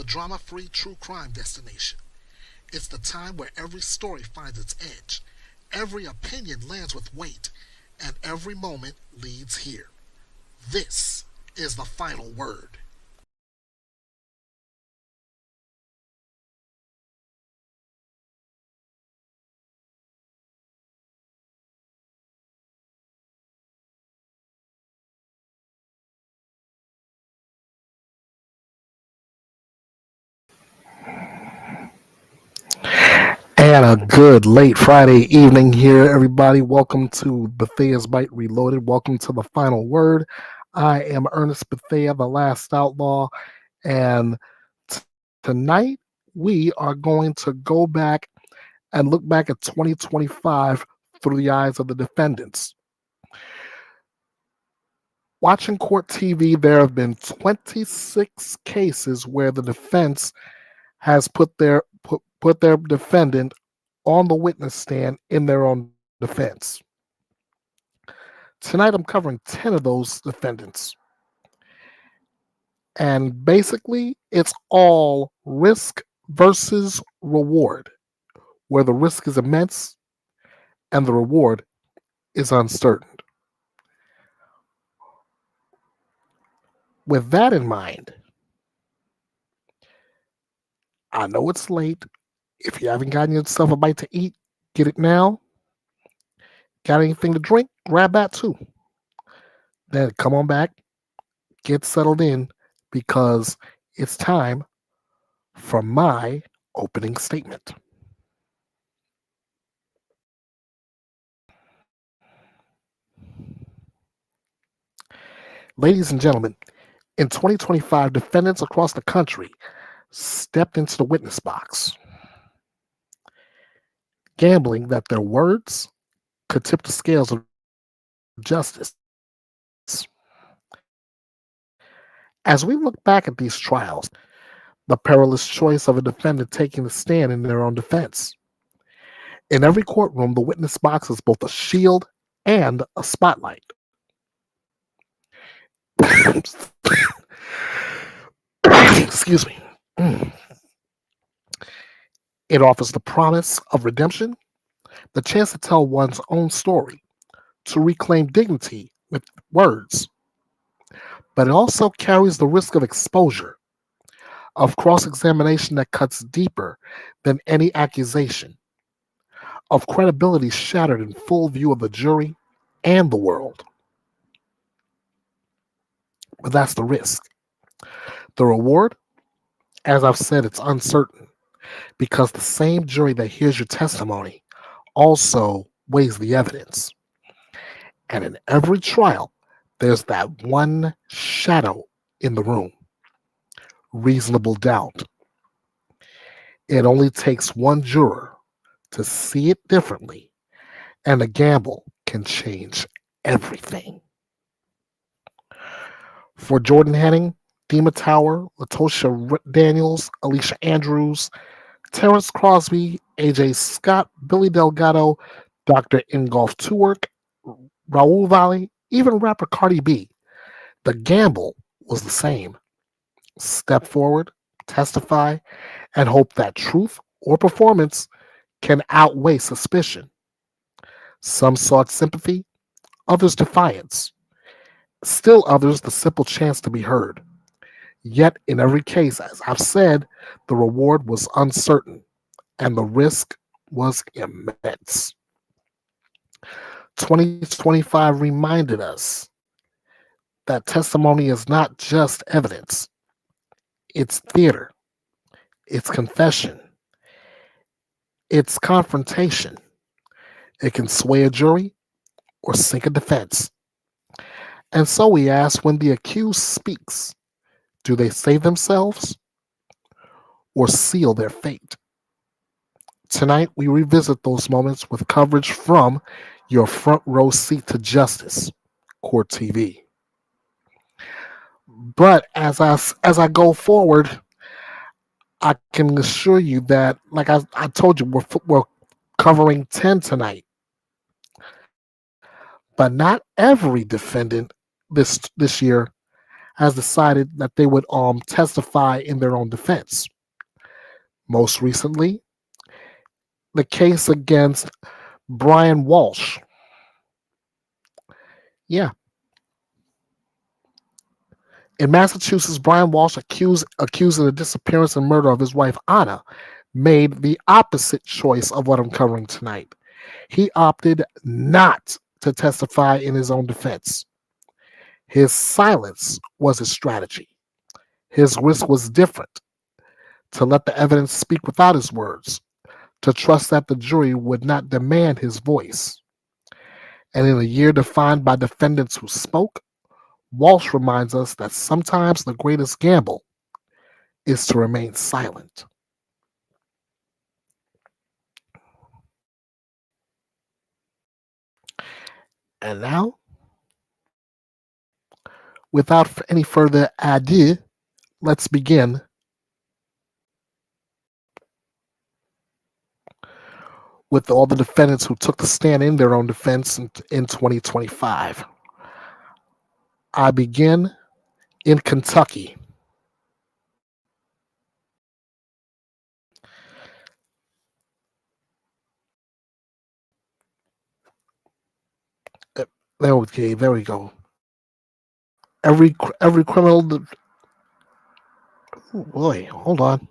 the drama-free true crime destination. It's the time where every story finds its edge, every opinion lands with weight, and every moment leads here. This is the final word. And a good late Friday evening here, everybody. Welcome to Bethea'S Byte Reloaded. Welcome to the final word. I am Ernest Bethea, the last outlaw, and tonight we are going to go back and look back at 2025 through the eyes of the defendants. Watching court TV, there have been 26 cases where the defense has put their defendant on the witness stand in their own defense. Tonight I'm covering 10 of those defendants. And basically, it's all risk versus reward, where the risk is immense and the reward is uncertain. With that in mind, I know it's late. If you haven't gotten yourself a bite to eat, get it now. Got anything to drink? Grab that too. Then come on back, get settled in, because it's time for my opening statement. Ladies and gentlemen, in 2025, defendants across the country stepped into the witness box, gambling that their words could tip the scales of justice. As we look back at these trials, the perilous choice of a defendant taking the stand in their own defense. In every courtroom, the witness box is both a shield and a spotlight. Excuse me. It offers the promise of redemption, the chance to tell one's own story, to reclaim dignity with words. But it also carries the risk of exposure, of cross-examination that cuts deeper than any accusation, of credibility shattered in full view of the jury and the world. But that's the risk. The reward, as I've said, it's uncertain, because the same jury that hears your testimony also weighs the evidence. And in every trial, there's that one shadow in the room: reasonable doubt. It only takes one juror to see it differently, and a gamble can change everything. For Jordan Henning, Dima Tower, Latosha Daniels, Alicia Andrews, Terrence Crosby, AJ Scott, Billy Delgado, Dr. Ingolf Tuwerk, Raul Valley, even rapper Cardi B, the gamble was the same. Step forward, testify, and hope that truth or performance can outweigh suspicion. Some sought sympathy, others defiance, still others the simple chance to be heard. Yet in every case, as I've said, the reward was uncertain and the risk was immense. 2025 reminded us that testimony is not just evidence, it's theater, it's confession, it's confrontation. It can sway a jury or sink a defense. And so we ask, when the accused speaks, do they save themselves or seal their fate? Tonight, we revisit those moments with coverage from your front row seat to justice, Court TV. But as I go forward, I can assure you that, like I told you, we're covering 10 tonight. But not every defendant this year has decided that they would testify in their own defense. Most recently, the case against Brian Walsh. Yeah. In Massachusetts, Brian Walsh, accused of the disappearance and murder of his wife Anna, made the opposite choice of what I'm covering tonight. He opted not to testify in his own defense. His silence was his strategy. His risk was different: to let the evidence speak without his words, to trust that the jury would not demand his voice. And in a year defined by defendants who spoke, Walsh reminds us that sometimes the greatest gamble is to remain silent. And now, without any further ado, let's begin with all the defendants who took the stand in their own defense in 2025. I begin in Kentucky. Okay, there we go. Every criminal. Oh boy, hold on.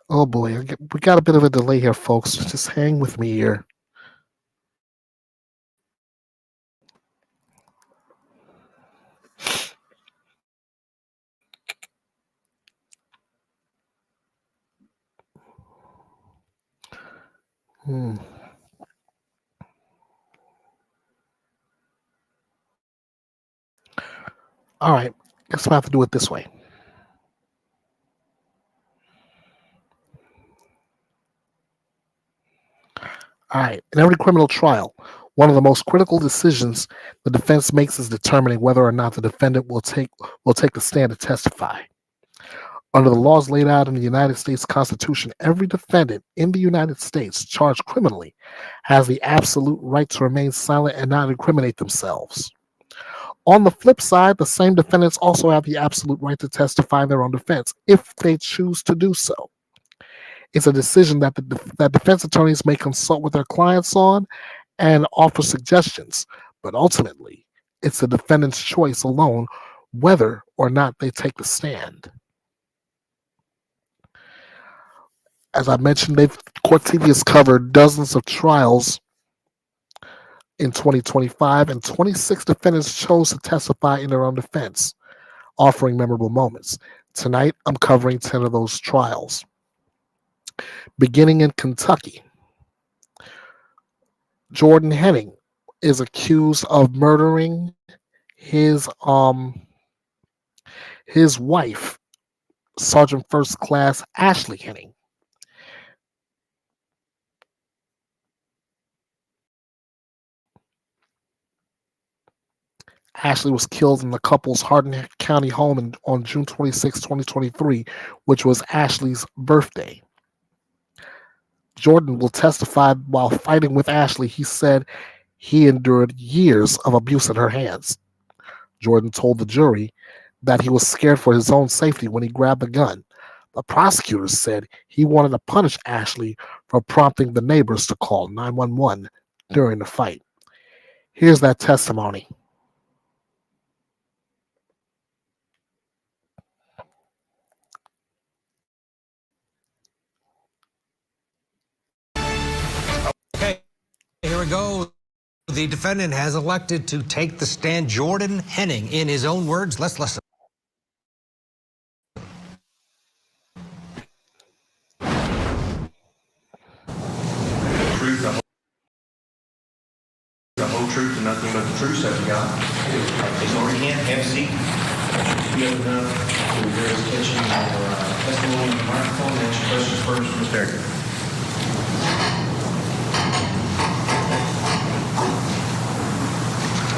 Oh boy, we got a bit of a delay here, folks. Just hang with me here. All right, guess I have to do it this way. All right, in every criminal trial, one of the most critical decisions the defense makes is determining whether or not the defendant will take the stand to testify. Under the laws laid out in the United States Constitution, every defendant in the United States charged criminally has the absolute right to remain silent and not incriminate themselves. On the flip side, the same defendants also have the absolute right to testify in their own defense if they choose to do so. It's a decision that that defense attorneys may consult with their clients on and offer suggestions, but ultimately, it's the defendant's choice alone whether or not they take the stand. As I mentioned, Court TV has covered dozens of trials in 2025, and 26 defendants chose to testify in their own defense, offering memorable moments. Tonight, I'm covering 10 of those trials. Beginning in Kentucky, Jordan Henning is accused of murdering his wife, Sergeant First Class Ashley Henning. Ashley was killed in the couple's Hardin County home on June 26, 2023, which was Ashley's birthday. Jordan will testify while fighting with Ashley. He said he endured years of abuse at her hands. Jordan told the jury that he was scared for his own safety when he grabbed the gun. The prosecutors said he wanted to punish Ashley for prompting the neighbors to call 911 during the fight. Here's that testimony. Okay, here we go. The defendant has elected to take the stand. Jordan Henning, in his own words, let's listen. Truth, the whole truth, and nothing but the truth, so you got. It's already can't have a seat. You have enough to your attention or testimony on the microphone and answer questions first, Ms. Baker.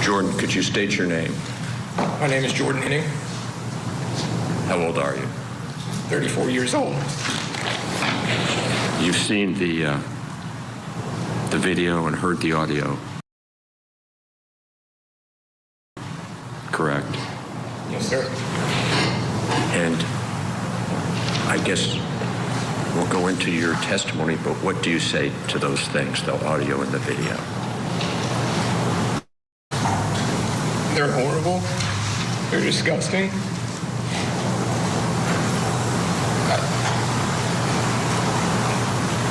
Jordan, could you state your name? My name is Jordan Henning. How old are you? 34 years old. You've seen the video and heard the audio, correct? Yes, sir. And I guess we'll go into your testimony, but what do you say to those things, the audio and the video? They're horrible. They're disgusting.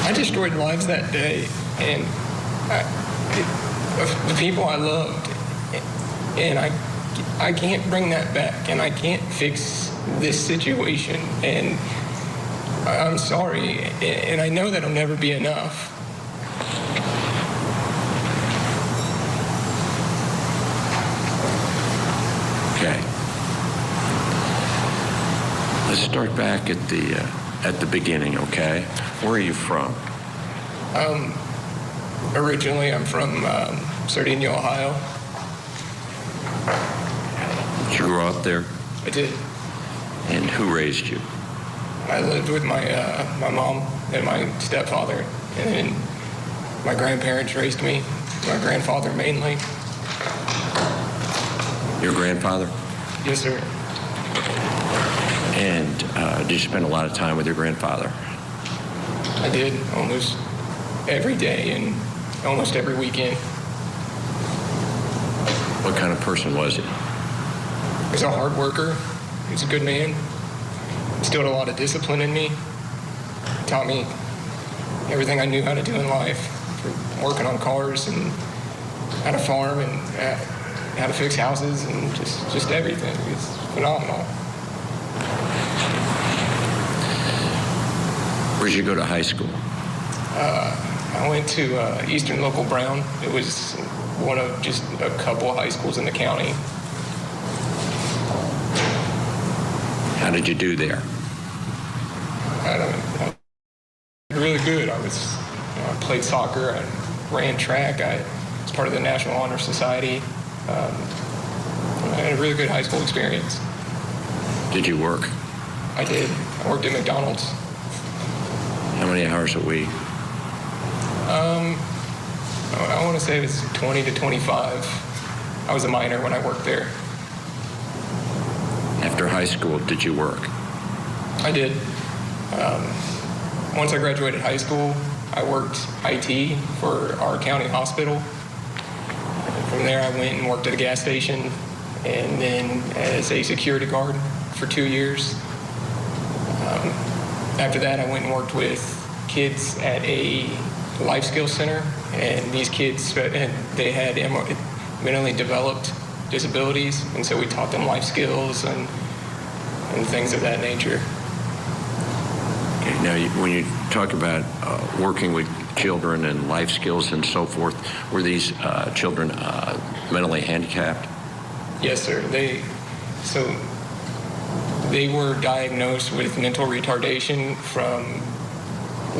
I destroyed lives that day, and the people I loved, and I can't bring that back, and I can't fix this situation, and I'm sorry, and I know that'll never be enough. Okay. Let's start back at the beginning, okay? Where are you from? Originally, I'm from Sardinia, Ohio. Did you grow up there? I did. And who raised you? I lived with my mom and my stepfather, and then my grandparents raised me. My grandfather mainly. Your grandfather? Yes, sir. And did you spend a lot of time with your grandfather? I did almost every day and almost every weekend. What kind of person was he? He was a hard worker. He was a good man. Instilled a lot of discipline in me. Taught me everything I knew how to do in life, from working on cars and how to farm and how to fix houses and just everything. It's phenomenal. Where did you go to high school? I went to Eastern Local Brown. It was one of just a couple of high schools in the county. How did you do there? I did really good. I played soccer. I ran track. I was part of the National Honor Society. I had a really good high school experience. Did you work? I did. I worked at McDonald's. How many hours a week? I want to say it was 20 to 25. I was a minor when I worked there. After high school, did you work? I did. Once I graduated high school, I worked IT for our county hospital. From there, I went and worked at a gas station, and then as a security guard for 2 years. After that, I went and worked with kids at a life skills center, and these kids, they had mentally developed disabilities, and so we taught them life skills and things of that nature. Okay, now, when you talk about working with children and life skills and so forth, were these children mentally handicapped? Yes, sir. They were diagnosed with mental retardation from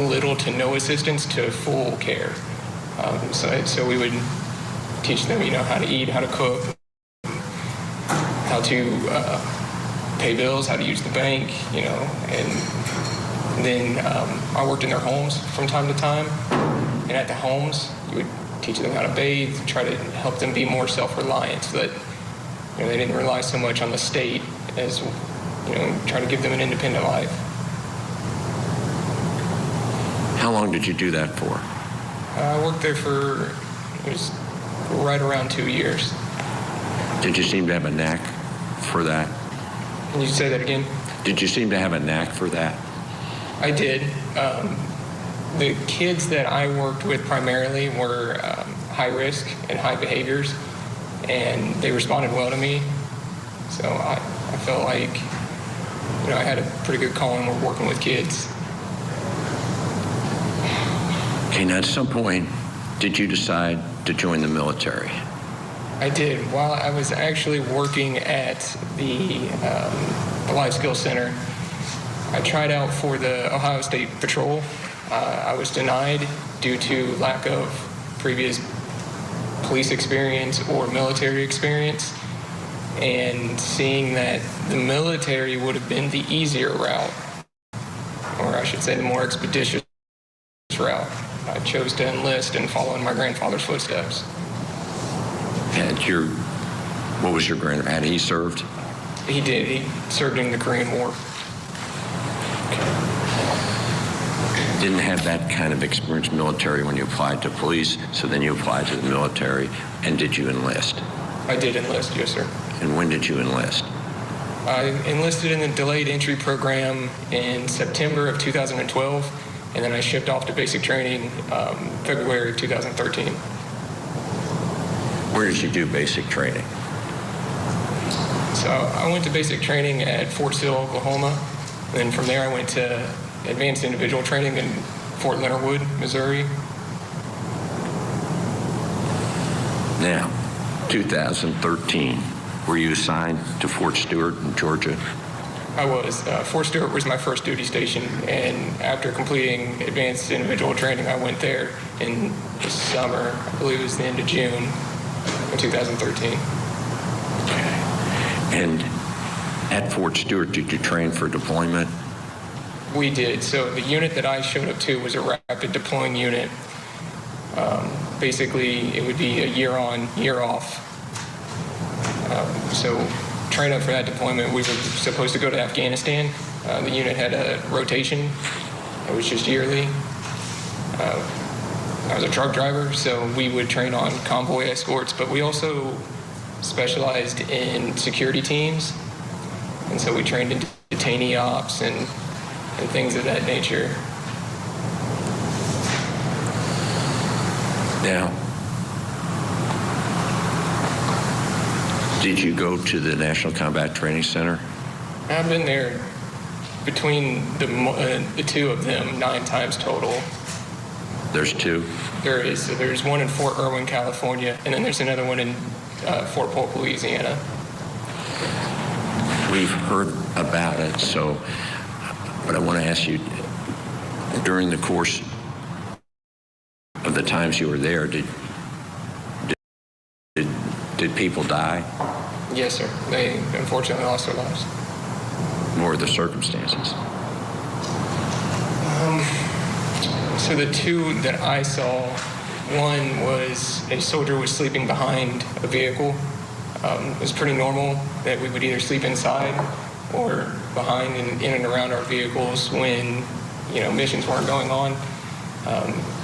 little to no assistance to full care. So we would teach them, how to eat, how to cook, how to pay bills, how to use the bank, and then I worked in their homes from time to time. And at the homes, you would teach them how to bathe, try to help them be more self-reliant so that they didn't rely so much on the state as try to give them an independent life. How long did you do that for? I worked there for right around 2 years. Did you seem to have a knack for that? Can you say that again? Did you seem to have a knack for that? I did. The kids that I worked with primarily were high risk and high behaviors, and they responded well to me. So I felt like I had a pretty good calling with working with kids. Okay, now at some point, did you decide to join the military? I did. While I was actually working at the Life Skills Center, I tried out for the Ohio State Patrol. I was denied due to lack of previous police experience or military experience. And seeing that the military would have been the easier route, I should say the more expeditious route. I chose to enlist and follow in my grandfather's footsteps. What was your grandfather? Had he served? He did. He served in the Korean War. Didn't have that kind of experience military when you applied to police, so then you applied to the military, and did you enlist? I did enlist, yes, sir. And when did you enlist? I enlisted in the delayed entry program in September of 2012, and then I shipped off to basic training February of 2013. Where did you do basic training? So I went to basic training at Fort Sill, Oklahoma. And then from there I went to advanced individual training in Fort Leonard Wood, Missouri. Now, 2013, were you assigned to Fort Stewart in Georgia? I was. Fort Stewart was my first duty station, and after completing advanced individual training, I went there in the summer. I believe it was the end of June of 2013. Okay. And at Fort Stewart, did you train for deployment? We did. So the unit that I showed up to was a rapid deploying unit. Basically, it would be a year on, year off. So train up for that deployment, we were supposed to go to Afghanistan. The unit had a rotation. It was just yearly. I was a truck driver, so we would train on convoy escorts, but we also specialized in security teams. And so we trained in detainee ops and things of that nature. Now, did you go to the National Combat Training Center? I've been there between the two of them 9 times total. There's 2? There is. So there's one in Fort Irwin, California, and then there's another one in Fort Polk, Louisiana. We've heard about it, but I want to ask you, during the course of the times you were there, did people die? Yes, sir. They unfortunately lost their lives. What were the circumstances? So the 2 that I saw, one was a soldier was sleeping behind a vehicle. It was pretty normal that we would either sleep inside or behind and in and around our vehicles when, missions weren't going on.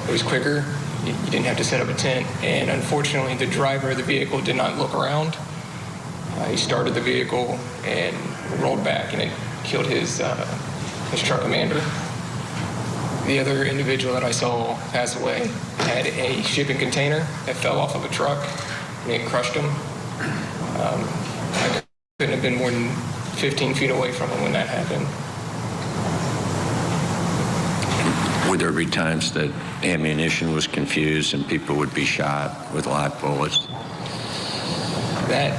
It was quicker. You didn't have to set up a tent. And unfortunately, the driver of the vehicle did not look around. He started the vehicle and rolled back, and it killed his truck commander. The other individual that I saw pass away had a shipping container that fell off of a truck, and it crushed him. I couldn't have been more than 15 feet away from him when that happened. Would there be times that ammunition was confused and people would be shot with live bullets? That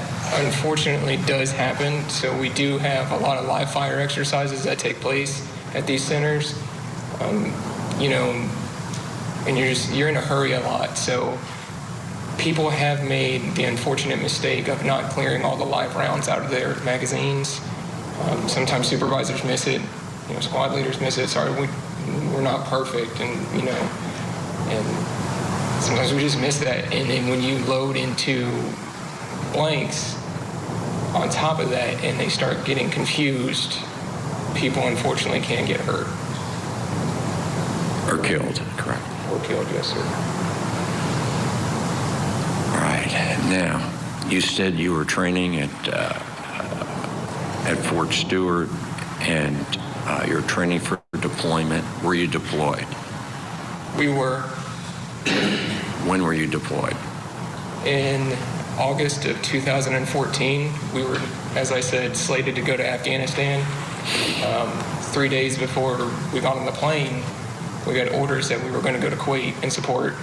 unfortunately does happen. So we do have a lot of live fire exercises that take place at these centers. And you're in a hurry a lot. So people have made the unfortunate mistake of not clearing all the live rounds out of their magazines. Sometimes supervisors miss it. Squad leaders miss it. Sorry, we're not perfect, and sometimes we just miss that. And then when you load into blanks on top of that, and they start getting confused, people unfortunately can get hurt. Or killed, correct? Or killed, yes, sir. All right. Now, you said you were training at Fort Stewart, and you're training for deployment. Were you deployed? We were. When were you deployed? In August of 2014, we were, as I said, slated to go to Afghanistan. 3 days before we got on the plane, we got orders that we were going to go to Kuwait and support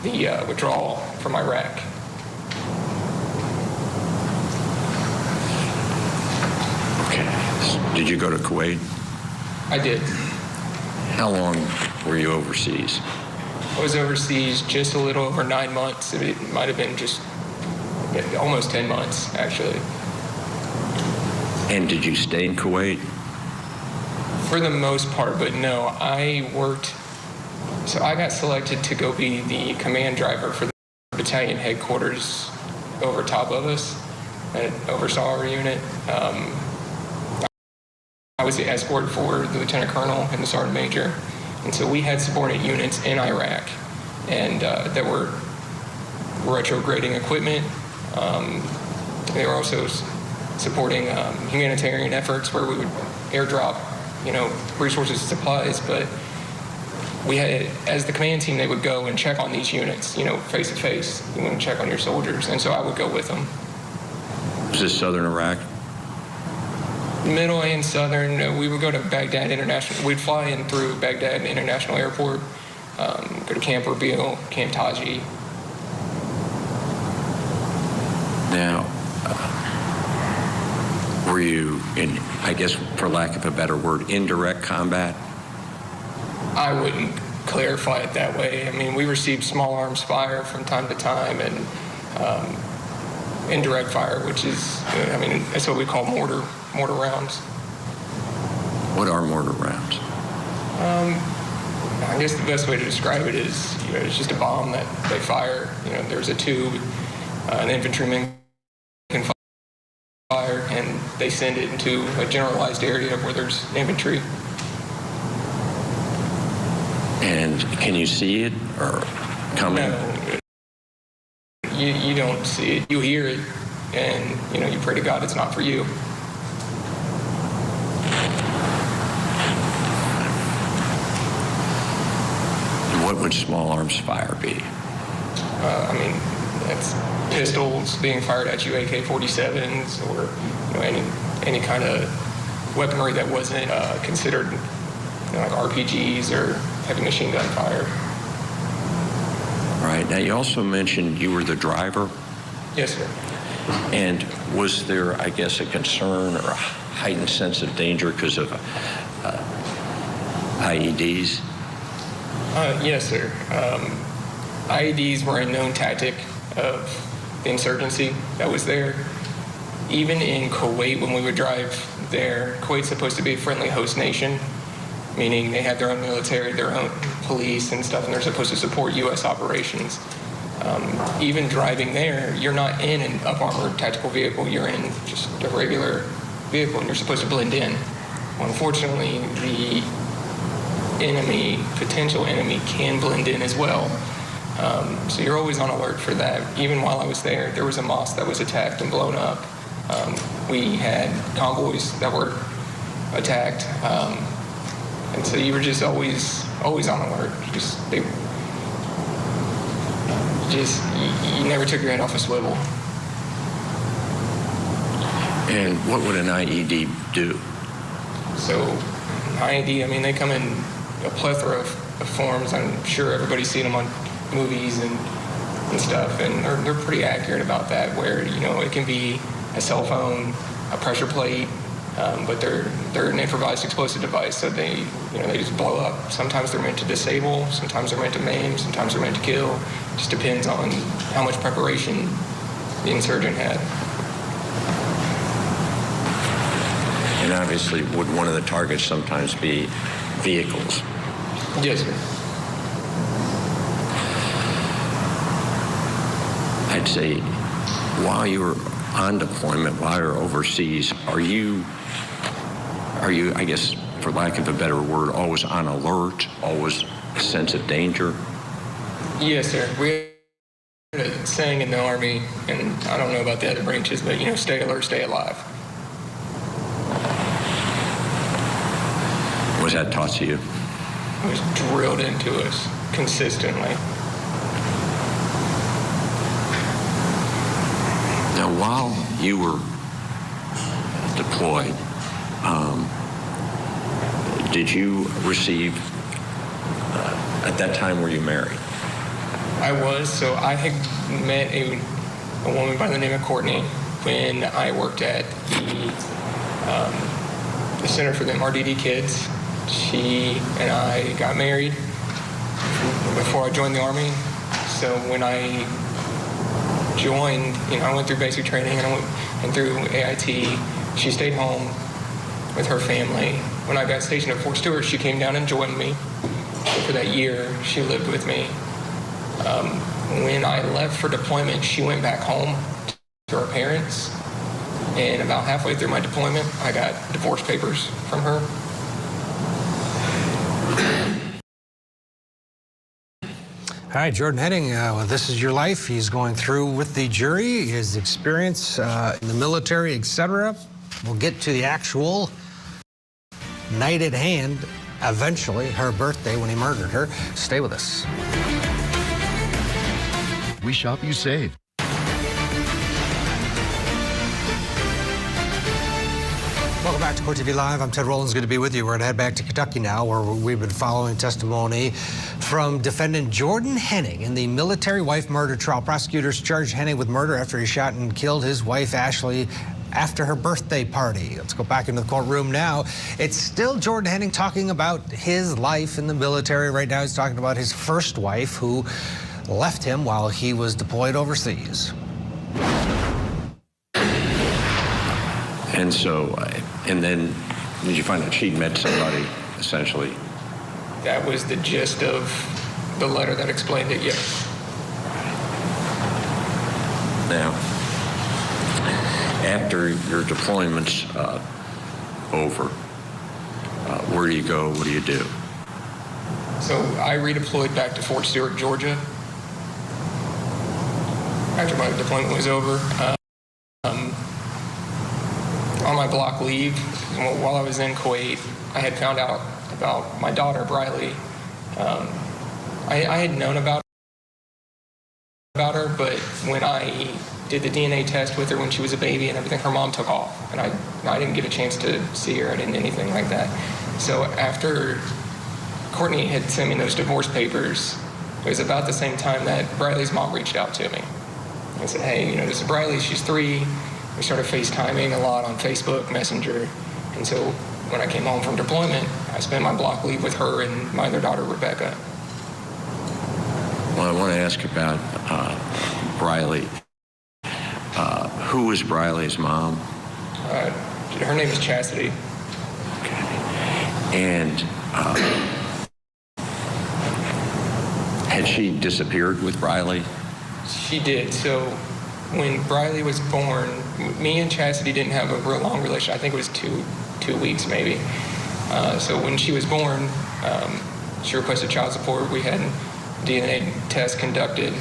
the withdrawal from Iraq. Okay. Did you go to Kuwait? I did. How long were you overseas? I was overseas just a little over 9 months. It might have been just almost 10 months, actually. And did you stay in Kuwait? For the most part, but no, I got selected to go be the command driver for the battalion headquarters over top of us that oversaw our unit. I was the escort for the lieutenant colonel and the sergeant major, and so we had subordinate units in Iraq, and that were retrograding equipment. They were also supporting humanitarian efforts where we would airdrop, resources and supplies, but we had, as the command team, they would go and check on these units, face to face. You want to check on your soldiers, and so I would go with them. Was this southern Iraq? Middle and southern. We would go to Baghdad International. We'd fly in through Baghdad International Airport, go to Camp Erbil, Camp Taji. Now, were you in, I guess, for lack of a better word, indirect combat? I wouldn't clarify it that way. I mean, we received small arms fire from time to time, and indirect fire, which is, that's what we call mortar rounds. What are mortar rounds? I guess the best way to describe it is, it's just a bomb that they fire. There's a tube, an infantryman can fire, and they send it into a generalized area where there's infantry. And can you see it or come in? No, you don't see it. You hear it, and you pray to God it's not for you. And what would small arms fire be? That's pistols being fired at you, AK-47s, or any kind of weaponry that wasn't considered like RPGs or heavy machine gun fire. All right. Now, you also mentioned you were the driver. Yes, sir. And was there, I guess, a concern or a heightened sense of danger because of IEDs? Yes, sir. IEDs were a known tactic of the insurgency that was there. Even in Kuwait, when we would drive there, Kuwait's supposed to be a friendly host nation, meaning they have their own military, their own police and stuff, and they're supposed to support U.S. operations. Even driving there, you're not in an up-armored tactical vehicle. You're in just a regular vehicle, and you're supposed to blend in. Well, unfortunately, the potential enemy, can blend in as well. So you're always on alert for that. Even while I was there was a mosque that was attacked and blown up. We had convoys that were attacked. And so you were just always on alert. You never took your head off a swivel. And what would an IED do? So IED, they come in a plethora of forms. I'm sure everybody's seen them on movies and stuff, and they're pretty accurate about that, where it can be a cell phone, a pressure plate, but they're an improvised explosive device, so they just blow up. Sometimes they're meant to disable, sometimes they're meant to maim, sometimes they're meant to kill. It just depends on how much preparation the insurgent had. And obviously, would one of the targets sometimes be vehicles? Yes, sir. I'd say, while you were on deployment, while you're overseas, are you, I guess, for lack of a better word, always on alert, always a sense of danger? Yes, sir. We had a saying in the Army, and I don't know about the other branches, but, stay alert, stay alive. Was that taught to you? It was drilled into us consistently. Now, while you were deployed, did you receive, at that time, were you married? I was. So I had met a woman by the name of Courtney when I worked at the Center for the MRDD Kids. She and I got married before I joined the Army. So when I joined, I went through basic training and I went through AIT. She stayed home with her family, when I got stationed at Fort Stewart, she came down and joined me. For that year, she lived with me. When I left for deployment, she went back home to her parents. And about halfway through my deployment, I got divorce papers from her. All right, Jordan Henning, this is your life. He's going through with the jury, his experience in the military, etc. We'll get to the actual night at hand, eventually, her birthday when he murdered her. Stay with us. We shop, you save. Welcome back to Court TV Live. I'm Ted Rollins. Good to be with you. We're going to head back to Kentucky now, where we've been following testimony from defendant Jordan Henning in the military wife murder trial. Prosecutors charged Henning with murder after he shot and killed his wife, Ashley, after her birthday party. Let's go back into the courtroom now. It's still Jordan Henning talking about his life in the military. Right now, he's talking about his first wife, who left him while he was deployed overseas. And so, and then did you find out she'd met somebody, essentially? That was the gist of the letter that explained it, yes. Now, after your deployment's over, where do you go? What do you do? So I redeployed back to Fort Stewart, Georgia. After my deployment was over, on my block leave, while I was in Kuwait, I had found out about my daughter, Briley. I had known about her, but when I did the DNA test with her when she was a baby and everything, her mom took off, and I didn't get a chance to see her. I didn't anything like that. So after Courtney had sent me those divorce papers, it was about the same time that Briley's mom reached out to me. I said, hey, this is Briley, she's 3. We started FaceTiming a lot on Facebook, Messenger. And so when I came home from deployment, I spent my block leave with her and my other daughter, Rebecca. Well, I want to ask about Briley. Who was Briley's mom? Her name is Chastity. Okay. And had she disappeared with Briley? She did. So when Briley was born, me and Chastity didn't have a real long relationship. I think it was two weeks maybe. So when she was born, she requested child support. We had DNA test conducted.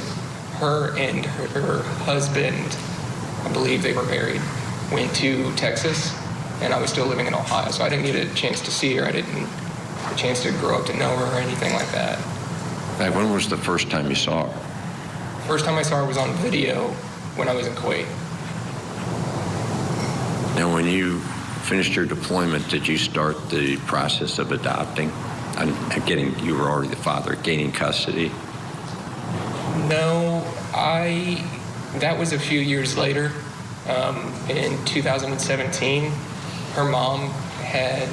Her and her husband, I believe they were married, went to Texas, and I was still living in Ohio, so I didn't get a chance to see her. I didn't get a chance to grow up to know her or anything like that. Like, when was the first time you saw her? First time I saw her was on video when I was in Kuwait. Now, when you finished your deployment, did you start the process of adopting? You were already the father, gaining custody? No, that was a few years later. In 2017, her mom had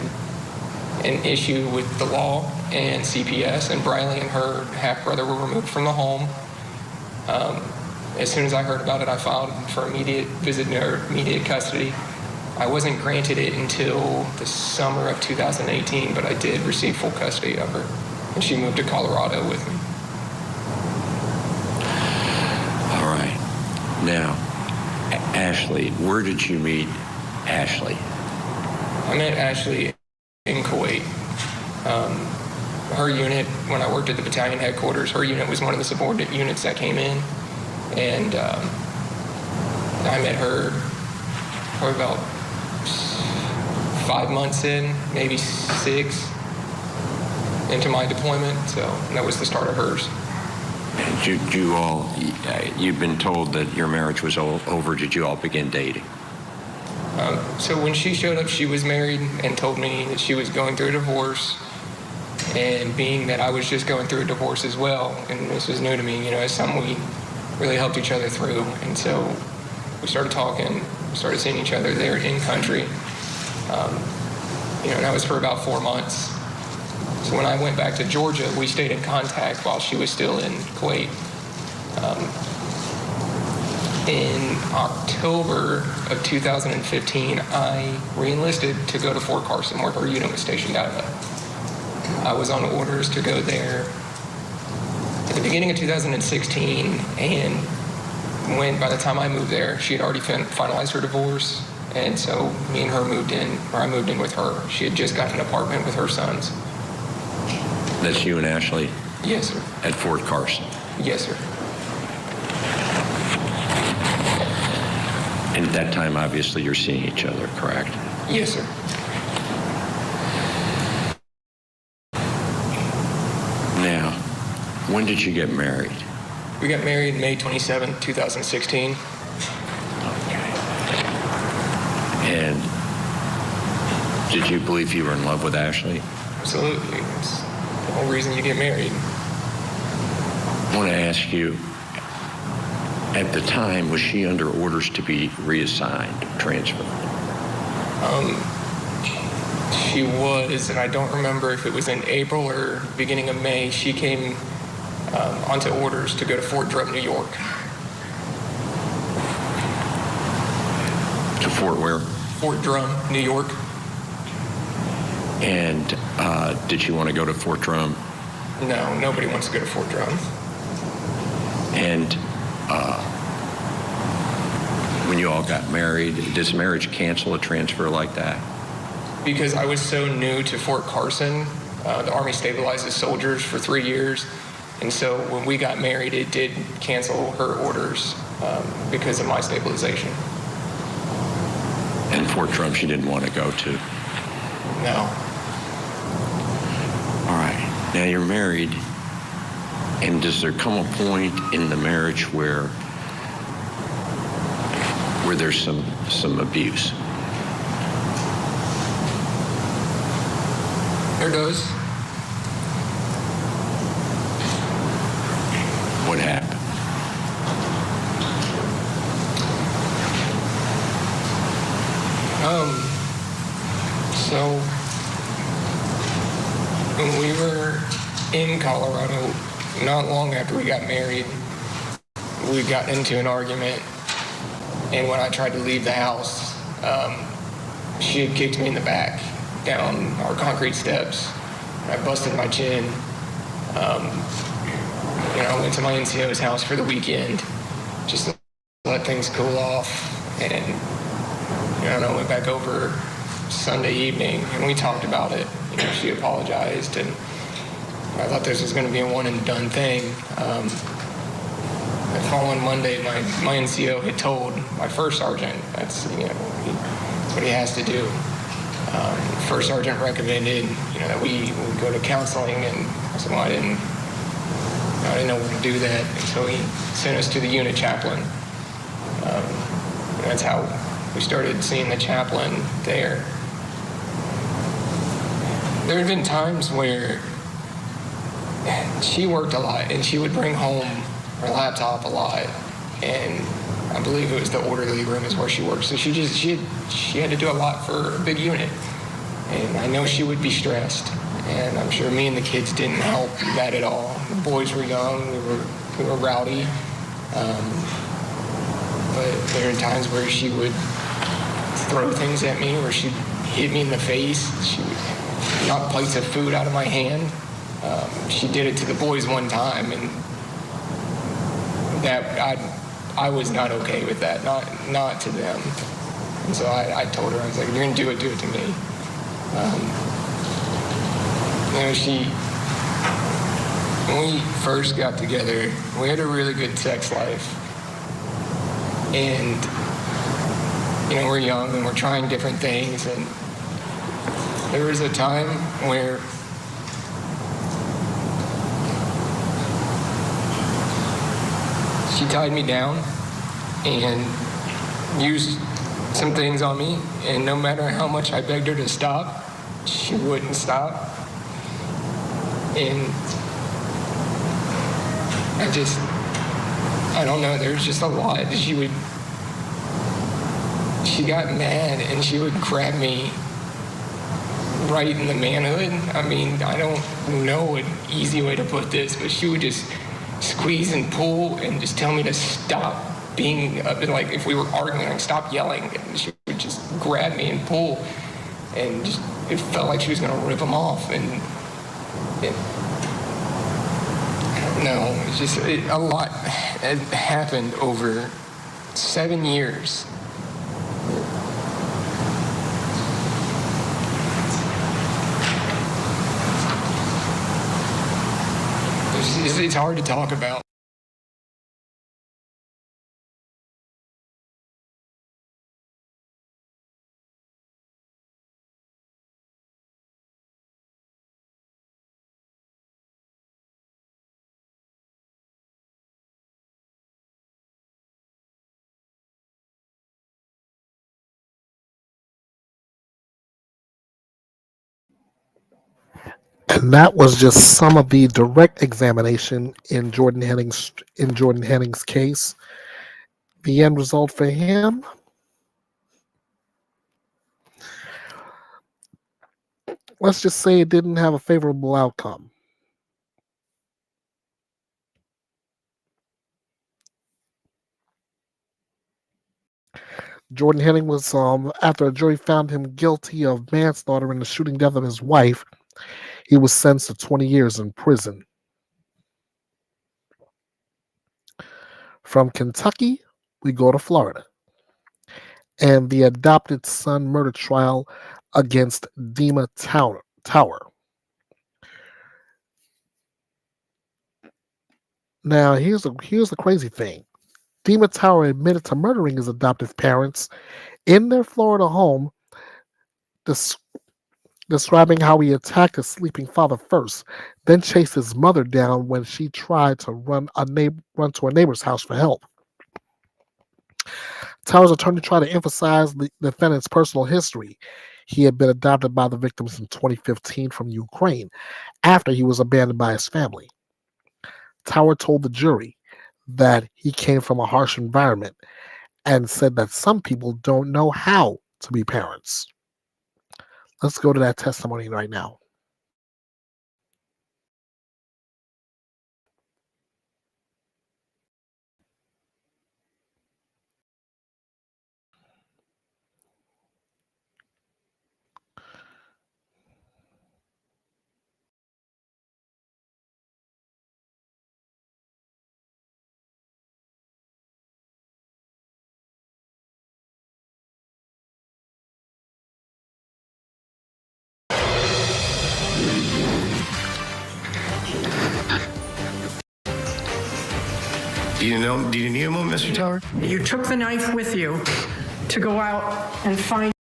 an issue with the law and CPS, and Briley and her half-brother were removed from the home. As soon as I heard about it, I filed for immediate custody. I wasn't granted it until the summer of 2018, but I did receive full custody of her, and she moved to Colorado with me. All right. Now, Ashley, where did you meet Ashley? I met Ashley in Kuwait. Her unit, when I worked at the battalion headquarters, her unit was one of the subordinate units that came in, and I met her probably about 5 months in, maybe 6 into my deployment, so that was the start of hers. Did you all, you've been told that your marriage was over. Did you all begin dating? So when she showed up, she was married and told me that she was going through a divorce. And being that I was just going through a divorce as well, and this was new to me, it's something we really helped each other through. And so we started talking, we started seeing each other there in country. And that was for about 4 months. So when I went back to Georgia, we stayed in contact while she was still in Kuwait. In October of 2015, I re-enlisted to go to Fort Carson, where her unit was stationed out of. I was on orders to go there at the beginning of 2016, and by the time I moved there, she had already finalized her divorce, and so me and her moved in, or I moved in with her. She had just gotten an apartment with her sons. That's you and Ashley? Yes, sir. At Fort Carson? Yes, sir. And at that time, obviously, you're seeing each other, correct? Yes, sir. Now, when did you get married? We got married May 27, 2016. Okay. And did you believe you were in love with Ashley? Absolutely. It's the whole reason you get married. I want to ask you, at the time, was she under orders to be reassigned, transferred? She was, and I don't remember if it was in April or beginning of May, she came onto orders to go to Fort Drum, New York. To Fort where? Fort Drum, New York. And did she want to go to Fort Drum? No, nobody wants to go to Fort Drum. And when you all got married, does marriage cancel a transfer like that? Because I was so new to Fort Carson, the Army stabilizes soldiers for 3 years. And so when we got married, it did cancel her orders because of my stabilization. And Fort Drum she didn't want to go to? No. All right. Now you're married, and does there come a point in the marriage where there's some abuse? There does. What happened? So when we were in Colorado, not long after we got married, we got into an argument, and when I tried to leave the house, she had kicked me in the back down our concrete steps. I busted my chin. I went to my NCO's house for the weekend just to let things cool off, and I went back over Sunday evening, and we talked about it. She apologized, and I thought this was going to be a one-and-done thing. The following Monday, my NCO had told my first sergeant that's what he has to do. First sergeant recommended that we go to counseling, and I said, well, I didn't know where to do that, and so he sent us to the unit chaplain. And that's how we started seeing the chaplain there. There had been times where she worked a lot, and she would bring home her laptop a lot, and I believe it was the orderly room is where she worked. So she had to do a lot for a big unit, and I know she would be stressed, and I'm sure me and the kids didn't help that at all. The boys were young, we were rowdy, but there were times where she would throw things at me, or she'd hit me in the face. She would knock plates of food out of my hand. She did it to the boys one time, and that I was not okay with that, not to them. And so I told her, I was like, if you're gonna do it to me. When we first got together, we had a really good sex life. And, we're young and we're trying different things. And there was a time where she tied me down and used some things on me. And no matter how much I begged her to stop, she wouldn't stop. And I don't know, there's just a lot. She got mad and she would grab me right in the manhood. I mean, I don't know an easy way to put this, but she would just squeeze and pull and just tell me to stop. being like, if we were arguing, like, stop yelling, and she would just grab me and pull, and just, it felt like she was gonna rip them off, and no, it's just a lot had happened over 7 years. It's hard to talk about. And that was just some of the direct examination in Jordan Henning's case. The end result for him, let's just say it didn't have a favorable outcome. Jordan Henning was, after a jury found him guilty of manslaughter in the shooting death of his wife, he was sentenced to 20 years in prison. From Kentucky, we go to Florida, and the adopted son murder trial against Dima Tower. Now, here's the crazy thing. Dima Tower admitted to murdering his adoptive parents in their Florida home, describing how he attacked his sleeping father first, then chased his mother down when she tried to run to a neighbor's house for help. Tower's attorney tried to emphasize the defendant's personal history. He had been adopted by the victims in 2015 from Ukraine after he was abandoned by his family. Tower told the jury that he came from a harsh environment and said that some people don't know how to be parents. Let's go to that testimony right now. Do you need a moment, Mr. Tower? You took the knife with you to go out and find.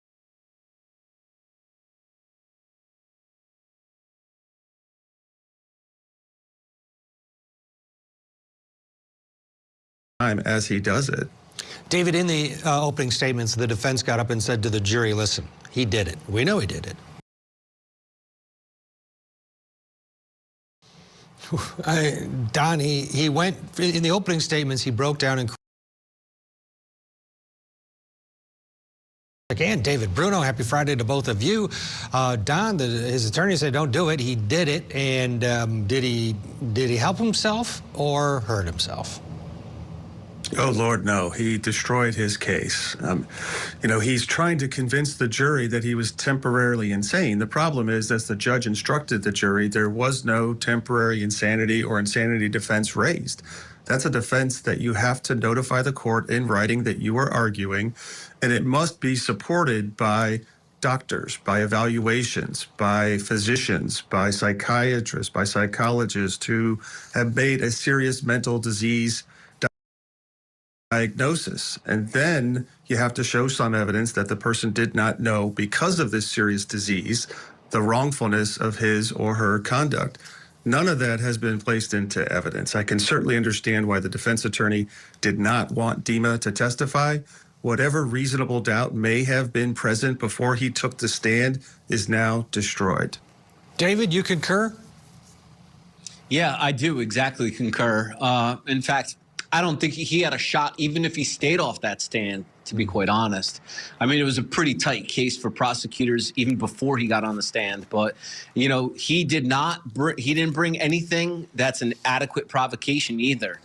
As he does it. David, in the opening statements, the defense got up and said to the jury, listen, he did it. We know he did it. Don, he went, in the opening statements, he broke down and again, David Bruno, happy Friday to both of you. Don, his attorney said, don't do it. He did it. And did he help himself or hurt himself? Oh, Lord, no. He destroyed his case. He's trying to convince the jury that he was temporarily insane. The problem is, as the judge instructed the jury, there was no temporary insanity or insanity defense raised. That's a defense that you have to notify the court in writing that you are arguing, and it must be supported by doctors, by evaluations, by physicians, by psychiatrists, by psychologists who have made a serious mental disease diagnosis. And then you have to show some evidence that the person did not know, because of this serious disease, the wrongfulness of his or her conduct. None of that has been placed into evidence. I can certainly understand why the defense attorney did not want Dima to testify. Whatever reasonable doubt may have been present before he took the stand is now destroyed. David, you concur? Yeah, I do exactly concur. In fact, I don't think he had a shot, even if he stayed off that stand, to be quite honest. I mean, it was a pretty tight case for prosecutors even before he got on the stand. But, he didn't bring anything that's an adequate provocation either.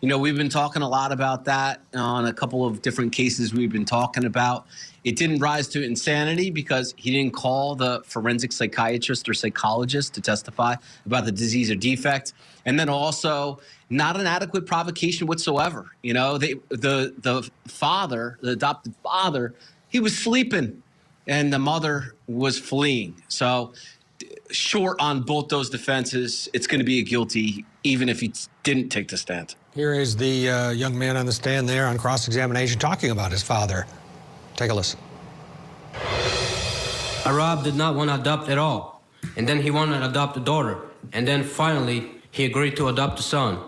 You know, we've been talking a lot about that on a couple of different cases we've been talking about. It didn't rise to insanity because he didn't call the forensic psychiatrist or psychologist to testify about the disease or defect. And then also not an adequate provocation whatsoever. You know, the father, the adopted father, he was sleeping and the mother was fleeing. So short on both those defenses, it's going to be a guilty, even if he didn't take the stand. Here is the young man on the stand there on cross-examination talking about his father. Take a listen. Arab did not want to adopt at all. And then he wanted to adopt a daughter. And then finally, he agreed to adopt a son.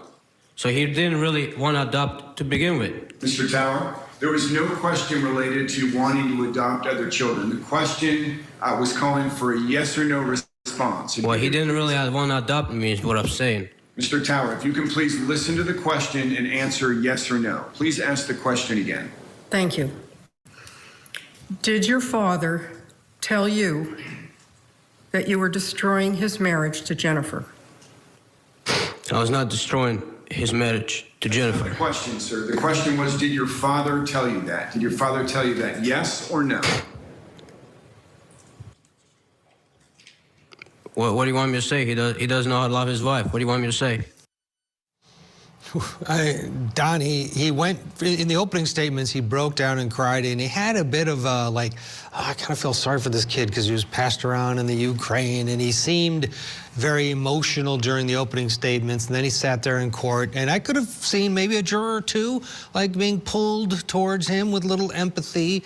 So he didn't really want to adopt to begin with. Mr. Tower, there was no question related to wanting to adopt other children. The question was calling for a yes or no response. Well, he didn't really want to adopt me is what I'm saying. Mr. Tower, if you can please listen to the question and answer yes or no. Please ask the question again. Thank you. Did your father tell you that you were destroying his marriage to Jennifer? I was not destroying his marriage to Jennifer. The question, sir. The question was, did your father tell you that? Did your father tell you that, yes or no? What do you want me to say? He does know how to love his wife. What do you want me to say? Don, he went, in the opening statements, he broke down and cried, and he had a bit of I kind of feel sorry for this kid because he was passed around in the Ukraine, and he seemed very emotional during the opening statements, and then he sat there in court, and I could have seen maybe a juror or two, being pulled towards him with little empathy,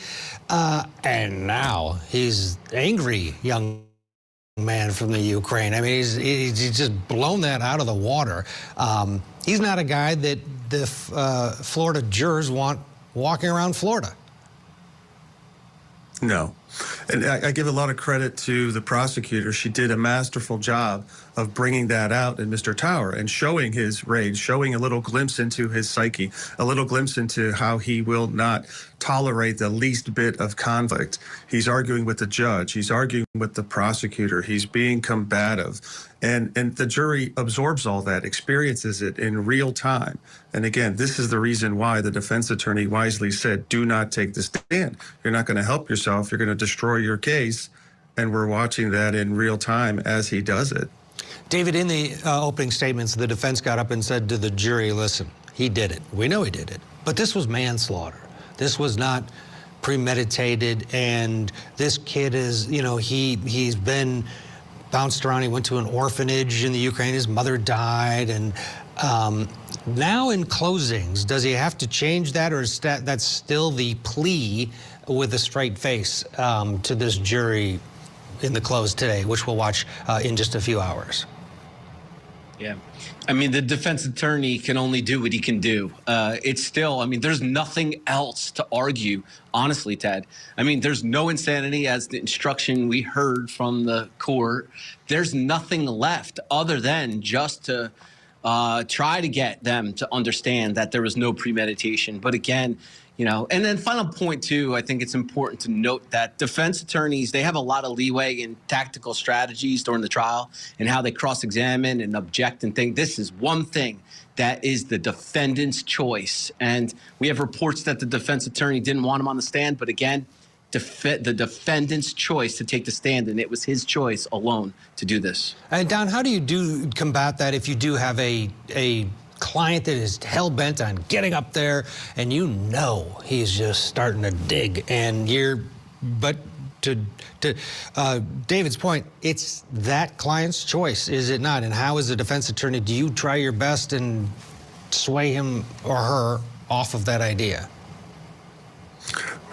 and now he's angry, young man from the Ukraine. I mean, he's just blown that out of the water. He's not a guy that the Florida jurors want walking around Florida. No. And I give a lot of credit to the prosecutor. She did a masterful job of bringing that out in Mr. Tower and showing his rage, showing a little glimpse into his psyche, a little glimpse into how he will not tolerate the least bit of conflict. He's arguing with the judge. He's arguing with the prosecutor. He's being combative. And the jury absorbs all that, experiences it in real time. And again, this is the reason why the defense attorney wisely said, do not take the stand. You're not going to help yourself. You're going to destroy your case. And we're watching that in real time as he does it. David, in the opening statements, the defense got up and said to the jury, listen, he did it. We know he did it. But this was manslaughter. This was not premeditated. And this kid is, he's been bounced around. He went to an orphanage in the Ukraine. His mother died. And now in closings, does he have to change that, or is that's still the plea with a straight face to this jury in the close today, which we'll watch in just a few hours? Yeah. I mean, the defense attorney can only do what he can do. It's still, there's nothing else to argue, honestly, Ted. There's no insanity as the instruction we heard from the court. There's nothing left other than just to try to get them to understand that there was no premeditation. But again, and then final point, too, I think it's important to note that defense attorneys, they have a lot of leeway in tactical strategies during the trial and how they cross-examine and object and think. This is one thing that is the defendant's choice. And we have reports that the defense attorney didn't want him on the stand. But again, the defendant's choice to take the stand, and it was his choice alone to do this. And Don, how do you combat that if you do have a client that is hell-bent on getting up there and he's just starting to dig, and but to David's point, it's that client's choice, is it not? And how, as a defense attorney, do you try your best and sway him or her off of that idea?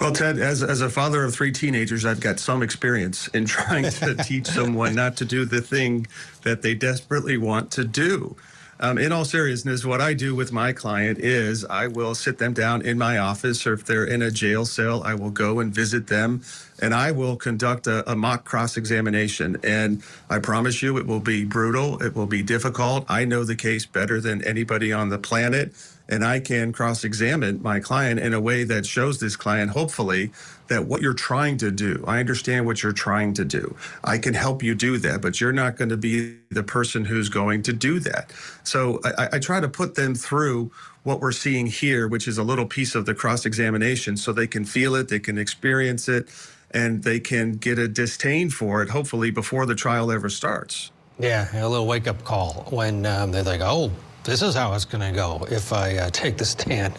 Well, Ted, as a father of 3 teenagers, I've got some experience in trying to teach someone not to do the thing that they desperately want to do. In all seriousness, what I do with my client is I will sit them down in my office, or if they're in a jail cell, I will go and visit them, and I will conduct a mock cross-examination. And I promise you it will be brutal. It will be difficult. I know the case better than anybody on the planet, and I can cross-examine my client in a way that shows this client, hopefully, that what you're trying to do, I understand what you're trying to do. I can help you do that, but you're not going to be the person who's going to do that. So I try to put them through what we're seeing here, which is a little piece of the cross-examination, so they can feel it, they can experience it, and they can get a disdain for it, hopefully, before the trial ever starts. Yeah, a little wake-up call when they're like, oh, this is how it's going to go if I take the stand.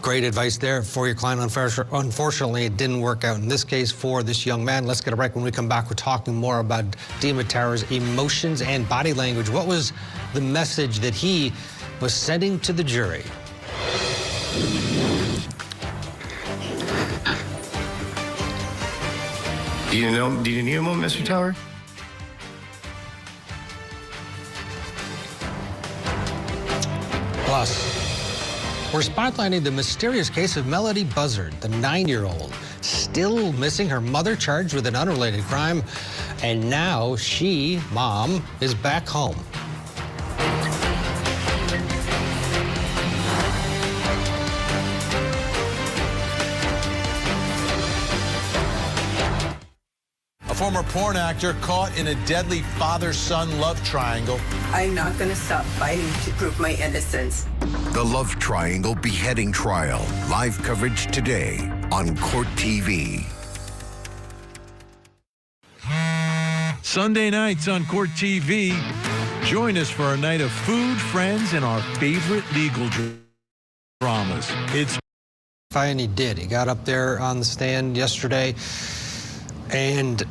Great advice there for your client. Unfortunately, it didn't work out in this case for this young man. Let's get a break. When we come back, we're talking more about Dima Tower's emotions and body language. What was the message that he was sending to the jury? Do you need a moment, Mr. Tower? Plus, we're spotlighting the mysterious case of Melody Buzzard, the 9-year-old, still missing her mother, charged with an unrelated crime, and now she, mom, is back home. A former porn actor caught in a deadly father-son love triangle. I'm not going to stop fighting to prove my innocence. The Love Triangle beheading trial. Live coverage today on Court TV. Sunday nights on Court TV. Join us for a night of food, friends, and our favorite legal dramas. And he did. He got up there on the stand yesterday, and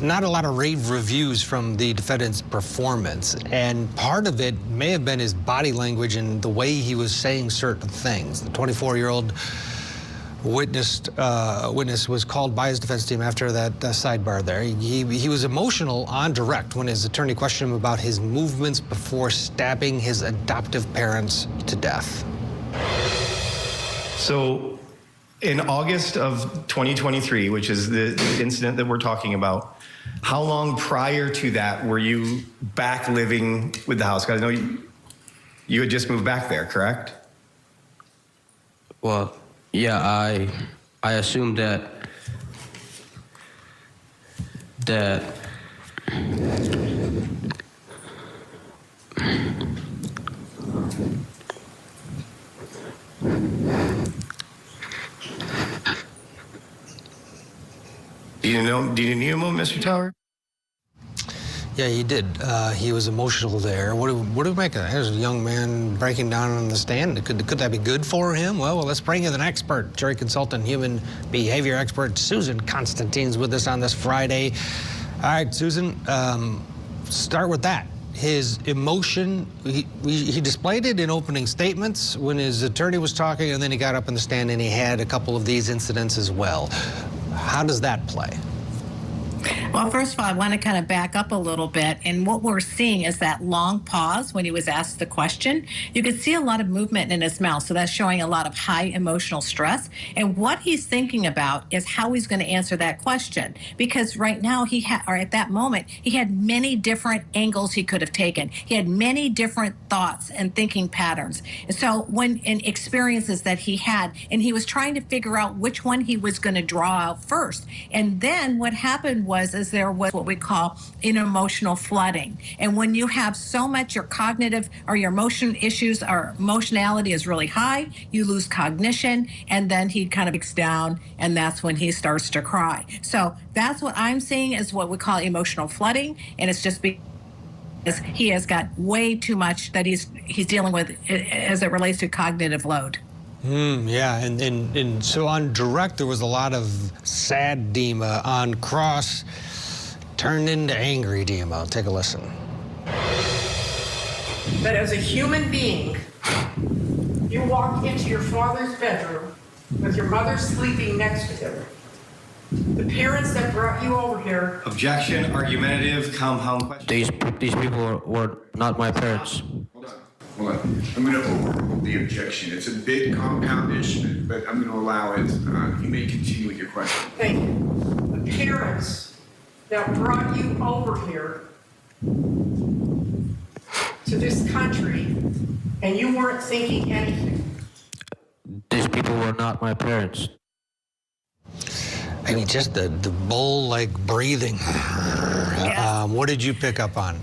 not a lot of rave reviews from the defendant's performance. And part of it may have been his body language and the way he was saying certain things. The 24-year-old witness was called by his defense team after that sidebar there. He was emotional on direct when his attorney questioned him about his movements before stabbing his adoptive parents to death. So in August of 2023, which is the incident that we're talking about, how long prior to that were you back living with the house? Because I know you had just moved back there, correct? Well, yeah, I assumed that Do you need a moment, Mr. Tower? Yeah, he did. He was emotional there. What do we make of that? There's a young man breaking down on the stand. Could that be good for him? Well, let's bring in an expert, jury consultant, human behavior expert, Susan Constantine's with us on this Friday. All right, Susan, start with that. His emotion, he displayed it in opening statements when his attorney was talking, and then he got up in the stand and he had a couple of these incidents as well. How does that play? Well, first of all, I want to kind of back up a little bit. And what we're seeing is that long pause when he was asked the question. You could see a lot of movement in his mouth. So that's showing a lot of high emotional stress. And what he's thinking about is how he's going to answer that question. Because right now, at that moment, he had many different angles he could have taken. He had many different thoughts and thinking patterns. And so in experiences that he had, and he was trying to figure out which one he was going to draw out first. And then what happened was there was what we call an emotional flooding. And when you have so much, your cognitive or your emotion issues or emotionality is really high, you lose cognition, and then he kind of breaks down, and that's when he starts to cry. So that's what I'm seeing is what we call emotional flooding, and it's just because he has got way too much that he's dealing with as it relates to cognitive load. Yeah, and so on direct, there was a lot of sad Dima. On cross, turned into angry Dima. Take a listen. But as a human being, you walked into your father's bedroom with your mother sleeping next to him. The parents that brought you over here. Objection, argumentative, compound question. These people were not my parents. Hold on. I'm going to overrule the objection. It's a bit compoundish, but I'm going to allow it. You may continue with your question. Thank you. The parents that brought you over here to this country, and you weren't thinking anything. These people were not my parents. I mean, just the bull-like breathing. What did you pick up on?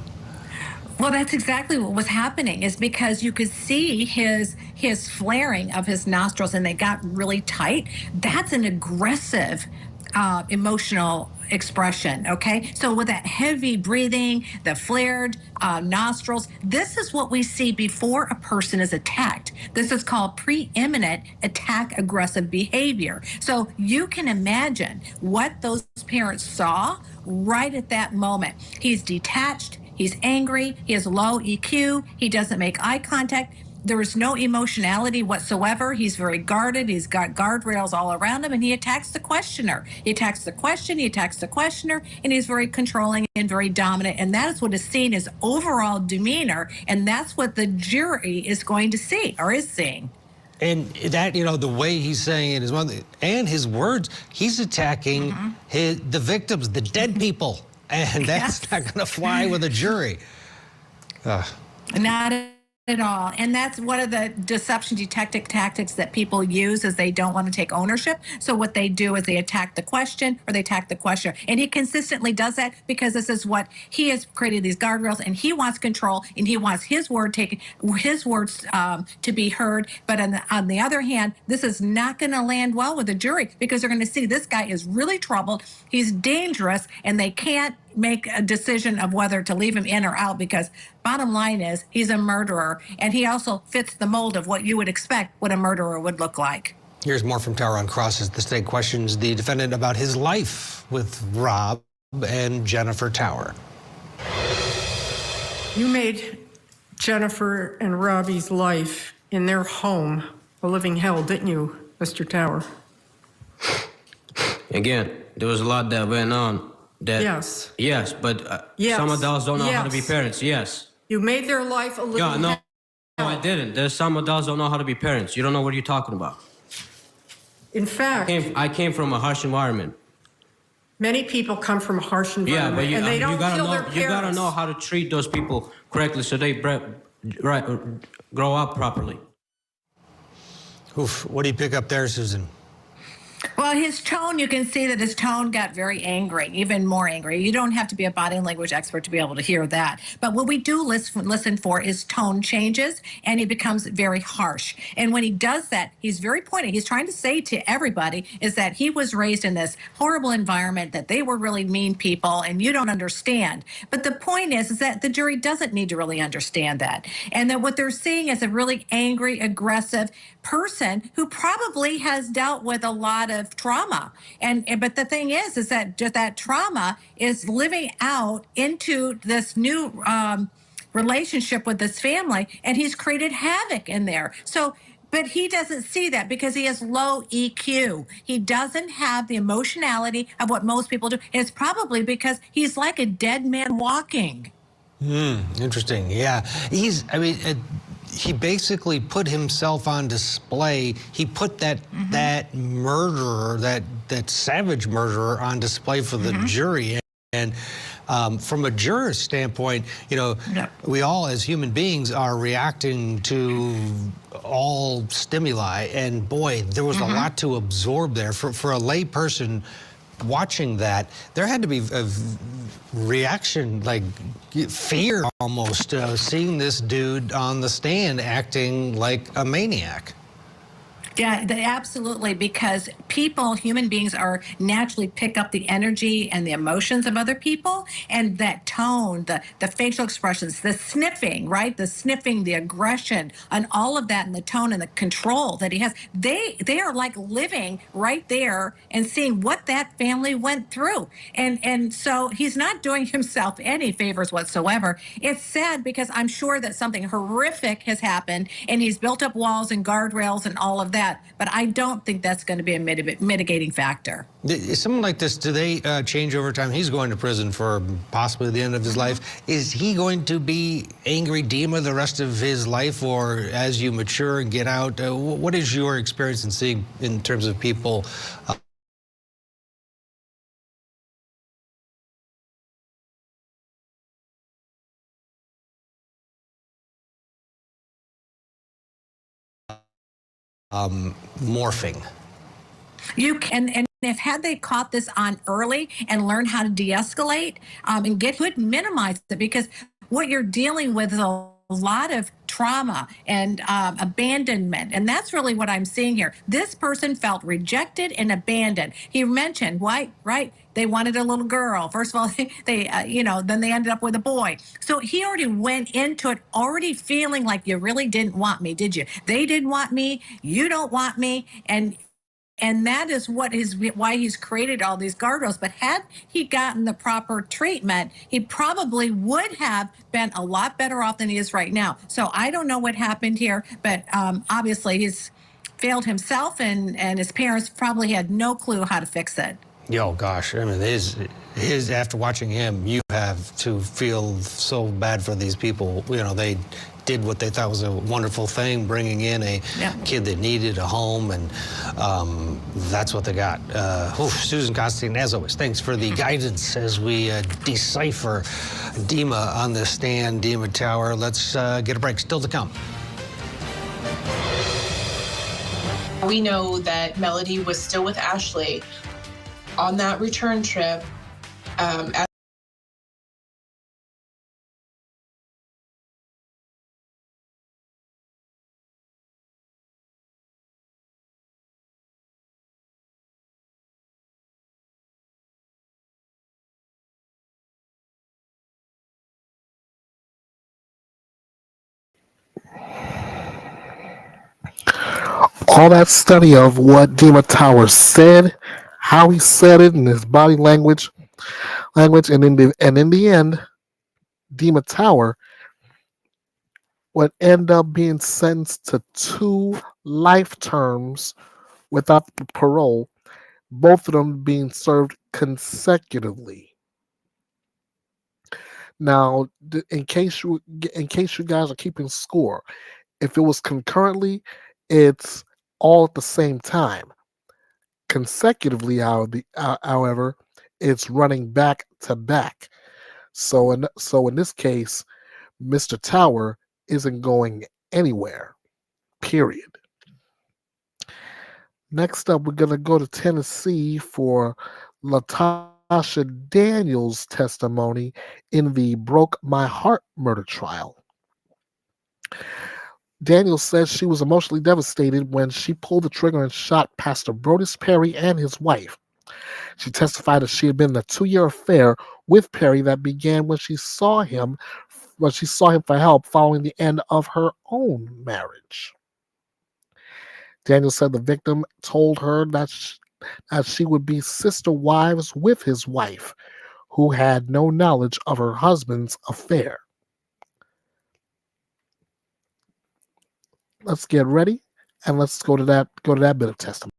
Well, that's exactly what was happening, is because you could see his flaring of his nostrils, and they got really tight. That's an aggressive emotional expression, okay? So with that heavy breathing, the flared nostrils, this is what we see before a person is attacked. This is called preeminent attack aggressive behavior. So you can imagine what those parents saw right at that moment. He's detached, he's angry, he has low EQ, he doesn't make eye contact. There is no emotionality whatsoever. He's very guarded. He's got guardrails all around him, and he attacks the questioner. He attacks the question, he attacks the questioner, and he's very controlling and very dominant. And that is what is seen as overall demeanor, and that's what the jury is going to see, or is seeing. And that, you know, the way he's saying it is one thing, and his words, he's attacking the victims, the dead people, and that's not going to fly with a jury. Not at all. And that's one of the deception detective tactics that people use, is they don't want to take ownership. So what they do is they attack the question, or they attack the questioner. And he consistently does that because this is what he has created, these guardrails, and he wants control, and he wants his words to be heard. But on the other hand, this is not going to land well with the jury, because they're going to see this guy is really troubled, he's dangerous, and they can't make a decision of whether to leave him in or out, because bottom line is he's a murderer, and he also fits the mold of what you would expect what a murderer would look like. Here's more from Tower on Cross as the state questions the defendant about his life with Rob and Jennifer Tower. You made Jennifer and Robbie's life in their home a living hell, didn't you, Mr. Tower? Again, there was a lot that went on. Yes. Yes, but Yes. some adults don't know how to be Yes. parents. Yes. You made their life a living Yeah, no, hell. no, I didn't. There's some adults don't know how to be parents. You don't know what you're talking about. In fact, I came from a harsh environment. many people come from a harsh Yeah, environment, but and they don't gotta feel know, their parents. you gotta know how to treat those people correctly so they grow up properly. Oof, what do you pick up there, Susan? Well, his tone, you can see that his tone got very angry, even more angry. You don't have to be a body language expert to be able to hear that. But what we do listen for is tone changes, and he becomes very harsh. And when he does that, he's very pointed. He's trying to say to everybody is that he was raised in this horrible environment, that they were really mean people, and you don't understand. But the point is that the jury doesn't need to really understand that. And that what they're seeing is a really angry, aggressive person who probably has dealt with a lot of trauma. But the thing is that just that trauma is living out into this new relationship with this family, and he's created havoc in there. So, but he doesn't see that because he has low EQ. He doesn't have the emotionality of what most people do. And it's probably because he's like a dead man walking. Interesting. Yeah, he basically put himself on display. He put that murderer, that savage murderer, on display for the jury. And from a juror's standpoint, you know, we all as human beings are reacting to all stimuli. And boy, there was a lot to absorb there. For a lay person watching that, there had to be a reaction, like fear almost, seeing this dude on the stand acting like a maniac. Yeah, absolutely, because people, human beings, are naturally pick up the energy and the emotions of other people, and that tone, the facial expressions, the sniffing, right? The sniffing, the aggression, and all of that, and the tone and the control that he has. They are like living right there and seeing what that family went through. And so he's not doing himself any favors whatsoever. It's sad because I'm sure that something horrific has happened, and he's built up walls and guardrails and all of that. But I don't think that's going to be a mitigating factor. Someone like this, do they change over time? He's going to prison for possibly the end of his life. Is he going to be angry Dima the rest of his life, or as you mature and get out? What is your experience in seeing in terms of people morphing? You can, and if had they caught this on early and learned how to de-escalate and could minimize it, because what you're dealing with is a lot of trauma and abandonment. And that's really what I'm seeing here. This person felt rejected and abandoned. He mentioned, why, right? They wanted a little girl. First of all, then they ended up with a boy. So he already went into it already feeling like you really didn't want me, did you? They didn't want me. You don't want me. And that is why he's created all these guardrails. But had he gotten the proper treatment, he probably would have been a lot better off than he is right now. So I don't know what happened here, but obviously he's failed himself, and his parents probably had no clue how to fix it. Oh gosh, I mean, his after watching him, you have to feel so bad for these people. You know, they did what they thought was a wonderful thing, bringing in a kid that needed a home, and that's what they got. Susan Constantine, as always, thanks for the guidance as we decipher Dima on the stand, Dima Tower. Let's get a break. Still to come. We know that Melody was still with Ashley on that return trip. All that study of what Dima Tower said, how he said it, and his body language, and in the end, Dima Tower would end up being sentenced to 2 life terms without parole, both of them being served consecutively. Now, in case you guys are keeping score, if it was concurrently, it's all at the same time. Consecutively, however, it's running back to back. So in this case, Mr. Tower isn't going anywhere. Period. Next up, we're gonna go to Tennessee for Latasha Daniels' testimony in the Broke My Heart murder trial. Daniels says she was emotionally devastated when she pulled the trigger and shot Pastor Brodus Perry and his wife. She testified that she had been in a 2-year affair with Perry that began when she saw him for help following the end of her own marriage. Daniels said the victim told her that she would be sister wives with his wife, who had no knowledge of her husband's affair. Let's get ready and let's go to that bit of testimony.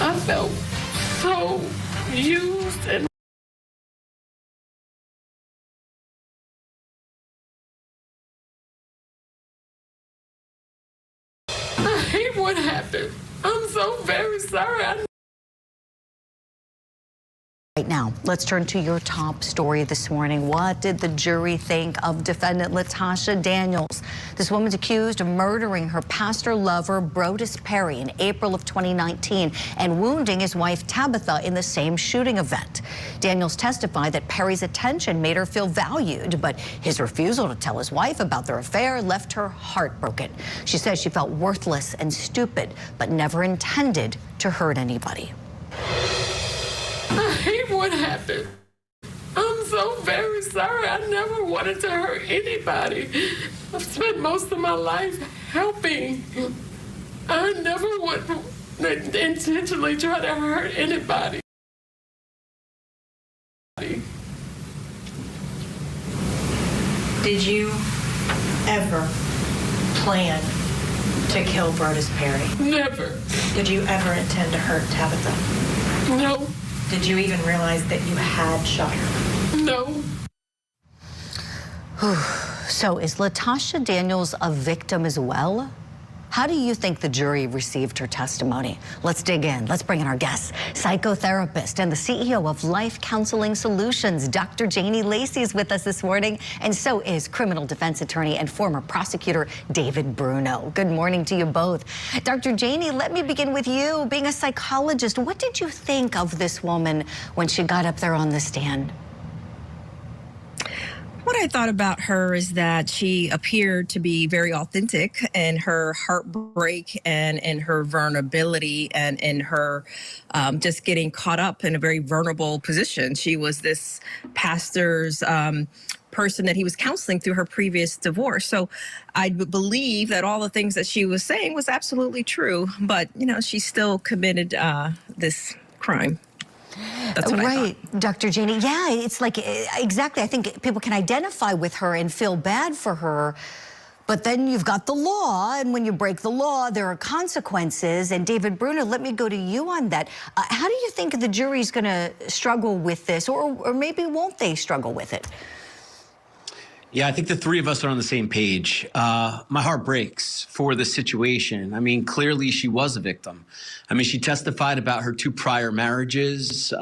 I felt so used and I hate what happened. I'm so very sorry. Right now, let's turn to your top story this morning. What did the jury think of defendant Latasha Daniels? This woman's accused of murdering her pastor lover, Brodus Perry, in April of 2019 and wounding his wife, Tabitha, in the same shooting event. Daniels testified that Perry's attention made her feel valued, but his refusal to tell his wife about their affair left her heartbroken. She says she felt worthless and stupid, but never intended to hurt anybody. I hate what happened. I'm so very sorry. I never wanted to hurt anybody. I've spent most of my life helping. I never would intentionally try to hurt anybody. Did you ever plan to kill Brodus Perry? Never. Did you ever intend to hurt Tabitha? No. Did you even realize that you had shot her? No. So is Latasha Daniels a victim as well? How do you think the jury received her testimony? Let's dig in. Let's bring in our guest, psychotherapist and the CEO of Life Counseling Solutions. Dr. Janie Lacey is with us this morning, and so is criminal defense attorney and former prosecutor David Bruno. Good morning to you both. Dr. Janie, let me begin with you. Being a psychologist, what did you think of this woman when she got up there on the stand? What I thought about her is that she appeared to be very authentic in her heartbreak and in her vulnerability and in her just getting caught up in a very vulnerable position. She was this pastor's person that he was counseling through her previous divorce. So I believe that all the things that she was saying was absolutely true, but you know, she still committed this crime. That's what right, Dr. Janie. Yeah, it's like, exactly. I think people can identify with her and feel bad for her. But then you've got the law, and when you break the law, there are consequences. And David Bruno, let me go to you on that. How do you think the jury's going to struggle with this, or maybe won't they struggle with it? Yeah, I think the three of us are on the same page. My heart breaks for the situation. I mean, clearly she was a victim. I mean, she testified about her 2 prior marriages.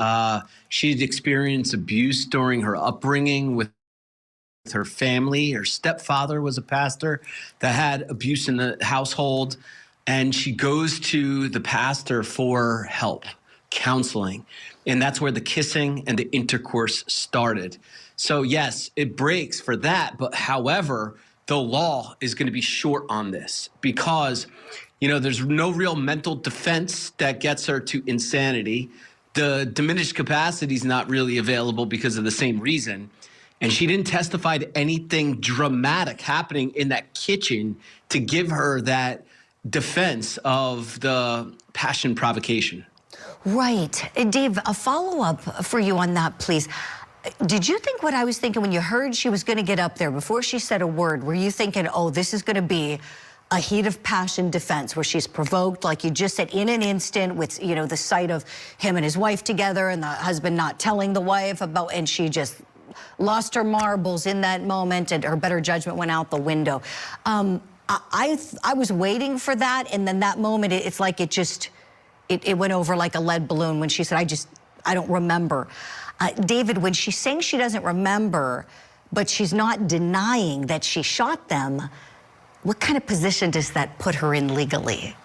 She'd experienced abuse during her upbringing with her family. Her stepfather was a pastor that had abuse in the household. And she goes to the pastor for help, counseling. And that's where the kissing and the intercourse started. So yes, it breaks for that. But however, the law is going to be short on this because, you know, there's no real mental defense that gets her to insanity. The diminished capacity is not really available because of the same reason. And she didn't testify to anything dramatic happening in that kitchen to give her that defense of the passion provocation. Right. Dave, a follow-up for you on that, please. Did you think what I was thinking when you heard she was going to get up there before she said a word? Were you thinking, oh, this is going to be a heat of passion defense where she's provoked, like you just said, in an instant with, you know, the sight of him and his wife together and the husband not telling the wife about, and she just lost her marbles in that moment and her better judgment went out the window. I was waiting for that, and then that moment, it's like it went over like a lead balloon when she said, I don't remember. David, when she's saying she doesn't remember, but she's not denying that she shot them, what kind of position does that put her in legally?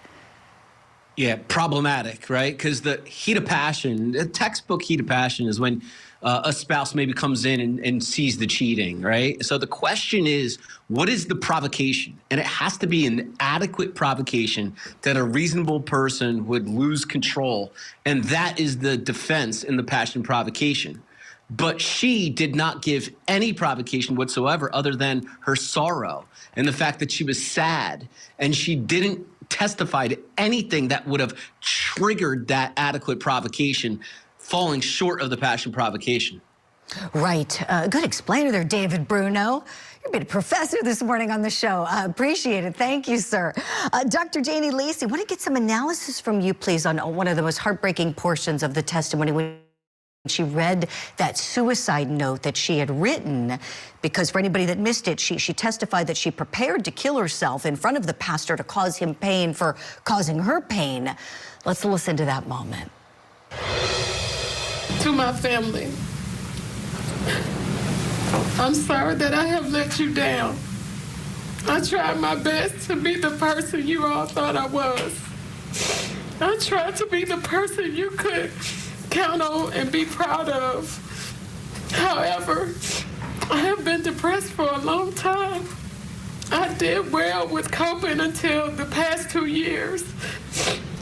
Yeah, problematic, right? Because the heat of passion, the textbook heat of passion is when a spouse maybe comes in and sees the cheating, right? So the question is, what is the provocation? And it has to be an adequate provocation that a reasonable person would lose control. And that is the defense in the passion provocation. But she did not give any provocation whatsoever other than her sorrow and the fact that she was sad. And she didn't testify to anything that would have triggered that adequate provocation, falling short of the passion provocation. Right. Good explainer there, David Bruno. You've been a professor this morning on the show. I appreciate it. Thank you, sir. Dr. Janie Lacey, I want to get some analysis from you, please, on one of the most heartbreaking portions of the testimony when she read that suicide note that she had written, because for anybody that missed it, she testified that she prepared to kill herself in front of the pastor to cause him pain for causing her pain. Let's listen to that moment. To my family, I'm sorry that I have let you down. I tried my best to be the person you all thought I was. I tried to be the person you could count on and be proud of. However, I have been depressed for a long time. I did well with coping until the past 2 years.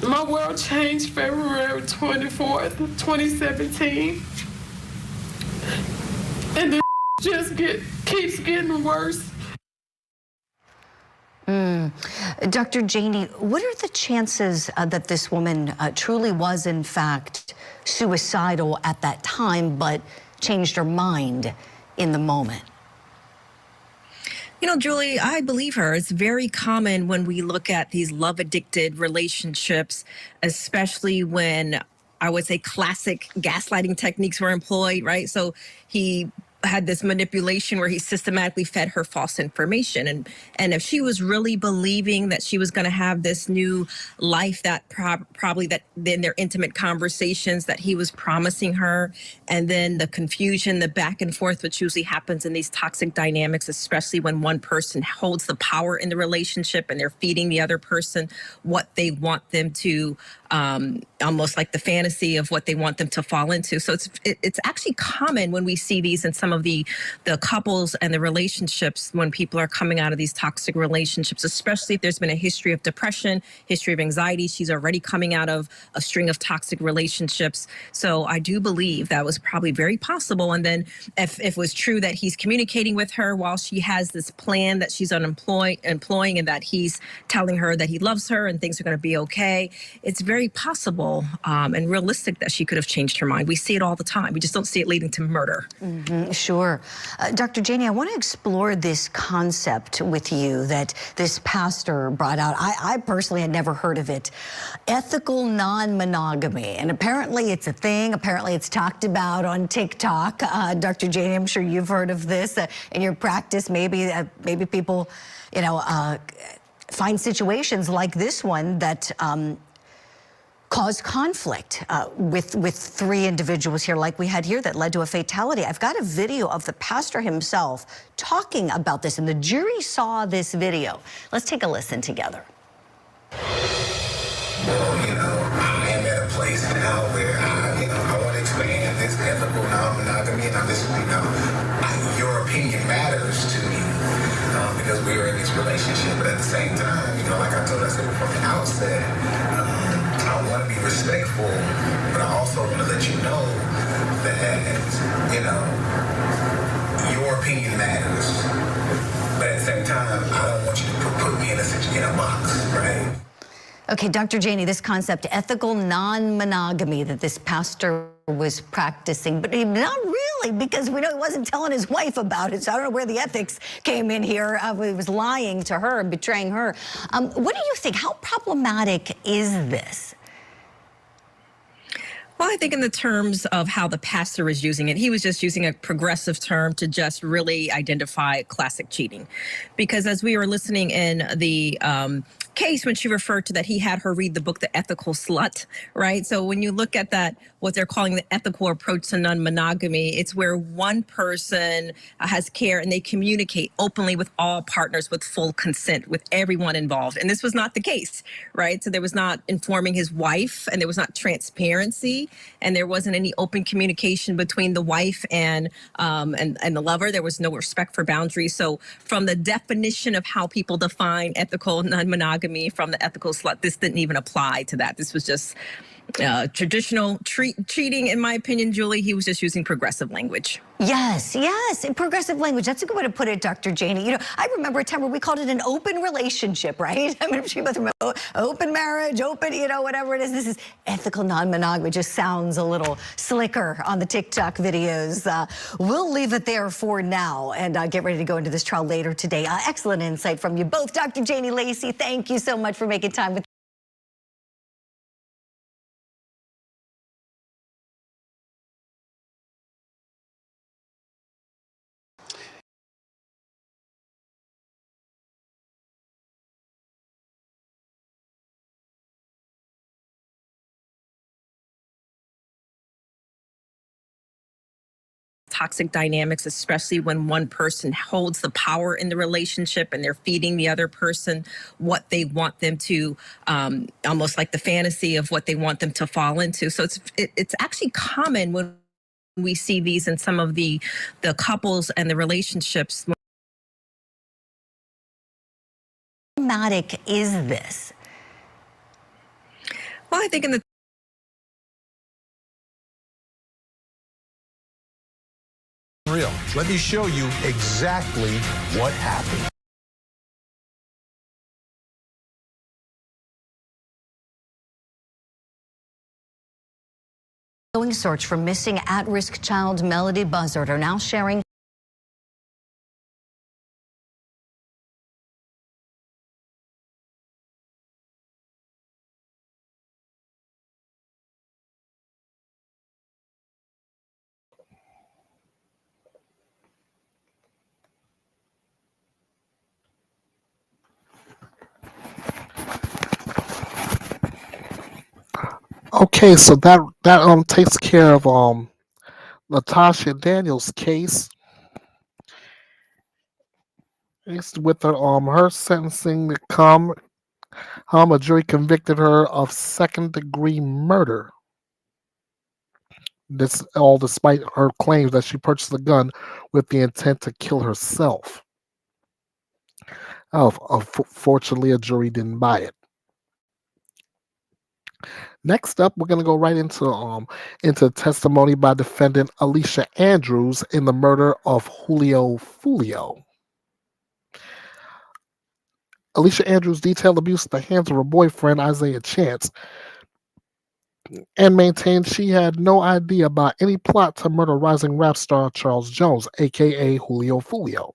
My world changed February 24th, 2017. And the just keeps getting worse. Dr. Janie, what are the chances that this woman truly was, in fact, suicidal at that time, but changed her mind in the moment? You know, Julie, I believe her. It's very common when we look at these love-addicted relationships, especially when I would say classic gaslighting techniques were employed, right? So he had this manipulation where he systematically fed her false information. And if she was really believing that she was going to have this new life, that probably that then their intimate conversations that he was promising her, and then the confusion, the back and forth, which usually happens in these toxic dynamics, especially when one person holds the power in the relationship and they're feeding the other person what they want them to, almost like the fantasy of what they want them to fall into. So it's actually common when we see these in some of the couples and the relationships when people are coming out of these toxic relationships, especially if there's been a history of depression, history of anxiety. She's already coming out of a string of toxic relationships. So I do believe that was probably very possible. And then if it was true that he's communicating with her while she has this plan that she's employing, and that he's telling her that he loves her and things are going to be okay, it's very possible and realistic that she could have changed her mind. We see it all the time. We just don't see it leading to murder. Sure. Dr. Janie, I want to explore this concept with you that this pastor brought out. I personally had never heard of it. Ethical non-monogamy. And apparently it's a thing. Apparently it's talked about on TikTok. Dr. Janie, I'm sure you've heard of this in your practice. Maybe people, find situations like this one that cause conflict with three individuals here like we had here that led to a fatality. I've got a video of the pastor himself talking about this, and the jury saw this video. Let's take a listen together. Well, I am at a place now where I want to expand this ethical non-monogamy, and I'm just, your opinion matters to me because we are in this relationship. But at the same time, like I said from the outset, I want to be respectful, but I also want to let you know that, your opinion matters. But at the same time, I don't want you to put me in a box, right? Okay, Dr. Janie, this concept, ethical non-monogamy that this pastor was practicing, but not really, because we know he wasn't telling his wife about it, so I don't know where the ethics came in here. He was lying to her, betraying her. What do you think? How problematic is this? Well, I think in the terms of how the pastor is using it, he was just using a progressive term to just really identify classic cheating. Because as we were listening in the case when she referred to that he had her read the book, The Ethical Slut, right? So when you look at that, what they're calling the ethical approach to non-monogamy, it's where one person has care and they communicate openly with all partners with full consent with everyone involved. And this was not the case, right? So there was not informing his wife, and there was not transparency, and there wasn't any open communication between the wife and the lover. There was no respect for boundaries. So from the definition of how people define ethical non-monogamy from the ethical slut, this didn't even apply to that. This was just traditional cheating, in my opinion, Julie. He was just using progressive language. Yes, progressive language. That's a good way to put it, Dr. Janie. I remember a time where we called it an open relationship, right? I mean, she both remember open marriage, open, whatever it is. This is ethical non-monogamy. Just sounds a little slicker on the TikTok videos. We'll leave it there for now and get ready to go into this trial later today. Excellent insight from you both. Dr. Janie Lacey, thank you so much for making time with toxic dynamics, especially when one person holds the power in the relationship and they're feeding the other person what they want them to, almost like the fantasy of what they want them to fall into. So it's actually common when we see these in some of the couples and the relationships. How problematic is this? Well, I think in the real. Let me show you exactly what happened. Ongoing search for missing at-risk child Melody Buzzard are now sharing Okay, so that takes care of Latasha Daniels' case. It's with her sentencing to come. A jury convicted her of second-degree murder. This all despite her claims that she purchased a gun with the intent to kill herself. Fortunately, a jury didn't buy it. Next up, we're going to go right into testimony by defendant Alicia Andrews in the murder of Julio Fulio. Alicia Andrews detailed abuse at the hands of her boyfriend, Isaiah Chance, and maintained she had no idea about any plot to murder rising rap star Charles Jones, a.k.a. Julio Fulio.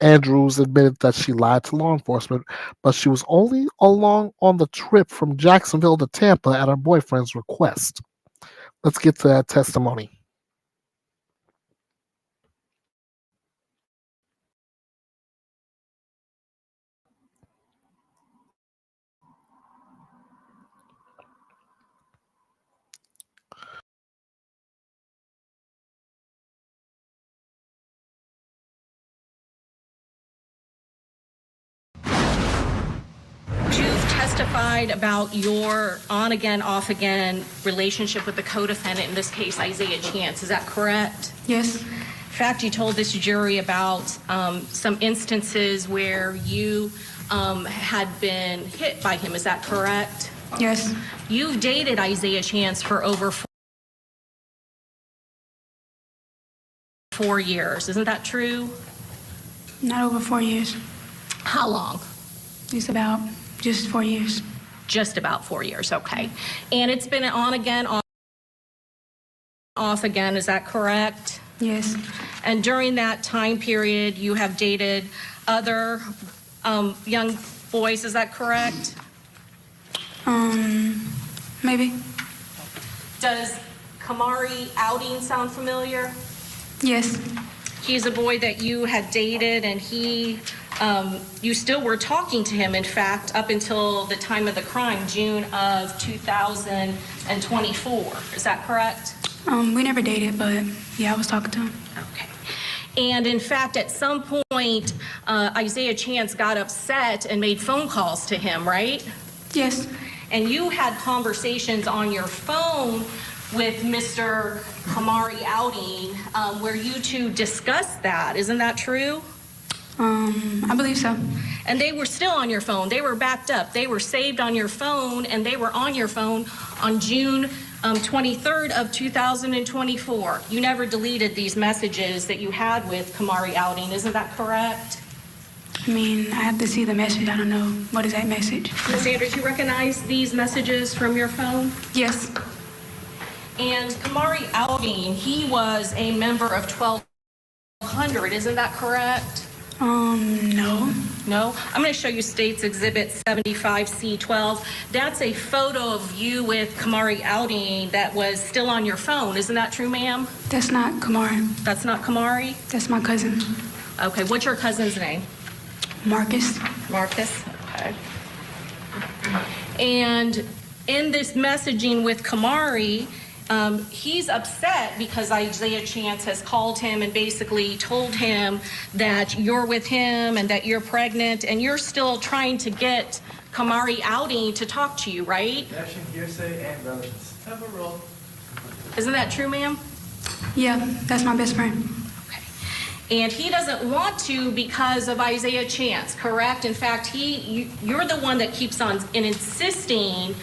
Andrews admitted that she lied to law enforcement, but she was only along on the trip from Jacksonville to Tampa at her boyfriend's request. Let's get to that testimony. Testified about your on-again, off-again relationship with the co-defendant, in this case, Isaiah Chance. Is that correct? Yes. In fact, you told this jury about some instances where you had been hit by him. Is that correct? Yes. You've dated Isaiah Chance for over 4 years. Isn't that true? Not over 4 years. How long? Just 4 years. Just about 4 years, okay. And it's been on again, off again, is that correct? Yes. And during that time period, you have dated other young boys, is that correct? Maybe. Does Kamari Outing sound familiar? Yes. He's a boy that you had dated, and you still were talking to him, in fact, up until the time of the crime, June of 2024. Is that correct? We never dated, but yeah, I was talking to him. Okay. And in fact, at some point, Isaiah Chance got upset and made phone calls to him, right? Yes. And you had conversations on your phone with Mr. Kamari Outing, where you two discussed that. Isn't that true? I believe so. And they were still on your phone. They were backed up. They were saved on your phone, and they were on your phone on June 23rd of 2024. You never deleted these messages that you had with Kamari Outing. Isn't that correct? I mean, I have to see the message. I don't know. What is that message? Ms. Andrews, you recognize these messages from your phone? Yes. And Kamari Outing, he was a member of 1200. Isn't that correct? No. No? I'm going to show you State's Exhibit 75C12. That's a photo of you with Kamari Outing that was still on your phone. Isn't that true, ma'am? That's not Kamari. That's not Kamari? That's my cousin. Okay, what's your cousin's name? Marcus. Marcus, okay. And in this messaging with Kamari, he's upset because Isaiah Chance has called him and basically told him that you're with him and that you're pregnant, and you're still trying to get Kamari Outing to talk to you, right? Objection, hearsay, and relevance. Have a roll. Isn't that true, ma'am? Yeah, that's my best friend. And he doesn't want to because of Isaiah Chance, correct? In fact, you're the one that keeps on insisting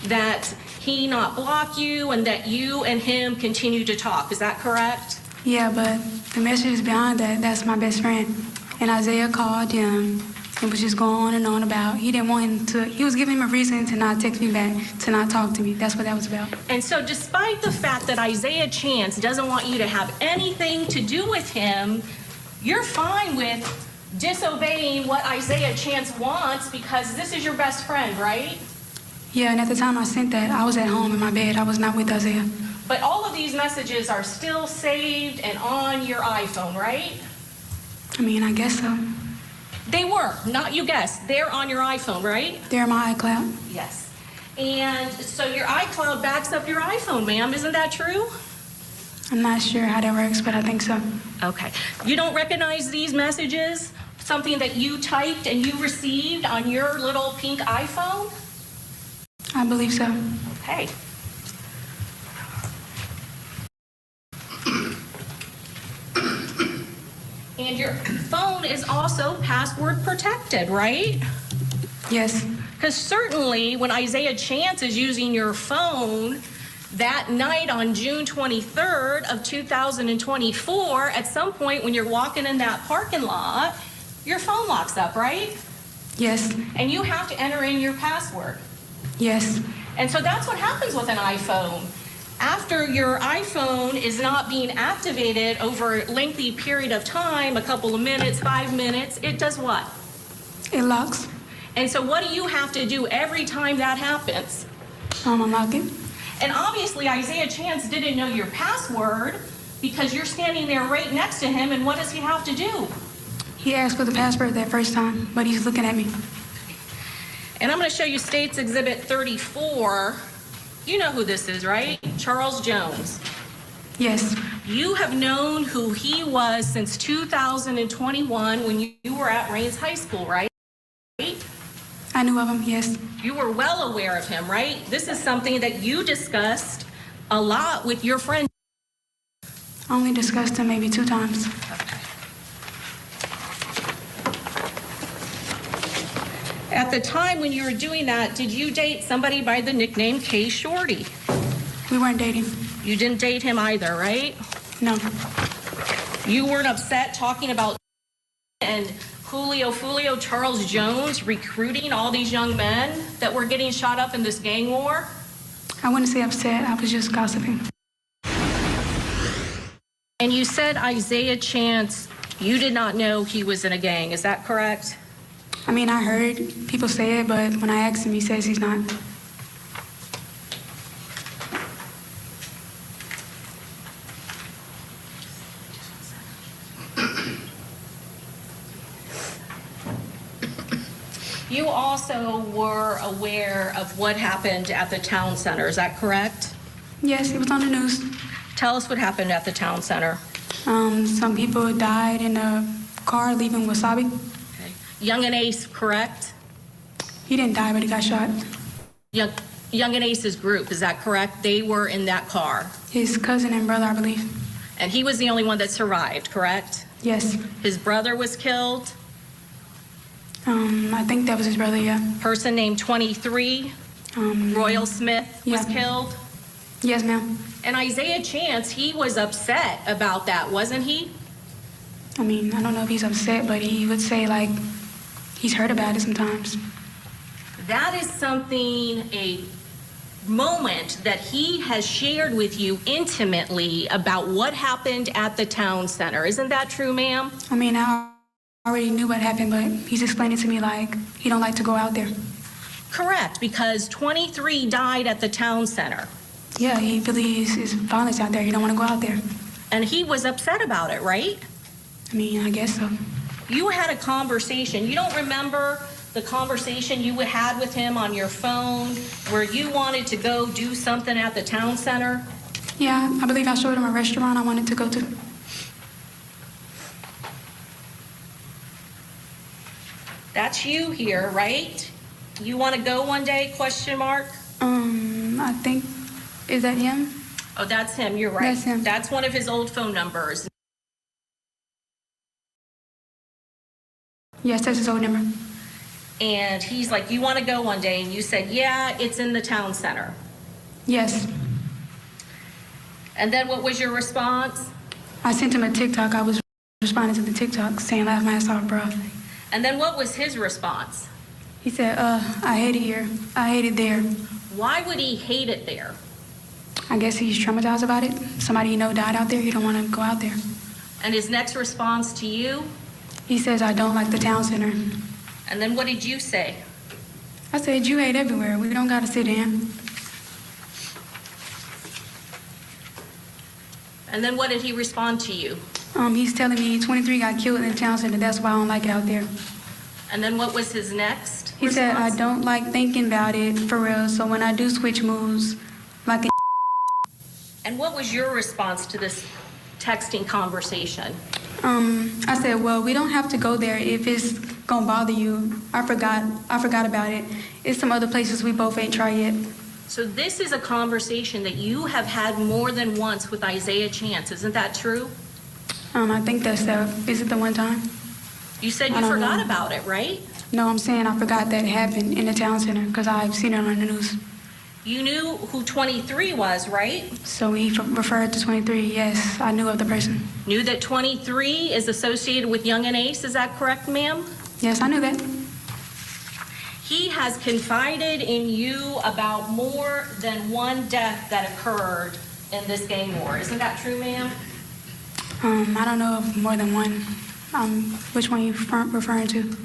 that he not block you and that you and him continue to talk. Is that correct? Yeah, but the message is behind that. That's my best friend. And Isaiah called him and was just going on and on about, he didn't want him to, he was giving him a reason to not text me back, to not talk to me. That's what that was about. And so despite the fact that Isaiah Chance doesn't want you to have anything to do with him, you're fine with disobeying what Isaiah Chance wants because this is your best friend, right? Yeah, and at the time I sent that, I was at home in my bed. I was not with Isaiah. But all of these messages are still saved and on your iPhone, right? I mean, I guess so. They were, not you guessed. They're on your iPhone, right? They're on my iCloud. Yes. And so your iCloud backs up your iPhone, ma'am. Isn't that true? I'm not sure how that works, but I think so. Okay. You don't recognize these messages? Something that you typed and you received on your little pink iPhone? I believe so. Okay. And your phone is also password protected, right? Yes. Because certainly when Isaiah Chance is using your phone that night on June 23rd of 2024, at some point when you're walking in that parking lot, your phone locks up, right? Yes. And you have to enter in your password. Yes. And so that's what happens with an iPhone. After your iPhone is not being activated over a lengthy period of time, a couple of minutes, 5 minutes, it does what? It locks. And so what do you have to do every time that happens? Unlock it. And obviously Isaiah Chance didn't know your password because you're standing there right next to him, and what does he have to do? He asked for the password that first time, but he's looking at me. And I'm going to show you State's Exhibit 34. You know who this is, right? Charles Jones. Yes. You have known who he was since 2021 when you were at Rains High School, right? I knew of him, yes. You were well aware of him, right? This is something that you discussed a lot with your friend. I only discussed him maybe 2 times. At the time when you were doing that, did you date somebody by the nickname K Shorty? We weren't dating. You didn't date him either, right? No. You weren't upset talking about and Fulio Charles Jones recruiting all these young men that were getting shot up in this gang war? I wouldn't say upset, I was just gossiping. And you said Isaiah Chance, you did not know he was in a gang, is that correct? I mean, I heard people say it, but when I asked him, he says he's not. You also were aware of what happened at the town center, is that correct? Yes, it was on the news. Tell us what happened at the town center. Some people died in a car leaving Wasabi. Okay. Young and Ace, correct? He didn't die, but he got shot. Young and Ace's group, is that correct? They were in that car. His cousin and brother, I believe. And he was the only one that survived, correct? Yes. His brother was killed? I think that was his brother, yeah. Person named 23, Royal Smith, was killed? Yes, ma'am. And Isaiah Chance, he was upset about that, wasn't he? I mean, I don't know if he's upset, but he would say, like, he's heard about it sometimes. That is something, a moment that he has shared with you intimately about what happened at the town center. Isn't that true, ma'am? I mean, I already knew what happened, but he's explaining to me like he don't like to go out there. Correct, because 23 died at the town center. Yeah, he believes it's violence out there. He don't want to go out there. And he was upset about it, right? I mean, I guess so. You had a conversation. You don't remember the conversation you had with him on your phone where you wanted to go do something at the town center? Yeah, I believe I showed him a restaurant I wanted to go to. That's you here, right? You want to go one day, question mark? I think, is that him? Oh, that's him, you're right. That's him. That's one of his old phone numbers. Yes, that's his old number. And he's like, you want to go one day? And you said, yeah, it's in the town center. Yes. And then what was your response? I sent him a TikTok. I was responding to the TikTok saying, laugh my ass off, bro. And then what was his response? He said, I hate it here. I hate it there. Why would he hate it there? I guess he's traumatized about it. Somebody he know died out there. He don't want to go out there. And his next response to you? He says, I don't like the town center. And then what did you say? I said, you hate everywhere. We don't got to sit in. And then what did he respond to you? He's telling me 23 got killed in the town center. That's why I don't like it out there. And then what was his next? He said, I don't like thinking about it for real, so when I do switch moves, like a And what was your response to this texting conversation? I said, well, we don't have to go there if it's gonna bother you. I forgot about it. It's some other places we both ain't tried yet. So this is a conversation that you have had more than once with Isaiah Chance, isn't that true? I think that's is it the one time? You said you I don't forgot know. about it, right? No, I'm saying I forgot that it happened in the town center because I've seen it on the news. You knew who 23 was, right? So he referred to 23, yes, I knew of the person. Knew that 23 is associated with Young and Ace, is that correct, ma'am? Yes, I knew that. He has confided in you about more than one death that occurred in this gang war. Isn't that true, ma'am? I don't know of more than one. Which one you referring to?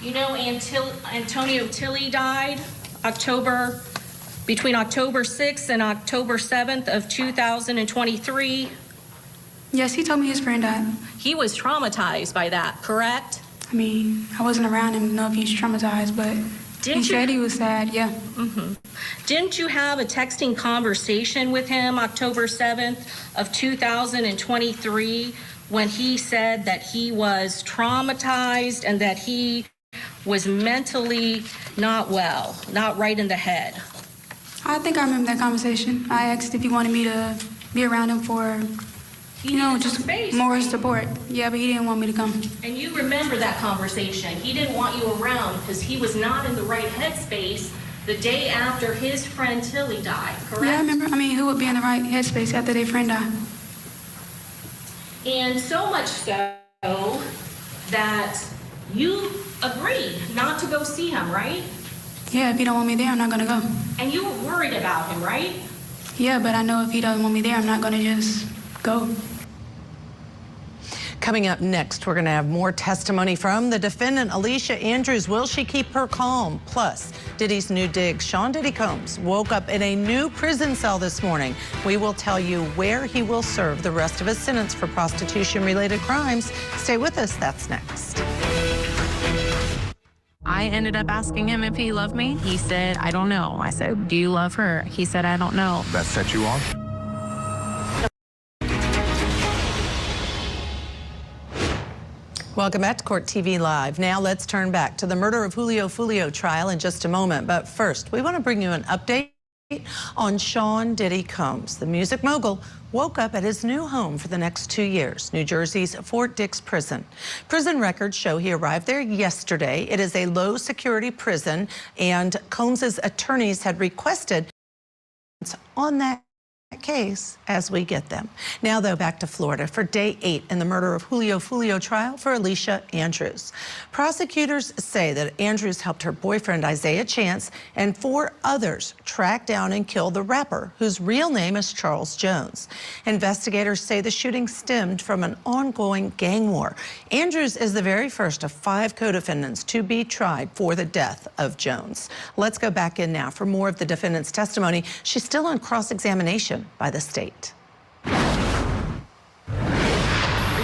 You know, Antonio Tilley died between October 6th and October 7th of 2023. Yes, he told me his friend died. He was traumatized by that, correct? I mean, I wasn't around him to know if he's traumatized, but he said he was sad, yeah. Mm-hmm. Didn't you have a texting conversation with him October 7th of 2023 when he said that he was traumatized and that he was mentally not well, not right in the head? I think I remember that conversation. I asked if he wanted me to be around him for, just more support. Yeah, but he didn't want me to come. And you remember that conversation. He didn't want you around because he was not in the right headspace the day after his friend Tilly died, correct? Yeah, I remember. I mean, who would be in the right headspace after their friend died? And so much so that you agreed not to go see him, right? Yeah, if he don't want me there, I'm not gonna go. And you were worried about him, right? Yeah, but I know if he doesn't want me there, I'm not gonna just go. Coming up next, we're going to have more testimony from the defendant, Alicia Andrews. Will she keep her calm? Plus, Diddy's new dig, Sean Diddy Combs, woke up in a new prison cell this morning. We will tell you where he will serve the rest of his sentence for prostitution-related crimes. Stay with us. That's next. I ended up asking him if he loved me. He said, I don't know. I said, do you love her? He said, I don't know. That set you off? Welcome back to Court TV Live. Now let's turn back to the murder of Julio Fulio trial in just a moment. But first, we want to bring you an update on Sean Diddy Combs. The music mogul woke up at his new home for the next 2 years, New Jersey's Fort Dix prison. Prison records show he arrived there yesterday. It is a low-security prison, and Combs' attorneys had requested on that case as we get them. Now, though, back to Florida for day 8 in the murder of Julio Fulio trial for Alicia Andrews. Prosecutors say that Andrews helped her boyfriend Isaiah Chance and 4 others track down and kill the rapper, whose real name is Charles Jones. Investigators say the shooting stemmed from an ongoing gang war. Andrews is the very first of 5 co-defendants to be tried for the death of Jones. Let's go back in now for more of the defendant's testimony. She's still on cross-examination by the state. Are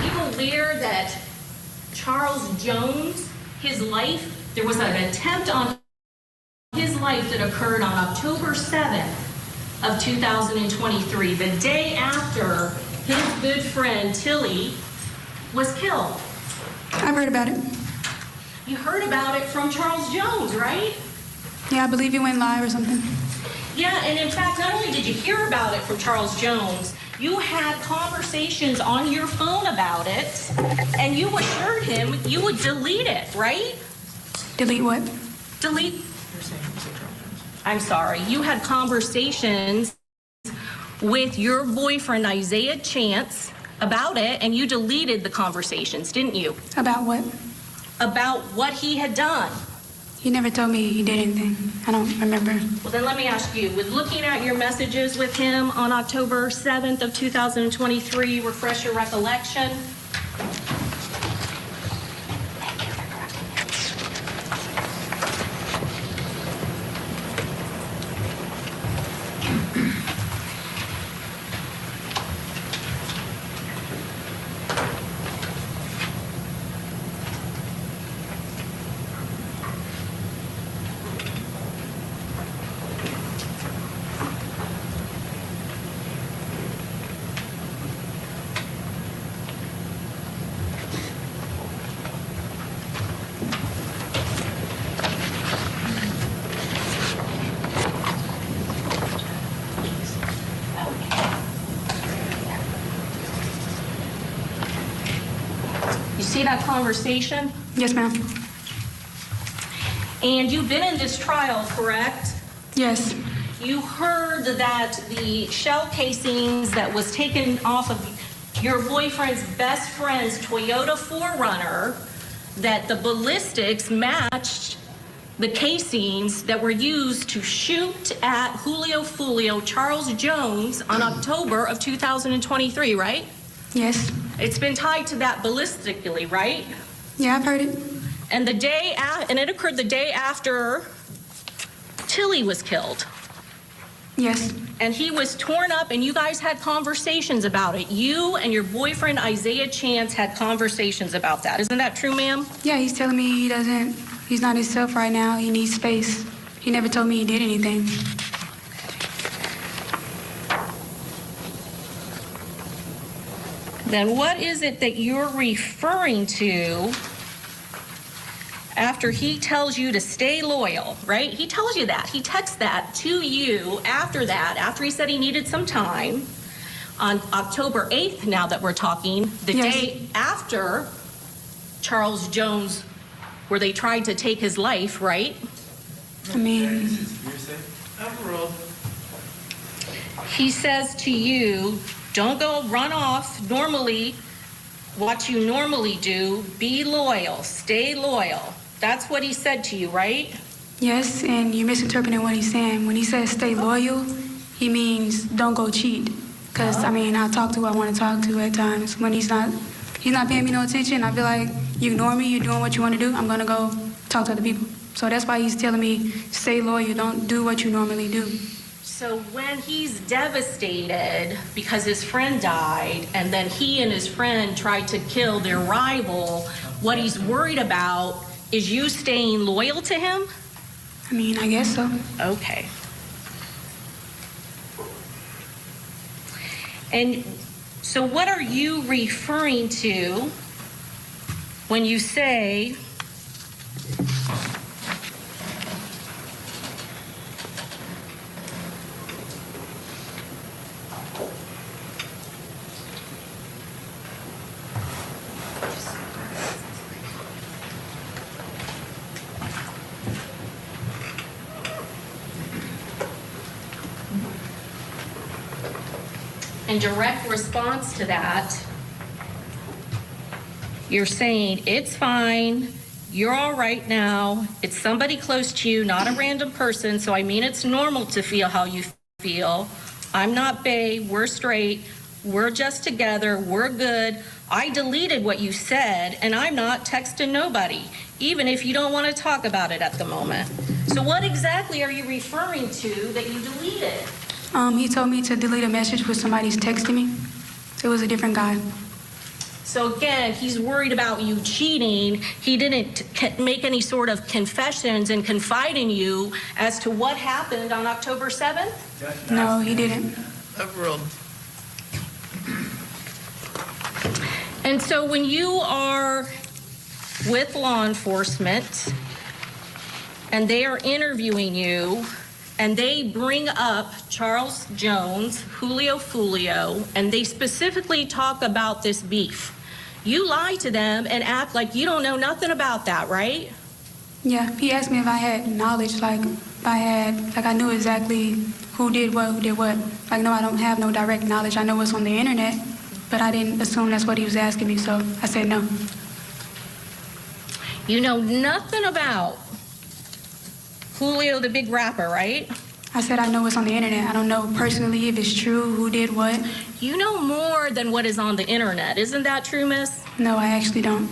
you aware that Charles Jones, his life, there was an attempt on his life that occurred on October 7th of 2023, the day after his good friend Tilly was killed? I've heard about it. You heard about it from Charles Jones, right? Yeah, I believe he went live or something. Yeah, and in fact, not only did you hear about it from Charles Jones, you had conversations on your phone about it, and you assured him you would delete it, right? Delete what? Delete. I'm sorry. You had conversations with your boyfriend, Isaiah Chance, about it, and you deleted the conversations, didn't you? About what? About what he had done. He never told me he did anything. I don't remember. Well, then let me ask you, with looking at your messages with him on October 7th of 2023, refresh your recollection? see that conversation? Yes, ma'am. And you've been in this trial, correct? Yes. You heard that the shell casings that was taken off of your boyfriend's best friend's Toyota 4Runner, that the ballistics matched the casings that were used to shoot at Julio Charles Jones on October of 2023, right? Yes. It's been tied to that ballistically, right? Yeah, I've heard it. And it occurred the day after Tilly was killed. Yes. And he was torn up, and you guys had conversations about it. You and your boyfriend Isaiah Chance had conversations about that. Isn't that true, ma'am? Yeah, he's telling me he's not himself right now. He needs space. He never told me he did anything. Then what is it that you're referring to after he tells you to stay loyal, right? He tells you that. He texts that to you after that, after he said he needed some time on October 8th, now that we're talking, the day after Charles Jones, where they tried to take his life, right? I mean, he says to you, don't go run off normally, what you normally do, be loyal, stay loyal. That's what he said to you, right? yes, and you're misinterpreting what he's saying. When he says stay loyal, he means don't go cheat. Because, I mean, I talk to who I want to talk to at times. When he's not paying me no attention, I feel like you ignore me, you're doing what you want to do, I'm going to go talk to other people. So that's why he's telling me stay loyal, don't do what you normally do. So when he's devastated because his friend died, and then he and his friend tried to kill their rival, what he's worried about is you staying loyal to him? I mean, I guess so. Okay. And so what are you referring to when you say in direct response to that, you're saying, it's fine, you're all right now, it's somebody close to you, not a random person, so I mean it's normal to feel how you feel. I'm not bae, we're straight, we're just together, we're good. I deleted what you said, and I'm not texting nobody, even if you don't want to talk about it at the moment. So what exactly are you referring to that you deleted? He told me to delete a message when somebody's texting me. It was a different guy. So again, he's worried about you cheating. He didn't make any sort of confessions and confide in you as to what happened on October 7th? No, he didn't. Overruled. And so when you are with law enforcement and they are interviewing you, and they bring up Charles Jones, Julio, and they specifically talk about this beef, you lie to them and act like you don't know nothing about that, right? Yeah, he asked me if I had knowledge, like I knew exactly who did what. Like, no, I don't have no direct knowledge. I know what's on the internet, but I didn't assume that's what he was asking me, so I said no. You know nothing about Julio, the big rapper, right? I said I know what's on the internet. I don't know personally if it's true, who did what. You know more than what is on the internet. Isn't that true, miss? No, I actually don't.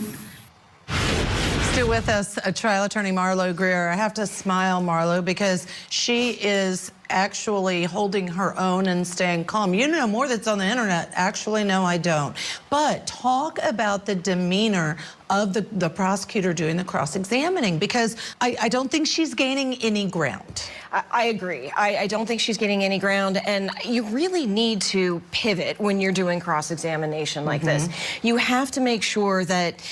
Still with us, trial attorney Marlo Greer. I have to smile, Marlo, because she is actually holding her own and staying calm. You know more that's on the internet. Actually, no, I don't. But talk about the demeanor of the prosecutor doing the cross-examining, because I don't think she's gaining any ground. I agree. I don't think she's getting any ground, and you really need to pivot when you're doing cross-examination like this. You have to make sure that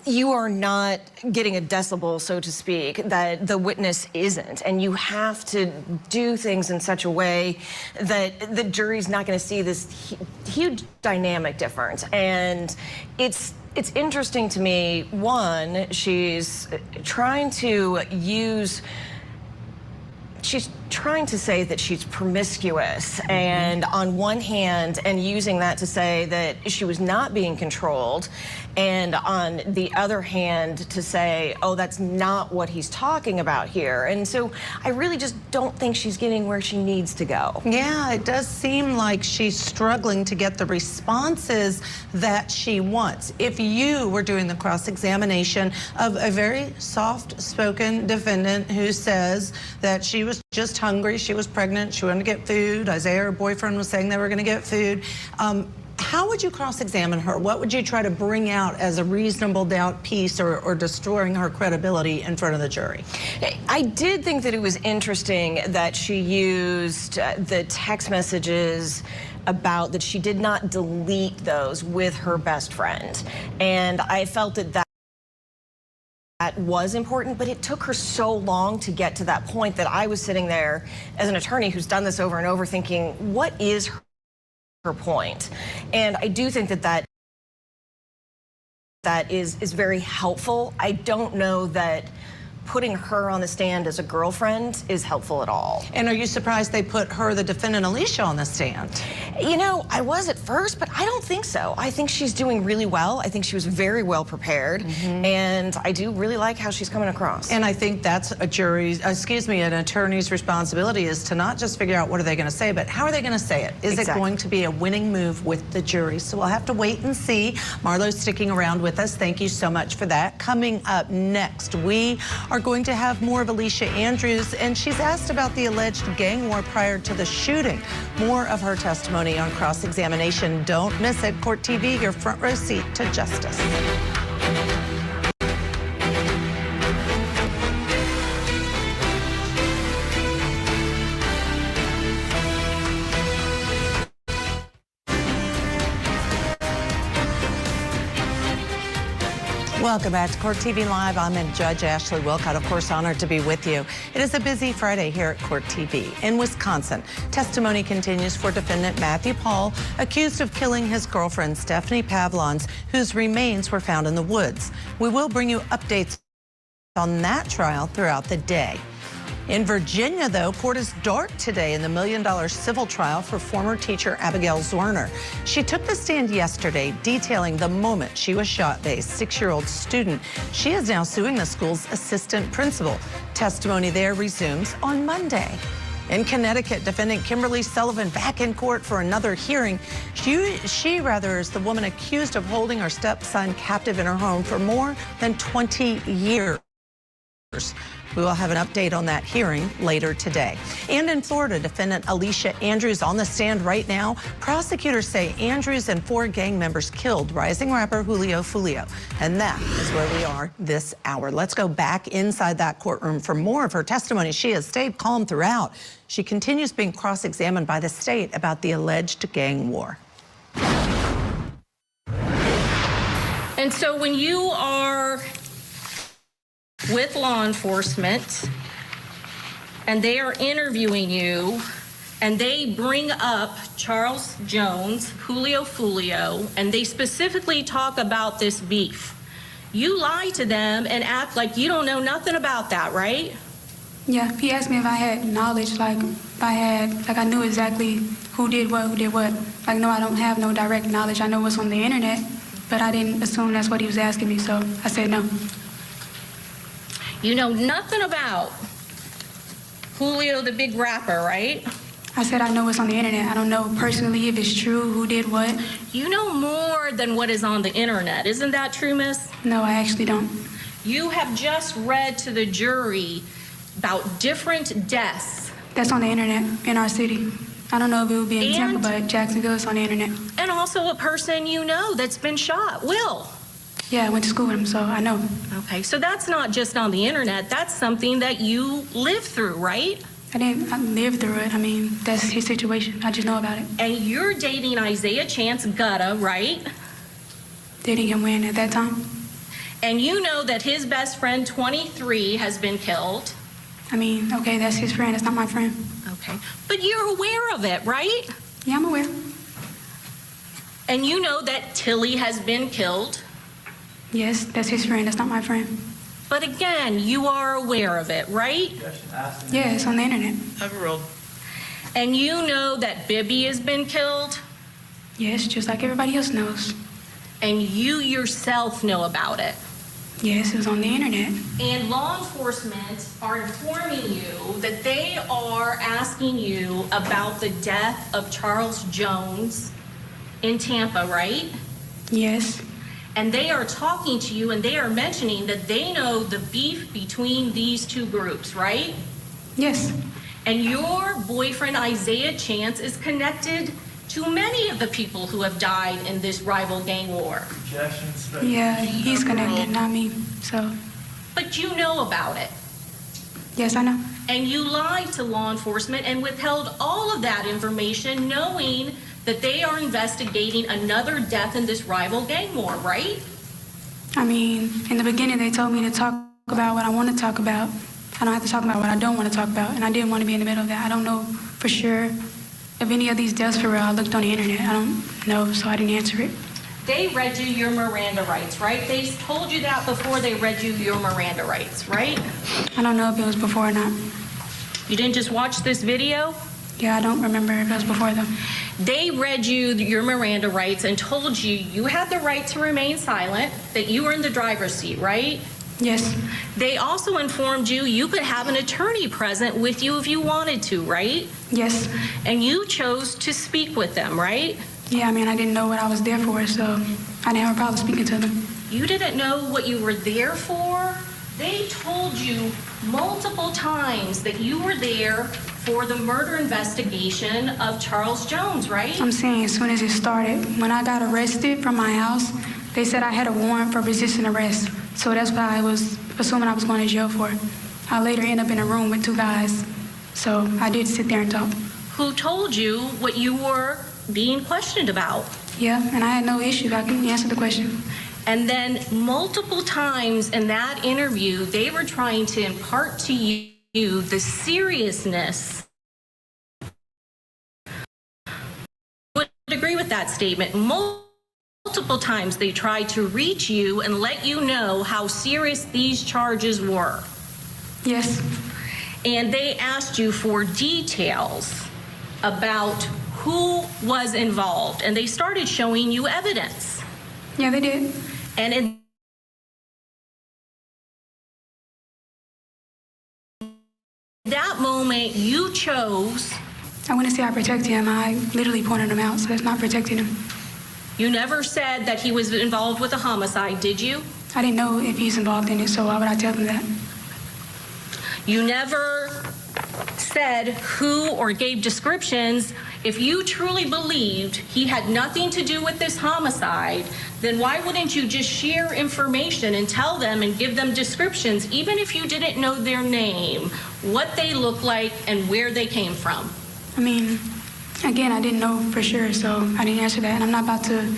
you are not getting a decibel, so to speak, that the witness isn't, and you have to do things in such a way that the jury's not going to see this huge dynamic difference. And it's it's interesting to me. One, she's trying to say that she's promiscuous, and on one hand, and using that to say that she was not being controlled, and on the other hand to say, oh, that's not what he's talking about here. And so I really just don't think she's getting where she needs to go. Yeah, it does seem like she's struggling to get the responses that she wants. If you were doing the cross-examination of a very soft-spoken defendant who says that she was just hungry, she was pregnant, she wanted to get food, Isaiah, her boyfriend, was saying they were going to get food, how would you cross-examine her? What would you try to bring out as a reasonable doubt piece or destroying her credibility in front of the jury? I did think that it was interesting that she used the text messages about that she did not delete those with her best friend. And I felt that was important, but it took her so long to get to that point that I was sitting there as an attorney who's done this over and over thinking, what is her point? And I do think that is very helpful. I don't know that putting her on the stand as a girlfriend is helpful at all. And are you surprised they put her, the defendant Alicia, on the stand? You know, I was at first, but I don't think so. I think she's doing really well. I think she was very well prepared, and I do really like how she's coming across. And I think that's a an attorney's responsibility, is to not just figure out what are they going to say, but how are they going to say it? Is it going to be a winning move with the jury? So we'll have to wait and see. Marlo's sticking around with us. Thank you so much for that. Coming up next, we are going to have more of Alicia Andrews, and she's asked about the alleged gang war prior to the shooting. More of her testimony on cross-examination. Don't miss it. Court TV, your front row seat to justice. Welcome back to Court TV Live. I'm Judge Ashley Wilcott, of course, honored to be with you. It is a busy Friday here at Court TV. In Wisconsin, testimony continues for defendant Matthew Paul, accused of killing his girlfriend Stephanie Pavlons, whose remains were found in the woods. We will bring you updates on that trial throughout the day. In Virginia, though, court is dark today in the $1 million civil trial for former teacher Abigail Zorner. She took the stand yesterday detailing the moment she was shot by a 6-year-old student. She is now suing the school's assistant principal. Testimony there resumes on Monday. In Connecticut, defendant Kimberly Sullivan back in court for another hearing. She is the woman accused of holding her stepson captive in her home for more than 20 years. We will have an update on that hearing later today. And in Florida, defendant Alicia Andrews on the stand right now. Prosecutors say Andrews and 4 gang members killed rising rapper Julio Fulio. And that is where we are this hour. Let's go back inside that courtroom for more of her testimony. She has stayed calm throughout. She continues being cross-examined by the state about the alleged gang war. And so when you are with law enforcement and they are interviewing you and they bring up Charles Jones, Julio Fulio, and they specifically talk about this beef, you lie to them and act like you don't know nothing about that, right? Yeah, he asked me if I had knowledge, like if I knew exactly who did what. Like, no, I don't have no direct knowledge. I know what's on the internet, but I didn't assume that's what he was asking me, so I said no. You know nothing about Julio, the big rapper, right? I said I know what's on the internet. I don't know personally if it's true, who did what. You know more than what is on the internet. Isn't that true, miss? No, I actually don't. You have just read to the jury about different deaths. That's on the internet in our city. I don't know if it would be in Tampa, but Jacksonville is on the internet. And also a person you know that's been shot, Will. Yeah, I went to school with him, so I know. Okay, so that's not just on the internet. That's something that you lived through, right? I lived through it. I mean, that's his situation. I just know about it. And you're dating Isaiah Chance Gutta, right? Dating him when at that time? And you know that his best friend, 23, has been killed. I mean, okay, that's his friend. That's not my friend. Okay, but you're aware of it, right? Yeah, I'm aware. And you know that Tilly has been killed. Yes, that's his friend. That's not my friend. But again, you are aware of it, right? Yeah, it's on the internet. Overruled. And you know that Bibby has been killed? Yes, just like everybody else knows. And you yourself know about it? Yes, it was on the internet. And law enforcement are informing you that they are asking you about the death of Charles Jones in Tampa, right? Yes. And they are talking to you and they are mentioning that they know the beef between these two groups, right? Yes. And your boyfriend, Isaiah Chance, is connected to many of the people who have died in this rival gang war. Yeah, he's connected, not me. So. But you know about it. Yes, I know. And you lied to law enforcement and withheld all of that information knowing that they are investigating another death in this rival gang war, right? I mean, in the beginning, they told me to talk about what I want to talk about. I don't have to talk about what I don't want to talk about, and I didn't want to be in the middle of that. I don't know for sure if any of these deaths for real. I looked on the internet. I don't know, so I didn't answer it. They read you your Miranda rights, right? They told you that before they read you your Miranda rights, right? I don't know if it was before or not. You didn't just watch this video? Yeah, I don't remember if it was before though. They read you your Miranda rights and told you you had the right to remain silent, that you were in the driver's seat, right? Yes. They also informed you you could have an attorney present with you if you wanted to, right? Yes. And you chose to speak with them, right? Yeah, I mean, I didn't know what I was there for, so I didn't have a problem speaking to them. You didn't know what you were there for? They told you multiple times that you were there for the murder investigation of Charles Jones, right? I'm saying as soon as it started, when I got arrested from my house, they said I had a warrant for resisting arrest. So that's what I was assuming I was going to jail for. I later ended up in a room with two guys. So I did sit there and talk. Who told you what you were being questioned about? Yeah, and I had no issue. I can answer the question. And then multiple times in that interview, they were trying to impart to you the seriousness. Would agree with that statement. Multiple times they tried to reach you and let you know how serious these charges were. Yes. And they asked you for details about who was involved, and they started showing you evidence. Yeah, they did. And in that moment, you chose. I want to say I protected him. I literally pointed him out, so that's not protecting him. You never said that he was involved with a homicide, did you? I didn't know if he's involved in it, so why would I tell them that? You never said who or gave descriptions. If you truly believed he had nothing to do with this homicide, then why wouldn't you just share information and tell them and give them descriptions, even if you didn't know their name, what they look like, and where they came from? I mean, again, I didn't know for sure, so I didn't answer that. And I'm not about to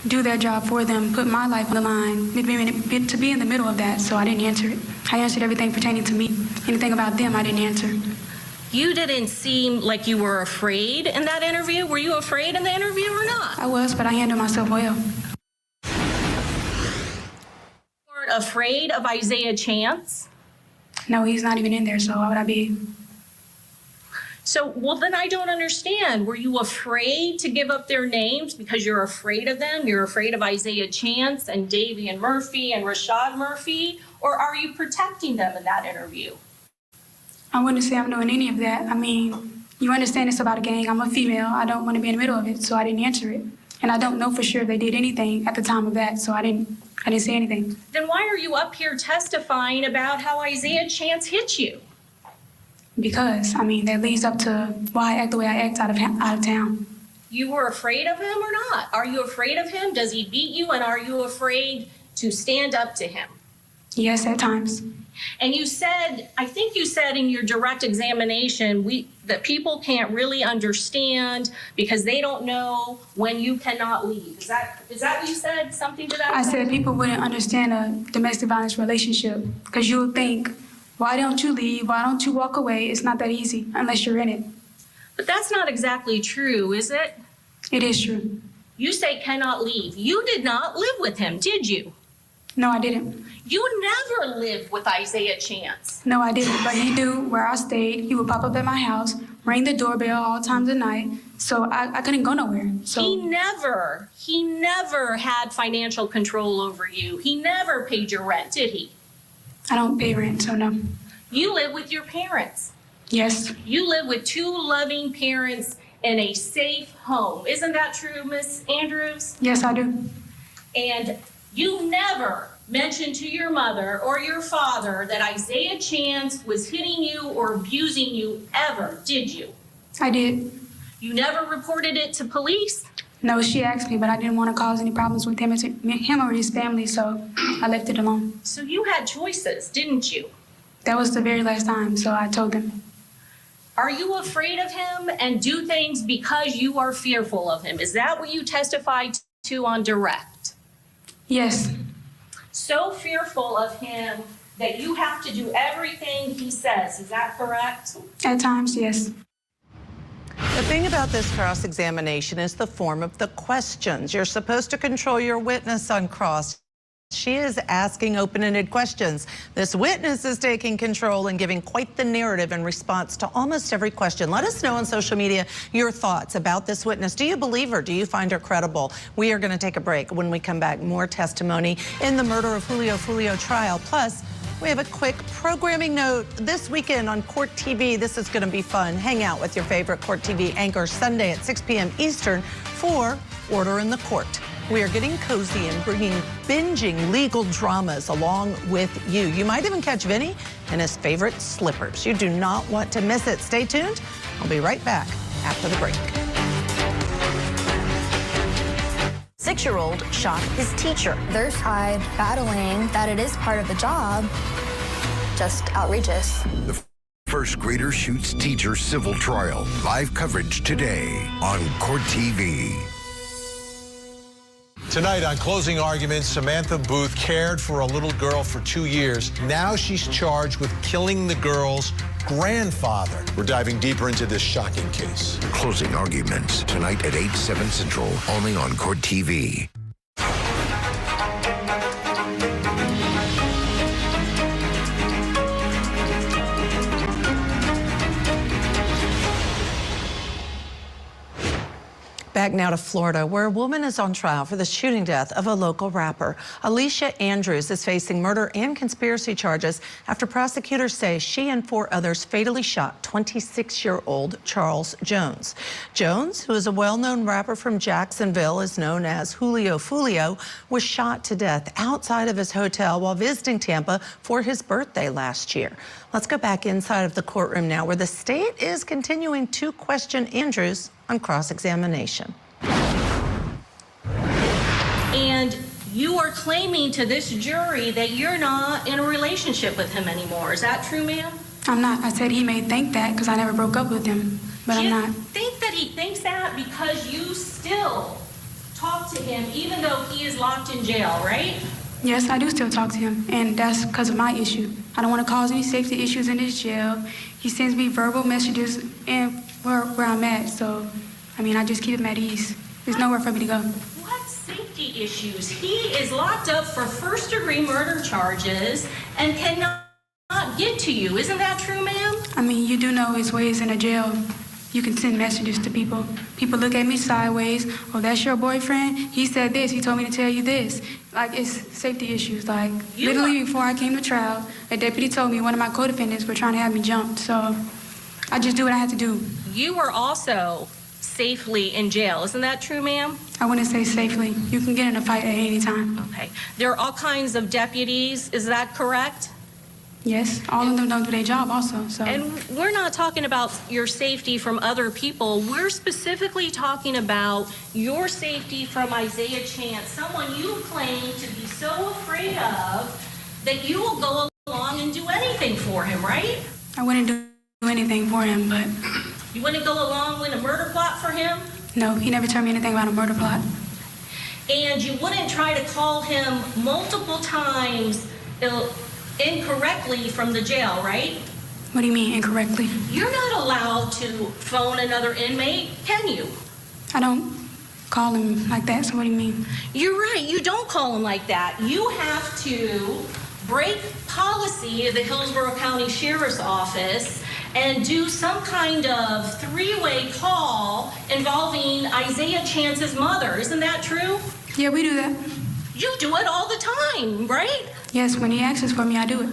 do their job for them, put my life on the line, to be in the middle of that, so I didn't answer it. I answered everything pertaining to me. Anything about them, I didn't answer. You didn't seem like you were afraid in that interview. Were you afraid in the interview or not? I was, but I handled myself well. You weren't afraid of Isaiah Chance? No, he's not even in there, so why would I be? So, well, then I don't understand. Were you afraid to give up their names because you're afraid of them? You're afraid of Isaiah Chance and Davian Murphy and Rashad Murphy? Or are you protecting them in that interview? I wouldn't say I'm doing any of that. I mean, you understand it's about a gang. I'm a female. I don't want to be in the middle of it, so I didn't answer it. And I don't know for sure if they did anything at the time of that, so I didn't say anything. Then why are you up here testifying about how Isaiah Chance hit you? Because, I mean, that leads up to why I act the way I act out of town. You were afraid of him or not? Are you afraid of him? Does he beat you? And are you afraid to stand up to him? Yes, at times. And you said, I think you said in your direct examination, that people can't really understand because they don't know when you cannot leave. Is that what you said? Something to that I effect? said people wouldn't understand a domestic violence relationship because you'll think, why don't you leave? Why don't you walk away? It's not that easy unless you're in it. But that's not exactly true, is it? It is true. You say cannot leave. You did not live with him, did you? No, I didn't. You never lived with Isaiah Chance. No, I didn't, but he knew where I stayed. He would pop up at my house, ring the doorbell all times of night, so I couldn't go nowhere. So He never had financial control over you. He never paid your rent, did he? I don't pay rent, so no. You live with your parents. Yes. You live with two loving parents in a safe home. Isn't that true, Miss Andrews? Yes, I do. And you never mentioned to your mother or your father that Isaiah Chance was hitting you or abusing you ever, did you? I did. You never reported it to police? No, she asked me, but I didn't want to cause any problems with him or his family, so I left it alone. So you had choices, didn't you? That was the very last time, so I told them. Are you afraid of him and do things because you are fearful of him? Is that what you testified to on direct? Yes. So fearful of him that you have to do everything he says. Is that correct? At times, yes. The thing about this cross-examination is the form of the questions. You're supposed to control your witness on cross. She is asking open-ended questions. This witness is taking control and giving quite the narrative in response to almost every question. Let us know on social media your thoughts about this witness. Do you believe her? Do you find her credible? We are going to take a break. When we come back, more testimony in the murder of Julio trial. Plus, we have a quick programming note. This weekend on Court TV, this is going to be fun. Hang out with your favorite Court TV anchor Sunday at 6 p.m. Eastern for Order in the Court. We are getting cozy and binging legal dramas along with you. You might even catch Vinny in his favorite slippers. You do not want to miss it. Stay tuned. I'll be right back after the break. 6-year-old shot his teacher. Their side battling that it is part of the job, just outrageous. The first grader shoots teacher civil trial. Live coverage today on Court TV. Tonight on Closing Arguments, Samantha Booth cared for a little girl for 2 years. Now she's charged with killing the girl's grandfather. We're diving deeper into this shocking case. Closing Arguments tonight at 8/7 Central, only on Court TV. Back now to Florida, where a woman is on trial for the shooting death of a local rapper. Alicia Andrews is facing murder and conspiracy charges after prosecutors say she and 4 others fatally shot 26-year-old Charles Jones. Jones, who is a well-known rapper from Jacksonville, is known as Julio, was shot to death outside of his hotel while visiting Tampa for his birthday last year. Let's go back inside of the courtroom now, where the state is continuing to question Andrews on cross-examination. And you are claiming to this jury that you're not in a relationship with him anymore. Is that true, ma'am? I'm not. I said he may think that because I never broke up with him, but I'm not. You think that he thinks that because you still talk to him even though he is locked in jail, right? Yes, I do still talk to him, and that's because of my issue. I don't want to cause any safety issues in this jail. He sends me verbal messages and where I'm at, so, I mean, I just keep him at ease. There's nowhere for me to go. What safety issues? He is locked up for first-degree murder charges and cannot get to you. Isn't that true, ma'am? I mean, you do know his ways in a jail. You can send messages to people. People look at me sideways. Oh, that's your boyfriend? He said this. He told me to tell you this. Like, it's safety issues. Like, literally before I came to trial, a deputy told me one of my co-defendants were trying to have me jumped. So I just do what I had to do. You are also safely in jail. Isn't that true, ma'am? I wouldn't say safely. You can get in a fight at any time. Okay. There are all kinds of deputies. Is that correct? Yes, all of them don't do their job also. So. And we're not talking about your safety from other people. We're specifically talking about your safety from Isaiah Chance, someone you claim to be so afraid of that you will go along and do anything for him, right? I wouldn't do anything for him, but... You wouldn't go along with a murder plot for him? No, he never told me anything about a murder plot. And you wouldn't try to call him multiple times incorrectly from the jail, right? What do you mean, incorrectly? You're not allowed to phone another inmate, can you? I don't call him like that. So what do you mean? You're right. You don't call him like that. You have to break policy of the Hillsborough County Sheriff's Office and do some kind of three-way call involving Isaiah Chance's mother. Isn't that true? Yeah, we do that. You do it all the time, right? Yes, when he asks for me, I do it.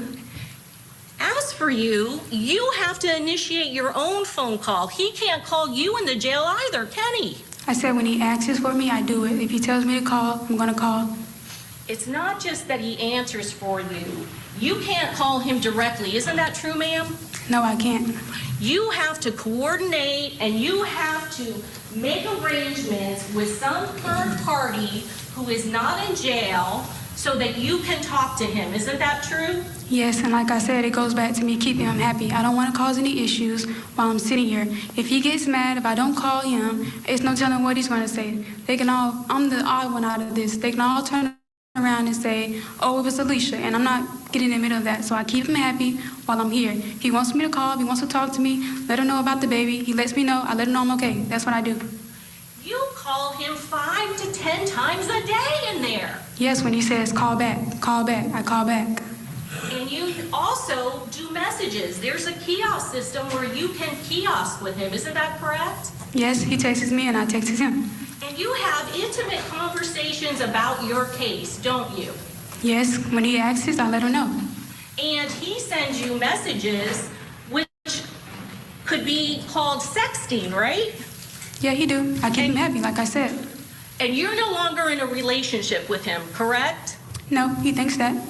As for you, you have to initiate your own phone call. He can't call you in the jail either, can he? I said when he asks for me, I do it. If he tells me to call, I'm going to call. It's not just that he answers for you. You can't call him directly. Isn't that true, ma'am? No, I can't. You have to coordinate and you have to make arrangements with some third party who is not in jail so that you can talk to him. Isn't that true? Yes, and like I said, it goes back to me keeping him happy. I don't want to cause any issues while I'm sitting here. If he gets mad, if I don't call him, it's no telling what he's going to say. They can all, I'm the odd one out of this. They can all turn around and say, oh, it was Alicia, and I'm not getting in the middle of that. So I keep him happy while I'm here. He wants me to call, he wants to talk to me, let him know about the baby. He lets me know, I let him know I'm okay. That's what I do. You call him 5 to 10 times a day in there. Yes, when he says call back, I call back. And you also do messages. There's a kiosk system where you can kiosk with him. Isn't that correct? Yes, he texts me and I text him. And you have intimate conversations about your case, don't you? Yes, when he asks, I let him know. And he sends you messages which could be called sexting, right? Yeah, he do. I keep him happy, like I said. And you're no longer in a relationship with him, correct? No, he thinks that.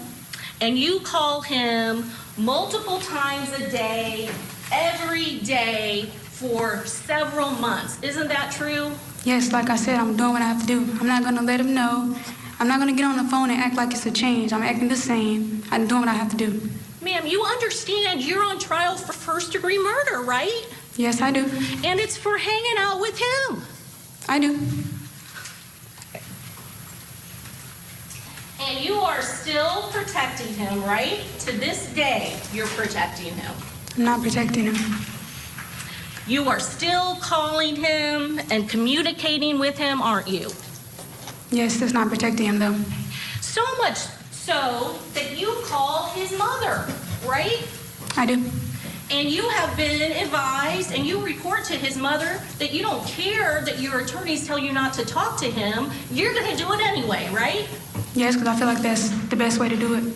And you call him multiple times a day, every day, for several months. Isn't that true? Yes, like I said, I'm doing what I have to do. I'm not going to let him know. I'm not going to get on the phone and act like it's a change. I'm acting the same. I'm doing what I have to do. Ma'am, you understand you're on trial for first-degree murder, right? Yes, I do. And it's for hanging out with him. I do. And you are still protecting him, right? To this day, you're protecting him. I'm not protecting him. You are still calling him and communicating with him, aren't you? Yes, that's not protecting him, though. So much so that you call his mother, right? I do. And you have been advised, and you report to his mother that you don't care that your attorneys tell you not to talk to him. You're going to do it anyway, right? Yes, because I feel like that's the best way to do it.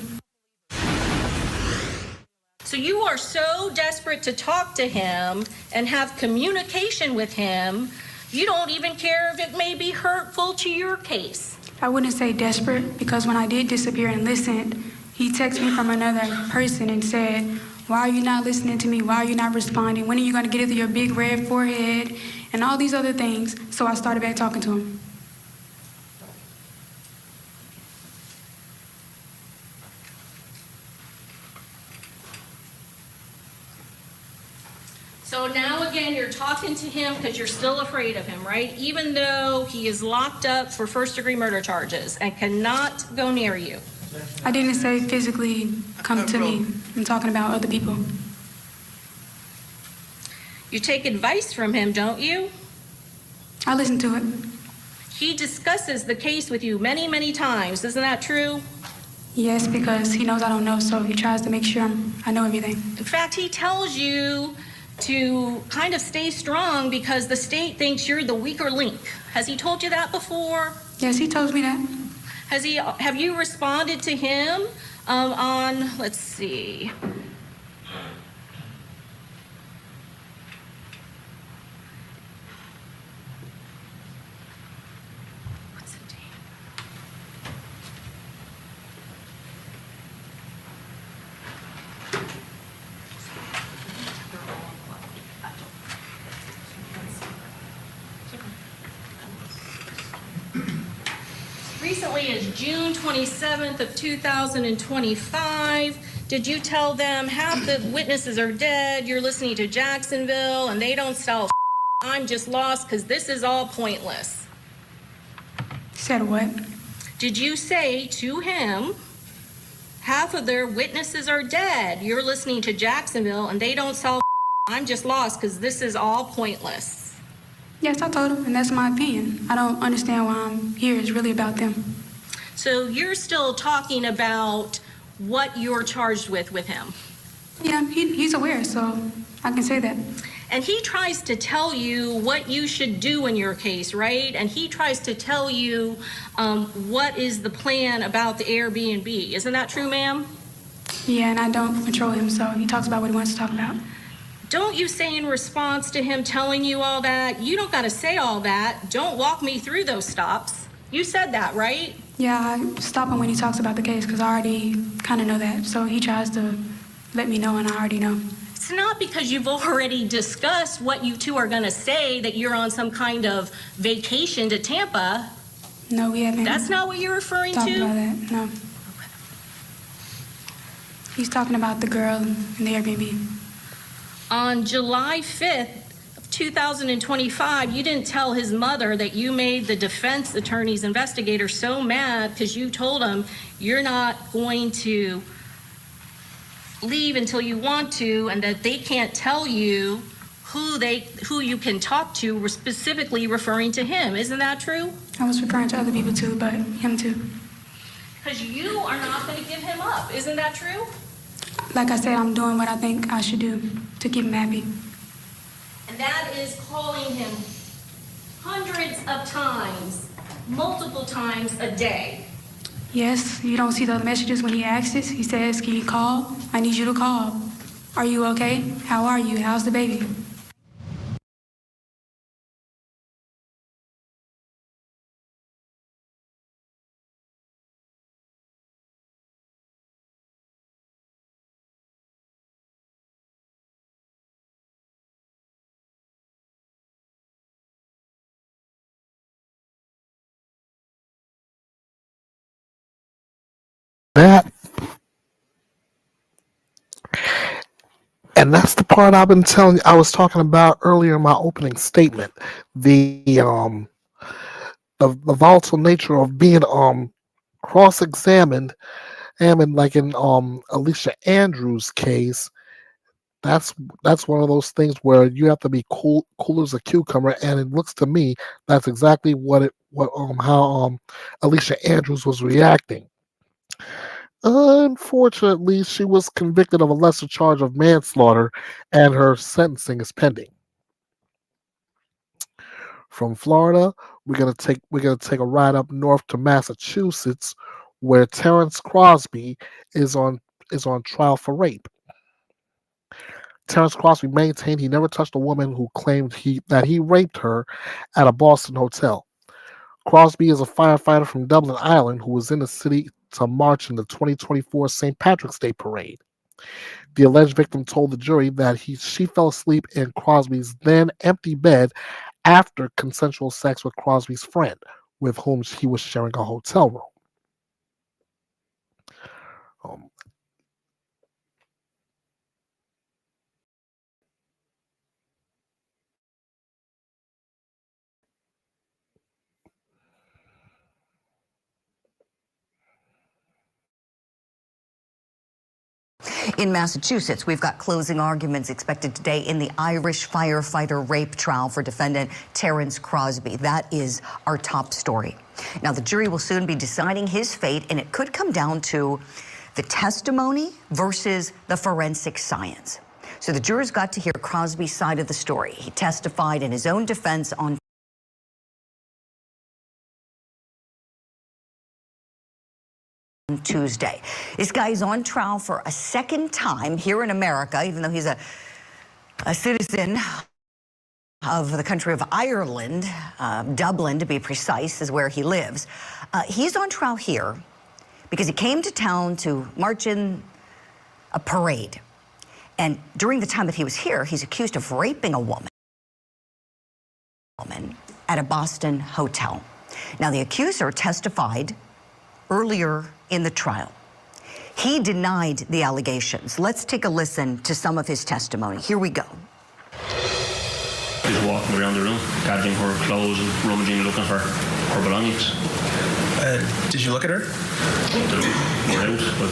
So you are so desperate to talk to him and have communication with him, you don't even care if it may be hurtful to your case. I wouldn't say desperate, because when I did disappear and listened, he texted me from another person and said, why are you not listening to me? Why are you not responding? When are you going to get it to your big red forehead? And all these other things. So I started back talking to him. So now again, you're talking to him because you're still afraid of him, right? Even though he is locked up for first-degree murder charges and cannot go near you. I didn't say physically come to me. I'm talking about other people. You take advice from him, don't you? I listen to it. He discusses the case with you many, many times. Isn't that true? Yes, because he knows I don't know, so he tries to make sure I know everything. In fact, he tells you to kind of stay strong because the state thinks you're the weaker link. Has he told you that before? Yes, he told me that. Have you responded to him on, let's see. What's the date? Recently is June 27th of 2025. Did you tell them half the witnesses are dead, you're listening to Jacksonville, and they don't sell I'm just lost because this is all pointless? Said what? Did you say to him, half of their witnesses are dead, you're listening to Jacksonville, and they don't sell I'm just lost because this is all pointless? Yes, I told him, and that's my opinion. I don't understand why I'm here. It's really about them. So you're still talking about what you're charged with him? Yeah, he's aware, so I can say that. And he tries to tell you what you should do in your case, right? And he tries to tell you what is the plan about the Airbnb. Isn't that true, ma'am? Yeah, and I don't control him, so he talks about what he wants to talk about. Don't you say in response to him telling you all that, you don't got to say all that. Don't walk me through those stops. You said that, right? Yeah, I stop him when he talks about the case because I already kind of know that. So he tries to let me know, and I already know. It's not because you've already discussed what you two are going to say that you're on some kind of vacation to Tampa. No, we haven't. That's not what you're referring talked to? about that, no. He's talking about the girl in the Airbnb. On July 5th of 2025, you didn't tell his mother that you made the defense attorney's investigator so mad because you told him you're not going to leave until you want to, and that they can't tell you who you can talk to. We're specifically referring to him. Isn't that true? I was referring to other people too, but him too. Because you are not going to give him up. Isn't that true? Like I said, I'm doing what I think I should do to keep him happy. And that is calling him hundreds of times, multiple times a day. Yes, you don't see the messages when he asks us. He says, can you call? I need you to call. Are you okay? How are you? How's the baby? That, and that's the part I've been telling you. I was talking about earlier in my opening statement. The volatile nature of being cross-examined, and like in Alicia Andrews' case, that's one of those things where you have to be cool as a cucumber, and it looks to me that's exactly how Alicia Andrews was reacting. Unfortunately, she was convicted of a lesser charge of manslaughter, and her sentencing is pending. From Florida, we're gonna take a ride up north to Massachusetts, where Terrence Crosby is on trial for rape. Terrence Crosby maintained he never touched a woman who claimed that he raped her at a Boston hotel. Crosby is a firefighter from Dublin, Ireland, who was in the city to march in the 2024 St. Patrick's Day parade. The alleged victim told the jury that she fell asleep in Crosby's then empty bed after consensual sex with Crosby's friend, with whom he was sharing a hotel room. In Massachusetts, we've got closing arguments expected today in the Irish firefighter rape trial for defendant Terrence Crosby. That is our top story. Now, the jury will soon be deciding his fate, and it could come down to the testimony versus the forensic science. So the jurors got to hear Crosby's side of the story. He testified in his own defense on Tuesday. This guy is on trial for a second time here in America, even though he's a citizen of the country of Ireland. Dublin, to be precise, is where he lives. He's on trial here because he came to town to march in a parade. And during the time that he was here, he's accused of raping a woman at a Boston hotel. Now, the accuser testified earlier in the trial. He denied the allegations. Let's take a listen to some of his testimony. Here we go. He was walking around the room, gathering her clothes and rummaging, looking for her belongings. Did you look at her? I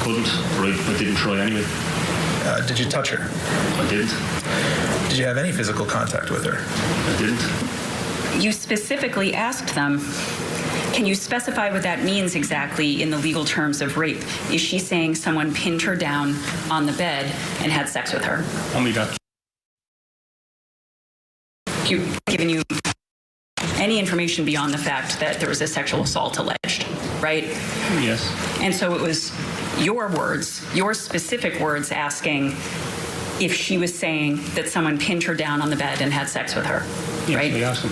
couldn't, but I didn't try anyway. Did you touch her? I didn't. Did you have any physical contact with her? I didn't. you specifically asked them, can you specify what that means exactly in the legal terms of rape? Is she saying someone pinned her down on the bed and had sex with her? Only that. Given you any information beyond the fact that there was a sexual assault alleged, right? Yes. And so it was your words, your specific words, asking if she was saying that someone pinned her down on the bed and had sex with her, right? We asked him.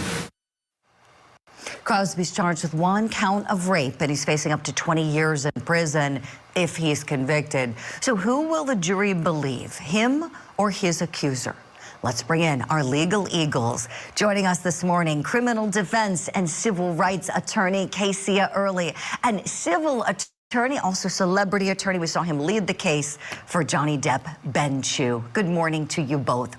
Crosby's charged with 1 count of rape, and he's facing up to 20 years in prison if he's convicted. So who will the jury believe, him or his accuser? Let's bring in our legal eagles. Joining us this morning, criminal defense and civil rights attorney Kecia Early, and civil attorney, also celebrity attorney. We saw him lead the case for Johnny Depp, Ben Chew. Good morning to you both.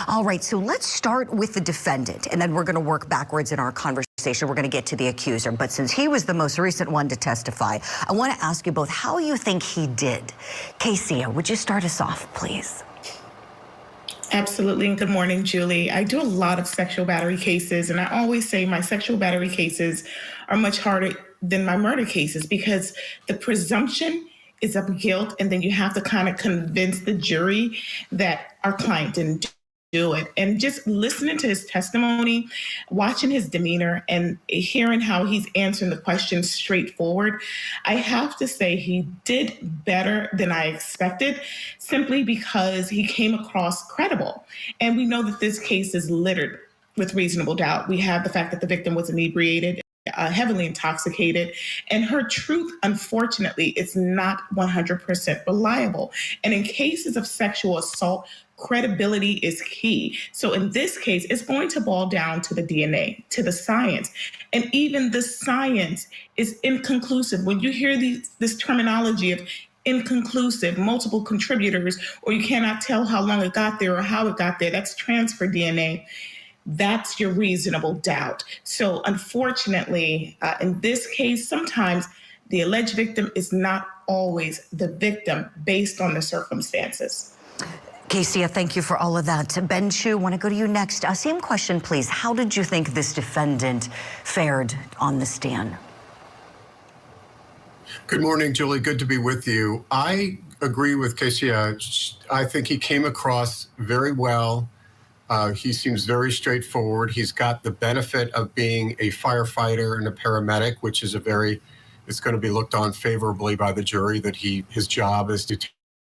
All right, so let's start with the defendant, and then we're going to work backwards in our conversation. We're going to get to the accuser. But since he was the most recent one to testify, I want to ask you both how you think he did. Kecia, would you start us off, please? Absolutely, and good morning, Julie. I do a lot of sexual battery cases, and I always say my sexual battery cases are much harder than my murder cases because the presumption is of guilt, and then you have to kind of convince the jury that our client didn't do it. And just listening to his testimony, watching his demeanor, and hearing how he's answering the questions straightforward, I have to say he did better than I expected, simply because he came across credible. And we know that this case is littered with reasonable doubt. We have the fact that the victim was inebriated, heavily intoxicated, and her truth, unfortunately, is not 100% reliable. And in cases of sexual assault, credibility is key. So in this case, it's going to boil down to the DNA, to the science. And even the science is inconclusive. When you hear this terminology of inconclusive, multiple contributors, or you cannot tell how long it got there or how it got there, that's transfer DNA. That's your reasonable doubt. So unfortunately, in this case, sometimes the alleged victim is not always the victim based on the circumstances. Kecia, thank you for all of that. Ben Chew, want to go to you next. Same question, please. How did you think this defendant fared on the stand? Good morning, Julie. Good to be with you. I agree with Kecia. I think he came across very well. He seems very straightforward. He's got the benefit of being a firefighter and a paramedic, which is it's going to be looked on favorably by the jury, that his job is to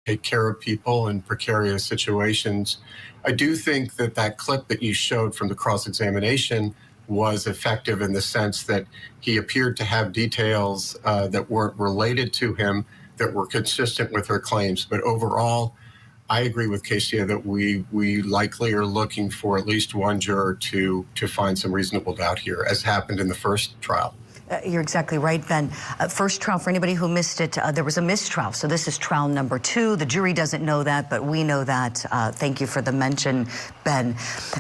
take care of people in precarious situations. I do think that clip that you showed from the cross-examination was effective in the sense that he appeared to have details that weren't related to him that were consistent with her claims. But overall, I agree with Kecia that we likely are looking for at least one juror to find some reasonable doubt here, as happened in the first trial. You're exactly right, Ben. First trial, for anybody who missed it, there was a mistrial. So this is trial number 2. The jury doesn't know that, but we know that. Thank you for the mention, Ben.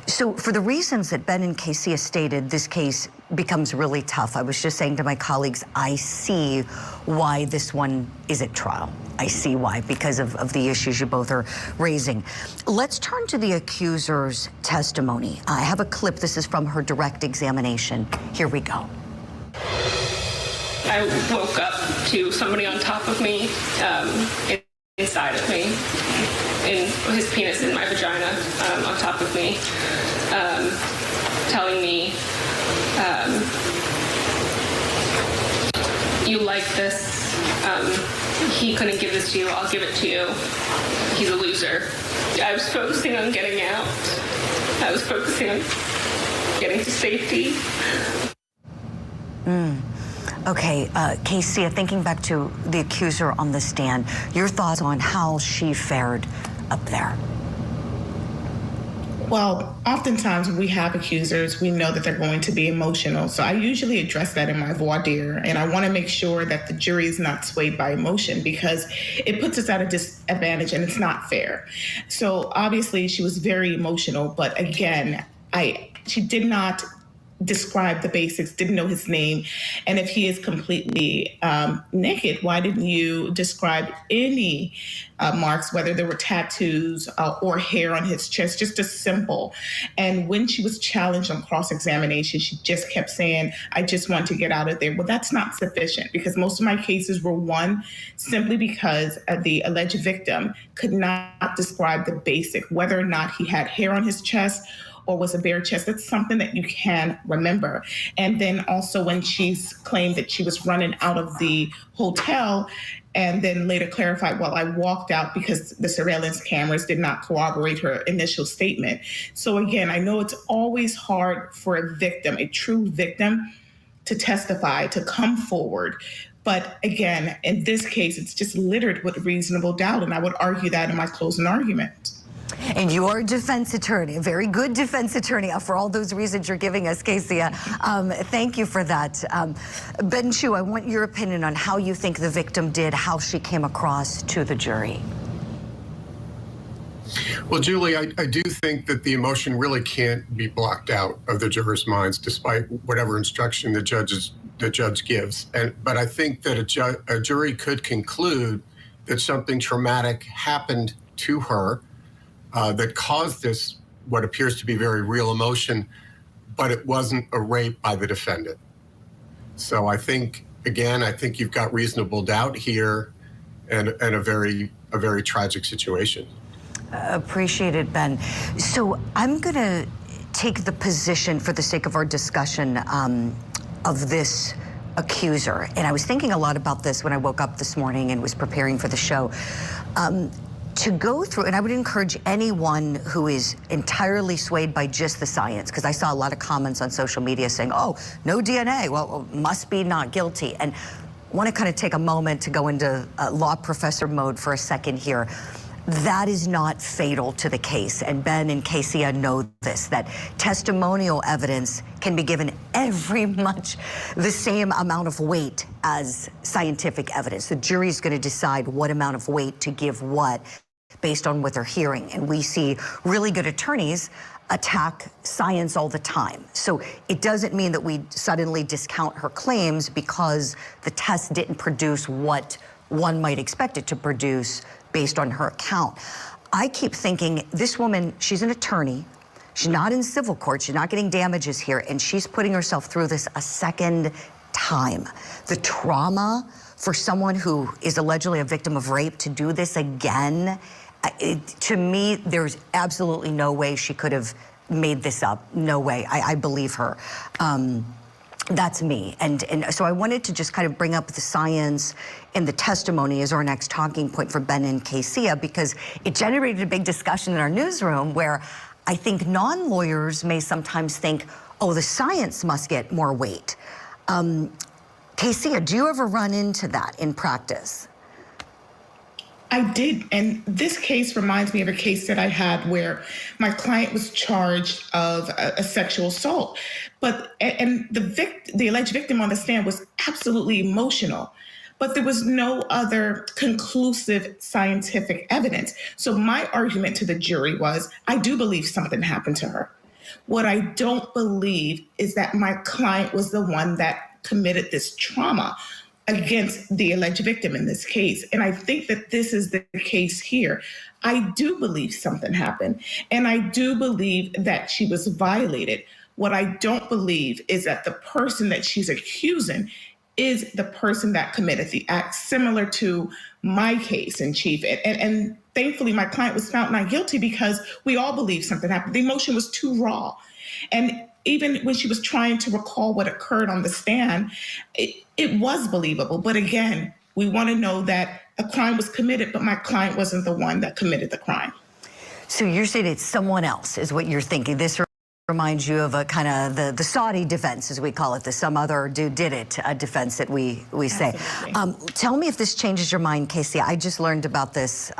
So for the reasons that Ben and Kecia stated, this case becomes really tough. I was just saying to my colleagues, I see why this one is at trial. I see why, because of the issues you both are raising. Let's turn to the accuser's testimony. I have a clip. This is from her direct examination. Here we go. I woke up to somebody on top of me, inside of me, and his penis in my vagina, on top of me, telling me, you like this, he couldn't give this to you, I'll give it to you, he's a loser. I was focusing on getting out. I was focusing on getting to safety. Okay, Kecia, thinking back to the accuser on the stand, your thoughts on how she fared up there? Well, oftentimes when we have accusers, we know that they're going to be emotional. So I usually address that in my voir dire, and I want to make sure that the jury is not swayed by emotion because it puts us at a disadvantage and it's not fair. So obviously she was very emotional, but again, she did not describe the basics, didn't know his name? And if he is completely naked, why didn't you describe any marks, whether there were tattoos or hair on his chest, just a simple. And when she was challenged on cross-examination, she just kept saying, I just want to get out of there. Well, that's not sufficient, because most of my cases were won simply because the alleged victim could not describe the basic, whether or not he had hair on his chest or was a bare chest. That's something that you can remember. And then also when she's claimed that she was running out of the hotel and then later clarified, well, I walked out because the surveillance cameras did not corroborate her initial statement. So again, I know it's always hard for a victim, a true victim, to testify, to come forward. But again, in this case, it's just littered with reasonable doubt. And I would argue that in my closing argument. And you're a defense attorney, a very good defense attorney, for all those reasons you're giving us, Kezia. Thank you for that. Ben Chu, I want your opinion on how you think the victim did, how she came across to the jury. Well, Julie, I do think that the emotion really can't be blocked out of the jurors' minds, despite whatever instruction the judge gives. But I think that a jury could conclude that something traumatic happened to her that caused this, what appears to be very real emotion, but it wasn't a rape by the defendant. So I think, again, I think you've got reasonable doubt here and a very tragic situation. Appreciate it, Ben. So I'm going to take the position, for the sake of our discussion, of this accuser. And I was thinking a lot about this when I woke up this morning and was preparing for the show. To go through, and I would encourage anyone who is entirely swayed by just the science, because I saw a lot of comments on social media saying, oh, no DNA, well, must be not guilty. And I want to kind of take a moment to go into law professor mode for a second here. That is not fatal to the case, and Ben and Kezia know this, that testimonial evidence can be given every much the same amount of weight as scientific evidence. The jury's going to decide what amount of weight to give what based on what they're hearing, and we see really good attorneys attack science all the time. So it doesn't mean that we suddenly discount her claims because the test didn't produce what one might expect it to produce based on her account. I keep thinking, this woman, she's an attorney. She's not in civil court. She's not getting damages here, and she's putting herself through this a second time. The trauma for someone who is allegedly a victim of rape to do this again, to me, there's absolutely no way she could have made this up. No way. I believe her. That's me. And so I wanted to just kind of bring up the science and the testimony as our next talking point for Ben and Kezia, because it generated a big discussion in our newsroom where I think non-lawyers may sometimes think, oh, the science must get more weight. Kezia, do you ever run into that in practice? I did, and this case reminds me of a case that I had where my client was charged of a sexual assault, and the alleged victim on the stand was absolutely emotional, but there was no other conclusive scientific evidence. So my argument to the jury was, I do believe something happened to her. What I don't believe is that my client was the one that committed this trauma against the alleged victim in this case. And I think that this is the case here. I do believe something happened, and I do believe that she was violated. What I don't believe is that the person that she's accusing is the person that committed the act, similar to my case in chief. And thankfully, my client was found not guilty because we all believe something happened. The emotion was too raw. And even when she was trying to recall what occurred on the stand, it was believable. But again, we want to know that a crime was committed, but my client wasn't the one that committed the crime. So you're saying it's someone else is what you're thinking. This reminds you of a kind of the Saudi defense, as we call it, the some other dude did it defense that we say. Tell me if this changes your mind, Casey. I just learned about this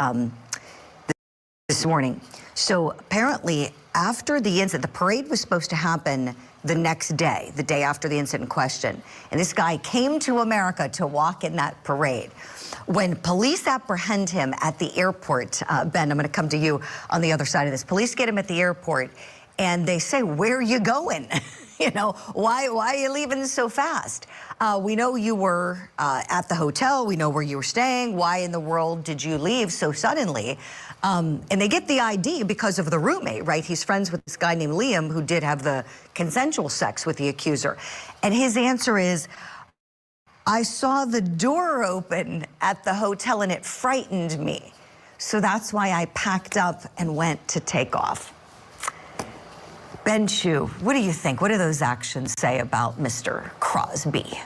this morning. So apparently, after the incident, the parade was supposed to happen the next day, the day after the incident in question. And this guy came to America to walk in that parade. When police apprehend him at the airport, Ben, I'm going to come to you on the other side of this. Police get him at the airport, and they say, "Where are you going?" You know, why are you leaving so fast? We know you were at the hotel. We know where you were staying. Why in the world did you leave so suddenly? And they get the ID because of the roommate, right? He's friends with this guy named Liam who did have the consensual sex with the accuser. And his answer is, "I saw the door open at the hotel and it frightened me. So that's why I packed up and went to take off." Ben Chu, what do you think? What do those actions say about Mr. Crosby?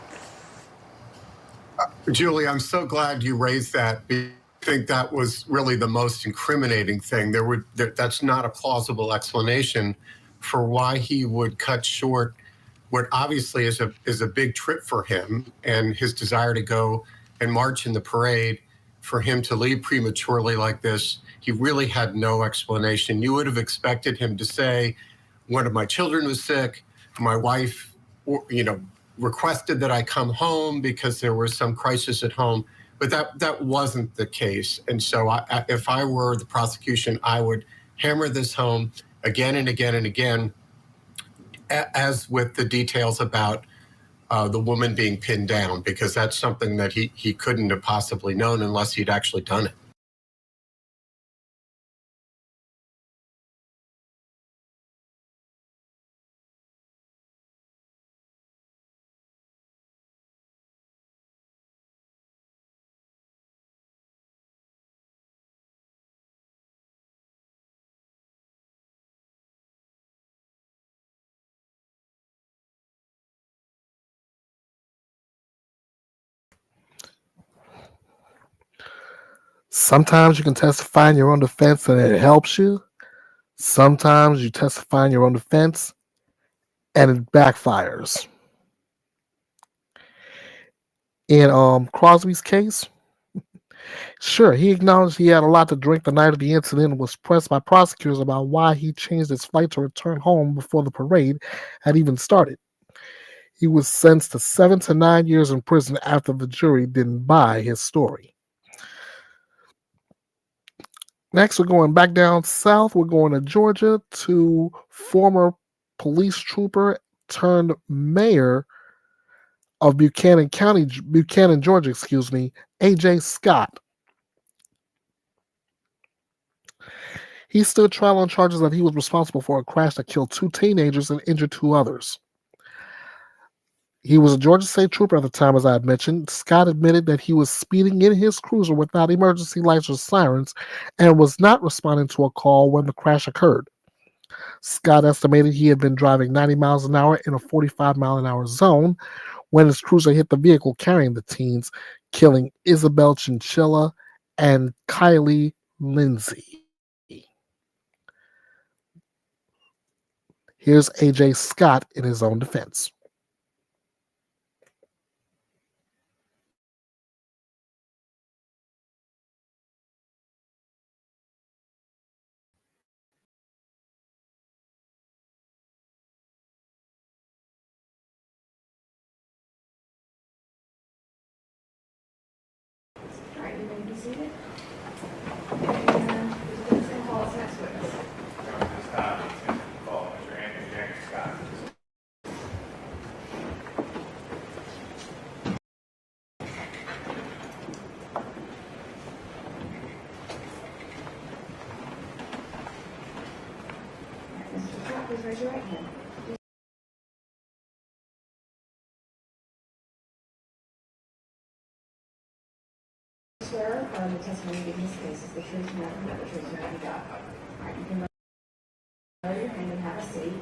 Julie, I'm so glad you raised that. I think that was really the most incriminating thing. That's not a plausible explanation for why he would cut short what obviously is a big trip for him, and his desire to go and march in the parade. For him to leave prematurely like this, he really had no explanation. You would have expected him to say, "One of my children was sick. My wife, requested that I come home because there was some crisis at home." But that wasn't the case. And so if I were the prosecution, I would hammer this home again and again and again, as with the details about the woman being pinned down, because that's something that he couldn't have possibly known unless he'd actually done it. Sometimes you can testify in your own defense and it helps you. Sometimes you testify in your own defense and it backfires. In Crosby's case, sure, he acknowledged he had a lot to drink the night of the incident and was pressed by prosecutors about why he changed his flight to return home before the parade had even started. He was sentenced to 7 to 9 years in prison after the jury didn't buy his story. Next, we're going back down south. We're going to Georgia to former police trooper turned mayor of Buchanan, Georgia, A.J. Scott. He stood trial on charges that he was responsible for a crash that killed 2 teenagers and injured 2 others. He was a Georgia State Trooper at the time, as I had mentioned. Scott admitted that he was speeding in his cruiser without emergency lights or sirens and was not responding to a call when the crash occurred. Scott estimated he had been driving 90 miles an hour in a 45-mile-an-hour zone when his cruiser hit the vehicle carrying the teens, killing Isabel Chinchilla and Kylie Lindsay. Here's A.J. Scott in his own defense. Please raise your right hand. I swear the testimony you give in this case is the truth, nothing but the truth, so help you God. All right, you can lower your hand and have a seat.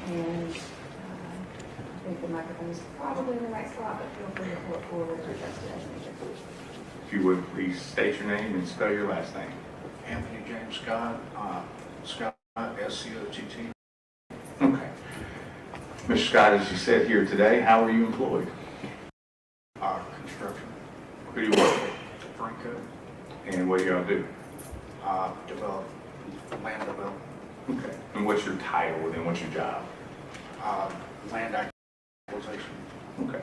And I think the microphone is probably in the right spot, but feel free to pull it forward or adjust it as you need. If you would, please state your name and spell your last name. Anthony James Scott, Scott, S-C-O-T-T. Okay. Mr. Scott, as you said here today, how are you employed? Construction. Who do you work with? Franco. And what do y'all do? Develop, land development. Okay. And what's your title and what's your job? Land acquisition. Okay.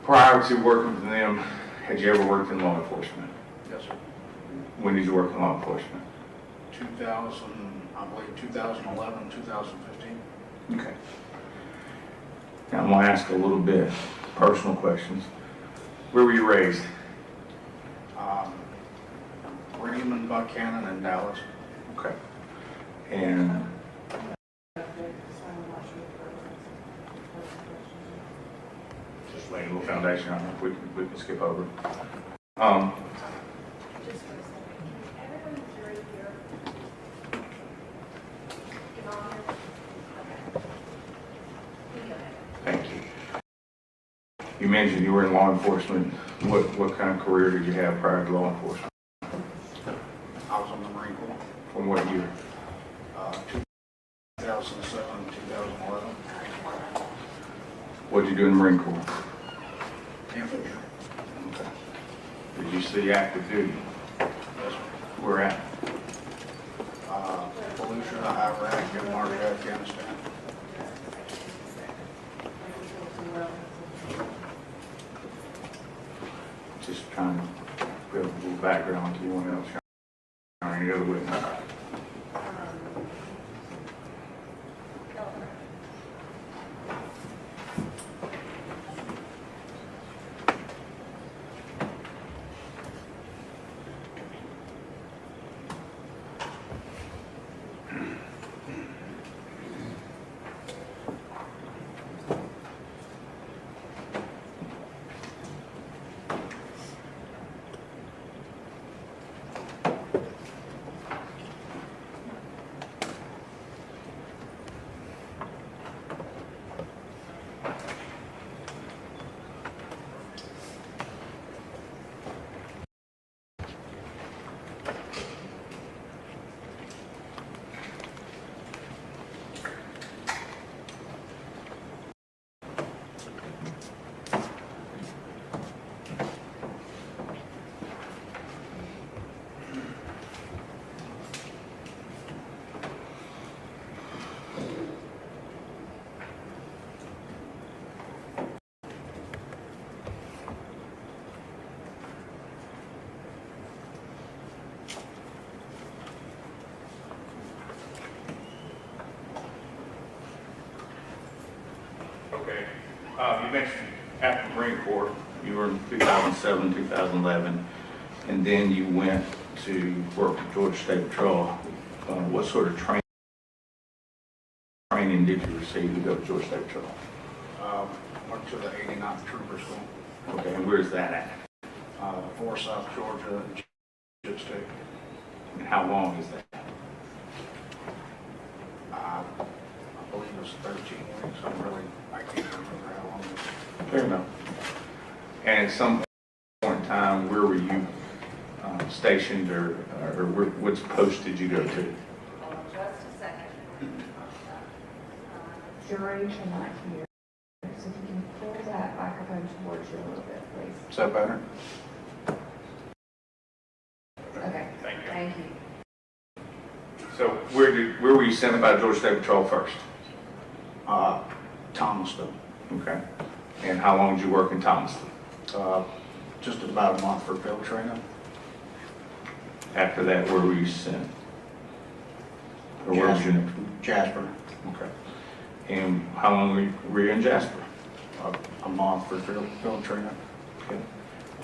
Prior to working for them, had you ever worked in law enforcement? Yes, sir. When did you work in law enforcement? I believe 2011, 2015. Okay. Now I'm gonna ask a little bit personal questions. Where were you raised? Raymond, Buchanan, and Dallas. Okay. And just laying a little foundation on it. We can skip over. Thank you. You mentioned you were in law enforcement. What kind of career did you have prior to law enforcement? I was in the Marine Corps. From what year? 2007, 2011. What did you do in the Marine Corps? Infantry. Okay. Did you see active duty? Yes, sir. Where at? Fallujah, Iraq, and March, Afghanistan. Just trying to build a little background to anyone else or any other witness. Okay. You mentioned after the Marine Corps, you were in 2007, 2011, and then you went to work with Georgia State Patrol. What sort of training did you receive to go to Georgia State Patrol? Went to the 89th Trooper School. Okay, and where's that at? Forsyth, Georgia, Georgia State. And how long is that? I believe it was 13 weeks. I can't remember how long it was. Fair enough. And at some point in time, where were you stationed, or which post did you go to? Just a second. Jury cannot hear. So if you can pull that microphone towards you a little bit, please. Is that better? Okay. Thank you. Thank you. So where were you sent by Georgia State Patrol first? Thomasville. Okay. And how long did you work in Thomasville? Just about a month for field training. After that, where were you sent? Or where was your next? Jasper. Okay. And how long were you in Jasper? A month for field training. Okay.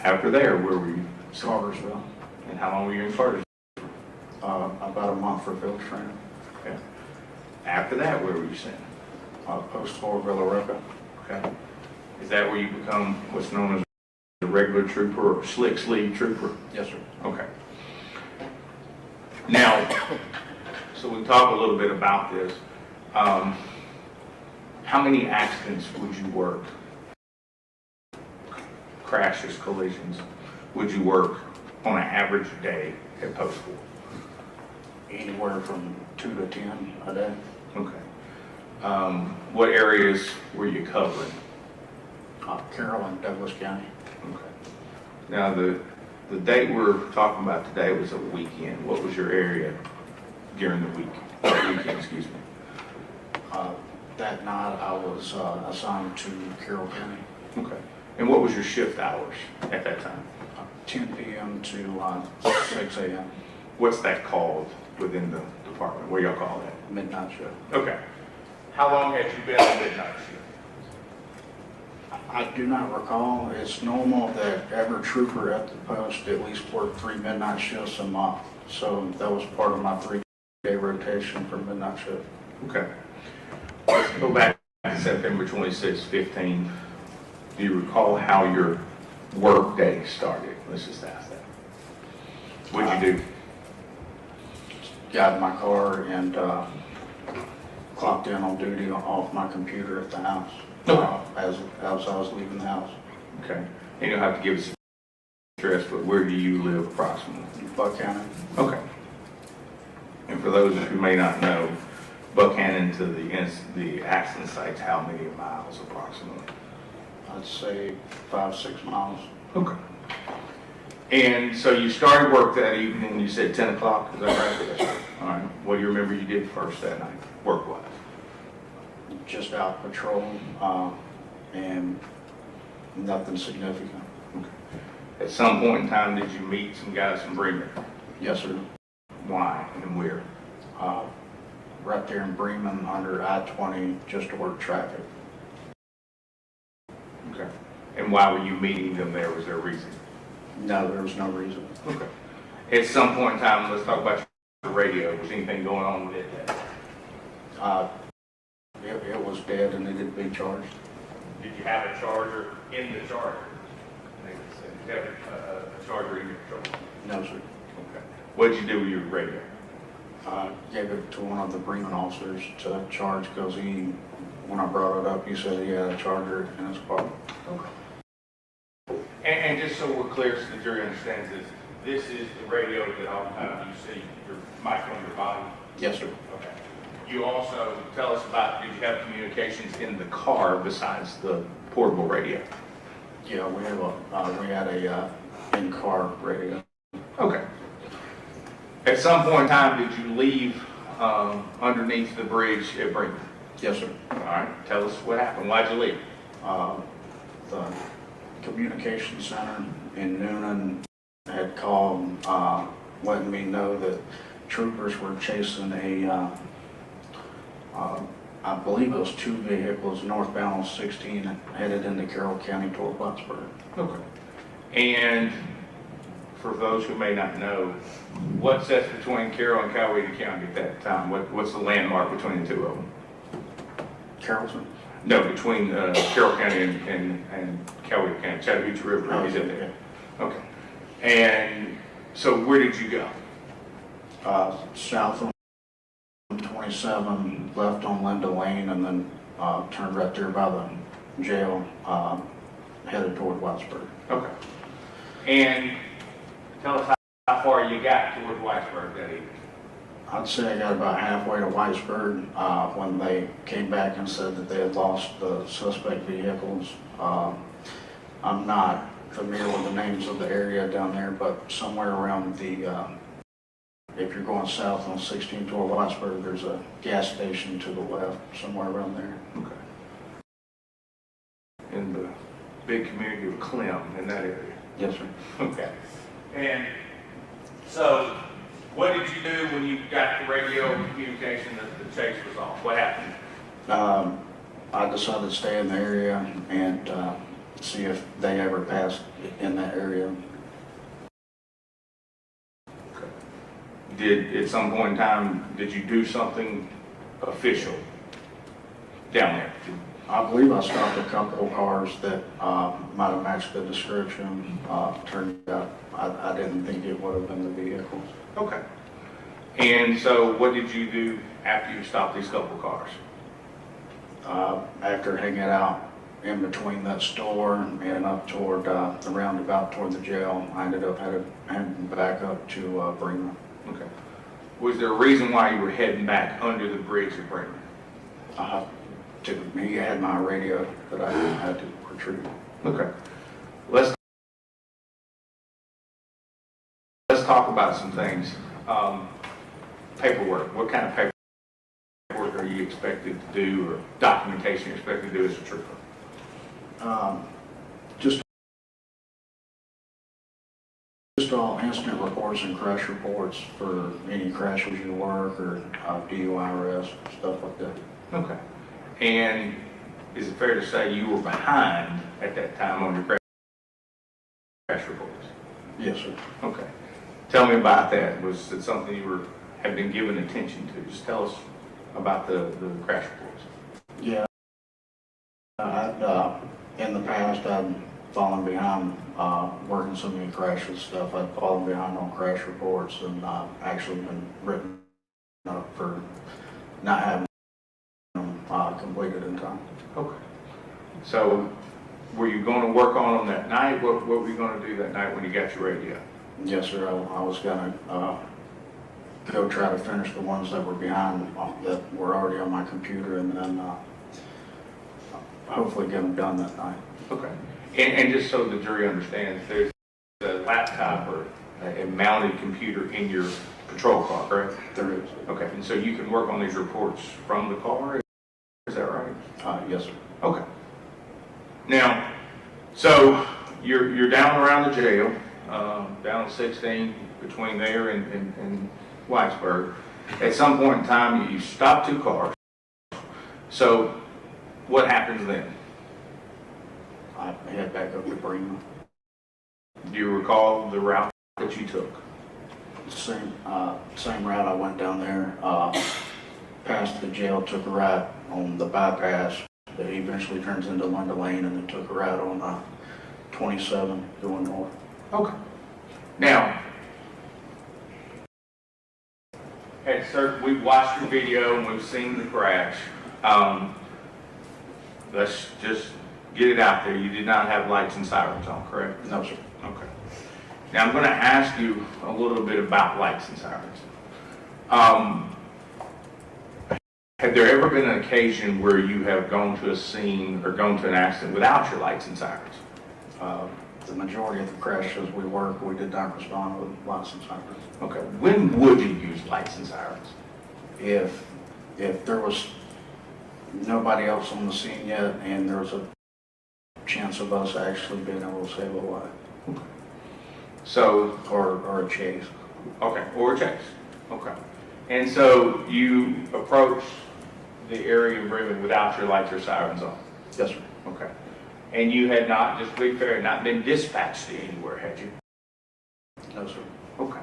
After there, where were you? Cartersville. And how long were you in Cartersville? About a month for field training. Okay. After that, where were you sent? Post 4 Villa Rica. Okay. Is that where you become what's known as a regular trooper or slick sleeve trooper? Yes, sir. Okay. Now, so we talk a little bit about this. How many accidents would you work? Crashes, collisions, would you work on an average day at Post 4? Anywhere from 2 to 10 a day. Okay. What areas were you covering? Carroll and Douglas County. Okay. Now, the date we're talking about today was a weekend. What was your area during the week? Weekend, excuse me. That night I was assigned to Carroll County. Okay. And what was your shift hours at that time? 10 p.m. to 6 a.m. What's that called within the department? What do y'all call that? Midnight shift. Okay. How long had you been on midnight shift? I do not recall. It's normal that every trooper at the post at least work 3 midnight shifts a month. So that was part of my 3-day rotation for midnight shift. Okay. Let's go back to September 26, 15. Do you recall how your work day started? Let's just ask that. What'd you do? Got in my car and clocked in on duty off my computer at the house as I was leaving the house. Okay. And you'll have to give us an address, but where do you live approximately? Buckhannon. Okay. And for those who may not know, Buckhannon to the accident site's how many miles approximately? I'd say 5-6 miles. Okay. And so you started work that evening, you said 10 o'clock, is that right? Yes. All right. What do you remember you did first that night, work-wise? Just out patrolling and nothing significant. Okay. At some point in time, did you meet some guys from Bremen? Yes, sir. Why and where? Right there in Bremen under I-20 just to work traffic. Okay. And why were you meeting them there? Was there a reason? No, there was no reason. Okay. At some point in time, let's talk about your radio. Was anything going on with it? It was dead and it didn't be charged. Did you have a charger in the charger? Did you have a charger in your charger? No, sir. Okay. What did you do with your radio? Gave it to one of the Bremen officers to charge because when I brought it up, he said he had a charger in his car. Okay. And just so we're clear, so the jury understands this is the radio that all the time you see your mic on your body? Yes, sir. Okay. You also tell us about, did you have communications in the car besides the portable radio? Yeah, we had a in-car radio. Okay. At some point in time, did you leave underneath the bridge at Bremen? Yes, sir. All right. Tell us what happened. Why'd you leave? The communication center in Noonan had called letting me know that troopers were chasing I believe it was 2 vehicles northbound on 16 headed into Carroll County toward Plattsburgh. Okay. And for those who may not know, what sets between Carroll and Coweta County at that time? What's the landmark between the two of them? Carrollton? No, between Carroll County and Coweta County, Chattahoochee River is in there. Okay. And so where did you go? South on 27, left on Linda Lane, and then turned right there by the jail, headed toward Whitesburg. Okay. And tell us how far you got toward Whitesburg that evening. I'd say I got about halfway to Whitesburg when they came back and said that they had lost the suspect vehicles. I'm not familiar with the names of the area down there, but somewhere around if you're going south on 16 toward Whitesburg, there's a gas station to the left, somewhere around there. Okay. In the big community of Clem, in that area? Yes, sir. Okay. And so, what did you do when you got the radio communication that the chase was off? What happened? I decided to stay in the area and see if they ever passed in that area. At some point in time, did you do something official down there? I believe I stopped a couple of cars that might have matched the description. Turned out I didn't think it would have been the vehicles. Okay. And so what did you do after you stopped these couple of cars? After hanging out in between that store and up toward the roundabout toward the jail, I ended up heading back up to Bremen. Okay. Was there a reason why you were heading back under the bridge at Bremen? He had my radio that I had to retrieve. Okay. Let's talk about some things. Paperwork. What kind of paperwork are you expected to do, or documentation you're expected to do as a trooper? Just all incident reports processing crash reports for any crashes you work or DUI arrests, stuff like that. Okay. And is it fair to say you were behind at that time on your crash reports? Yes, sir. Okay. Tell me about that. Was it something you have been given attention to? Just tell us about the crash reports. Yeah. In the past, I'd fallen behind working so many crashes and stuff. I'd fallen behind on crash reports and actually been written up for not having them completed in time. Okay. So were you going to work on them that night? What were you going to do that night when you got your radio? Yes, sir. I was going to go try to finish the ones that were behind that were already on my computer, and then hopefully get them done that night. Okay. And just so the jury understands, there's a laptop or a mounted computer in your patrol car, correct? There is. Okay. And so you can work on these reports from the car? Is that right? Yes, sir. Okay. Now, so you're down around the jail, down 16 between there and Whitesburg. At some point in time, you stop 2 cars. So what happens then? I head back up to Bremen. Do you recall the route that you took? Same route. I went down there, past the jail, took a right on the bypass that eventually turns into Linda Lane, and then took a right on 27 going north. Okay. Now, we've watched your video and we've seen the crash. Let's just get it out there. You did not have lights and sirens on, correct? No, sir. Okay. Now I'm going to ask you a little bit about lights and sirens. Have there ever been an occasion where you have gone to a scene or gone to an accident without your lights and sirens? The majority of the crashes we work, we did not respond with lights and sirens. Okay. When would you use lights and sirens? If there was nobody else on the scene yet, and there was a chance of us actually being able to save a life. Okay. So, or a chase. Okay, or a chase. Okay. And so you approached the area of Bremen without your lights or sirens on? Yes, sir. Okay. And you had not, just to be fair, not been dispatched to anywhere, had you? No, sir. Okay.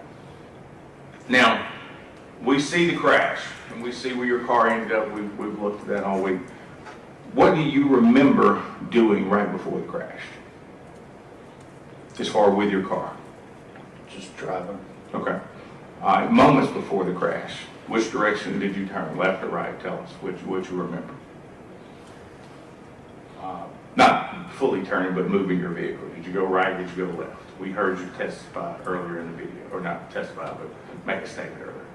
Now, we see the crash, and we see where your car ended up. We've looked at that all week. What do you remember doing right before the crash? As far with your car? Just driving. Okay. Moments before the crash, which direction did you turn, left or right? Tell us what you remember. Not fully turning, but moving your vehicle. Did you go right? Did you go left? We heard you testify earlier in the video, or not testify, but make a statement earlier.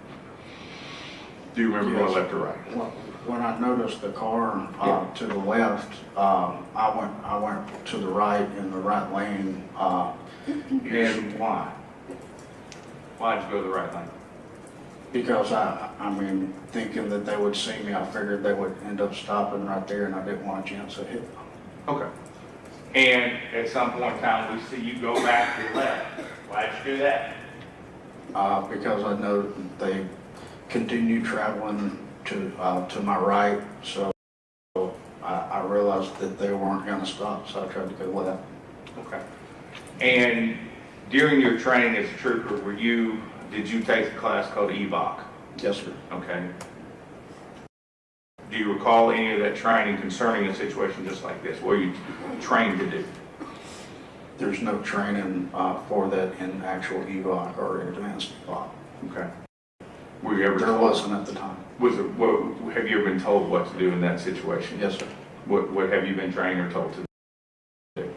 Do you remember going left or right? Well, when I noticed the car to the left, I went to the right in the right lane. And why? Why did you go to the right lane? Because I mean, thinking that they would see me, I figured they would end up stopping right there, and I didn't want a chance to hit them. Okay. And at some point in time, we see you go back to the left. Why did you do that? Because I know that they continued traveling to my right, so I realized that they weren't going to stop, so I tried to go left. Okay. And during your training as a trooper, did you take a class called EVOC? Yes, sir. Okay. Do you recall any of that training concerning a situation just like this? What are you trained to do? There's no training for that in actual EVOC or advanced EVOC. Okay. Were you ever There told? wasn't at the time. Have you ever been told what to do in that situation? Yes, sir. What have you been trained or told to do?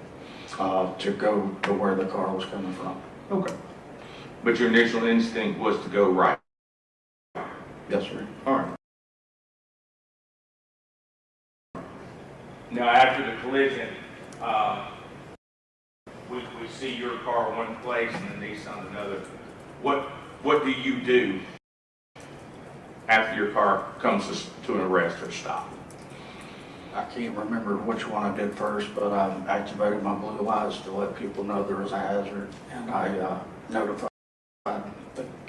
To go to where the car was coming from. Okay. But your initial instinct was to go right? Yes, sir. All right. Now, after the collision, we see your car one place and the Nissan another. What do you do after your car comes to an arrest or stop? I can't remember which one I did first, but I activated my blue lights to let people know there was a hazard, and I notified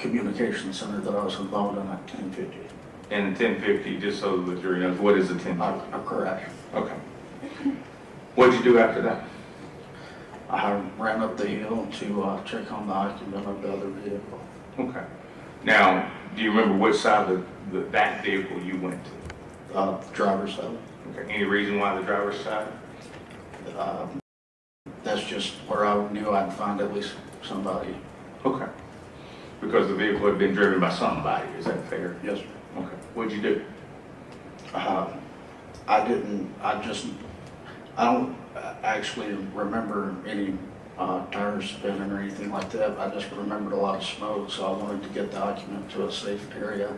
communication center that I was involved in at 1050. And 1050, just so the jury knows, what is a 1050? A crash. Okay. What'd you do after that? I ran up the hill to check on the occupant of the other vehicle. Okay. Now, do you remember which side of that vehicle you went to? Driver's side. Okay. Any reason why the driver's side? That's just where I knew I'd find at least somebody. Okay. Because the vehicle had been driven by somebody, is that fair? Yes, sir. Okay. What'd you do? I don't actually remember any tires spinning or anything like that. I just remembered a lot of smoke, so I wanted to get the occupant to a safe area.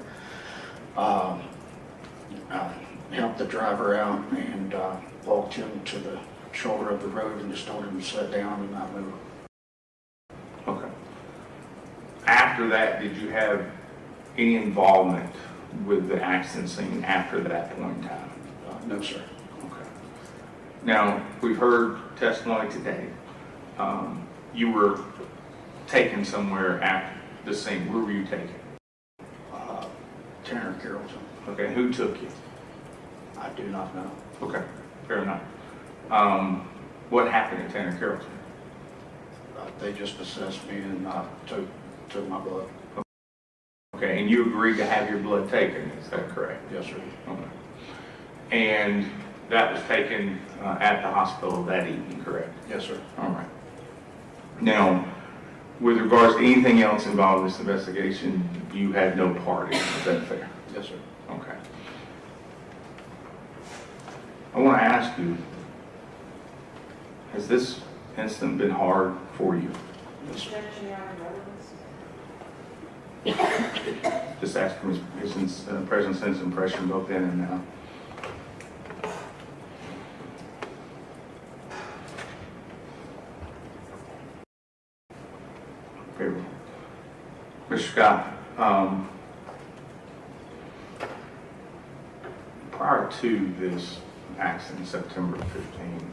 Helped the driver out and walked him to the shoulder of the road and just told him to sit down and not move. Okay. After that, did you have any involvement with the accident scene after that point in time? No, sir. Okay. Now, we've heard testimony today. You were taken somewhere after the scene. Where were you taken? Tanner Carrollton. Okay, who took you? I do not know. Okay, fair enough. What happened at Tanner Carrollton? They just assessed me and took my blood. Okay, and you agreed to have your blood taken, is that correct? Yes, sir. Okay. And that was taken at the hospital that evening, correct? Yes, sir. All right. Now, with regards to anything else involved in this investigation, you had no part in it, is that fair? Yes, sir. Okay. I want to ask you, has this incident been hard for you? Yes, sir. Just ask him his present sense impression both then and now. Okay. Mr. Scott, prior to this accident, September 15,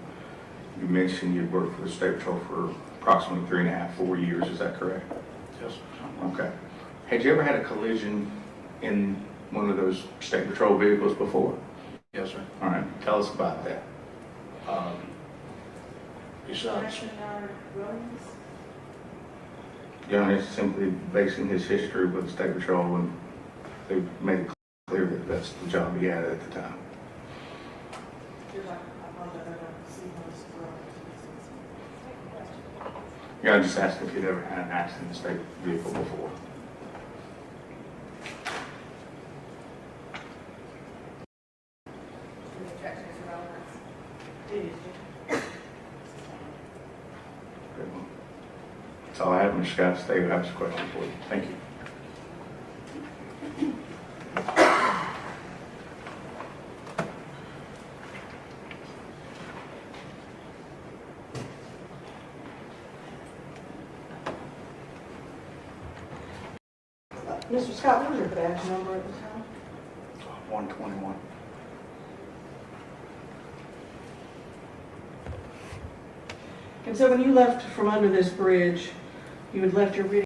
you mentioned you'd worked for the State Patrol for approximately 3.5, 4 years, is that correct? Yes, sir. Okay. Had you ever had a collision in one of those State Patrol vehicles before? Yes, sir. All right, tell us about that. Besides, Young is simply basing his history with the State Patrol, and they made it clear that that's the job he had at the time. Yeah, I just asked if you'd ever had an accident in a state vehicle before. That's all I have, Mr. Scott. Stay, I have a question for you. Thank you. Mr. Scott, what was your badge number at the time? 121. And so when you left from under this bridge, you had left your radio,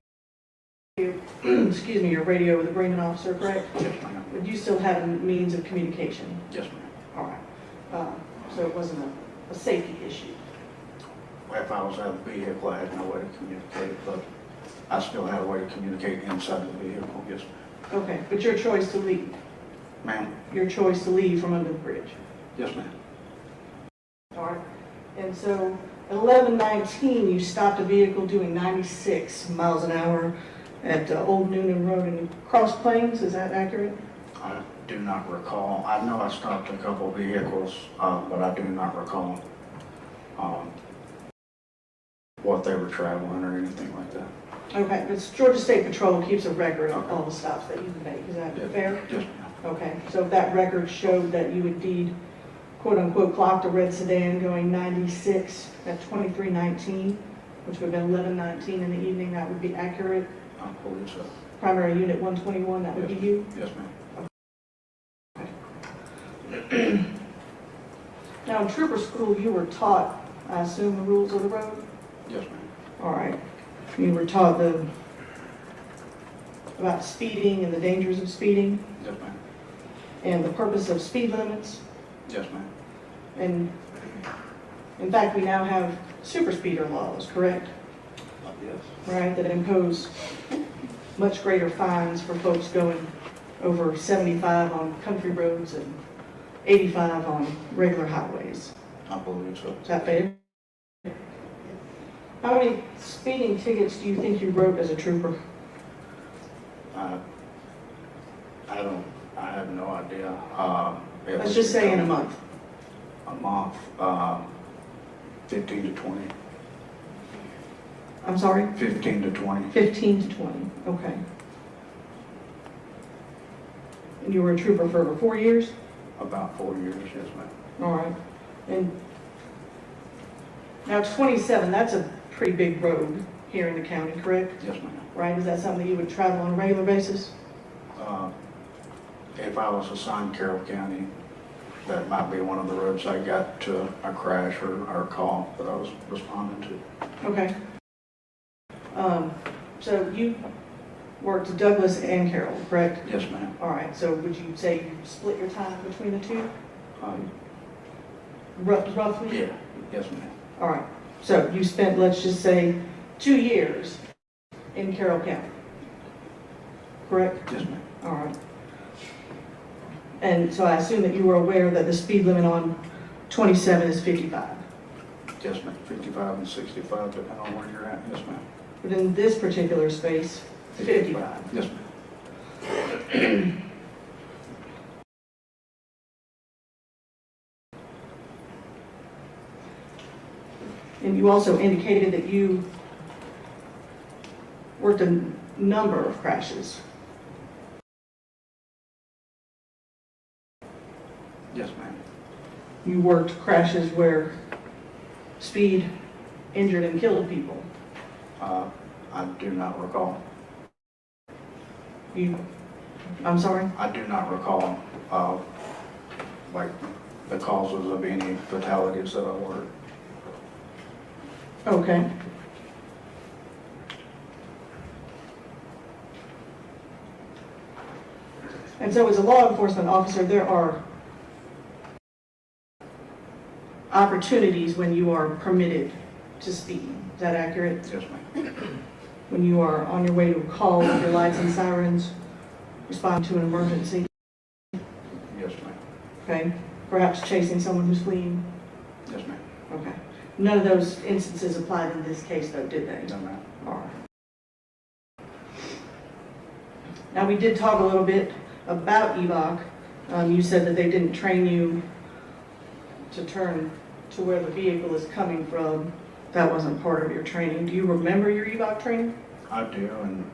excuse me, your radio with the Brandon officer, correct? Yes, ma'am. But you still had a means of communication? Yes, ma'am. All right. So it wasn't a safety issue? If I was out of the vehicle, I had no way to communicate, but I still had a way to communicate inside the vehicle, yes, ma'am. Okay, but your choice to leave? Ma'am? Your choice to leave from under the bridge? Yes, ma'am. All right. And so at 11:19, you stopped a vehicle doing 96 miles an hour at Old Noonan Road in Cross Plains. Is that accurate? I do not recall. I know I stopped a couple vehicles, but I do not recall what they were traveling or anything like that. Okay, but Georgia State Patrol keeps a record of all the stops that you make. Is that fair? Yes, ma'am. Okay, so if that record showed that you indeed, quote unquote, clocked a red sedan going 96 at 23:19, which would have been 11:19 in the evening, that would be accurate? I believe so. Primary Unit 121, that would be you? Yes, ma'am. Now, in trooper school, you were taught, I assume, the rules of the road? Yes, ma'am. All right. You were taught the about speeding and the dangers of speeding Yes, ma'am. and the purpose of speed limits. Yes, ma'am. And in fact, we now have super speeder laws, correct? Yes. Right, that impose much greater fines for folks going over 75 on country roads and 85 on regular highways. I believe so. Is that fair? How many speeding tickets do you think you wrote as a trooper? I have no idea. Let's just say in a month. A month, 15 to 20. I'm sorry? 15 to 20. 15 to 20, okay. And you were a trooper for over 4 years? About 4 years, yes, ma'am. All right. And now 27, that's a pretty big road here in the county, correct? Yes, ma'am. Right, is that something that you would travel on a regular basis? If I was assigned Carroll County, that might be one of the roads I got to a crash or a call that I was responding to. Okay. So you worked Douglas and Carroll, correct? Yes, ma'am. All right, so would you say you split your time between the two? Roughly? Yeah, yes, ma'am. All right, so you spent, let's just say, 2 years in Carroll County, correct? Yes, ma'am. All right. And so I assume that you were aware that the speed limit on 27 is 55. Yes, ma'am. 55 and 65, depending on where you're at. Yes, ma'am. But in this particular space, 55. Yes, ma'am. And you also indicated that you worked a number of crashes. Yes, ma'am. You worked crashes where speed injured and killed people. I do not recall. I'm sorry? I do not recall, like, the causes of any fatalities that I worked. Okay. And so as a law enforcement officer, there are opportunities when you are permitted to speed. Is that accurate? Yes, ma'am. When you are on your way to a call with your lights and sirens, respond to an emergency. Yes, ma'am. Okay. Perhaps chasing someone who's fleeing. Yes, ma'am. Okay. None of those instances applied in this case, though, did they? No, ma'am. All right. Now, we did talk a little bit about EVOC. You said that they didn't train you to turn to where the vehicle is coming from. That wasn't part of your training. Do you remember your EVOC training? I do, and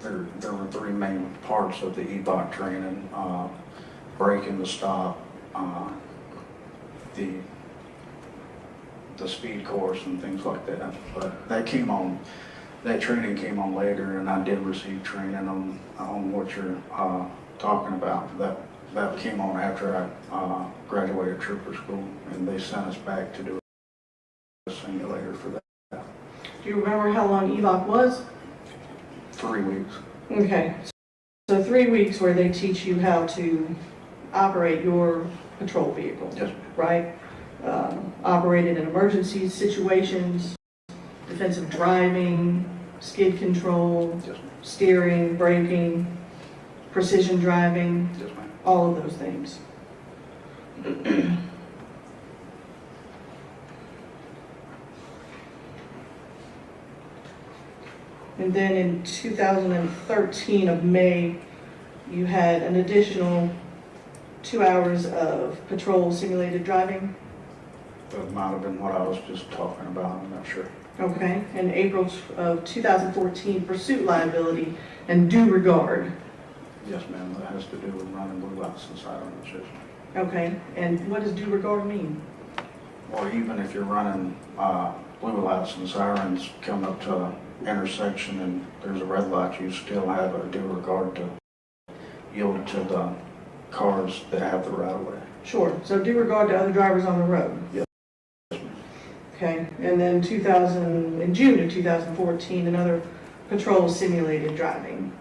there were three main parts of the EVOC training: braking to stop, the speed course, and things like that. But that training came on later, and I did receive training on what you're talking about. That came on after I graduated trooper school, and they sent us back to do a simulator for that. Do you remember how long EVOC was? 3 weeks. Okay. So 3 weeks where they teach you how to operate your patrol vehicle. Yes. Right? Operate in emergency situations, defensive driving, skid control, yes, steering, braking, precision driving, yes, ma'am. all of those things. And then in 2013 of May, you had an additional 2 hours of patrol simulated driving. That might have been what I was just talking about, I'm not sure. Okay, and April of 2014, pursuit liability and due regard. Yes, ma'am, that has to do with running blue lights and sirens. Yes, ma'am. Okay, and what does due regard mean? Or even if you're running blue lights and sirens, come up to an intersection and there's a red light, you still have a due regard to yield to the cars that have the right of way. Sure, so due regard to other drivers on the road. Yes. Okay, and then in June of 2014, another patrol simulated driving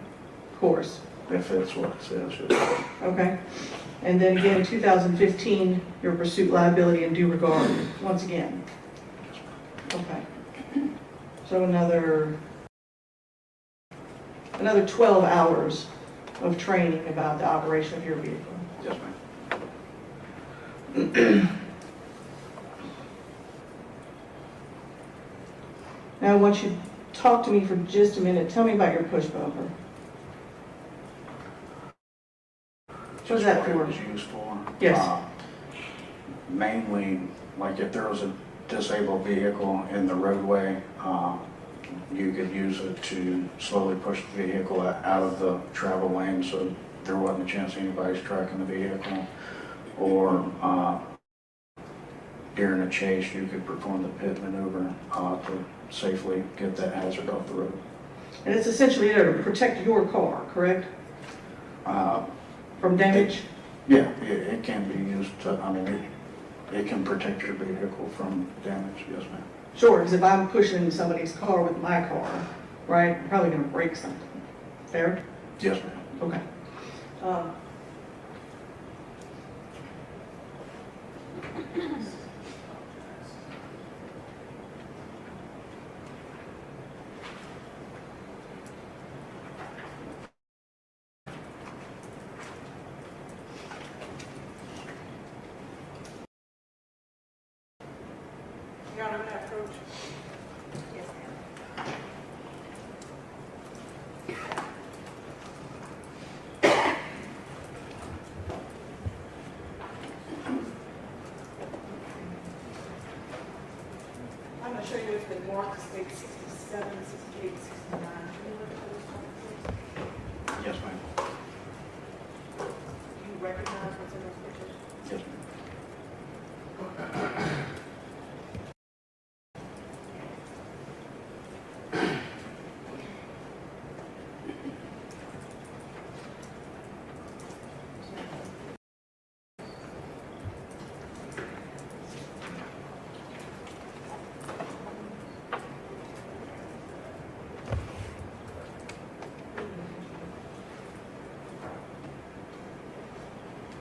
course. If it's what it says, yes. Okay. And then again, 2015, your pursuit, liability, and due regard, once again. Okay. So another 12 hours of training about the operation of your vehicle. Yes, ma'am. Now I want you to talk to me for just a minute. Tell me about your push bumper. What's that for? What it was used for? Yes. Mainly, like if there was a disabled vehicle in the roadway, you could use it to slowly push the vehicle out of the travel lane so there wasn't a chance anybody's tracking the vehicle. Or during a chase, you could perform the pit maneuver to safely get that hazard off the road. And it's essentially there to protect your car, correct? From damage? It can be used to, I mean, it can protect your vehicle from damage, yes ma'am. Sure, because if I'm pushing somebody's car with my car, right, I'm probably going to break something. Fair? Yes ma'am. Okay. I'm going to show you it's been marked as state 67, 68, 69. Yes ma'am. Do you recognize what's in those pictures? Yes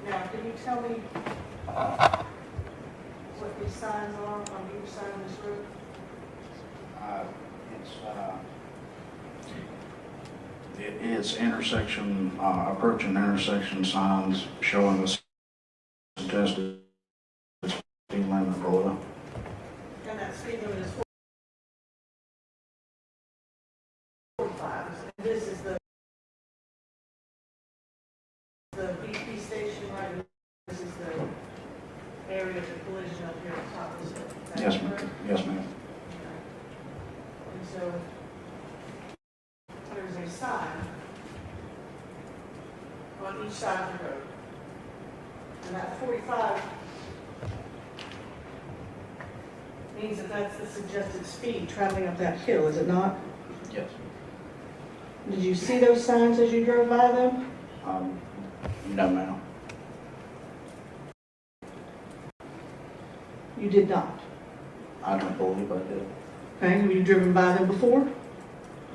Now, can you tell me what these signs are on each side of this road? It's intersection, approach and intersection signs showing the suggested speed limit below. And that speed limit is 45. And this is the BP station, right? This is the area of the collision up here at the top of the hill. Yes ma'am. Yes ma'am. And so there's a sign on each side of the road. And that 45 means that that's the suggested speed traveling up that hill, is it not? Yes. Did you see those signs as you drove by them? No ma'am. You did not. I don't believe I did. Okay, have you driven by them before?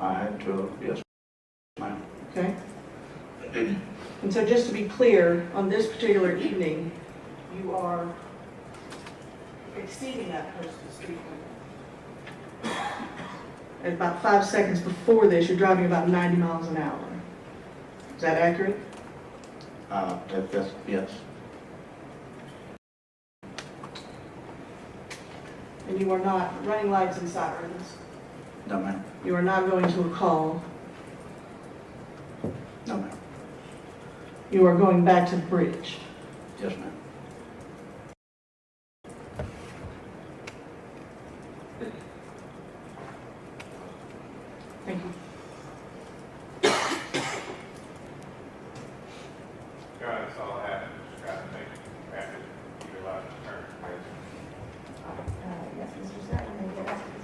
I had to, yes ma'am. Okay. And so just to be clear, on this particular evening, you are exceeding that posted speed limit. At about 5 seconds before this, you're driving about 90 miles an hour. Is that accurate? Yes. And you are not running lights and sirens. No ma'am. You are not going to a call. No ma'am. You are going back to the bridge. Yes ma'am. Thank you. That's all I have. Just got to make it happen. You're allowed to turn. Yes, Mr. Scott, I'm going to get back to the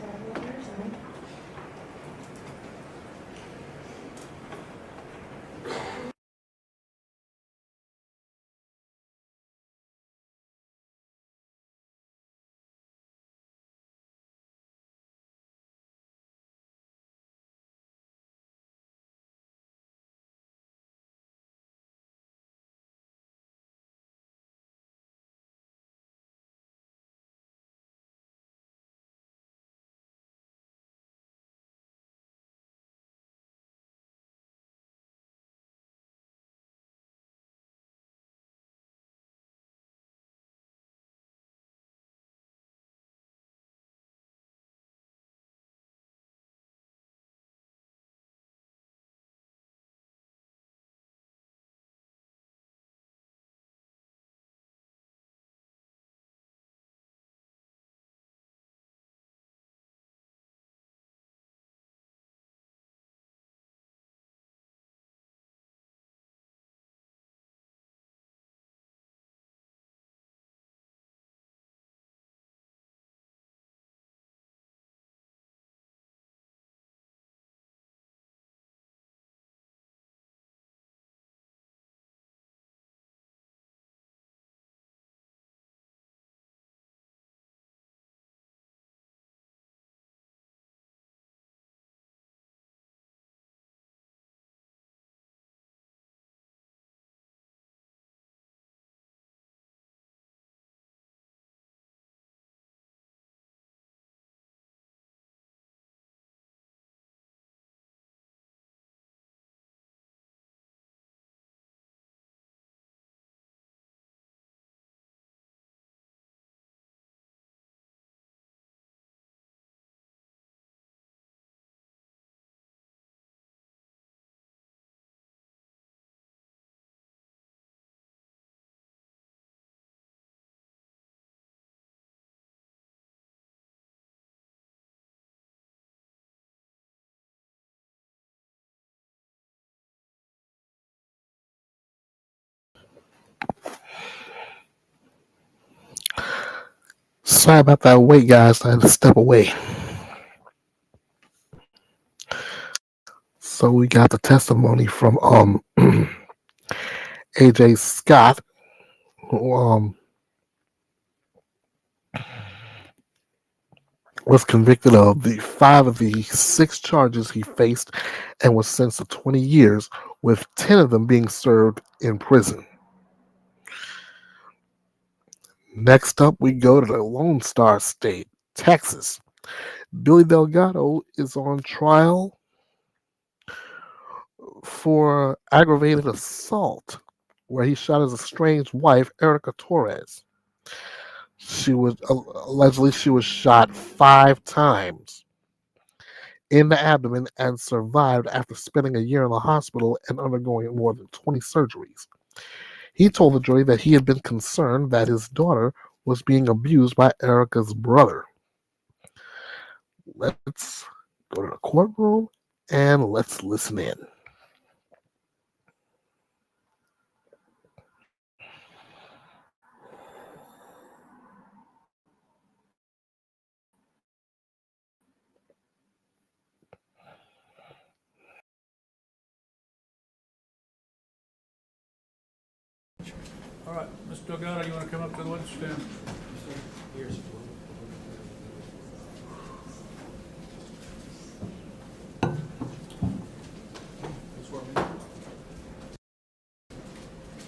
Sorry about that wait, guys. I had to step away. So we got the testimony from AJ Scott, who was convicted of the 5 of the 6 charges he faced and was sentenced to 20 years, with 10 of them being served in prison. Next up, we go to the Lone Star State, Texas. Billy Delgado is on trial for aggravated assault, where he shot his estranged wife, Erica Torres. She was allegedly shot 5 times in the abdomen and survived after spending a year in the hospital and undergoing more than 20 surgeries. He told the jury that he had been concerned that his daughter was being abused by Erica's brother. Let's go to the courtroom and let's listen in. All right, Mr. Delgado, you want to come up to the witness stand? You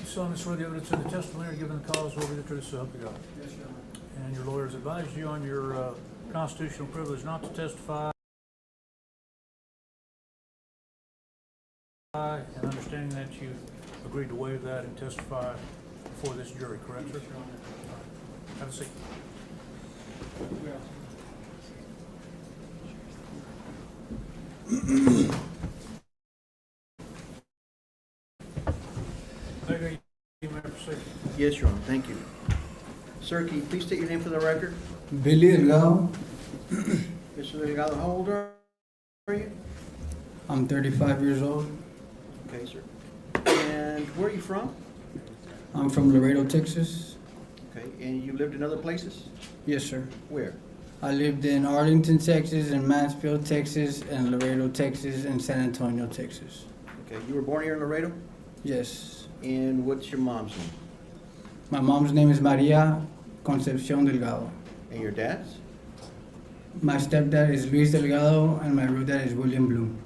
solemnly swear the evidence in the testimony or given the cause will be the truth, so help you God. Yes, Your Honor. And your lawyers advised you on your constitutional privilege not to testify, and understanding that you agreed to waive that and testify before this jury, correct, sir? Yes, Your Honor. All right. Have a seat. Yes, Your Honor. Thank you. Sir, can you please state your name for the record? Billy Delgado. Mr. Delgado, how old are you? I'm 35 years old. Okay, sir. And where are you from? I'm from Laredo, Texas. Okay, and you lived in other places? Yes, sir. Where? I lived in Arlington, Texas, and Mansfield, Texas, and Laredo, Texas, and San Antonio, Texas. Okay, you were born here in Laredo? Yes. And what's your mom's name? My mom's name is Maria Concepcion Delgado. And your dad's? My stepdad is Luis Delgado, and my real dad is William Bloom.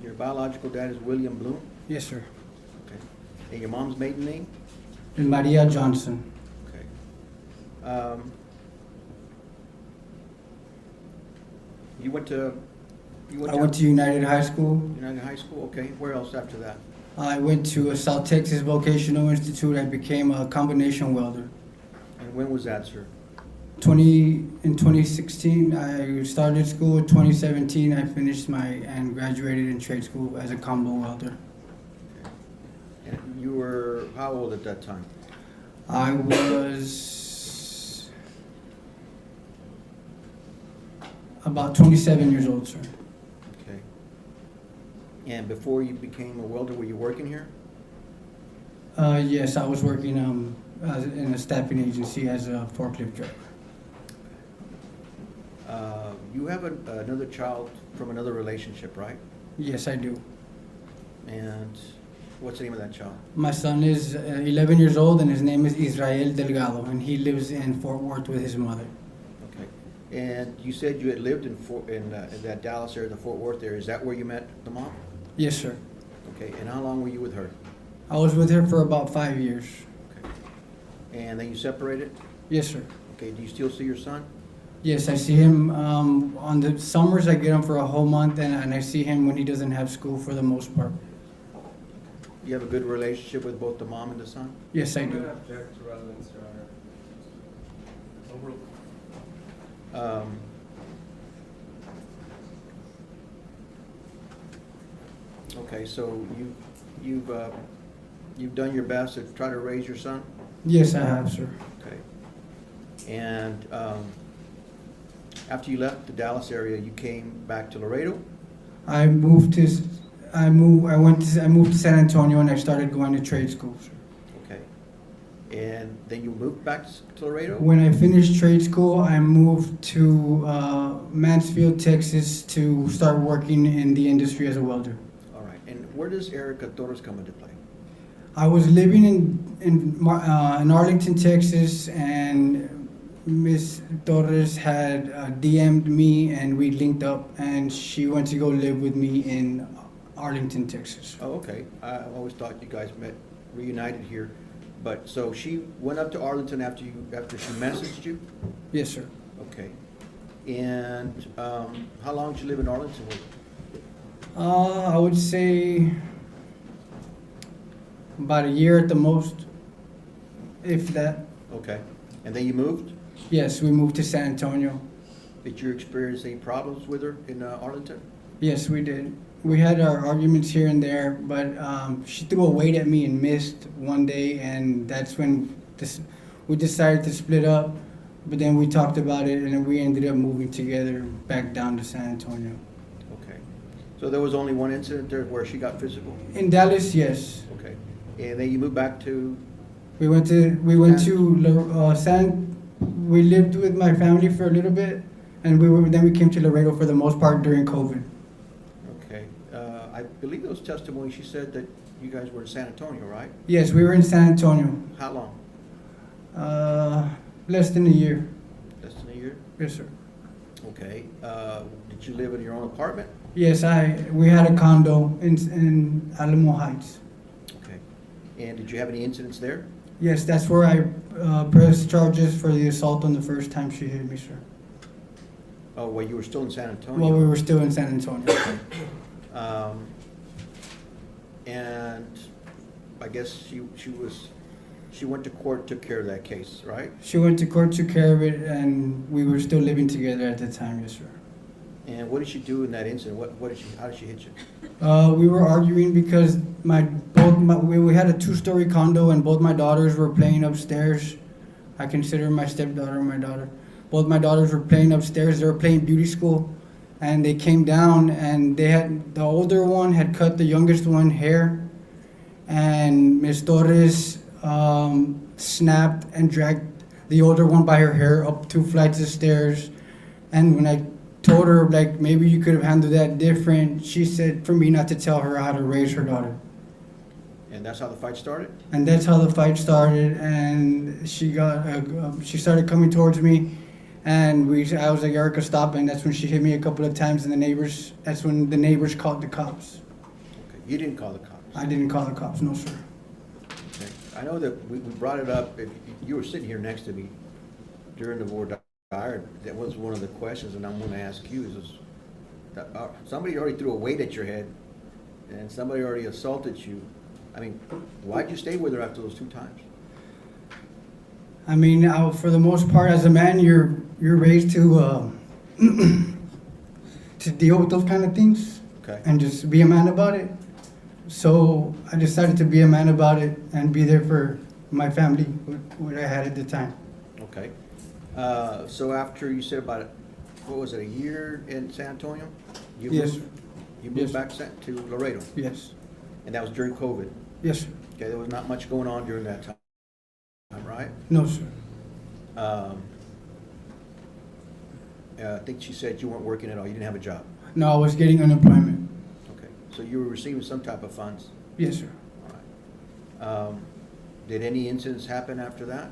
Your biological dad is William Bloom? Yes, sir. Okay. And your mom's maiden name? And Maria Johnson. Okay. You went to... I went to United High School. United High School, okay. Where else after that? I went to a South Texas Vocational Institute. I became a combination welder. And when was that, sir? In 2016, I started school. In 2017, I finished and graduated in trade school as a combo welder. And you were how old at that time? I was about 27 years old, sir. Okay. And before you became a welder, were you working here? Yes, I was working in a staffing agency as a forklift driver. You have another child from another relationship, right? Yes, I do. And what's the name of that child? My son is 11 years old, and his name is Israel Delgado, and he lives in Fort Worth with his mother. Okay. And you said you had lived in that Dallas area, the Fort Worth area. Is that where you met the mom? Yes, sir. Okay. And how long were you with her? I was with her for about 5 years. Okay. And then you separated? Yes, sir. Okay. Do you still see your son? Yes, I see him on the summers. I get him for a whole month, and I see him when he doesn't have school for the most part. You have a good relationship with both the mom and the son? Yes, I do. Okay, so you've done your best to try to raise your son? Yes, I have, sir. Okay. And after you left the Dallas area, you came back to Laredo? I moved to San Antonio, and I started going to trade school, sir. Okay. And then you moved back to Laredo? When I finished trade school, I moved to Mansfield, Texas to start working in the industry as a welder. All right. And where does Erica Torres come into play? I was living in Arlington, Texas, and Miss Torres had DM'd me, and we linked up, and she went to go live with me in Arlington, Texas. Oh, okay. I always thought you guys met, reunited here. But, so she went up to Arlington after she messaged you? Yes, sir. Okay. And how long did you live in Arlington with? I would say about a year at the most, if that. Okay. And then you moved? Yes, we moved to San Antonio. Did you experience any problems with her in Arlington? Yes, we did. We had our arguments here and there, but she threw a weight at me and missed one day, and that's when we decided to split up. But then we talked about it, and then we ended up moving together back down to San Antonio. Okay. So there was only one incident there where she got physical? In Dallas, yes. Okay. And then you moved back to? We lived with my family for a little bit, and then we came to Laredo for the most part during COVID. Okay. I believe those testimonies, she said that you guys were in San Antonio, right? Yes, we were in San Antonio. How long? Less than a year. Less than a year? Yes, sir. Okay. Did you live in your own apartment? Yes, we had a condo in Alamo Heights. Okay. And did you have any incidents there? Yes, that's where I pressed charges for the assault on the first time she hit me, sir. Oh, well, you were still in San Antonio? Well, we were still in San Antonio. And I guess she went to court, took care of that case, right? She went to court, took care of it, and we were still living together at the time, yes, sir. And what did she do in that incident? How did she hit you? We were arguing because we had a two-story condo, and both my daughters were playing upstairs. I consider my stepdaughter my daughter. Both my daughters were playing upstairs. They were playing beauty school, and they came down, and the older one had cut the youngest one hair, and Miss Torres snapped and dragged the older one by her hair up 2 flights of stairs. And when I told her, like, maybe you could have handled that different, she said for me not to tell her how to raise her daughter. And that's how the fight started? And that's how the fight started, and she started coming towards me, and I was like, Erica, stop, and that's when she hit me a couple of times, and that's when the neighbors called the cops. Okay. You didn't call the cops? I didn't call the cops, no, sir. Okay. I know that we brought it up, you were sitting here next to me during the voir dire. That was one of the questions, and I'm going to ask you, is that, somebody already threw a weight at your head, and somebody already assaulted you. I mean, why'd you stay with her after those 2 times? I mean, for the most part, as a man, you're raised to to deal with those kind of things, okay, and just be a man about it. So I decided to be a man about it and be there for my family, what I had at the time. Okay. So after you said about, what was it, a year in San Antonio? Yes. You moved back to Laredo? Yes. And that was during COVID? Yes, sir. Okay, there was not much going on during that time, right? No, sir. I think she said you weren't working at all, you didn't have a job? No, I was getting unemployment. Okay, so you were receiving some type of funds? Yes, sir. All right. Did any incidents happen after that?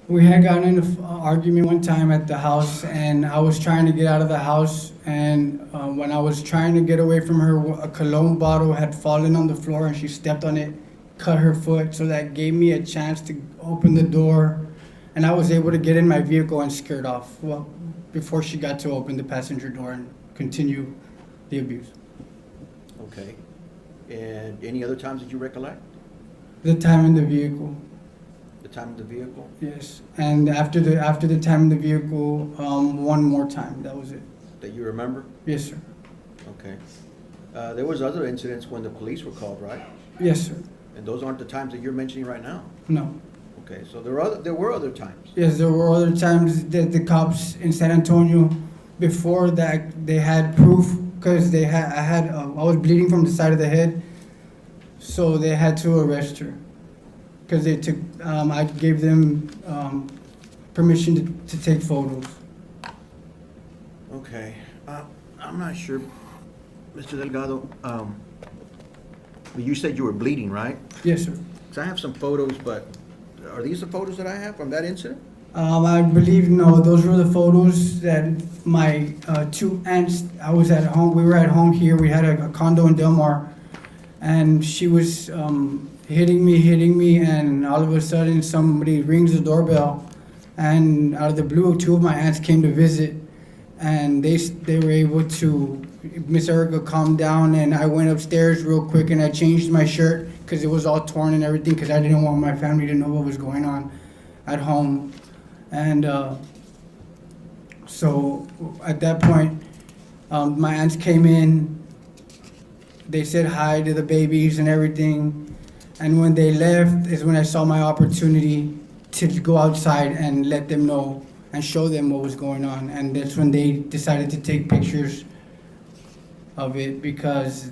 We had gotten in an argument one time at the house, and I was trying to get out of the house, and when I was trying to get away from her, a cologne bottle had fallen on the floor, and she stepped on it, cut her foot, so that gave me a chance to open the door, and I was able to get in my vehicle and skirt off, well, before she got to open the passenger door and continue the abuse. Okay. And any other times that you recollect? The time in the vehicle. The time in the vehicle? Yes, and after the time in the vehicle, one more time. That was it. That you remember? Yes, sir. Okay. There was other incidents when the police were called, right? Yes, sir. And those aren't the times that you're mentioning right now? No. Okay, so there were other times? Yes, there were other times that the cops in San Antonio, before that, they had proof because I was bleeding from the side of the head, so they had to arrest her. because they took, I gave them permission to take photos. Okay, I'm not sure, Mr. Delgado, you said you were bleeding, right? Yes, sir. So I have some photos, but are these the photos that I have from that incident? I believe, no, those were the photos that my two aunts, I was at home, we were at home here, we had a condo in Del Mar, and she was hitting me, and all of a sudden somebody rings the doorbell, and out of the blue, two of my aunts came to visit, and they were able to, Miss Erica calmed down, and I went upstairs real quick and I changed my shirt because it was all torn and everything because I didn't want my family to know what was going on at home. And so at that point, my aunts came in, they said hi to the babies and everything. And when they left is when I saw my opportunity to go outside and let them know and show them what was going on. And that's when they decided to take pictures of it because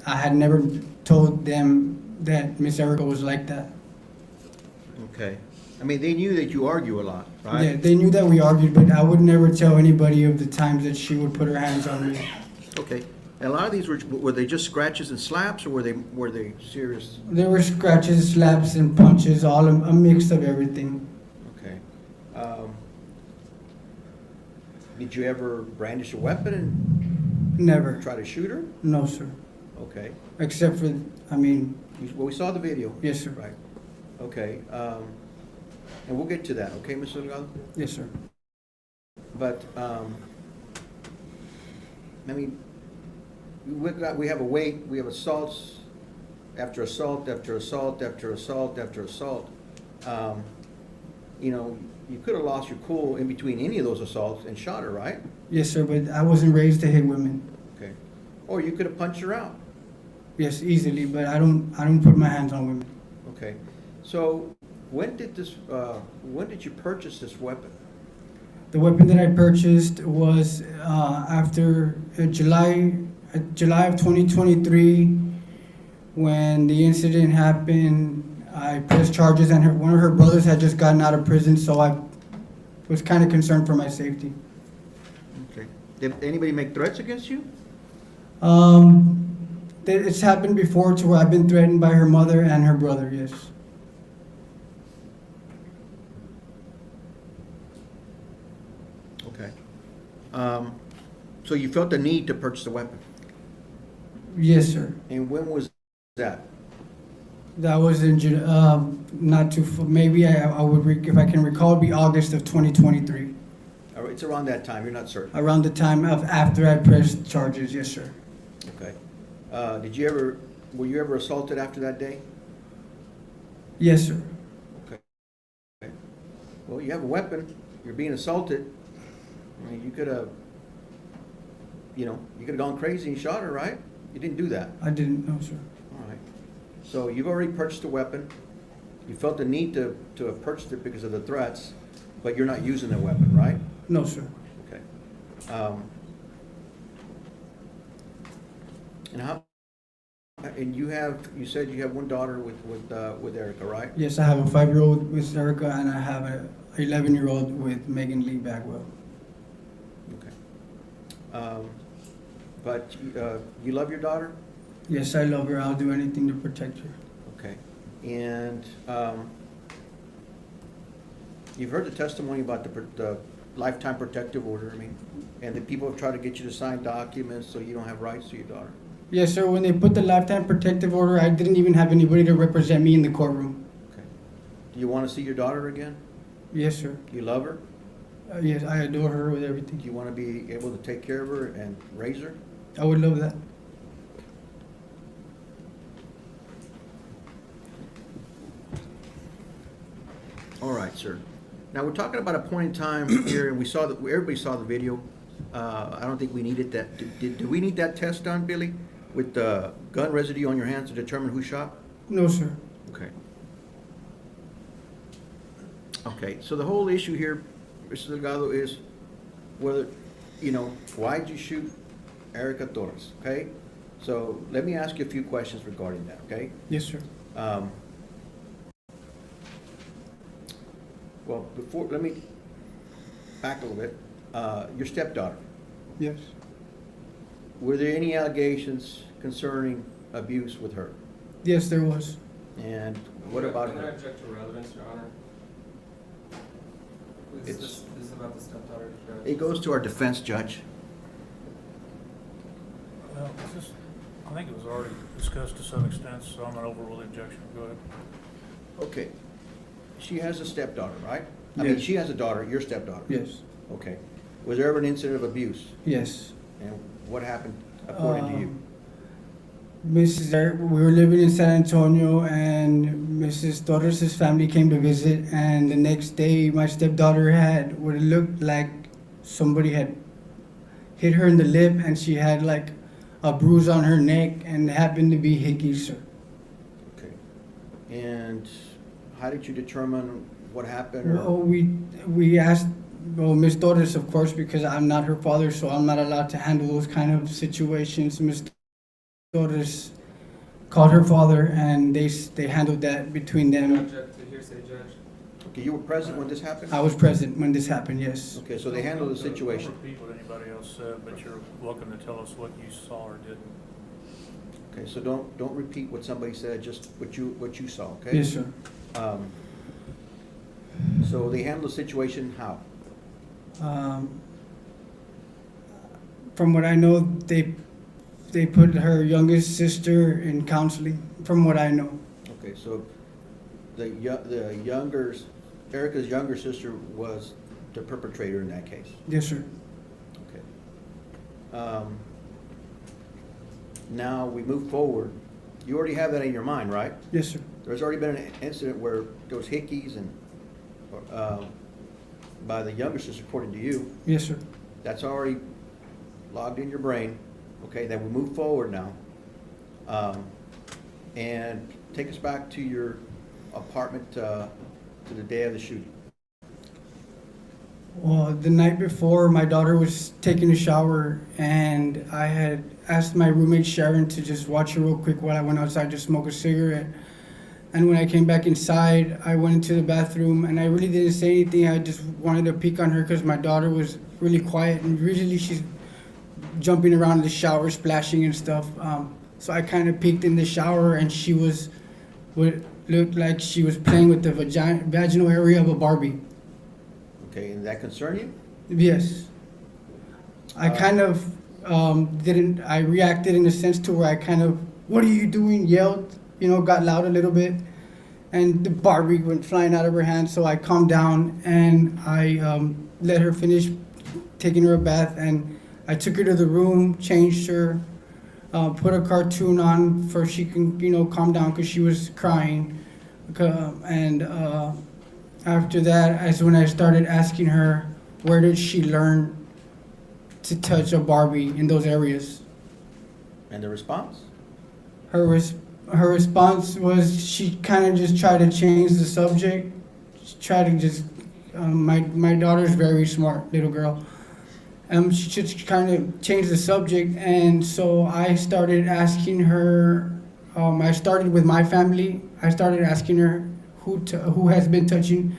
I had never told them that Miss Erica was like that. Okay. I mean, they knew that you argue a lot, right? Yeah, they knew that we argued, but I would never tell anybody of the times that she would put her hands on me. Okay. And a lot of these were they just scratches and slaps, or were they serious? There were scratches, slaps, and punches, all a mix of everything. Okay. Did you ever brandish a weapon and Never. try to shoot her? No, sir. Okay. Except for, I mean. Well, we saw the video. Yes, sir. Right. Okay. And we'll get to that. Okay, Mr. Delgado? Yes, sir. But I mean, we have we have assaults after assault after assault after assault after assault. You know, you could have lost your cool in between any of those assaults and shot her, right? Yes, sir, but I wasn't raised to hit women. Okay. Or you could have punched her out. Yes, easily, but I don't put my hands on women. Okay. So when did you purchase this weapon? The weapon that I purchased was after July of 2023, when the incident happened. I pressed charges, and one of her brothers had just gotten out of prison, so I was kind of concerned for my safety. Okay. Did anybody make threats against you? It's happened before to where I've been threatened by her mother and her brother, yes. Okay. So you felt the need to purchase a weapon? Yes, sir. And when was that? That was in not too, maybe I would, if I can recall, it'd be August of 2023. All right, it's around that time, you're not certain? Around the time of after I pressed charges, yes, sir. Okay. Were you ever assaulted after that day? Yes, sir. Okay. Well, you have a weapon, you're being assaulted. I mean, you could have gone crazy and shot her, right? You didn't do that? I didn't, no, sir. All right. So you've already purchased a weapon. You felt the need to have purchased it because of the threats, but you're not using the weapon, right? No, sir. Okay. And you said you have one daughter with Erica, right? Yes, I have a 5-year-old with Erica, and I have a 11-year-old with Megan Lee Bagwell. Okay. But you love your daughter? Yes, I love her. I'll do anything to protect her. Okay. And you've heard the testimony about the lifetime protective order, and that people have tried to get you to sign documents so you don't have rights to your daughter. Yes, sir. When they put the lifetime protective order, I didn't even have anybody to represent me in the courtroom. Okay. Do you want to see your daughter again? Yes, sir. You love her? Yes, I adore her with everything. Do you want to be able to take care of her and raise her? I would love that. All right, sir. Now we're talking about a point in time here, and everybody saw the video. I don't think we needed that. Did we need that test done, Billy, with the gun residue on your hands to determine who shot? No, sir. Okay. Okay. So the whole issue here, Mr. Delgado, is whether, why did you shoot Erica Torres? Okay. So let me ask you a few questions regarding that. Okay. Yes, sir. Well, let me back a little bit. Your stepdaughter, Yes. were there any allegations concerning abuse with her? Yes, there was. And what about Can I her? object to relevance, Your Honor? This is about the stepdaughter. It goes to our defense judge. Well, I think it was already discussed to some extent, so I'm going to overrule the objection. Go ahead. Okay. She has a stepdaughter, right? I mean, Yes. she has a daughter, your stepdaughter. Yes. Okay. Was there ever an incident of abuse? Yes. And what happened according to you? We were living in San Antonio, and Mrs. Torres' family came to visit, and the next day my stepdaughter had what it looked like somebody had hit her in the lip, and she had like a bruise on her neck, and it happened to be Hickey, sir. Okay. And how did you determine what happened? Or? Well, we asked, Miss Torres, of course, because I'm not her father, so I'm not allowed to handle those kind of situations. Miss Torres called her father, and they handled that between them. Object to hearsay, Judge. Okay, you were present when this happened? I was present when this happened, yes. Okay, so they handled the situation. Don't repeat what anybody else said, but you're welcome to tell us what you saw or didn't. Okay, so don't repeat what somebody said, just what you saw, okay? Yes, sir. So they handled the situation how? From what I know, they put her youngest sister in counseling, from what I know. Okay, so Erica's younger sister was the perpetrator in that case? Yes, sir. Okay. Now we move forward. You already have that in your mind, right? Yes, sir. There's already been an incident where there was hickeys and by the younger sister, according to you. Yes, sir. That's already logged in your brain. Okay, then we move forward now. And take us back to your apartment to the day of the shooting. Well, the night before, my daughter was taking a shower, and I had asked my roommate Sharon to just watch her real quick while I went outside to smoke a cigarette. And when I came back inside, I went into the bathroom, and I really didn't say anything. I just wanted to peek on her because my daughter was really quiet, and usually she's jumping around in the shower, splashing and stuff. So I kind of peeked in the shower, and she was what looked like she was playing with the vaginal area of a Barbie. Okay, and that concern you? Yes. I kind of I reacted in a sense to where I kind of, what are you doing? Yelled, got loud a little bit. And the Barbie went flying out of her hand, so I calmed down and I let her finish taking her a bath, and I took her to the room, changed her, put a cartoon on for she can, calm down because she was crying. And after that is when I started asking her, where did she learn to touch a Barbie in those areas? And the response? Her response was she kind of just tried to change the subject. She tried to just, my daughter's very smart little girl. She just kind of changed the subject, and so I started asking her, I started with my family. I started asking her who has been touching.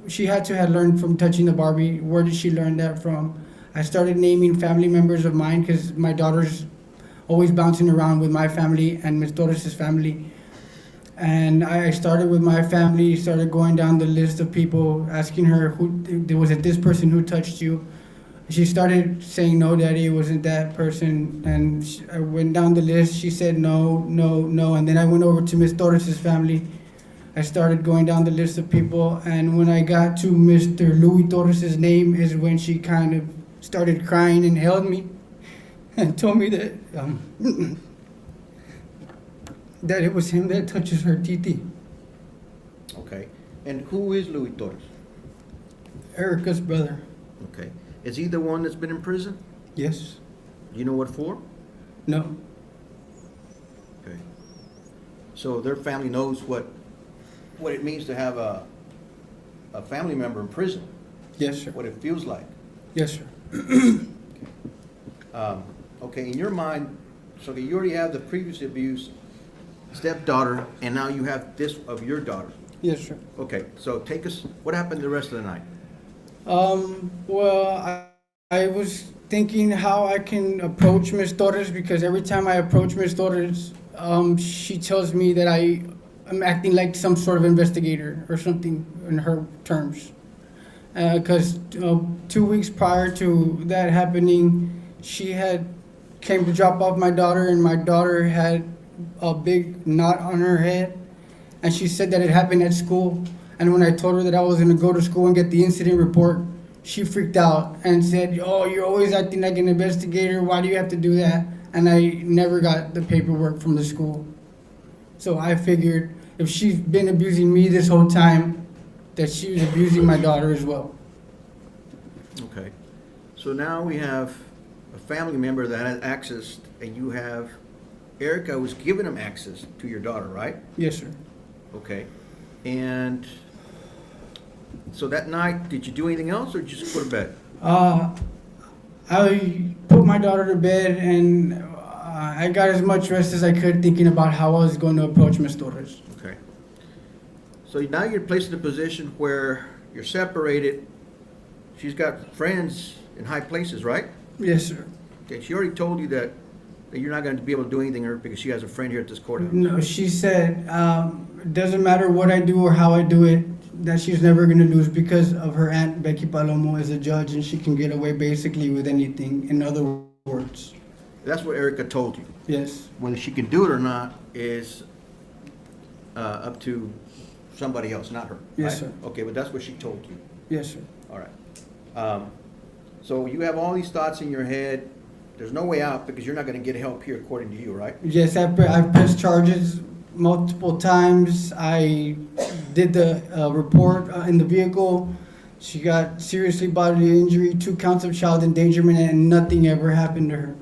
She had to have learned from touching the Barbie. Where did she learn that from? I started naming family members of mine because my daughter's always bouncing around with my family and Ms. Torres' family. And I started with my family, started going down the list of people, asking her, was it this person who touched you? She started saying, no, Daddy, it wasn't that person. And I went down the list. She said, no. And then I went over to Ms. Torres' family. I started going down the list of people. And when I got to Mr. Louis Torres' name is when she kind of started crying and held me and told me that that it was him that touches her titi. Okay. And who is Louis Torres? Erica's brother. Okay. Is he the one that's been in prison? Yes. Do you know what for? No. Okay. So their family knows what it means to have a family member in prison? Yes, sir. What it feels like? Yes, sir. Okay, in your mind, so you already have the previous abuse stepdaughter, and now you have this of your daughter. Yes, sir. Okay, so take us, what happened the rest of the night? Well, I was thinking how I can approach Miss Torres because every time I approach Miss Torres, she tells me that I'm acting like some sort of investigator or something in her terms. Because 2 weeks prior to that happening, she had came to drop off my daughter, and my daughter had a big knot on her head, and she said that it happened at school. And when I told her that I was going to go to school and get the incident report, she freaked out and said, "Oh, you're always acting like an investigator. Why do you have to do that?" And I never got the paperwork from the school. So I figured if she's been abusing me this whole time, that she was abusing my daughter as well. Okay. So now we have a family member that has access, and you have Erica was giving him access to your daughter, right? Yes, sir. Okay. And so that night, did you do anything else, or did you just go to bed? I put my daughter to bed, and I got as much rest as I could thinking about how I was going to approach Miss Torres. Okay. So now you're placed in a position where you're separated. She's got friends in high places, right? Yes, sir. Okay, she already told you that you're not going to be able to do anything to her because she has a friend here at this courthouse. No, she said, it doesn't matter what I do or how I do it, that she's never going to lose because of her aunt, Becky Palomo, is a judge, and she can get away basically with anything, in other words. That's what Erica told you. Yes. Whether she can do it or not is up to somebody else, not her. Yes, right? sir. Okay, but that's what she told you. Yes, sir. All right. So you have all these thoughts in your head. There's no way out because you're not going to get help here, according to you, right? Yes, I've pressed charges multiple times. I did the report in the vehicle. She got seriously bodily injury, 2 counts of child endangerment, and nothing ever happened to her.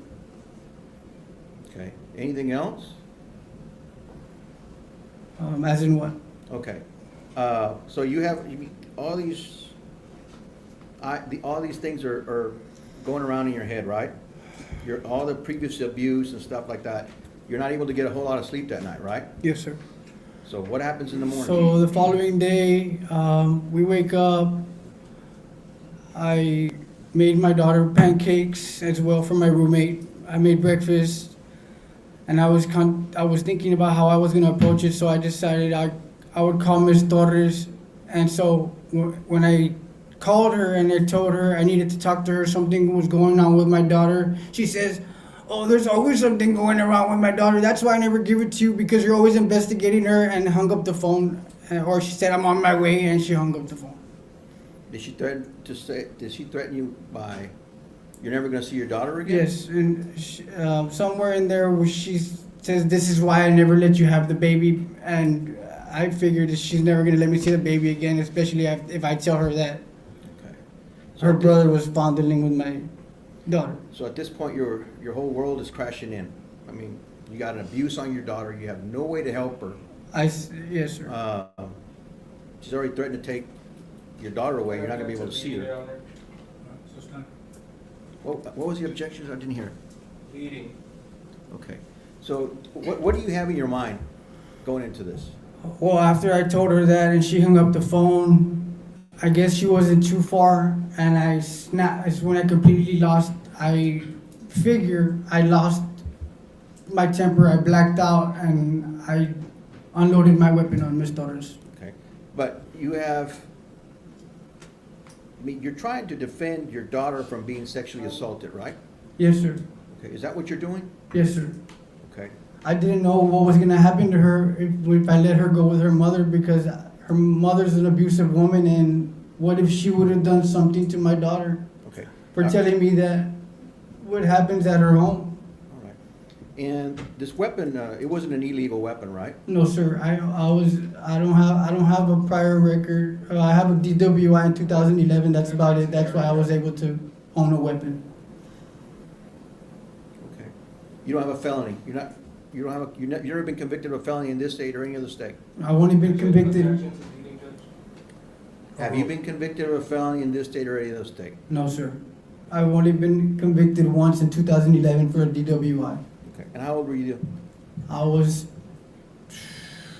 Okay. Anything else? As in what? Okay. So you have all these. All these things are going around in your head, right? All the previous abuse and stuff like that. You're not able to get a whole lot of sleep that night, right? Yes, sir. So what happens in the morning? So the following day, we wake up. I made my daughter pancakes as well for my roommate. I made breakfast, and I was thinking about how I was going to approach it. So I decided I would call Miss Torres, and so when I called her and I told her I needed to talk to her, something was going on with my daughter, she says, "Oh, there's always something going around with my daughter. That's why I never give it to you, because you're always investigating her," and hung up the phone. Or she said, "I'm on my way," and she hung up the phone. Did she threaten you by, you're never going to see your daughter again? Yes, and somewhere in there where she says, "This is why I never let you have the baby," and I figured that she's never going to let me see the baby again, especially if I tell her that her brother was fondling with my daughter. So at this point, your whole world is crashing in. I mean, you got an abuse on your daughter. You have no way to help her. Yes, sir. She's already threatened to take your daughter away. You're not going to be able to see her. What was the objection? I didn't hear it. Leading. Okay. So what do you have in your mind going into this? Well, after I told her that and she hung up the phone, I guess she wasn't too far, and I snapped. It's when I completely lost. I figure I lost my temper. I blacked out, and I unloaded my weapon on Miss Torres. Okay. But you have, I mean, you're trying to defend your daughter from being sexually assaulted, right? Yes, sir. Okay. Is that what you're doing? Yes, sir. Okay. I didn't know what was gonna happen to her if I let her go with her mother, because her mother's an abusive woman, and what if she would have done something to my daughter? Okay. For telling me that what happens at her home. All right. And this weapon, it wasn't an illegal weapon, right? No, sir. I don't have a prior record. I have a DWI in 2011. That's about it. That's why I was able to own a weapon. Okay. You don't have a felony. You've never been convicted of a felony in this state or any other state? I've only been convicted. Have you been convicted of a felony in this state or any other state? No, sir. I've only been convicted once in 2011 for a DWI. Okay. And how old were you? I was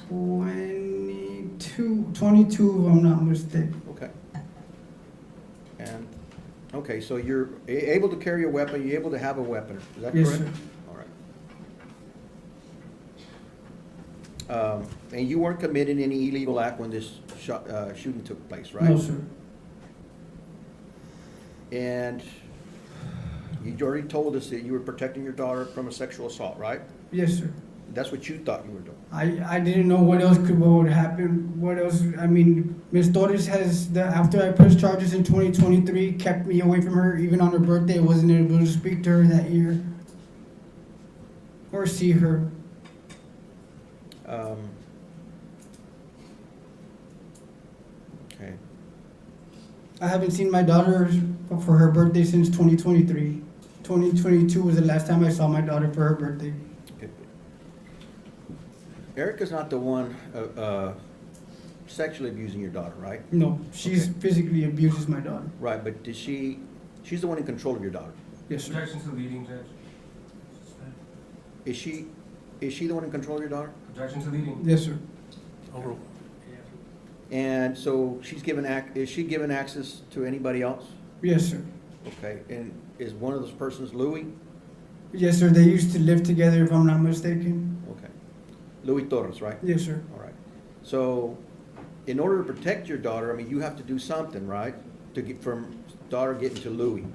22. 22, if I'm not mistaken. Okay. And, okay, so you're able to carry a weapon, you're able to have a weapon, is that Yes, correct? sir. All right. And you weren't committing any illegal act when this shooting took place, right? No, sir. And you already told us that you were protecting your daughter from a sexual assault, right? Yes, sir. That's what you thought you were doing. I didn't know what would happen. What else? I mean, Miss Torres after I pressed charges in 2023, kept me away from her. Even on her birthday, I wasn't able to speak to her that year or see her. Okay. I haven't seen my daughter for her birthday since 2023. 2022 was the last time I saw my daughter for her birthday. Okay. Erica's not the one sexually abusing your daughter, right? No, she's physically abuses my daughter. Right, but she's the one in control of your daughter? Yes, sir. Objection to leading, Judge. Is she the one in control of your daughter? Objection to leading. Yes, sir. Overruled. And so is she given access to anybody else? Yes, sir. Okay, and is one of those persons Louis? Yes, sir. They used to live together, if I'm not mistaken. Okay. Louis Torres, right? Yes, sir. All right. So, in order to protect your daughter, I mean, you have to do something, right? To get from daughter getting to Louis.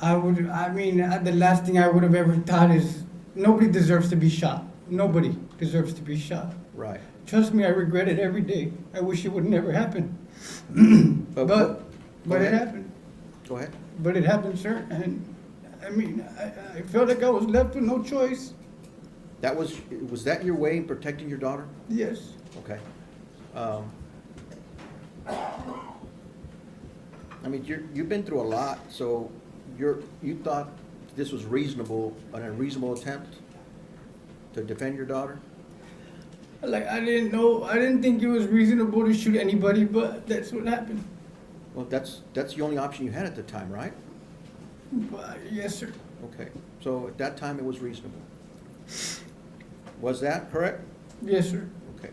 The last thing I would have ever thought is nobody deserves to be shot. Nobody deserves to be shot. Right. Trust me, I regret it every day. I wish it would never happen. But it happened. Go ahead. But it happened, sir. And I felt like I was left with no choice. Was that your way in protecting your daughter? Yes. Okay. I mean, you've been through a lot, so you thought this was reasonable, an unreasonable attempt to defend your daughter? I didn't think it was reasonable to shoot anybody, but that's what happened. Well, that's the only option you had at the time, right? Yes, sir. Okay, so at that time it was reasonable. Was that correct? Yes, sir. Okay.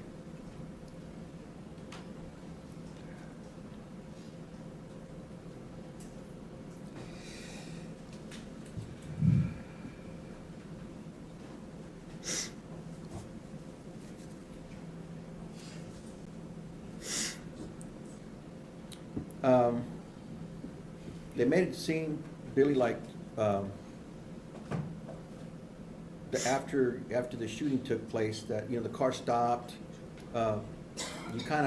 They made it seem, Billy, like after the shooting took place, that the car stopped. You just kind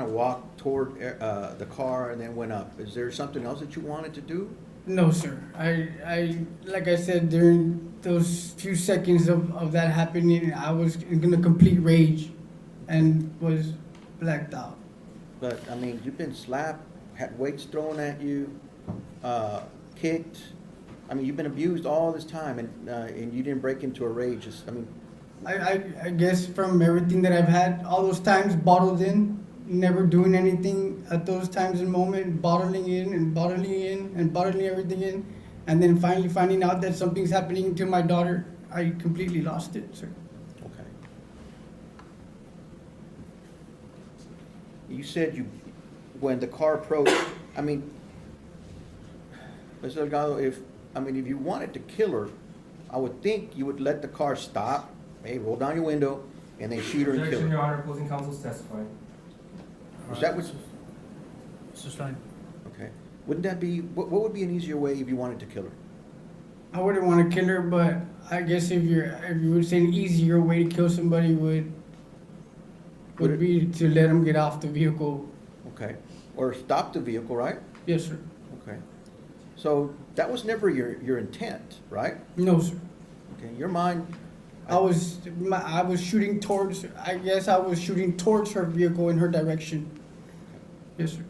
of walked toward the car and then went up. Is there something else that you wanted to do? No, sir. I like I said, during those few seconds of that happening, I was in a complete rage and was blacked out. But I mean, you've been slapped, had weights thrown at you, kicked. I mean, you've been abused all this time, and you didn't break into a rage. I guess from everything that I've had, all those times bottled in, never doing anything at those times and moments, bottling in and bottling in and bottling everything in, and then finally finding out that something's happening to my daughter, I completely lost it, sir. Okay. You said when the car approached, I mean, Mr. Delgado, if you wanted to kill her, I would think you would let the car stop, hey, roll down your window, and then shoot her and kill Objection, her. Your Honor. Opposing counsel's testifying. Is that what? Sustained. Okay. Wouldn't that be, what would be an easier way if you wanted to kill her? I wouldn't want to kill her, but I guess if you would say an easier way to kill somebody would be to let them get off the vehicle. Okay. Or stop the vehicle, right? Yes, sir. Okay. So that was never your intent, right? No, sir. Okay. In your mind. I was shooting towards. I guess I was shooting towards her vehicle in her direction. Yes, sir.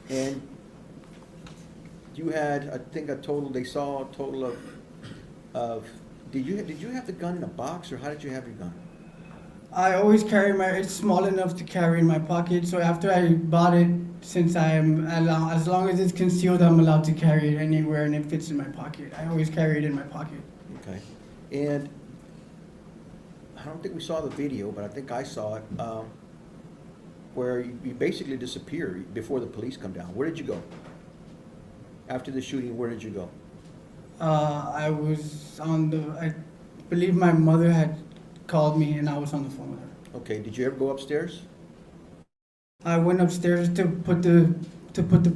And you had, I think, they saw a total of. Did you have the gun in a box, or how did you have your gun? I always carry it's small enough to carry in my pocket. So after I bought it, since as long as it's concealed, I'm allowed to carry it anywhere and it fits in my pocket. I always carry it in my pocket. Okay. And I don't think we saw the video, but I think I saw it, where you basically disappear before the police come down. Where did you go? After the shooting, where did you go? I was I believe my mother had called me and I was on the phone with her. Okay, did you ever go upstairs? I went upstairs to put the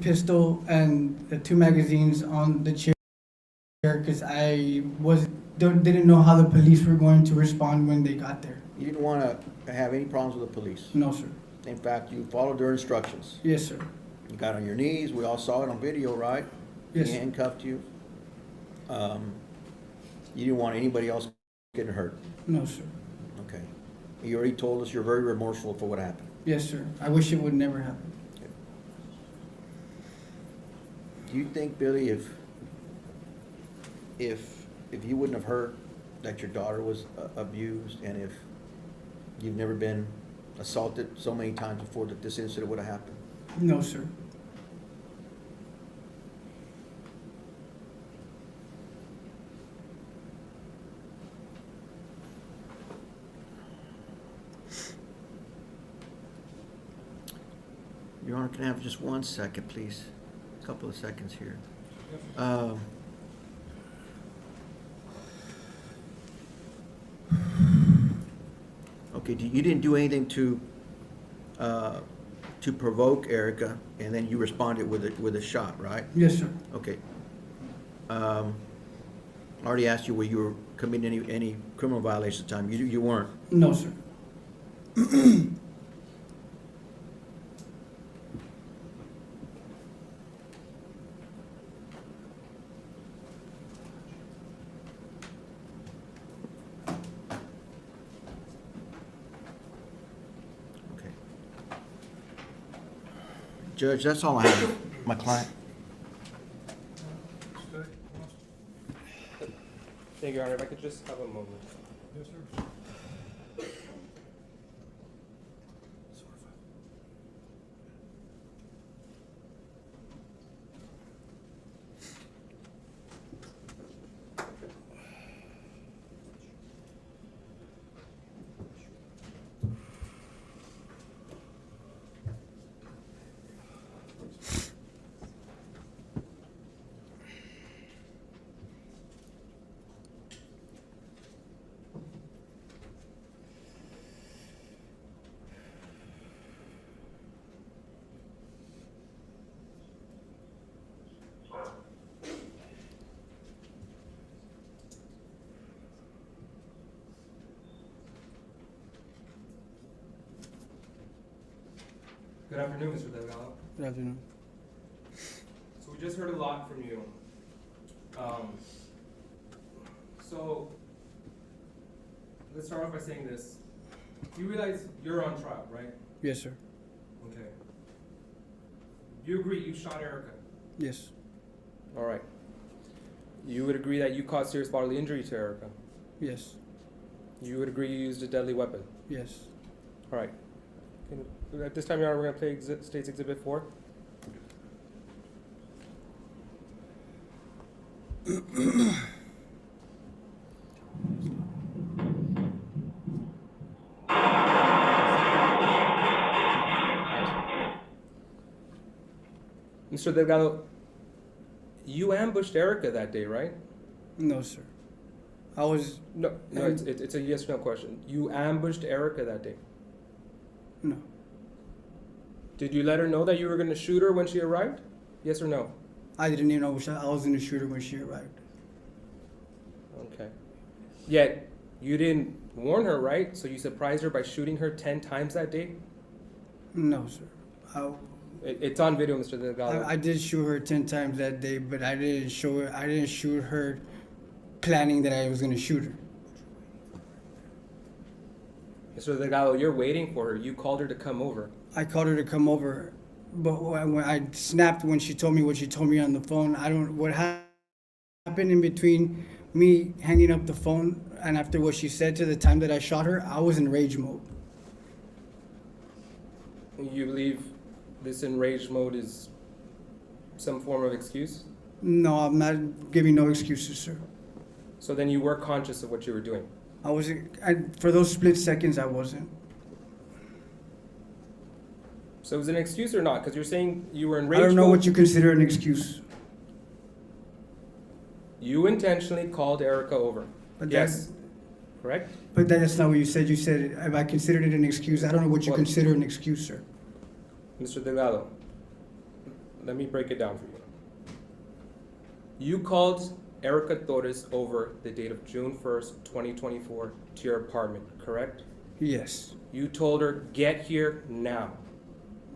pistol and the 2 magazines on the chair because I didn't know how the police were going to respond when they got there. You didn't want to have any problems with the police? No, sir. In fact, you followed their instructions? Yes, sir. You got on your knees, we all saw it on video, right? Yes. He handcuffed you. You didn't want anybody else getting hurt? No, sir. Okay. You already told us you're very remorseful for what happened. Yes, sir. I wish it would never happen. Okay. Do you think, Billy, if you wouldn't have heard that your daughter was abused, and if you've never been assaulted so many times before, that this incident would have happened? No, sir. Your Honor, can I have just 1 second, please? A couple of seconds here. Okay, you didn't do anything to provoke Erica, and then you responded with a shot, right? Yes, sir. Okay. I already asked you whether you were committing any criminal violations at the time. You weren't. No, sir. Okay. Judge, that's all I have. My client. Thank you, Your Honor. If I could just have a moment. Yes, sir. Good afternoon, Mr. Delgado. Good afternoon. So we just heard a lot from you. So let's start off by saying this. You realize you're on trial, right? Yes, sir. Okay. You agree you shot Erica? Yes. All right. You would agree that you caused serious bodily injury to Erica? Yes. You would agree you used a deadly weapon? Yes. All right. At this time, Your Honor, we're going to play State's Exhibit 4. Mr. Delgado, you ambushed Erica that day, right? No, sir. I was... No, it's a yes or no question. You ambushed Erica that day? No. Did you let her know that you were going to shoot her when she arrived? Yes or no? I didn't even know I was going to shoot her when she arrived. Okay. Yet, you didn't warn her, right? So you surprised her by shooting her 10 times that day? No, sir. It's on video, Mr. Delgado. I did shoot her 10 times that day, but I didn't shoot her planning that I was going to shoot her. Mr. Delgado, you're waiting for her. You called her to come over. I called her to come over, but when I snapped when she told me what she told me on the phone. What happened in between me hanging up the phone and after what she said to the time that I shot her, I was in rage mode. You believe this enraged mode is some form of excuse? No, I'm not giving no excuses, sir. So then you were conscious of what you were doing? I wasn't, for those split seconds, I wasn't. So it was an excuse or not? Because you're saying you were in I rage don't know mode. what you consider an excuse. You intentionally called Erica over. But Yes. Correct? But that's not what you said. You said, if I considered it an excuse, I don't know what you Well- consider an excuse, sir. Mr. Delgado, let me break it down for you. You called Erica Torres over the date of June 1st, 2024 to your apartment, correct? Yes. You told her, get here now,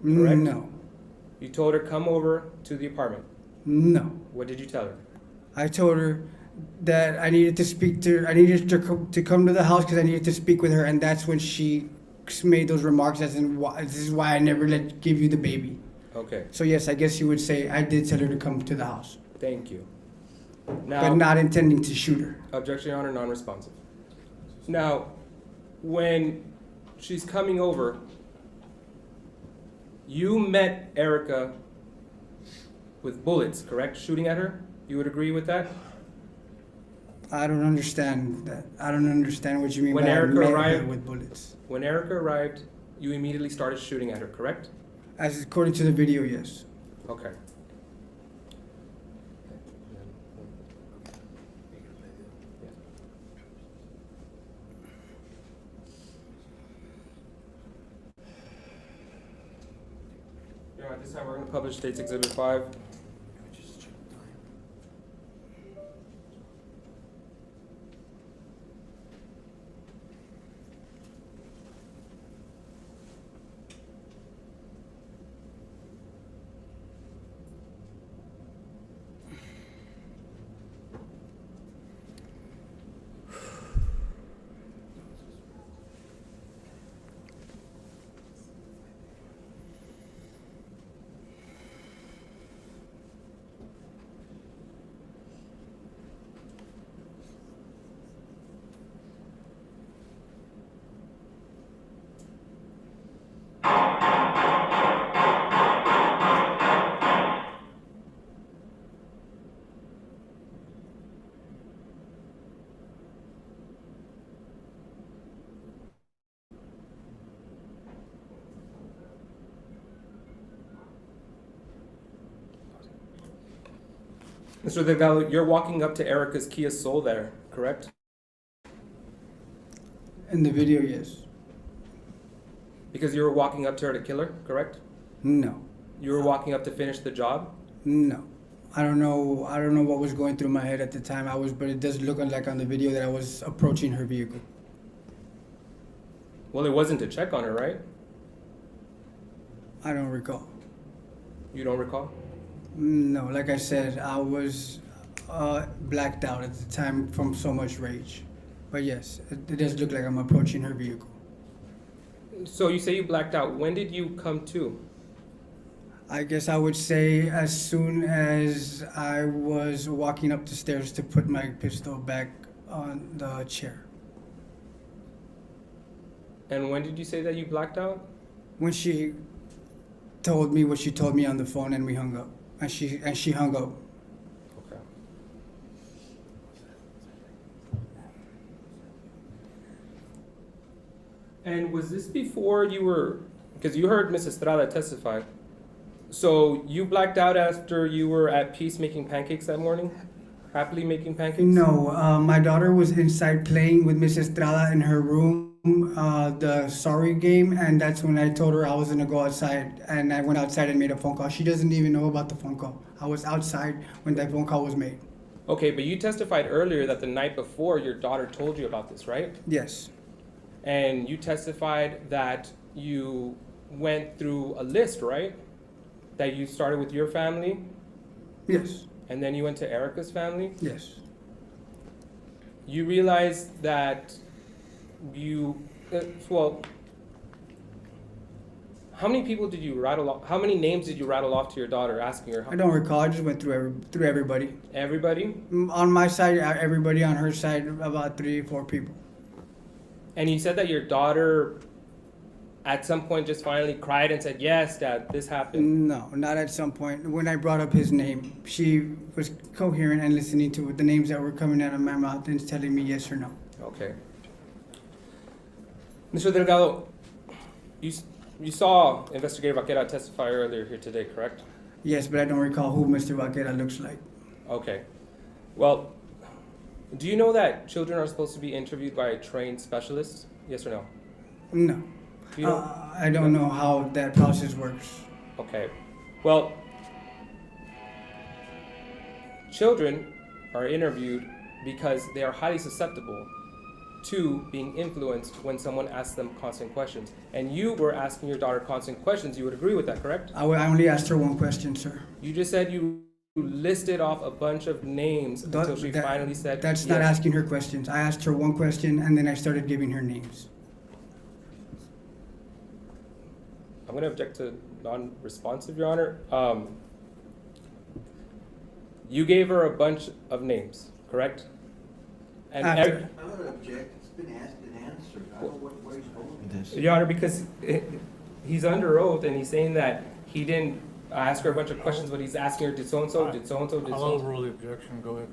correct? No. You told her, come over to the apartment. No. What did you tell her? I told her that I needed to speak to her. I needed to come to the house because I needed to speak with her, and that's when she made those remarks as in, this is why I never give you the baby. Okay, So yes, I guess you would say I did tell her to come to the house, thank you. Now, but not intending to shoot her. objection, Your Honor, non-responsive. Now, when she's coming over, you met Erica with bullets, correct? Shooting at her? You would agree with that? I don't understand that. I don't understand what you mean When by Erica I met her arrived- with bullets. When Erica arrived, you immediately started shooting at her, correct? As according to the video, yes. Okay. At this time, we're going to publish State's Exhibit 5. Mr. Delgado, you're walking up to Erica's Kia Soul there, correct? In the video, yes. Because you were walking up to her to kill her, correct? No. You were walking up to finish the job? No. I don't know what was going through my head at the time. But it does look like on the video that I was approaching her vehicle. Well, it wasn't to check on her, right? I don't recall. You don't recall? No, like I said, I was blacked out at the time from so much rage. But yes, it does look like I'm approaching her vehicle. So you say you blacked out. When did you come to? I guess I would say as soon as I was walking up the stairs to put my pistol back on the chair. And when did you say that you blacked out? When she told me what she told me on the phone and we hung up. And she hung up. Okay. And was this before you were, because you heard Ms. Estrada testify, so you blacked out after you were at peace making pancakes that morning? Happily making pancakes? No, my daughter was inside playing with Miss Estrada in her room, the sorry game, and that's when I told her I was gonna go outside, and I went outside and made a phone call. She doesn't even know about the phone call. I was outside when that phone call was made. Okay, but you testified earlier that the night before your daughter told you about this, right? Yes. And you testified that you went through a list, right? That you started with your family? Yes. And then you went to Erica's family? Yes. You realized that you, well, how many people did you rattle off? How many names did you rattle off to your daughter asking her? I don't recall. I just went through everybody. Everybody? On my side, everybody. On her side, about 3 or 4 people. And you said that your daughter at some point just finally cried and said, yes, Dad, this happened. No, not at some point. When I brought up his name, she was coherent and listening to the names that were coming out of my mouth and telling me yes or no. Okay. Mr. Delgado, you saw Investigator Vaquera testify earlier here today, correct? Yes, but I don't recall who Mr. Vaquera looks like. Okay. Well, do you know that children are supposed to be interviewed by a trained specialist? Yes or no? No. You don't? I don't know how that process works. Okay. Well, children are interviewed because they are highly susceptible to being influenced when someone asks them constant questions. And you were asking your daughter constant questions. You would agree with that, correct? I only asked her one question, sir. You just said you listed off a bunch of names until she finally said That's yes. not asking her questions. I asked her one question and then I started giving her names. I'm going to object to non-responsive, Your Honor. You gave her a bunch of names, correct? And I'm going to object. It's been asked and answered. I don't know where he's going with this. Your Honor, because he's under oath and he's saying that he didn't ask her a bunch of questions, but he's asking her, did so-and-so, did so-and-so, did I'll so-and-so. overrule the objection. Go ahead.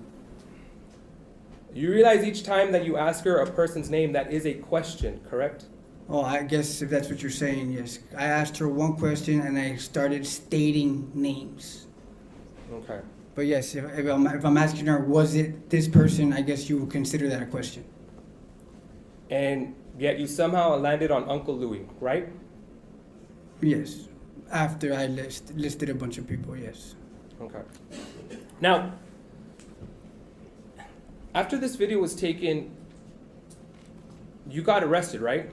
You realize each time that you ask her a person's name, that is a question, correct? Oh, I guess if that's what you're saying, yes. I asked her one question and I started stating names. Okay. But yes, if I'm asking her, was it this person, I guess you would consider that a question. And yet you somehow landed on Uncle Louie, right? Yes. After I listed a bunch of people, yes. Okay. Now, after this video was taken, you got arrested, right?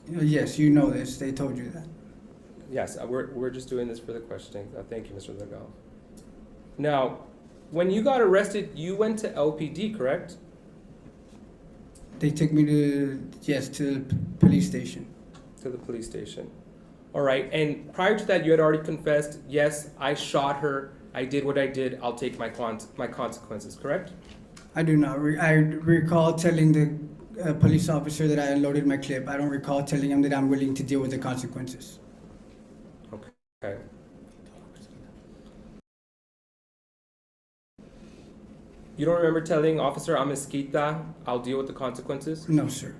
Yes, you know this. They told you that. Yes, we're just doing this for the questioning. Thank you, Mr. Delgado. Now, when you got arrested, you went to LPD, correct? They took me to the police station. To the police station. All right, and prior to that, you had already confessed, yes, I shot her, I did what I did, I'll take my consequences, correct? I do not. I recall telling the police officer that I unloaded my clip. I don't recall telling him that I'm willing to deal with the consequences. Okay. You don't remember telling Officer Amezquita, I'll deal with the consequences? No, sir.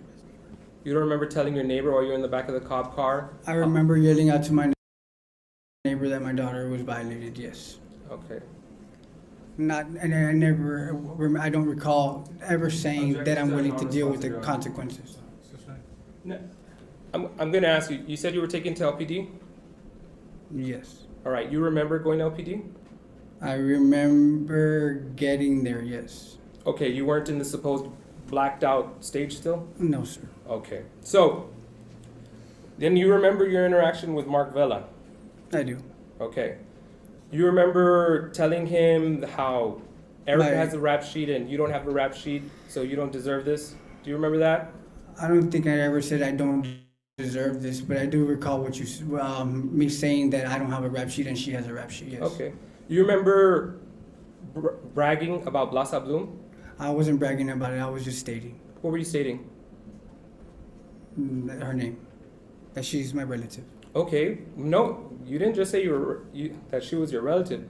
You don't remember telling your neighbor while you're in the back of the cop car? I remember yelling out to my neighbor that my daughter was violated, yes. Okay. I don't recall ever saying that I'm willing to deal with the consequences. No. I'm going to ask you, you said you were taken to LPD? Yes. All right, you remember going to LPD? I remember getting there, yes. Okay, you weren't in the supposed blacked out stage still? No, sir. Okay, so then you remember your interaction with Mark Vela? I do. Okay. You remember telling him how Erica has a rap sheet and you don't have a rap sheet, so you don't deserve this? Do you remember that? I don't think I ever said I don't deserve this, but I do recall what you me saying that I don't have a rap sheet and she has a rap sheet, yes. Okay. You remember bragging about Blasa Bloom? I wasn't bragging about it, I was just stating. What were you stating? Her name. That she's my relative. Okay, no, you didn't just say that she was your relative.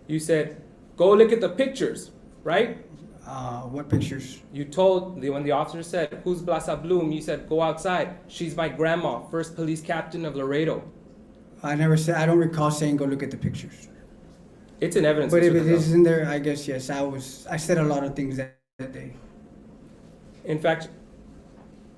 You said, go look at the pictures, right? What pictures? You told, when the officer said, who's Blasa Bloom? You said, go outside. She's my grandma, first police captain of Laredo. I never said, I don't recall saying go look at the pictures. It's in evidence. But if it is in there, I guess, yes, I said a lot of things that day. In fact,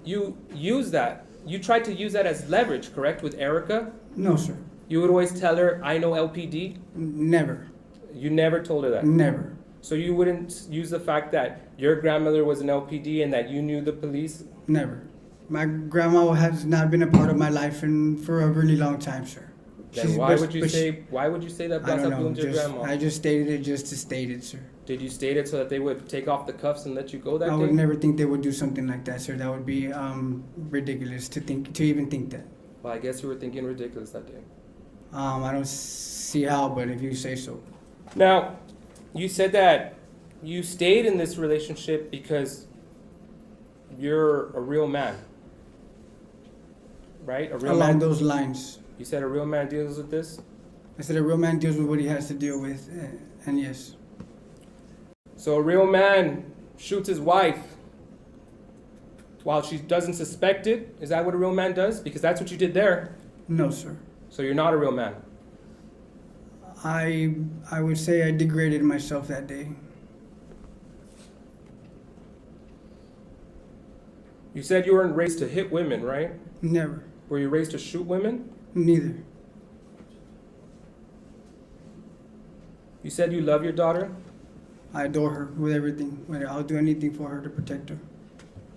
you use that. You tried to use that as leverage, correct, with Erica? No, sir. You would always tell her, I know LPD? Never. You never told her that? Never. So you wouldn't use the fact that your grandmother was an LPD and that you knew the police? Never. My grandma has not been a part of my life for a really long time, sir. Then why would you say that Blasa Bloom's your grandma? I just stated it just to state it, sir. Did you state it so that they would take off the cuffs and let you go that day? I would never think they would do something like that, sir. That would be ridiculous to even think that. Well, I guess you were thinking ridiculous that day. I don't see how, but if you say so. Now, you said that you stayed in this relationship because you're a real man, right? A real Along those lines. You said a real man deals with this? I said a real man deals with what he has to deal with, and yes. So a real man shoots his wife while she doesn't suspect it. Is that what a real man does? Because that's what you did there. No, sir. So you're not a real man. I would say I degraded myself that day. You said you weren't raised to hit women, right? Never. Were you raised to shoot women? Neither. You said you love your daughter? I adore her with everything. I'll do anything for her to protect her.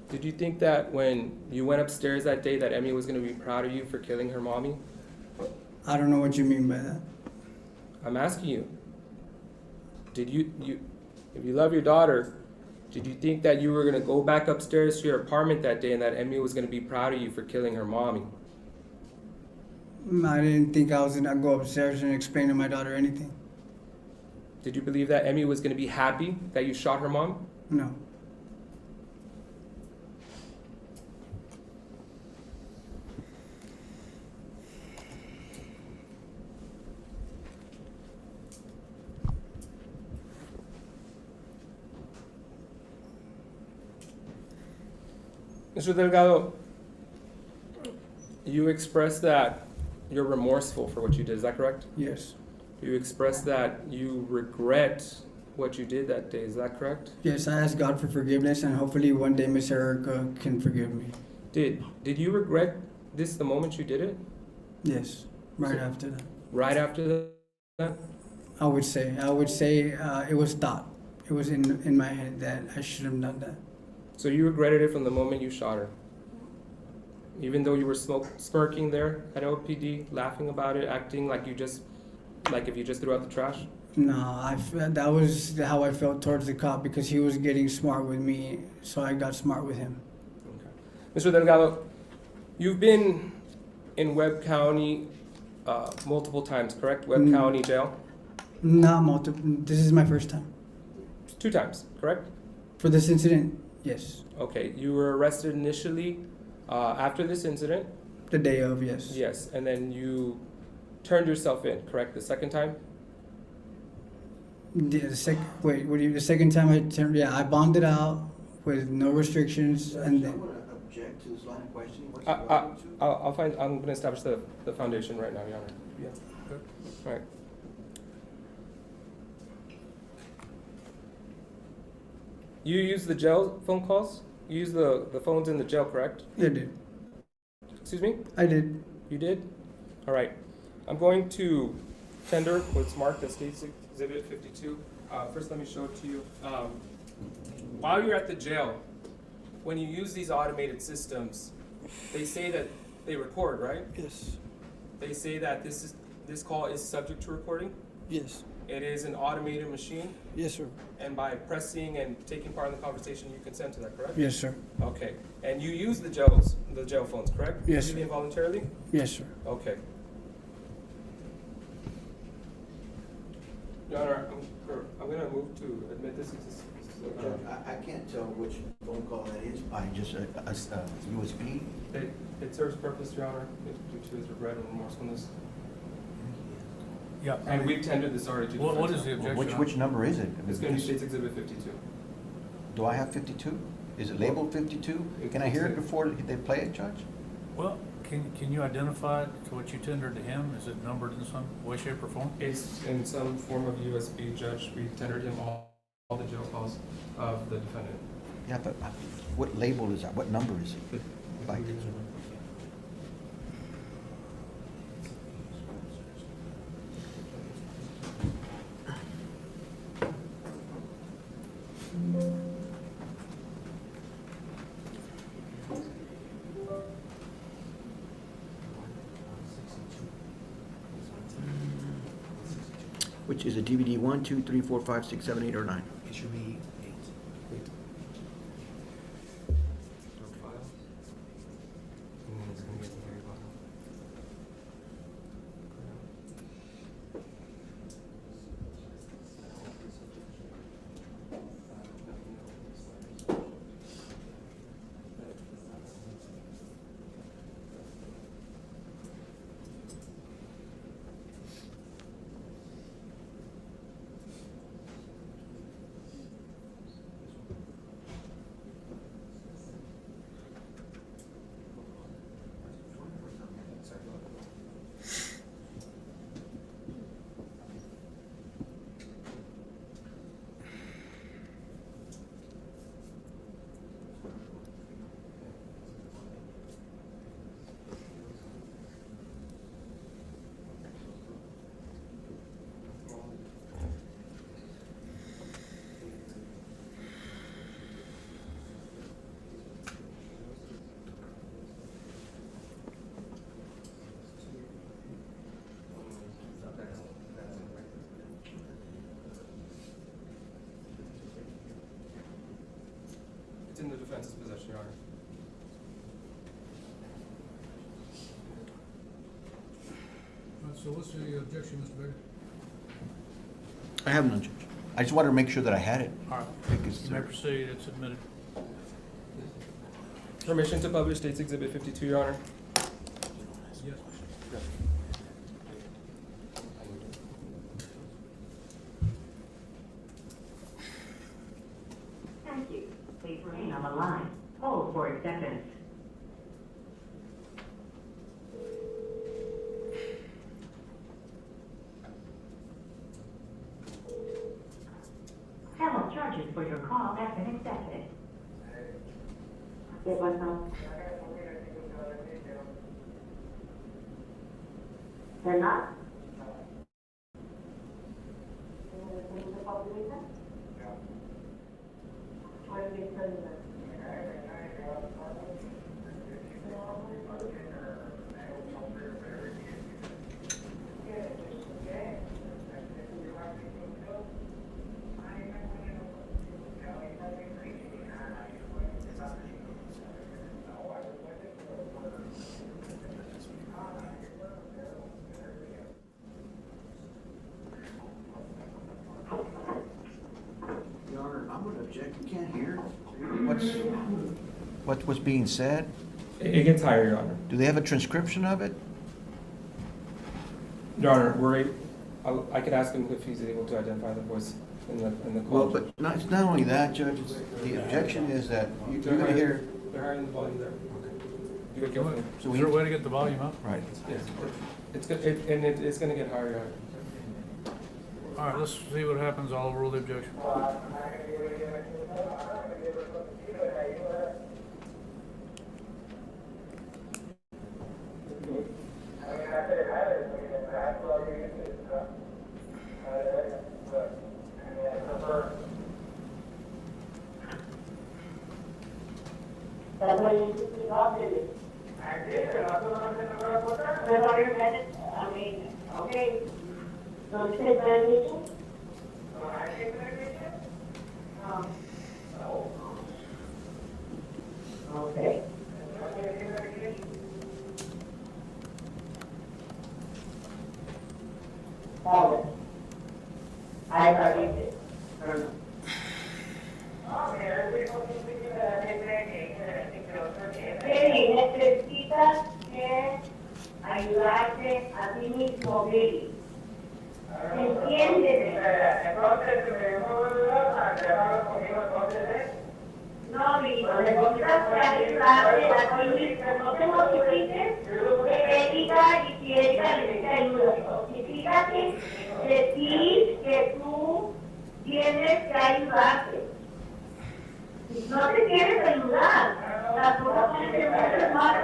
Did you think that when you went upstairs that day that Emmy was going to be proud of you for killing her mommy? I don't know what you mean by that. I'm asking you. Did you if you love your daughter, did you think that you were going to go back upstairs to your apartment that day and that Emmy was going to be proud of you for killing her mommy? I didn't think I was going to go upstairs and explain to my daughter anything. Did you believe that Emmy was going to be happy that you shot her mom? No. Mr. Delgado, you expressed that you're remorseful for what you did, is that correct? Yes. You expressed that you regret what you did that day, is that correct? Yes, I asked God for forgiveness, and hopefully one day Miss Erica can forgive me. Did you regret this the moment you did it? Yes, right after that. Right after that? I would say it was thought. It was in my head that I should have done that. So you regretted it from the moment you shot her? Even though you were smirking there at LPD, laughing about it, acting like if you just threw out the trash? No, that was how I felt towards the cop because he was getting smart with me, so I got smart with him. Okay. Mr. Delgado, you've been in Webb County multiple times, correct? Webb County Jail? Not multiple. This is my first time. 2 times, correct? For this incident, yes. Okay, you were arrested initially after this incident? The day of, yes. Yes, and then you turned yourself in, correct? The second time? The second time I turned, I bonded out with no restrictions, and then. Object to this line of questioning. I'm going to establish the foundation right now, Your Honor. Yeah. All right. You use the jail phone calls? You use the phones in the jail, correct? I did. Excuse me? I did. You did? All right. I'm going to tender what's marked as State Exhibit 52. First, let me show it to you. While you're at the jail, when you use these automated systems, they say that they record, right? Yes. They say that this call is subject to recording? Yes. It is an automated machine? Yes, sir. And by pressing and taking part in the conversation, you consent to that, correct? Yes, sir. Okay. And you use the jail phones, correct? Yes, You sir. involuntarily? Yes, sir. Okay. Your Honor, I'm going to move to admit this. I can't tell which phone call that is by just a USB. It serves purpose, Your Honor, due to his regret and remorsefulness. Yeah. And we've tendered this already to What is the objection? Which number is it? It's going to be State's Exhibit 52. Do I have 52? Is it labeled 52? Can I hear it before they play it, Judge? Well, can you identify to what you tendered to him? Is it numbered in some way, shape, or form? It's in some form of USB, Judge. We tendered him all the jail calls of the defendant. Yeah, but what label is that? What number is it? Like, which is a DVD 1, 2, 3, 4, 5, 6, 7, 8, or 9? It should be 8. So what's the objection, Mr. Baker? I have none, Judge. I just wanted to make sure that I had it. All right. Because You may proceed, it's admitted. Permission to publish State's Exhibit 52, Your Honor. Yes. Thank you. Please remain on the line. Hold for acceptance. Several charges for your call have been accepted. ¿Qué pasó? ¿Verdad? Your Honor, I'm going to object. You can't hear what's being said. It gets higher, Your Honor. Do they have a transcription of it? Your Honor, I could ask him if he's able to identify the voice in the call. Well, but it's not only that, Judge. The objection is that you're going to hear. They're higher in the volume there. Okay. So is there a way to get the volume up? Right. Yes. It's good, and it's going to get higher, Your Honor. All right, let's see what happens. I'll overrule the objection. Okay. So you take medication? Okay. I got it. Necesitas que ayudarte a ti mismo, Billy. ¿Entiendes? No, Billy, necesitas que ayudarte a ti mismo. No te mortifiques, que Erika y si Erika necesita ayuda. Significa decir que tú tienes que ayudarte. No te quieres ayudar. Las cosas pueden ser mucho más.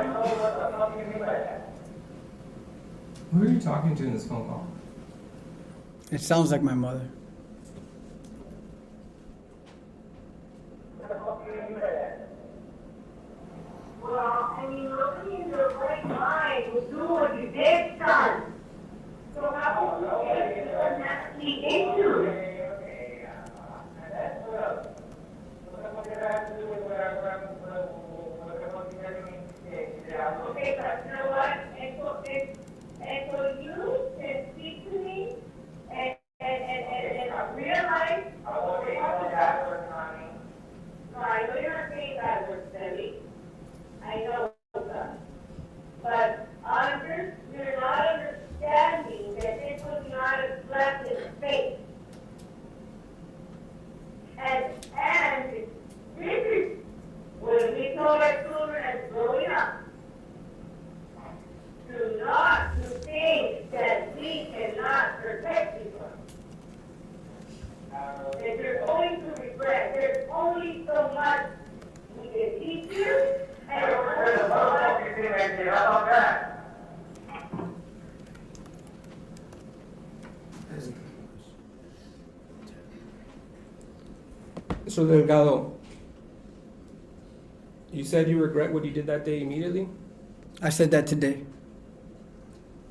Who are you talking to in this phone call? It sounds like my mother. Well, I mean, looking in your right mind would do what you did, son. So how can you get the issue? Okay, but you know what? And so you can speak to me and realize what you're talking about. No, I know you're not saying bad words, Debbie. I know that. But you're not understanding that this was not a slap in the face. And this is when we told our children as growing up to think that we cannot protect people. That you're going to regret. There's only so much we can teach you, and there's only so much you can make it up on that. So Delgado, you said you regret what you did that day immediately? I said that today.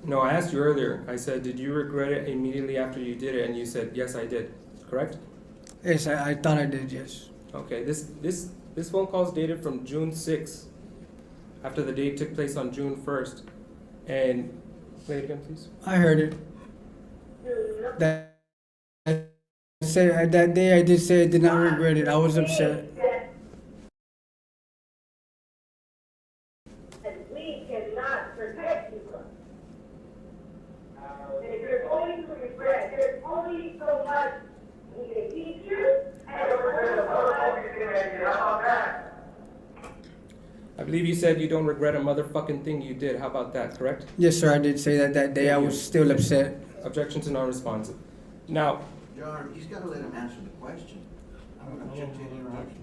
No, I asked you earlier. I said, did you regret it immediately after you did it? And you said, yes, I did. Correct? Yes, I thought I did, yes. Okay, this phone call is dated from June 6th, after the date took place on June 1st. And Say it again, please. I heard it. That that day I did say I did not regret it. I was upset. We cannot protect you. If there's only to regret, there's only so much we can teach you, and I believe you said you don't regret a motherfucking thing you did. How about that, correct? Yes, sir. I did say that that day. I was still upset. Objection to non-responsive. Now, John, he's got to let him answer the question. I don't object to any interruption.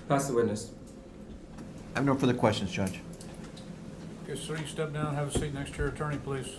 pass the witness. I have no further questions, Judge. Okay, sir, you step down, have a seat next to your attorney, please.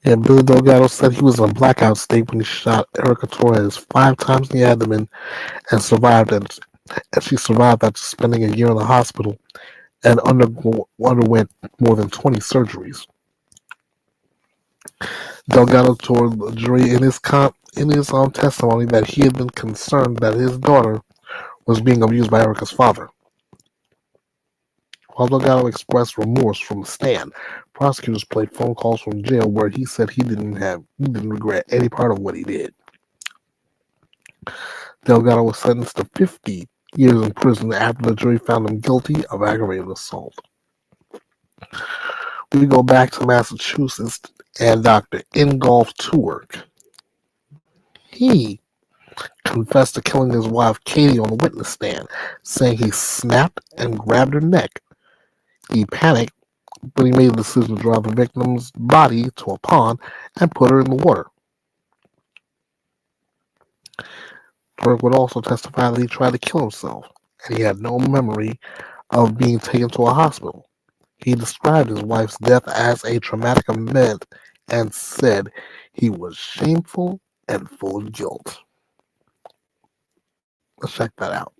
Yeah, Billy Delgado said he was in a blackout state when he shot Erica Torres 5 times in the abdomen and survived, and she survived after spending a year in the hospital and underwent more than 20 surgeries. Delgado told the jury in his testimony that he had been concerned that his daughter was being abused by Erica's father. While Delgado expressed remorse from the stand, prosecutors played phone calls from jail where he said he didn't regret any part of what he did. Delgado was sentenced to 50 years in prison after the jury found him guilty of aggravated assault. We go back to Massachusetts and Dr. Ingolf Tuerk. He confessed to killing his wife Katie on the witness stand, saying he snapped and grabbed her neck. He panicked, but he made the decision to drive the victim's body to a pond and put her in the water. Tuerk would also testify that he tried to kill himself, and he had no memory of being taken to a hospital. He described his wife's death as a traumatic event and said he was shameful and full of guilt. Let's check that out.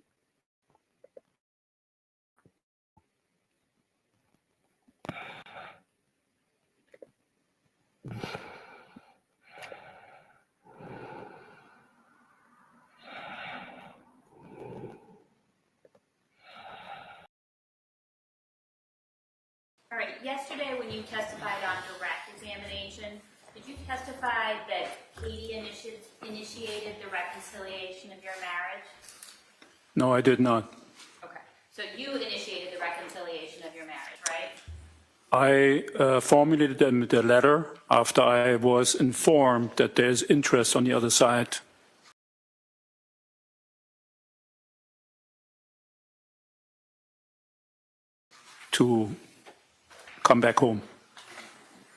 All right, yesterday when you testified on direct examination, did you testify that Katie initiated the reconciliation of your marriage? No, I did not. Okay, so you initiated the reconciliation of your marriage, right? I formulated the letter after I was informed that there's interest on the other side. To come back home.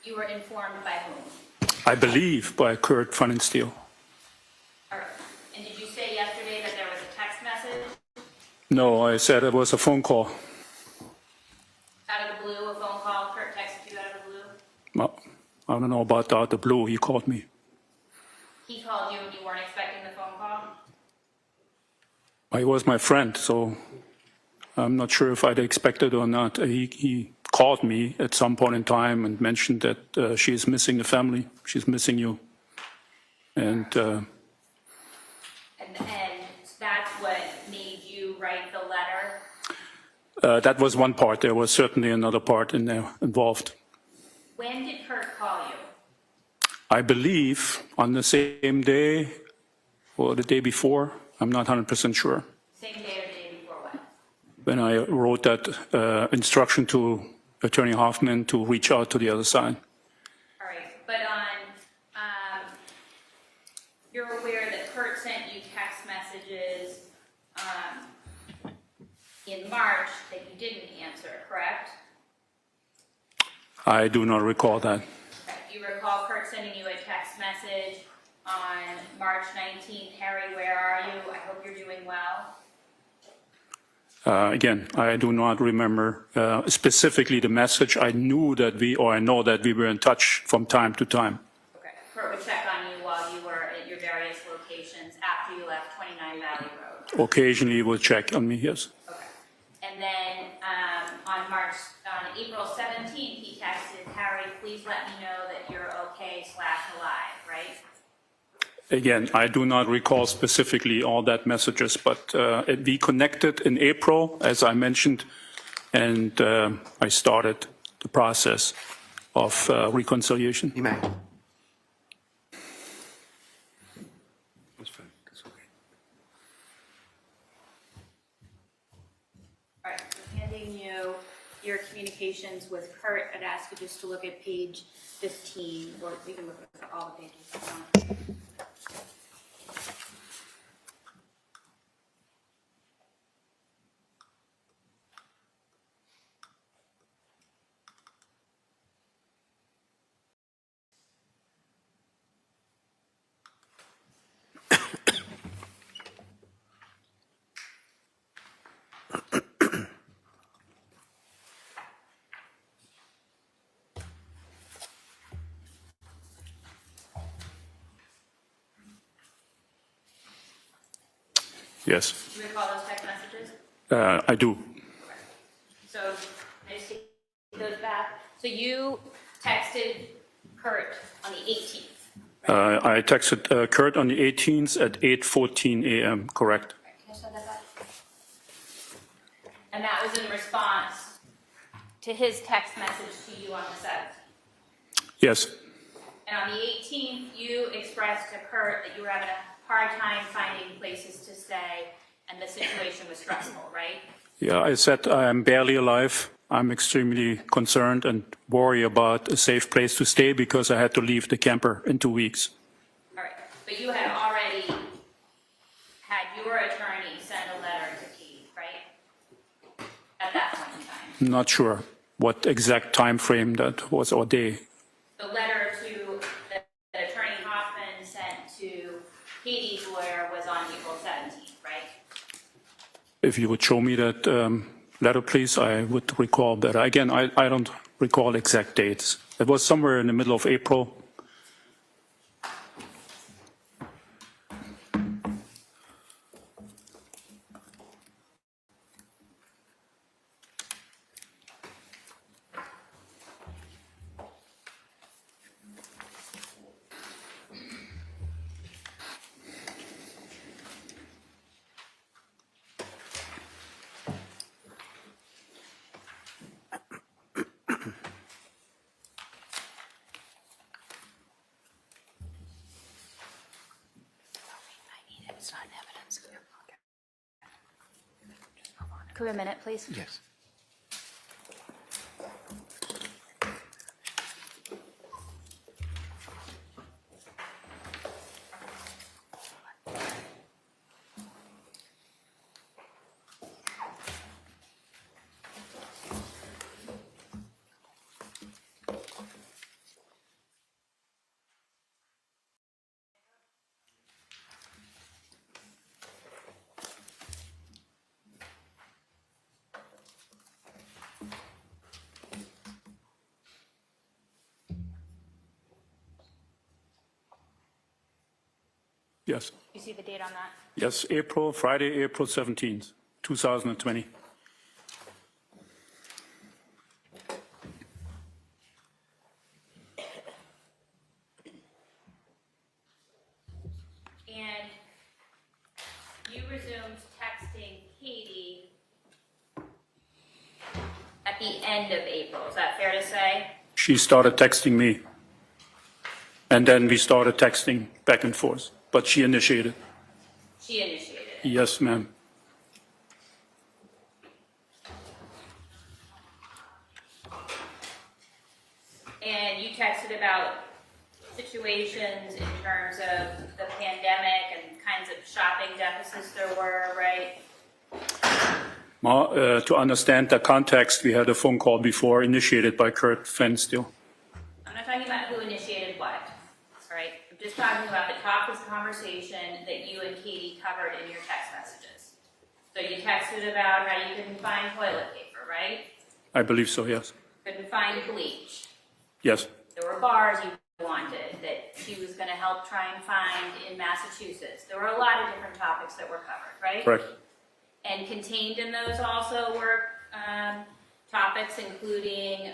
You were informed by whom? I believe by Kurt Pfannenstiel. All right, and did you say yesterday that there was a text message? No, I said it was a phone call. Out of the blue, a phone call, Kurt texted you out of the blue? Well, I don't know about out of the blue, he called me. He called you and you weren't expecting the phone call? He was my friend, so I'm not sure if I'd expected or not. He called me at some point in time and mentioned that she's missing the family. She's missing you. And that's what made you write the letter? that was one part. There was certainly another part in there involved. When did Kurt call you? I believe on the same day or the day before. I'm not 100% sure. Same day or the day before what? When I wrote that instruction to Attorney Hoffman to reach out to the other side. All right, but you're aware that Kurt sent you text messages in March that you didn't answer, correct? I do not recall that. Okay. You recall Kurt sending you a text message on March 19th, Harry, where are you? I hope you're doing well. Again, I do not remember specifically the message. I know that we were in touch from time to time. Okay. Kurt would check on you while you were at your various locations after you left 29 Valley Road. Occasionally, he will check on me, yes. Okay. And then on April 17th, he texted, Harry, please let me know that you're okay / alive, right? Again, I do not recall specifically all that messages, but we connected in April, as I mentioned, and I started the process of reconciliation. You may. All right, so handing you your communications with Kurt, I'd ask you just to look at page 15, or you can look at all the pages if you want. Yes, Do you recall those text messages? I do. So I just take those back. So you texted Kurt on the 18th. I texted Kurt on the 18th at 8:14 a.m., correct? Can I show that back? And that was in response to his text message to you on the 17th. Yes, And on the 18th, you expressed to Kurt that you were having a hard time finding places to stay and the situation was stressful, right? yeah, I said I'm barely alive. I'm extremely concerned and worry about a safe place to stay because I had to leave the camper in 2 weeks. All right. But you had already had your attorney send a letter to Katie, right? At that point in time. I'm not sure what exact time frame that was or day. The letter that Attorney Hoffman sent to Katie's lawyer was on April 17th, right? If you would show me that letter, please, I would recall better. Again, I don't recall exact dates. It was somewhere in the middle of April. Could we have a minute, please? Yes. Yes. You see the date on that? Yes, Friday, April 17th, 2020. And you resumed texting Katie at the end of April. Is that fair to say? She started texting me. And then we started texting back and forth. But she initiated. She initiated it. Yes, ma'am. And you texted about situations in terms of the pandemic and kinds of shopping deficits there were, right? To understand the context, we had a phone call before initiated by Kurt Fenstiel. I'm not talking about who initiated what, all right? I'm just talking about the topic of conversation that you and Katie covered in your text messages. So you texted about how you couldn't find toilet paper, right? I believe so, yes. Couldn't find bleach. Yes, There were bars you wanted that she was going to help try and find in Massachusetts. There were a lot of different topics that were covered, right? correct. And contained in those also were topics including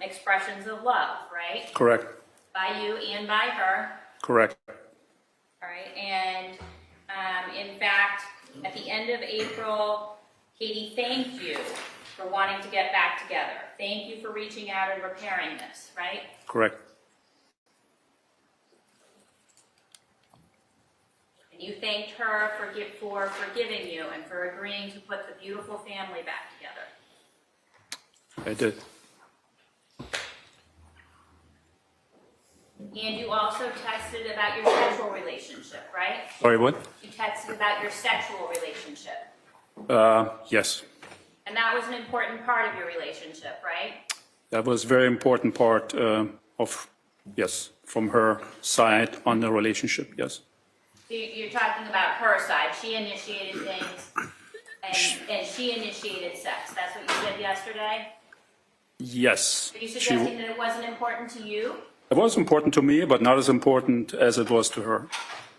expressions of love, right? Correct. By you and by her, Correct. all right? And in fact, at the end of April, Katie thanked you for wanting to get back together. Thank you for reaching out and repairing this, right? Correct. And you thanked her for forgiving you and for agreeing to put the beautiful family back together. I did. And you also texted about your sexual relationship, right? Sorry, what? You texted about your sexual relationship. Yes. And that was an important part of your relationship, right? That was a very important part yes, from her side on the relationship, yes. So you're talking about her side. She initiated things and she initiated sex. That's what you said yesterday? Yes. Are you suggesting that it wasn't important to you? It was important to me, but not as important as it was to her.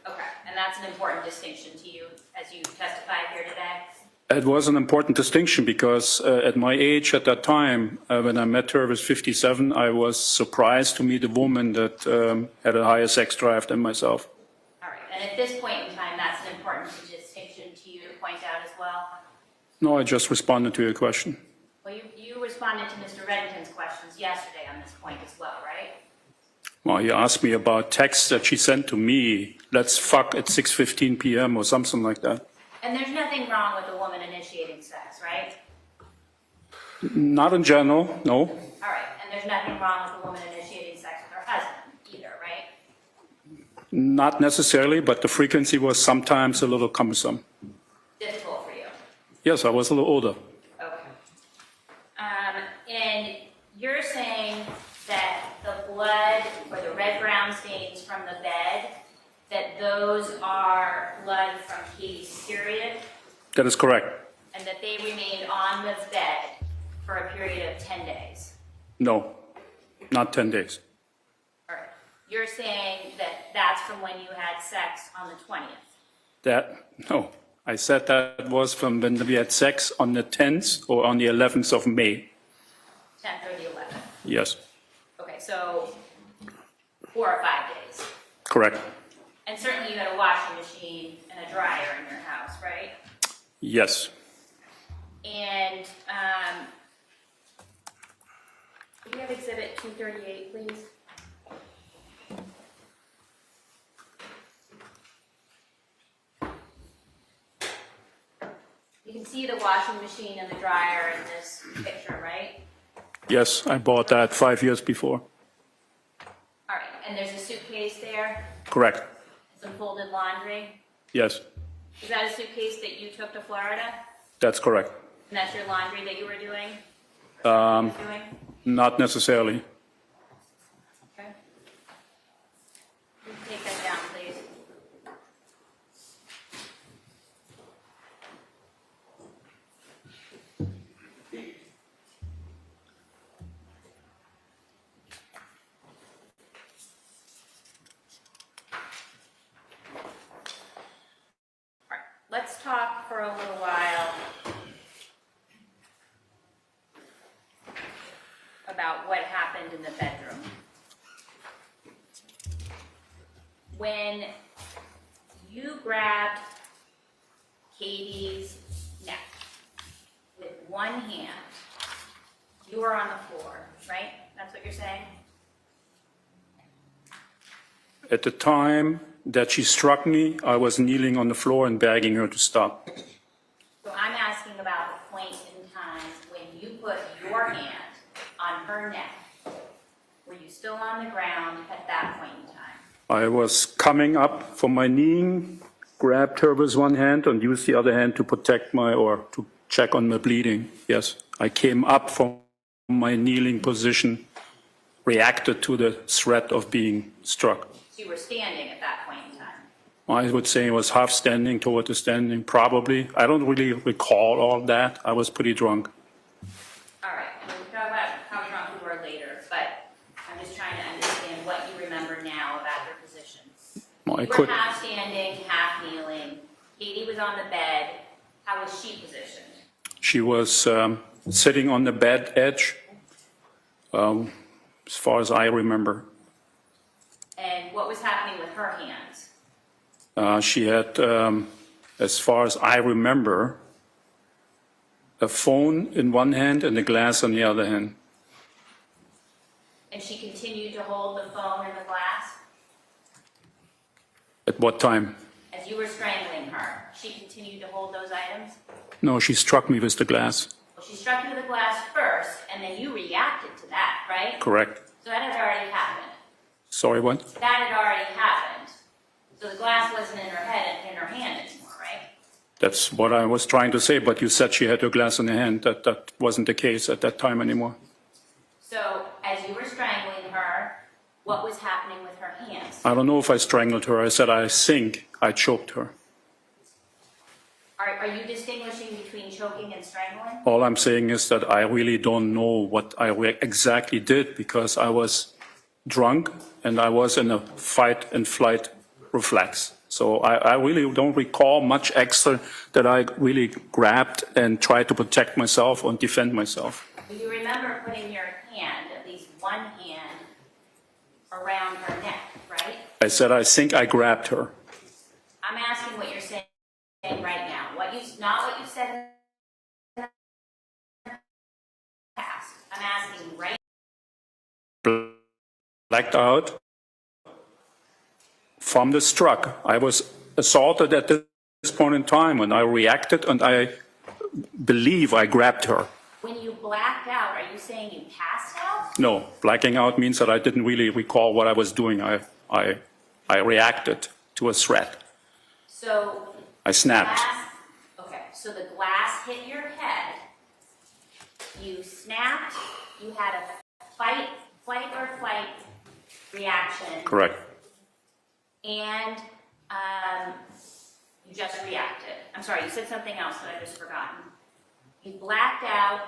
Okay, and that's an important distinction to you as you testify here today? It was an important distinction because at my age at that time, when I met her, I was 57, I was surprised to meet a woman that had a higher sex drive than myself. All right, and at this point in time, that's an important distinction to you to point out as well? No, I just responded to your question. Well, you responded to Mr. Reddington's questions yesterday on this point as well, right? Well, you asked me about texts that she sent to me, let's fuck at 6:15 p.m. or something like that. And there's nothing wrong with a woman initiating sex, right? Not in general, no. All right, and there's nothing wrong with a woman initiating sex with her husband either, right? Not necessarily, but the frequency was sometimes a little cumbersome. Difficult for you. Yes, I was a little older. Okay. And you're saying that the blood or the red-brown stains from the bed, that those are blood from Katie's period, That is correct. and that they remained on the bed for a period of 10 days? No, not 10 days. All right. You're saying that that's from when you had sex on the 20th? No, I said that was from when we had sex on the 10th or on the 11th of May. 10th or the 11th? Yes, Okay, so 4 or 5 days. correct. And certainly you had a washing machine and a dryer in your house, right? Yes. And, could we have exhibit 238, please? You can see the washing machine and the dryer in this picture, right? Yes, I bought that 5 years before. All right, and there's a suitcase there, Correct. some folded laundry. Yes, Is that a suitcase that you took to Florida? that's correct. And that's your laundry that you were doing? Doing? Not necessarily. Okay. You can take that down, please. All right, let's talk for a little while about what happened in the bedroom. When you grabbed Katie's neck with one hand, you were on the floor, right? That's what you're saying? At the time that she struck me, I was kneeling on the floor and begging her to stop. So I'm asking about the point in time when you put your hand on her neck. Were you still on the ground at that point in time? I was coming up from my kneeing, grabbed her with one hand and used the other hand to protect or to check on my bleeding. Yes, I came up from my kneeling position, reacted to the threat of being struck. So you were standing at that point in time? I would say I was half standing toward the standing, probably. I don't really recall all that. I was pretty drunk. All right, we'll talk about how drunk you were later, but I'm just trying to understand what you remember now about your position. Well, I You were could. half standing, half kneeling. Katie was on the bed. How was she positioned? She was sitting on the bed edge, as far as I remember. And what was happening with her hands? She had, as far as I remember, a phone in one hand and a glass on the other hand. And she continued to hold the phone and the glass? At what time? As you were strangling her, she continued to hold those items? No, she struck me with the glass. Well, she struck you with the glass first, and then you reacted to that, right? Correct. So that had already happened. Sorry, what? That had already happened. So the glass wasn't in her head and in her hand anymore, right? That's what I was trying to say, but you said she had her glass in her hand. That wasn't the case at that time anymore. So as you were strangling her, what was happening with her hands? I don't know if I strangled her. I said I think I choked her. Are you distinguishing between choking and strangling? All I'm saying is that I really don't know what I exactly did because I was drunk and I was in a fight and flight reflex. So I really don't recall much extra that I really grabbed and tried to protect myself or defend myself. Do you remember putting your hand, at least one hand, around her neck, right? I said, I think I grabbed her. I'm asking what you're saying right now. Not what you said in the past. I'm asking right now. Blacked out from the struck. I was assaulted at this point in time, and I reacted, and I believe I grabbed her. When you blacked out, are you saying you passed out? No, blacking out means that I didn't really recall what I was doing. I reacted to a threat. So I snapped. So the glass hit your head. You snapped. You had a fight or flight reaction. Correct. And you just reacted. I'm sorry, you said something else that I just forgotten. You blacked out.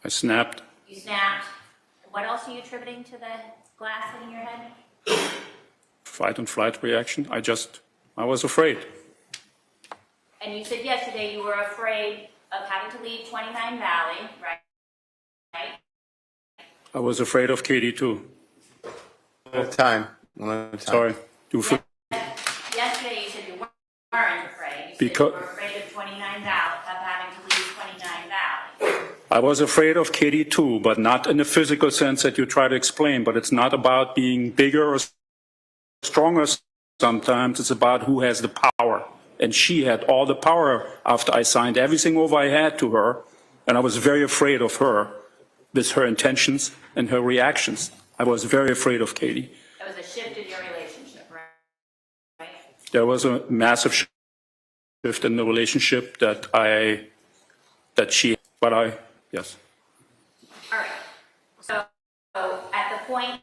I snapped. You snapped. What else are you attributing to the glass hitting your head? Fight and flight reaction. I was afraid. And you said yesterday you were afraid of having to leave 29 Valley, right? I was afraid of Katie too. Time. Sorry. Yesterday you said you weren't afraid. You said you were afraid of 29 Valley, of having to leave 29 Valley. I was afraid of Katie too, but not in the physical sense that you try to explain. But it's not about being bigger or stronger sometimes. It's about who has the power. And she had all the power after I signed everything over I had to her. And I was very afraid of her with her intentions and her reactions. I was very afraid of Katie. That was a shift in your relationship, right? There was a massive shift in the relationship yes. All right. So at the point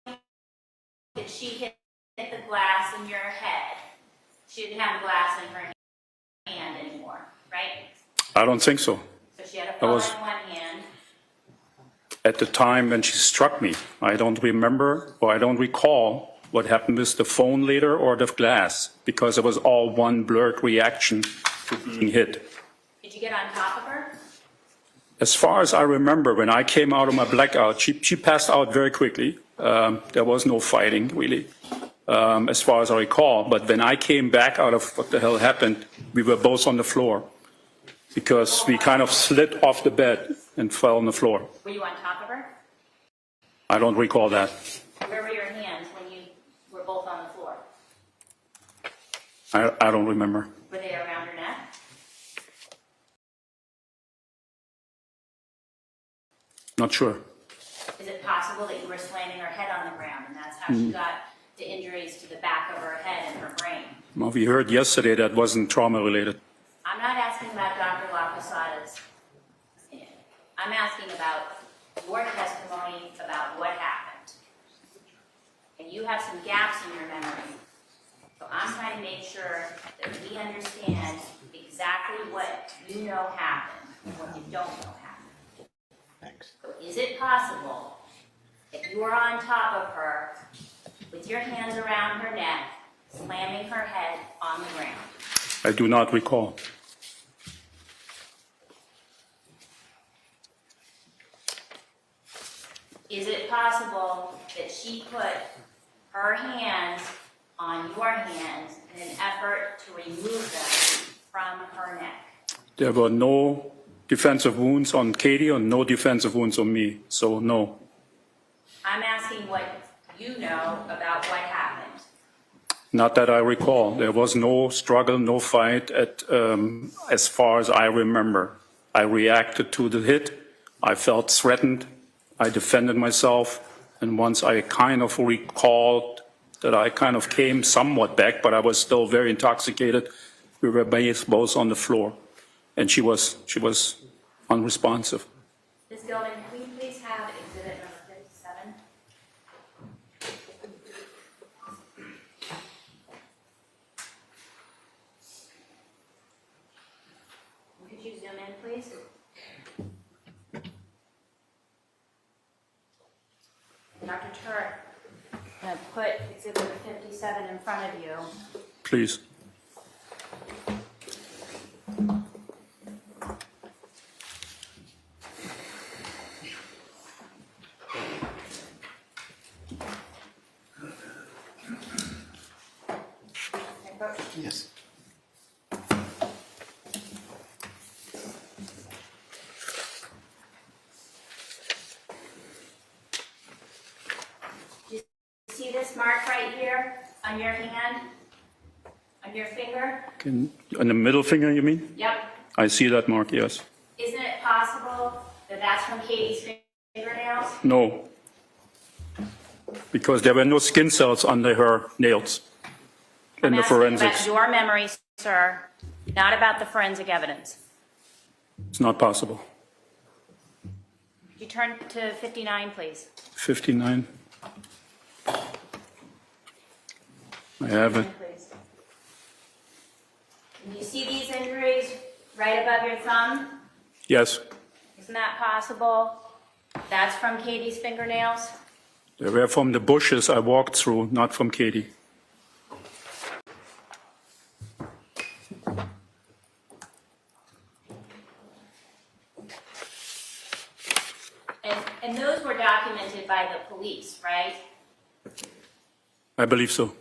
that she hit the glass in your head, she didn't have the glass in her hand anymore, right? I don't think so. So she had a phone in one hand. At the time when she struck me, I don't remember or I don't recall what happened with the phone later or the glass, because it was all one blurred reaction to being hit. Did you get on top of her? As far as I remember, when I came out of my blackout, she passed out very quickly. There was no fighting, really, as far as I recall. But when I came back out of what the hell happened, we were both on the floor because we kind of slid off the bed and fell on the floor. Were you on top of her? I don't recall that. Where were your hands when you were both on the floor? I don't remember. Were they around her neck? Not sure. Is it possible that you were slamming her head on the ground and that's how she got the injuries to the back of her head and her brain? Well, we heard yesterday that wasn't trauma related. I'm not asking about Dr. LaPosada's opinion. I'm asking about your testimony about what happened. And you have some gaps in your memory. So I'm trying to make sure that we understand exactly what you know happened and what you don't know happened. Thanks. So is it possible that you were on top of her with your hands around her neck, slamming her head on the ground? I do not recall. Is it possible that she put her hands on your hands in an effort to remove them from her neck? There were no defensive wounds on Katie and no defensive wounds on me, so no. I'm asking what you know about what happened. Not that I recall. There was no struggle, no fight as far as I remember. I reacted to the hit. I felt threatened. I defended myself. And once I kind of recalled that I kind of came somewhat back, but I was still very intoxicated, we were both on the floor. And she was unresponsive. Ms. Gilman, can we please have exhibit number 57? Could you zoom in, please? Dr. Turk, I'm gonna put exhibit 57 in front of you. Please. Yes. See this mark right here on your hand? On your finger? On the middle finger, you mean? Yep. I see that mark, yes. Isn't it possible that that's from Katie's fingernails? No. Because there were no skin cells under her nails in the I'm asking forensics. about your memory, sir, not about the forensic evidence. It's not possible. Could you turn to 59, please? 59. I have it. Please. And you see these injuries right above your thumb? Yes. Isn't that possible? That's from Katie's fingernails? They were from the bushes I walked through, not from Katie. And those were documented by the police, right? I believe so.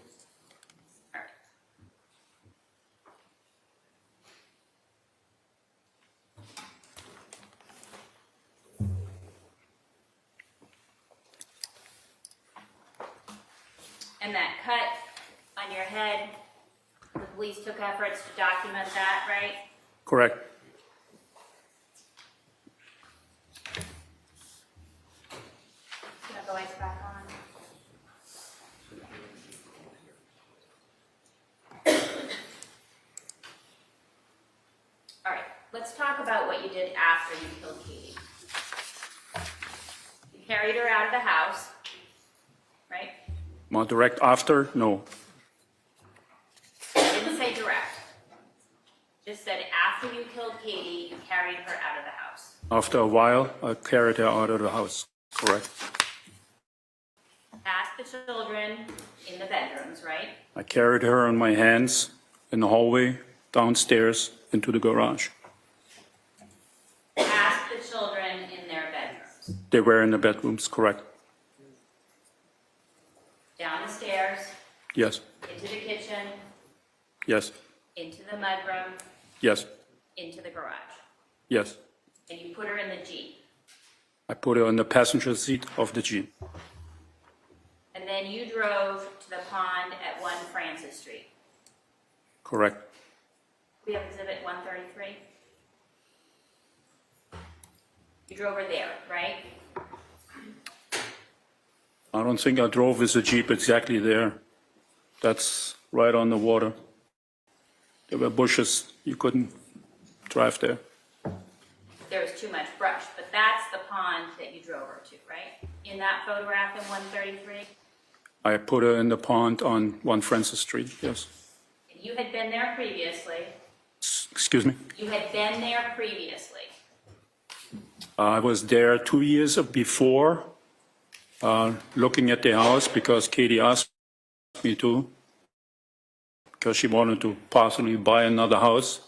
And that cut on your head, the police took efforts to document that, right? Correct. You have the lights back on. All right, let's talk about what you did after you killed Katie. You carried her out of the house, right? More direct after? No. I didn't say direct. Just said after you killed Katie, you carried her out of the house. After a while, I carried her out of the house. Correct. Past the children in the bedrooms, right? I carried her on my hands in the hallway, downstairs, into the garage. Past the children in their bedrooms. They were in the bedrooms, correct. Down the stairs, Yes. into the kitchen, Yes. into the mudroom, Yes. into the garage. Yes. And you put her in the Jeep. I put her on the passenger seat of the Jeep. And then you drove to the pond at 1 Francis Street. Correct. We have exhibit 133. You drove her there, right? I don't think I drove with the Jeep exactly there. That's right on the water. There were bushes. You couldn't drive there. There was too much brush, but that's the pond that you drove her to, right? In that photograph in 133? I put her in the pond on 1 Francis Street, yes. You had been there previously. Excuse me? You had been there previously. I was there 2 years before, looking at the house because Katie asked me to, because she wanted to possibly buy another house.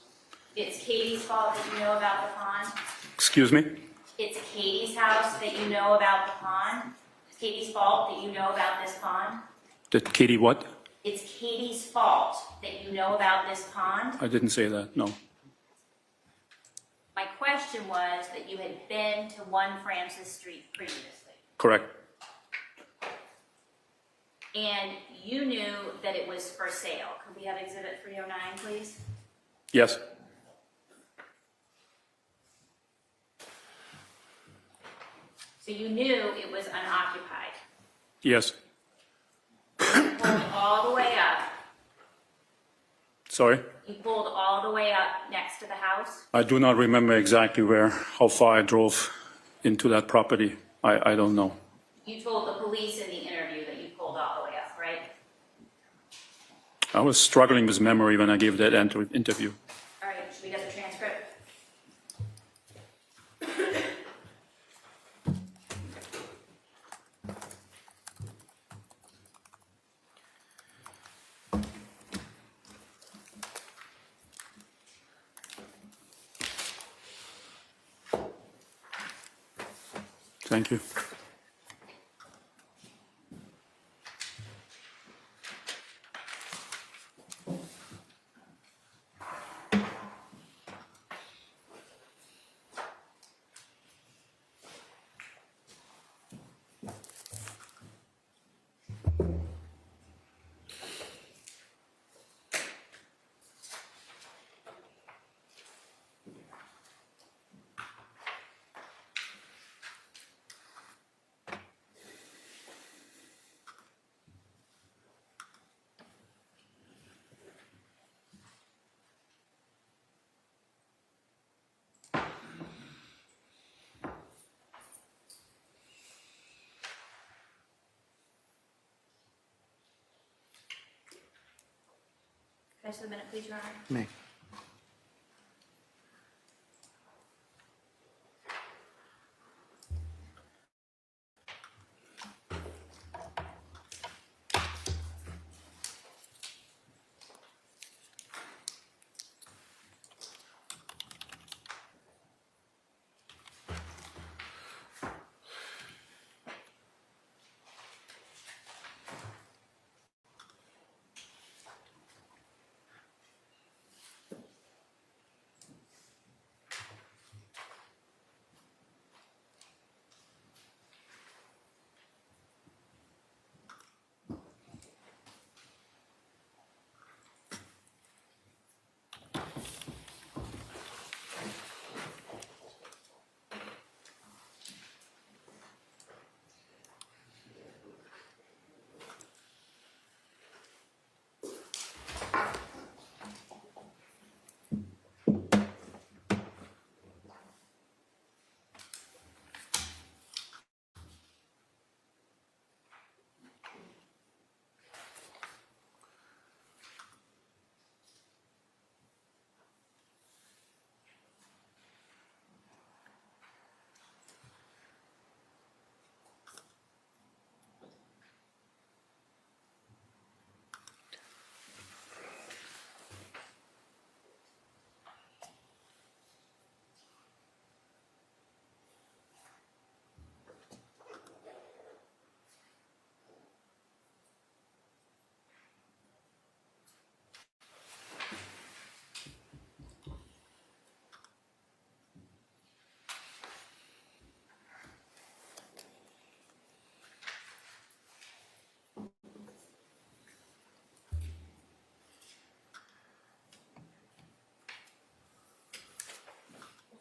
It's Katie's fault that you know about the pond? Excuse me? It's Katie's house that you know about the pond? It's Katie's fault that you know about this pond? Did Katie what? It's Katie's fault that you know about this pond? I didn't say that, no. My question was that you had been to 1 Francis Street previously. Correct. And you knew that it was for sale. Could we have exhibit 309, please? Yes. So you knew it was unoccupied. Yes. You pulled all the way up. Sorry? You pulled all the way up next to the house. I do not remember exactly how far I drove into that property. I don't know. You told the police in the interview that you pulled all the way up, right? I was struggling with memory when I gave that interview. All right, should we get the transcript? Thank you. Can I see the minute, please, Your Honor? Me.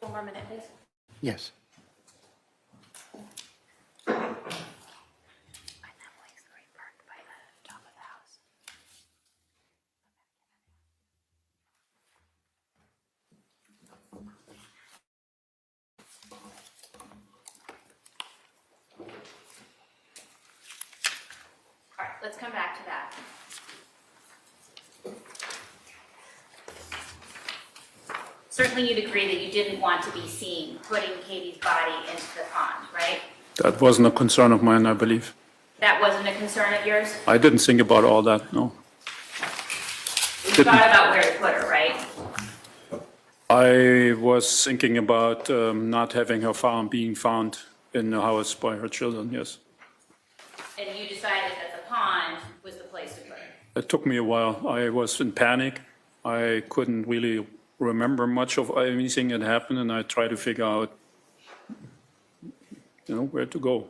One more minute, please. Yes. All right, let's come back to that. Certainly you'd agree that you didn't want to be seen putting Katie's body into the pond, right? That wasn't a concern of mine, I believe. That wasn't a concern of yours? I didn't think about all that, no. You thought about where to put her, right? I was thinking about not having her being found in the house by her children, yes. And you decided that the pond was the place to put her. It took me a while. I was in panic. I couldn't really remember much of anything that happened, and I tried to figure out, where to go. All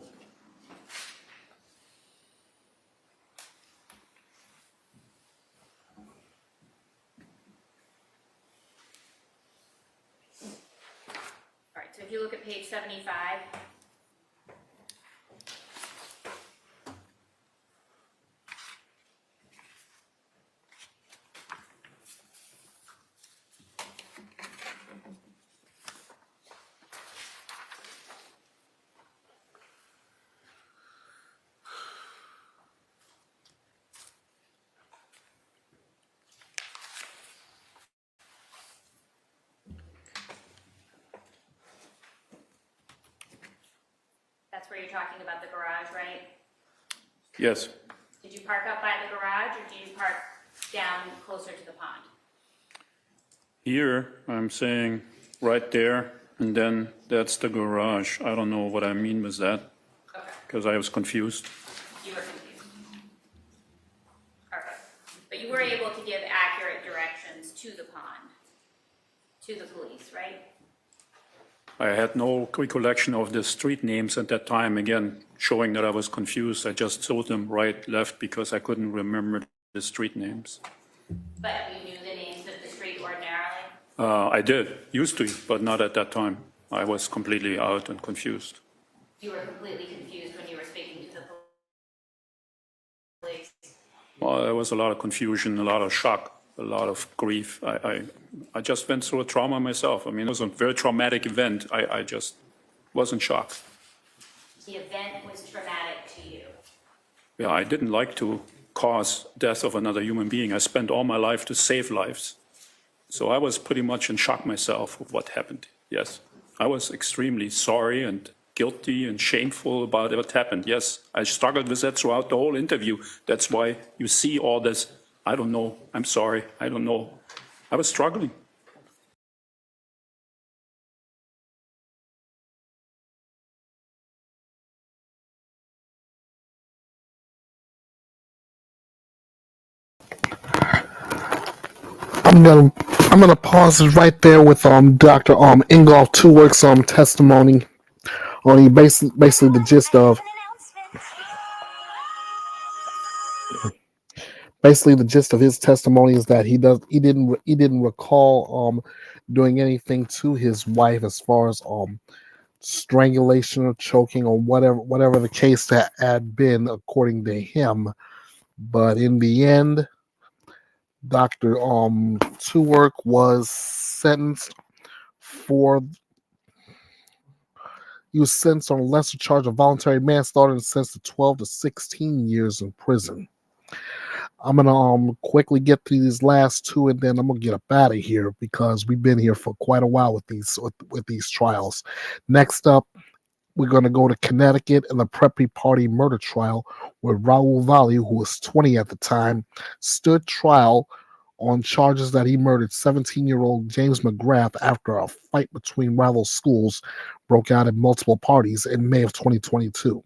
right, so if you look at page 75, that's where you're talking about the garage, right? Yes. Did you park up by the garage or did you park down closer to the pond? Here, I'm saying right there, And then that's the garage. I don't know what I mean with that, Okay, because I was confused. you were confused. Okay, but you were able to give accurate directions to the pond, to the police, right? I had no recollection of the street names at that time, again, showing that I was confused. I just told them right, left, because I couldn't remember the street names. But you knew the names of the street ordinarily? I did, used to, but not at that time. I was completely out and confused. You were completely confused when you were speaking to the police? Well, there was a lot of confusion, a lot of shock, a lot of grief. I just went through a trauma myself. I mean, it was a very traumatic event. I just was in shock. The event was traumatic to you. Yeah, I didn't like to cause death of another human being. I spent all my life to save lives. So I was pretty much in shock myself of what happened. Yes, I was extremely sorry and guilty and shameful about what happened. Yes, I struggled with that throughout the whole interview. That's why you see all this, I don't know, I'm sorry, I don't know. I was struggling. I'm gonna pause it right there with Dr. Ingolf Tuwork's testimony on basically the gist of his testimony is that he didn't recall doing anything to his wife as far as strangulation or choking or whatever the case that had been according to him. But in the end, Dr. Tuwork was sentenced on a lesser charge of voluntary manslaughter and sentenced to 12 to 16 years in prison. I'm gonna quickly get through these last two, and then I'm gonna get up out of here because we've been here for quite a while with these trials. Next up, we're gonna go to Connecticut and the Preppy Party murder trial, where Raul Valle, who was 20 at the time, stood trial on charges that he murdered 17-year-old James McGrath after a fight between rival schools broke out at multiple parties in May of 2022.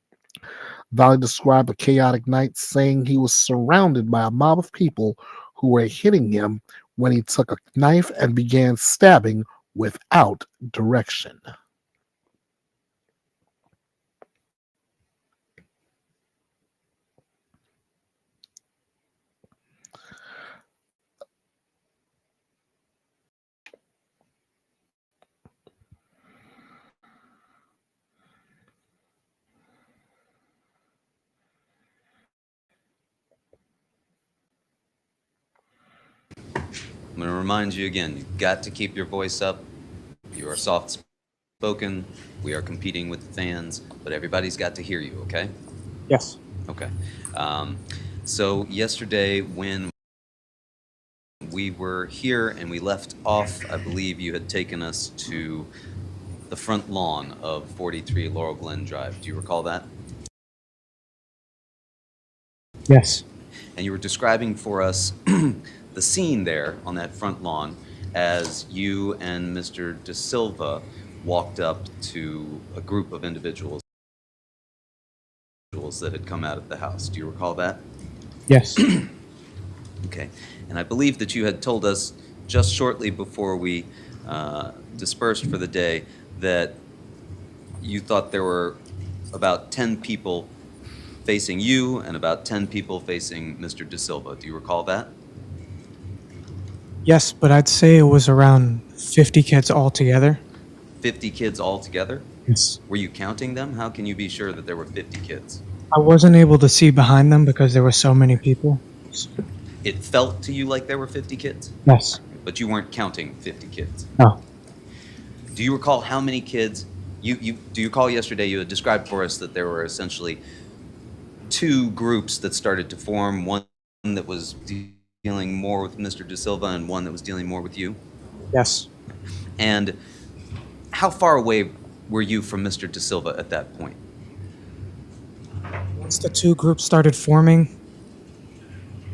Valle described a chaotic night, saying he was surrounded by a mob of people who were hitting him when he took a knife and began stabbing without direction. I'm going to remind you again, you've got to keep your voice up. You are soft-spoken. We are competing with the fans, but everybody's got to hear you, okay? Yes. Okay. So yesterday when we were here and we left off, I believe you had taken us to the front lawn of 43 Laurel Glen Drive. Do you recall that? Yes. And you were describing for us the scene there on that front lawn as you and Mr. De Silva walked up to a group of individuals that had come out of the house. Do you recall that? Yes. Okay. And I believe that you had told us just shortly before we dispersed for the day that you thought there were about 10 people facing you and about 10 people facing Mr. De Silva. Do you recall that? Yes, but I'd say it was around 50 kids altogether. 50 kids altogether? Yes. Were you counting them? How can you be sure that there were 50 kids? I wasn't able to see behind them because there were so many people. It felt to you like there were 50 kids? Yes. But you weren't counting 50 kids? No. Do you recall how many kids, do you recall yesterday you had described for us that there were essentially two groups that started to form, one that was dealing more with Mr. De Silva and one that was dealing more with you? Yes. And how far away were you from Mr. De Silva at that point? Once the two groups started forming,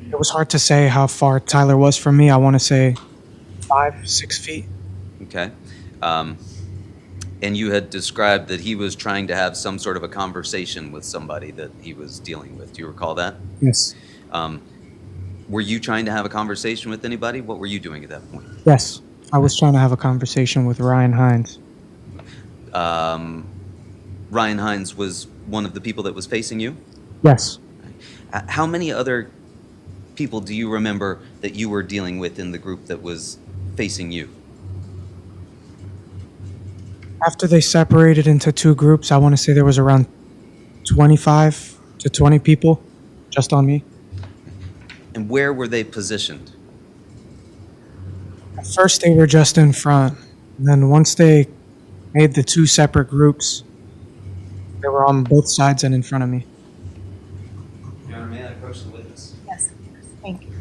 it was hard to say how far Tyler was from me. I want to say 5, 6 feet. Okay. And you had described that he was trying to have some sort of a conversation with somebody that he was dealing with. Do you recall that? Yes. Were you trying to have a conversation with anybody? What were you doing at that point? Yes. I was trying to have a conversation with Ryan Hines. Ryan Hines was one of the people that was facing you? Yes. How many other people do you remember that you were dealing with in the group that was facing you? After they separated into two groups, I want to say there was around 25 to 20 people just on me. And where were they positioned? At first, they were just in front. And then once they made the two separate groups, they were on both sides and in front of me. Your Honor, may I approach the witness? Yes. Thank you.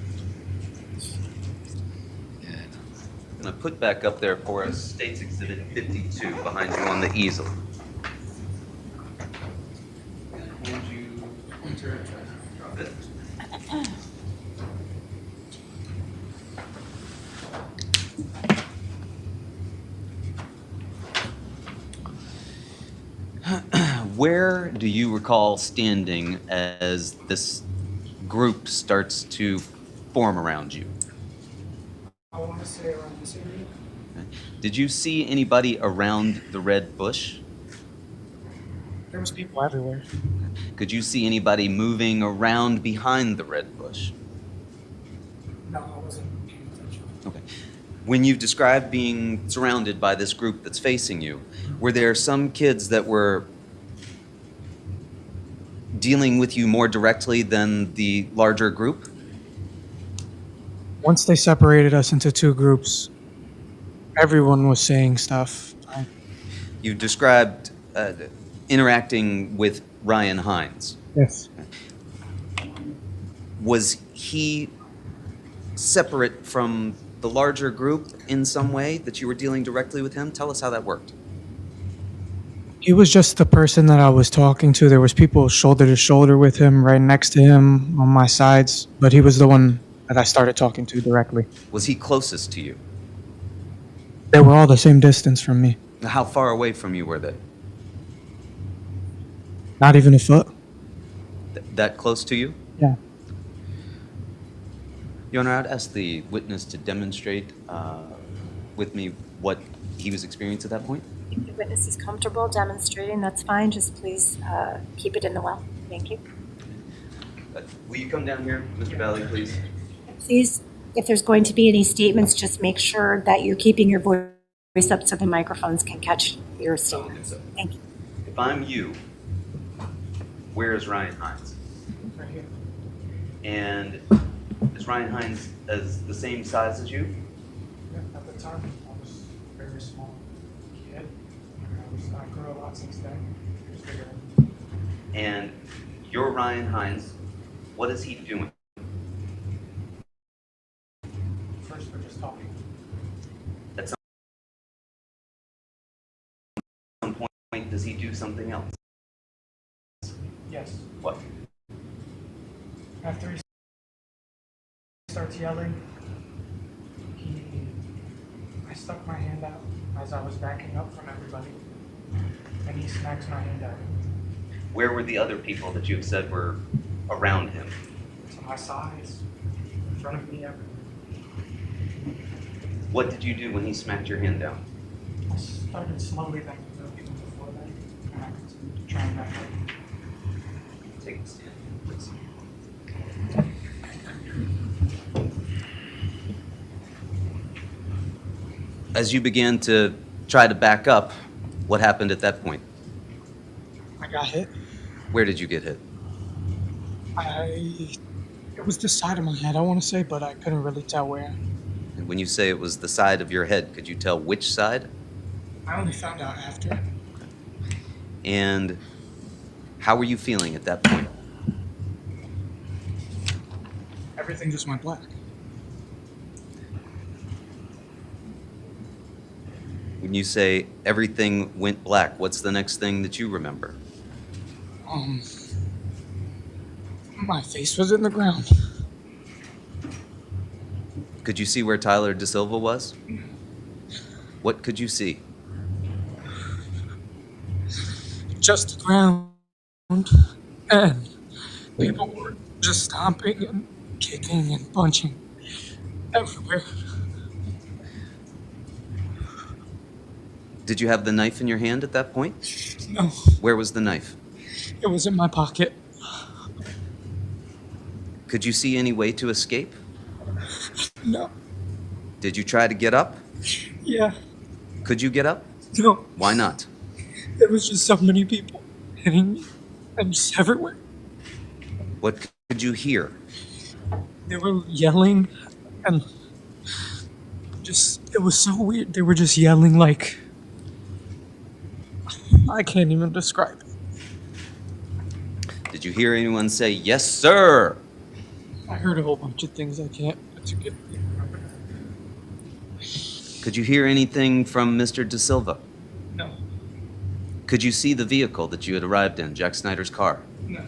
I'm going to put back up there for us State's Exhibit 52 behind you on the easel. Hand you pointer, drop it. Where do you recall standing as this group starts to form around you? I want to say around this area. Did you see anybody around the red bush? There was people everywhere. Could you see anybody moving around behind the red bush? No, I wasn't paying attention. Okay. When you described being surrounded by this group that's facing you, were there some kids that were dealing with you more directly than the larger group? Once they separated us into two groups, everyone was saying stuff. You described interacting with Ryan Hines. Yes. Was he separate from the larger group in some way that you were dealing directly with him? Tell us how that worked. He was just the person that I was talking to. There was people shoulder to shoulder with him, right next to him, on my sides, but he was the one that I started talking to directly. Was he closest to you? They were all the same distance from me. How far away from you were they? Not even a foot. That close to you? Yeah. Your Honor, I'd ask the witness to demonstrate with me what he was experiencing at that point. If the witness is comfortable demonstrating, that's fine. Just please keep it in the well. Thank you. Will you come down here, Mr. Valley, please? Please, if there's going to be any statements, just make sure that you're keeping your voice up so the microphones can catch your statements. Thank you. If I'm you, where is Ryan Hines? Right here. And is Ryan Hines as the same size as you? Yeah, at the time, I was very small kid. I grew a lot since then. He was bigger. And you're Ryan Hines. What is he doing? First, we're just talking. At some point, does he do something else? Yes. What? After he starts yelling, I stuck my hand out as I was backing up from everybody, and he smacks my hand out. Where were the other people that you've said were around him? To my sides, in front of me, everywhere. What did you do when he smacked your hand down? I started slowly backing up even before that, and I continued to try and back up. Take a stand, please. As you began to try to back up, what happened at that point? I got hit. Where did you get hit? It was the side of my head, I want to say, but I couldn't really tell where. And when you say it was the side of your head, could you tell which side? I only found out after. And how were you feeling at that point? Everything just went black. When you say everything went black, what's the next thing that you remember? My face was in the ground. Could you see where Tyler De Silva was? What could you see? just the ground, and people were just stomping and kicking and punching everywhere. Did you have the knife in your hand at that point? No, Where was the knife? it was in my pocket. Could you see any way to escape? No. Did you try to get up? Yeah. Could you get up? No. Why not? There was just so many people hitting me and just everywhere. What could you hear? They were yelling and it was so weird. They were just yelling like, I can't even describe it. Did you hear anyone say, "Yes, sir"? I heard a whole bunch of things I can't. Could you hear anything from Mr. De Silva? No. Could you see the vehicle that you had arrived in, Jack Snyder's car? No.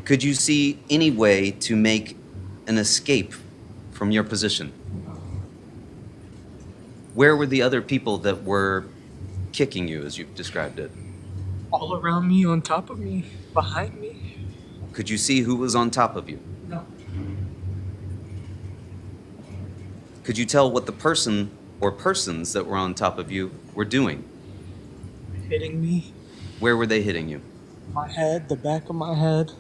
Could you see any way to make an escape from your position? Where were the other people that were kicking you, as you've described it? All around me, on top of me, behind me. Could you see who was on top of you? No. Could you tell what the person or persons that were on top of you were doing? Hitting me. Where were they hitting you? My head, the back of my head.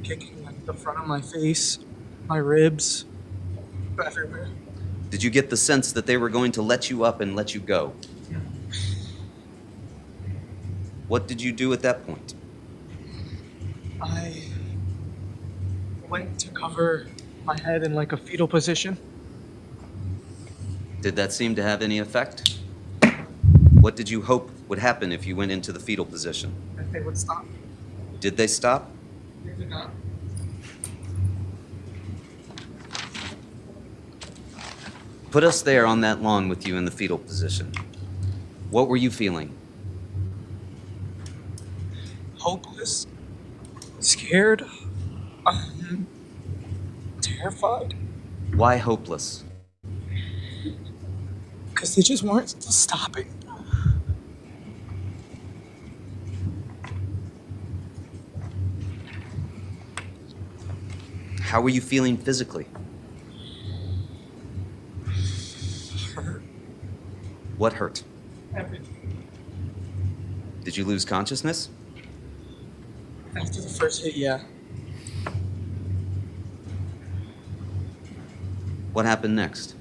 Kicking like the front of my face, my ribs, everywhere. Did you get the sense that they were going to let you up and let you go? Yeah. What did you do at that point? I went to cover my head in like a fetal position. Did that seem to have any effect? What did you hope would happen if you went into the fetal position? That they would stop. Did they stop? They did not. Put us there on that lawn with you in the fetal position. What were you feeling? Hopeless. Scared. Terrified. Why hopeless? Because they just weren't stopping. How were you feeling physically? Hurt. What hurt? Everything. Did you lose consciousness? After the first hit, yeah. What happened next?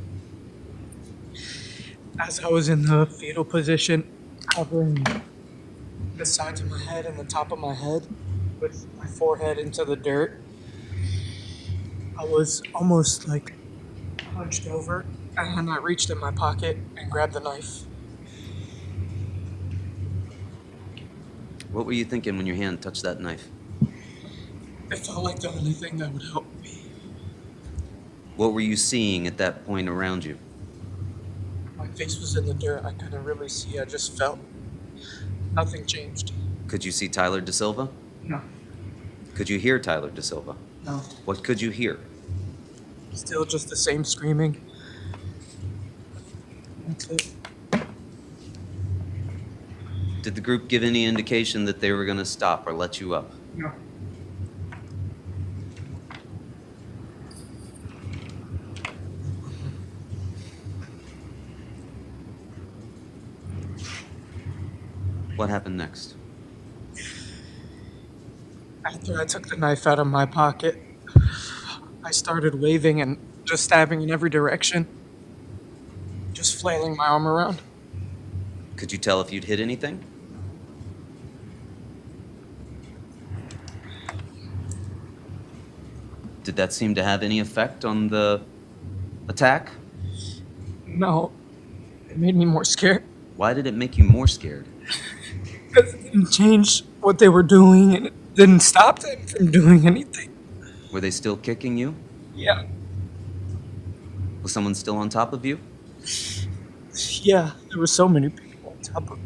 As I was in the fetal position, covering the sides of my head and the top of my head with my forehead into the dirt, I was almost like hunched over, and I reached in my pocket and grabbed the knife. What were you thinking when your hand touched that knife? It felt like the only thing that would help me. What were you seeing at that point around you? My face was in the dirt. I couldn't really see. I just felt nothing changed. Could you see Tyler De Silva? No. Could you hear Tyler De Silva? No. What could you hear? Still just the same screaming. That's it. Did the group give any indication that they were going to stop or let you up? No. What happened next? After I took the knife out of my pocket, I started waving and just stabbing in every direction. Just flailing my arm around. Could you tell if you'd hit anything? Did that seem to have any effect on the attack? No. It made me more scared. Why did it make you more scared? Because it didn't change what they were doing, and it didn't stop them from doing anything. Were they still kicking you? Yeah. Was someone still on top of you? Yeah, there were so many people on top of me.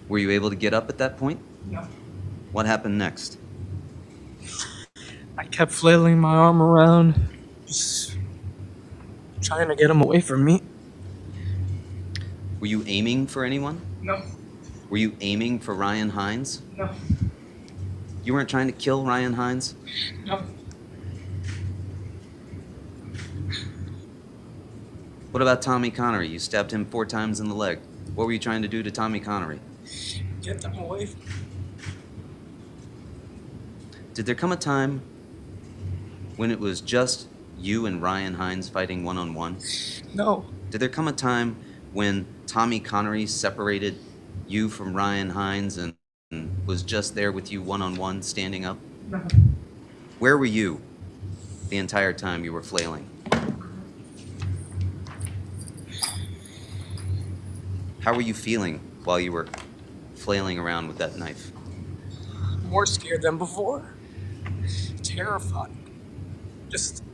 Were you able to get up at that point? No. What happened next? I kept flailing my arm around, just trying to get them away from me. Were you aiming for anyone? No. Were you aiming for Ryan Hines? No. You weren't trying to kill Ryan Hines? No. What about Tommy Connery? You stabbed him 4 times in the leg. What were you trying to do to Tommy Connery? Get them away. Did there come a time when it was just you and Ryan Hines fighting one-on-one? No. Did there come a time when Tommy Connery separated you from Ryan Hines and was just there with you one-on-one, standing up? No. Where were you the entire time you were flailing? How were you feeling while you were flailing around with that knife? More scared than before. Terrified. Just,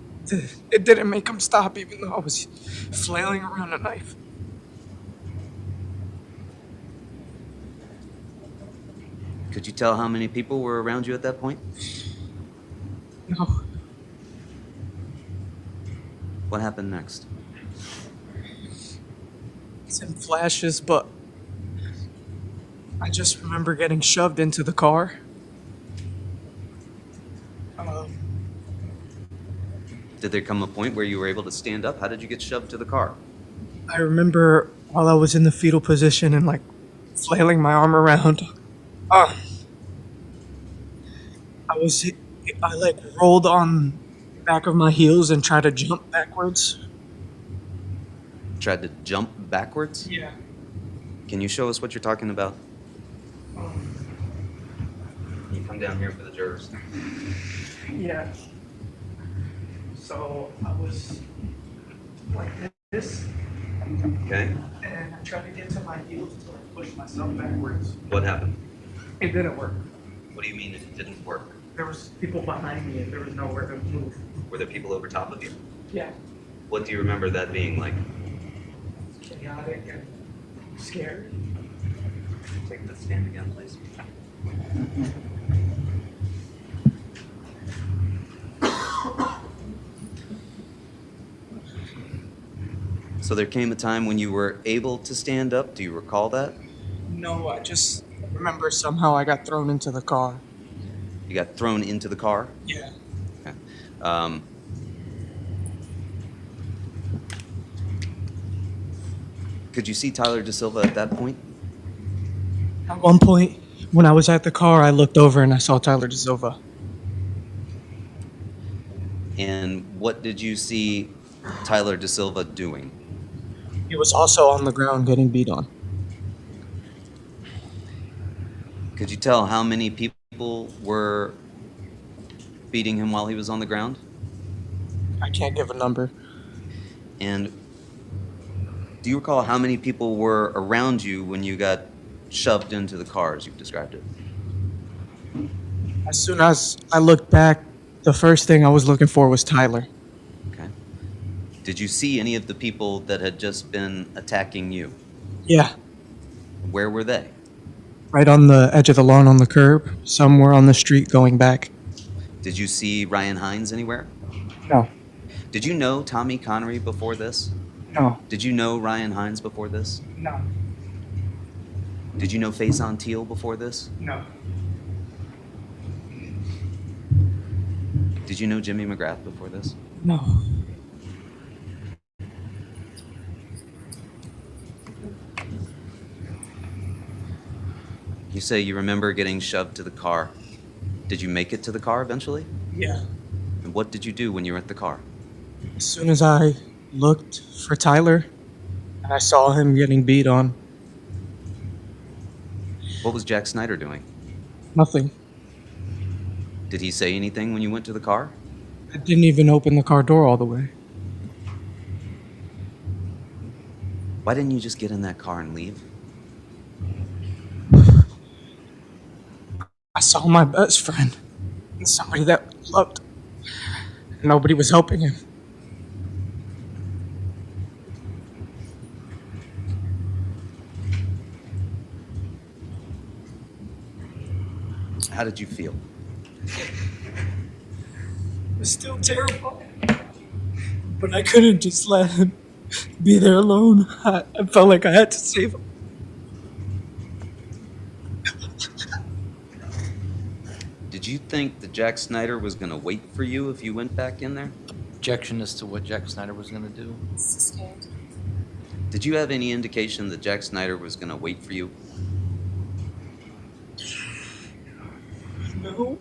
it didn't make him stop even though I was flailing around a knife. Could you tell how many people were around you at that point? No. What happened next? It's in flashes, but I just remember getting shoved into the car. Did there come a point where you were able to stand up? How did you get shoved to the car? I remember while I was in the fetal position and like flailing my arm around. I like rolled on the back of my heels and tried to jump backwards. Tried to jump backwards? Yeah. Can you show us what you're talking about? You come down here for the jurors. Yeah. So I was like this. Okay. And I tried to get to my heels to like push myself backwards. What happened? It didn't work. What do you mean it didn't work? There was people behind me and there was nowhere to move. Were there people over top of you? Yeah. What do you remember that being like? Chaotic and scared. Take the stand again, please. So there came a time when you were able to stand up. Do you recall that? No, I just remember somehow I got thrown into the car. You got thrown into the car? Yeah. Okay. Could you see Tyler Da Silva at that point? At one point, when I was at the car, I looked over and I saw Tyler Da Silva. And what did you see Tyler Da Silva doing? He was also on the ground getting beat on. Could you tell how many people were beating him while he was on the ground? I can't give a number. And do you recall how many people were around you when you got shoved into the car, as you've described it? As soon as I looked back, the first thing I was looking for was Tyler. Okay. Did you see any of the people that had just been attacking you? Yeah, Where were they? right on the edge of the lawn on the curb, somewhere on the street going back. Did you see Ryan Hines anywhere? No. Did you know Tommy Connery before this? No. Did you know Ryan Hines before this? No. Did you know Faison Teal before this? No. Did you know Jimmy McGrath before this? No. You say you remember getting shoved to the car. Did you make it to the car eventually? Yeah. And what did you do when you were at the car? As soon as I looked for Tyler and I saw him getting beat on, What was Jack Snyder doing? nothing. Did he say anything when you went to the car? I didn't even open the car door all the way. Why didn't you just get in that car and leave? I saw my best friend and somebody that loved. Nobody was helping him. How did you feel? It was still terrible. But I couldn't just let him be there alone. I felt like I had to save him. Did you think that Jack Snyder was going to wait for you if you went back in there? Objection as to what Jack Snyder was going to do. Sustained. Did you have any indication that Jack Snyder was going to wait for you? No.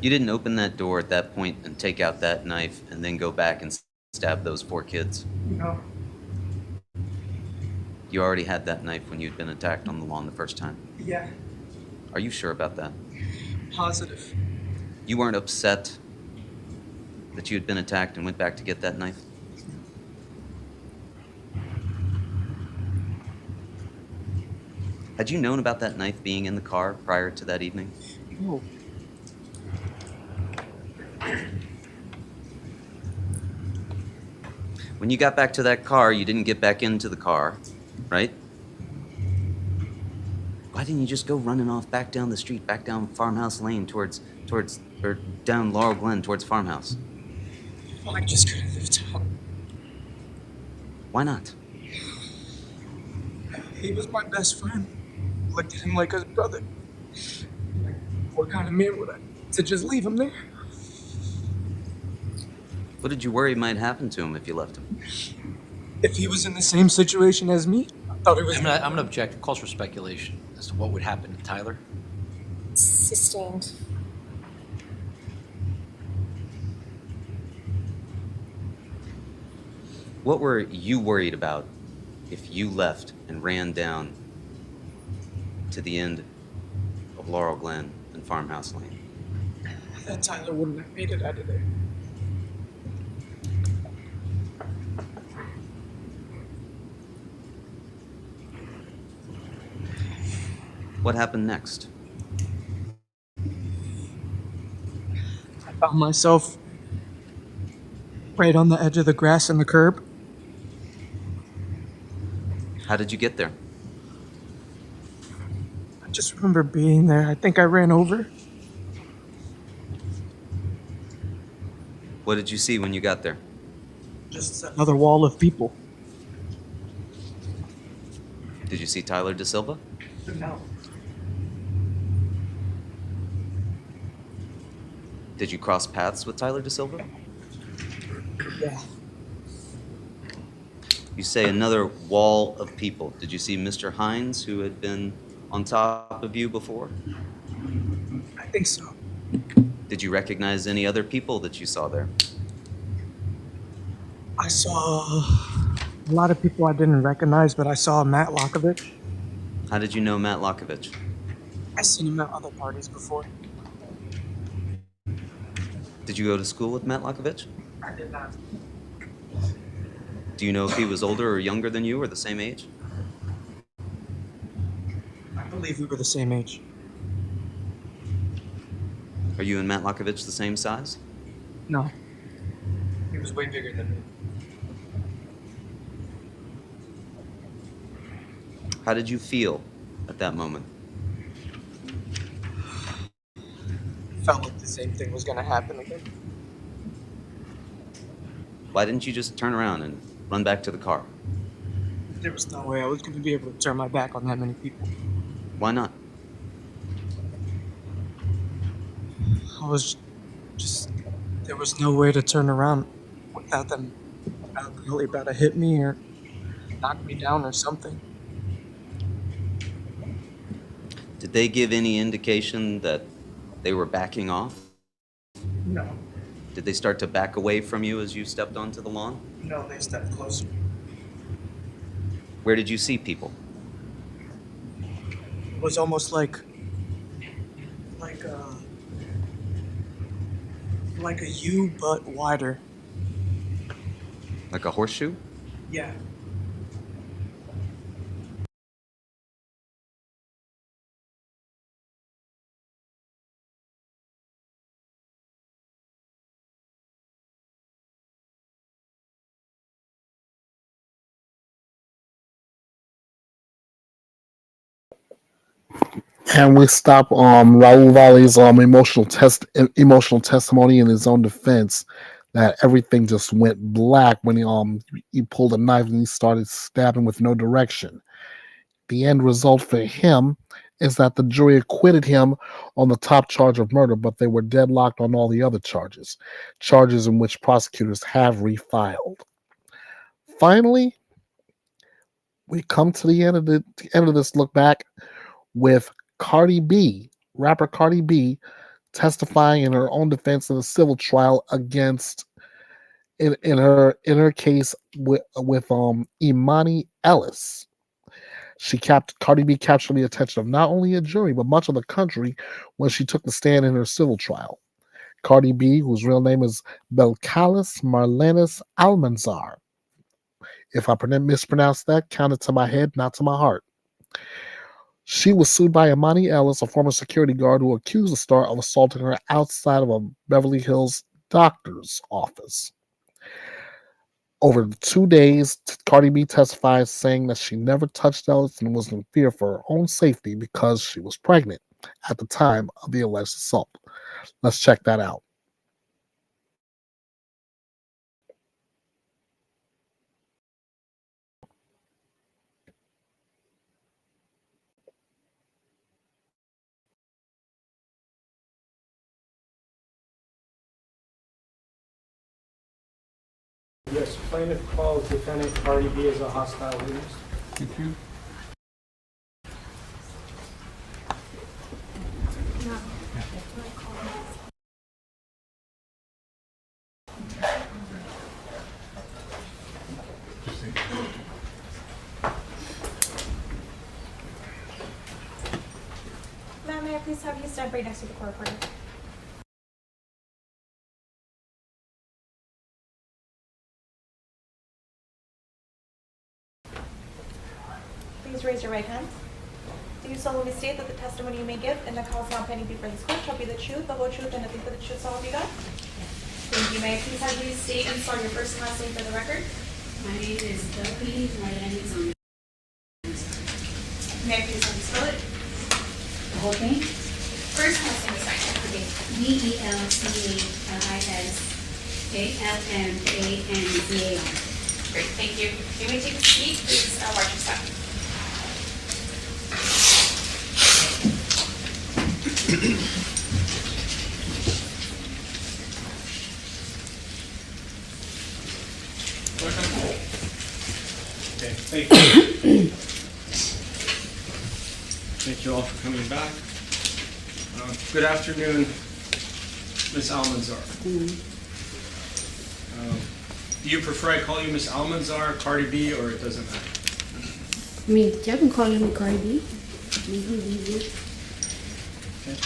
You didn't open that door at that point and take out that knife and then go back and stab those 4 kids. No. You already had that knife when you'd been attacked on the lawn the first time. Yeah. Are you sure about that? Positive. You weren't upset that you had been attacked and went back to get that knife? Had you known about that knife being in the car prior to that evening? No. When you got back to that car, you didn't get back into the car, right? Why didn't you just go running off back down the street, back down Farmhouse Lane or down Laurel Glen towards Farmhouse? I just couldn't live out. Why not? He was my best friend. Looked at him like his brother. What kind of man would I to just leave him there? What did you worry might happen to him if you left him? If he was in the same situation as me, I thought it was. I'm gonna object. It calls for speculation as to what would happen to Tyler. Sustained. What were you worried about if you left and ran down to the end of Laurel Glen and Farmhouse Lane? That Tyler wouldn't have made it out of there. What happened next? I found myself right on the edge of the grass and the curb. How did you get there? I just remember being there. I think I ran over. What did you see when you got there? Just another wall of people. Did you see Tyler Da Silva? No. Did you cross paths with Tyler Da Silva? Yeah. You say another wall of people. Did you see Mr. Hines, who had been on top of you before? I think so. Did you recognize any other people that you saw there? I saw a lot of people I didn't recognize, but I saw Matt Lockovich. How did you know Matt Lockovich? I've seen him at other parties before. Did you go to school with Matt Lockovich? I did not. Do you know if he was older or younger than you or the same age? I believe we were the same age. Are you and Matt Lockovich the same size? No. He was way bigger than me. How did you feel at that moment? Felt like the same thing was gonna happen again. Why didn't you just turn around and run back to the car? There was no way I was gonna be able to turn my back on that many people. Why not? I was just, there was no way to turn around without them really about to hit me or knock me down or something. Did they give any indication that they were backing off? No. Did they start to back away from you as you stepped onto the lawn? No, they stepped closer. Where did you see people? It was almost like a U, but wider. Like a horseshoe? Yeah. And we stop Raul Valley's emotional testimony in his own defense that everything just went black when he pulled a knife and he started stabbing with no direction. The end result for him is that the jury acquitted him on the top charge of murder, but they were deadlocked on all the other charges in which prosecutors have refiled. Finally, we come to the end of this look back with rapper Cardi B, testifying in her own defense in a civil trial against in her case with Imani Ellis. Cardi B captured the attention of not only a jury but much of the country when she took the stand in her civil trial. Cardi B, whose real name is Belcalis Marlenis Almanzar. If I mispronounce that, count it to my head, not to my heart. She was sued by Imani Ellis, a former security guard who accused the star of assaulting her outside of a Beverly Hills doctor's office. Over 2 days, Cardi B testified saying that she never touched Ellis and was in fear for her own safety because she was pregnant at the time of the alleged assault. Let's check that out. Yes, plaintiff calls defendant Cardi B as a hostile witness. Thank you. Ma'am, may I please have you stand right next to the court reporter? Please raise your right hand. Do you solemnly state that the testimony you may give in the cause now pending before this court shall be the truth, the whole truth, and nothing but the truth, so help you God? Thank you. May I please have you state and spell your first and last name for the record? My name is Bethea'S Byte. May I please have you spell it? The whole thing? First and last name is fine. Okay. Belcalis. Great, thank you. You may take a seat. Please watch your step. Okay, thank you. Thank you all for coming back. Good afternoon, Ms. Almanzar. Do you prefer I call you Ms. Almanzar, Cardi B, or it doesn't matter? I mean, y'all can call me Cardi B. Okay.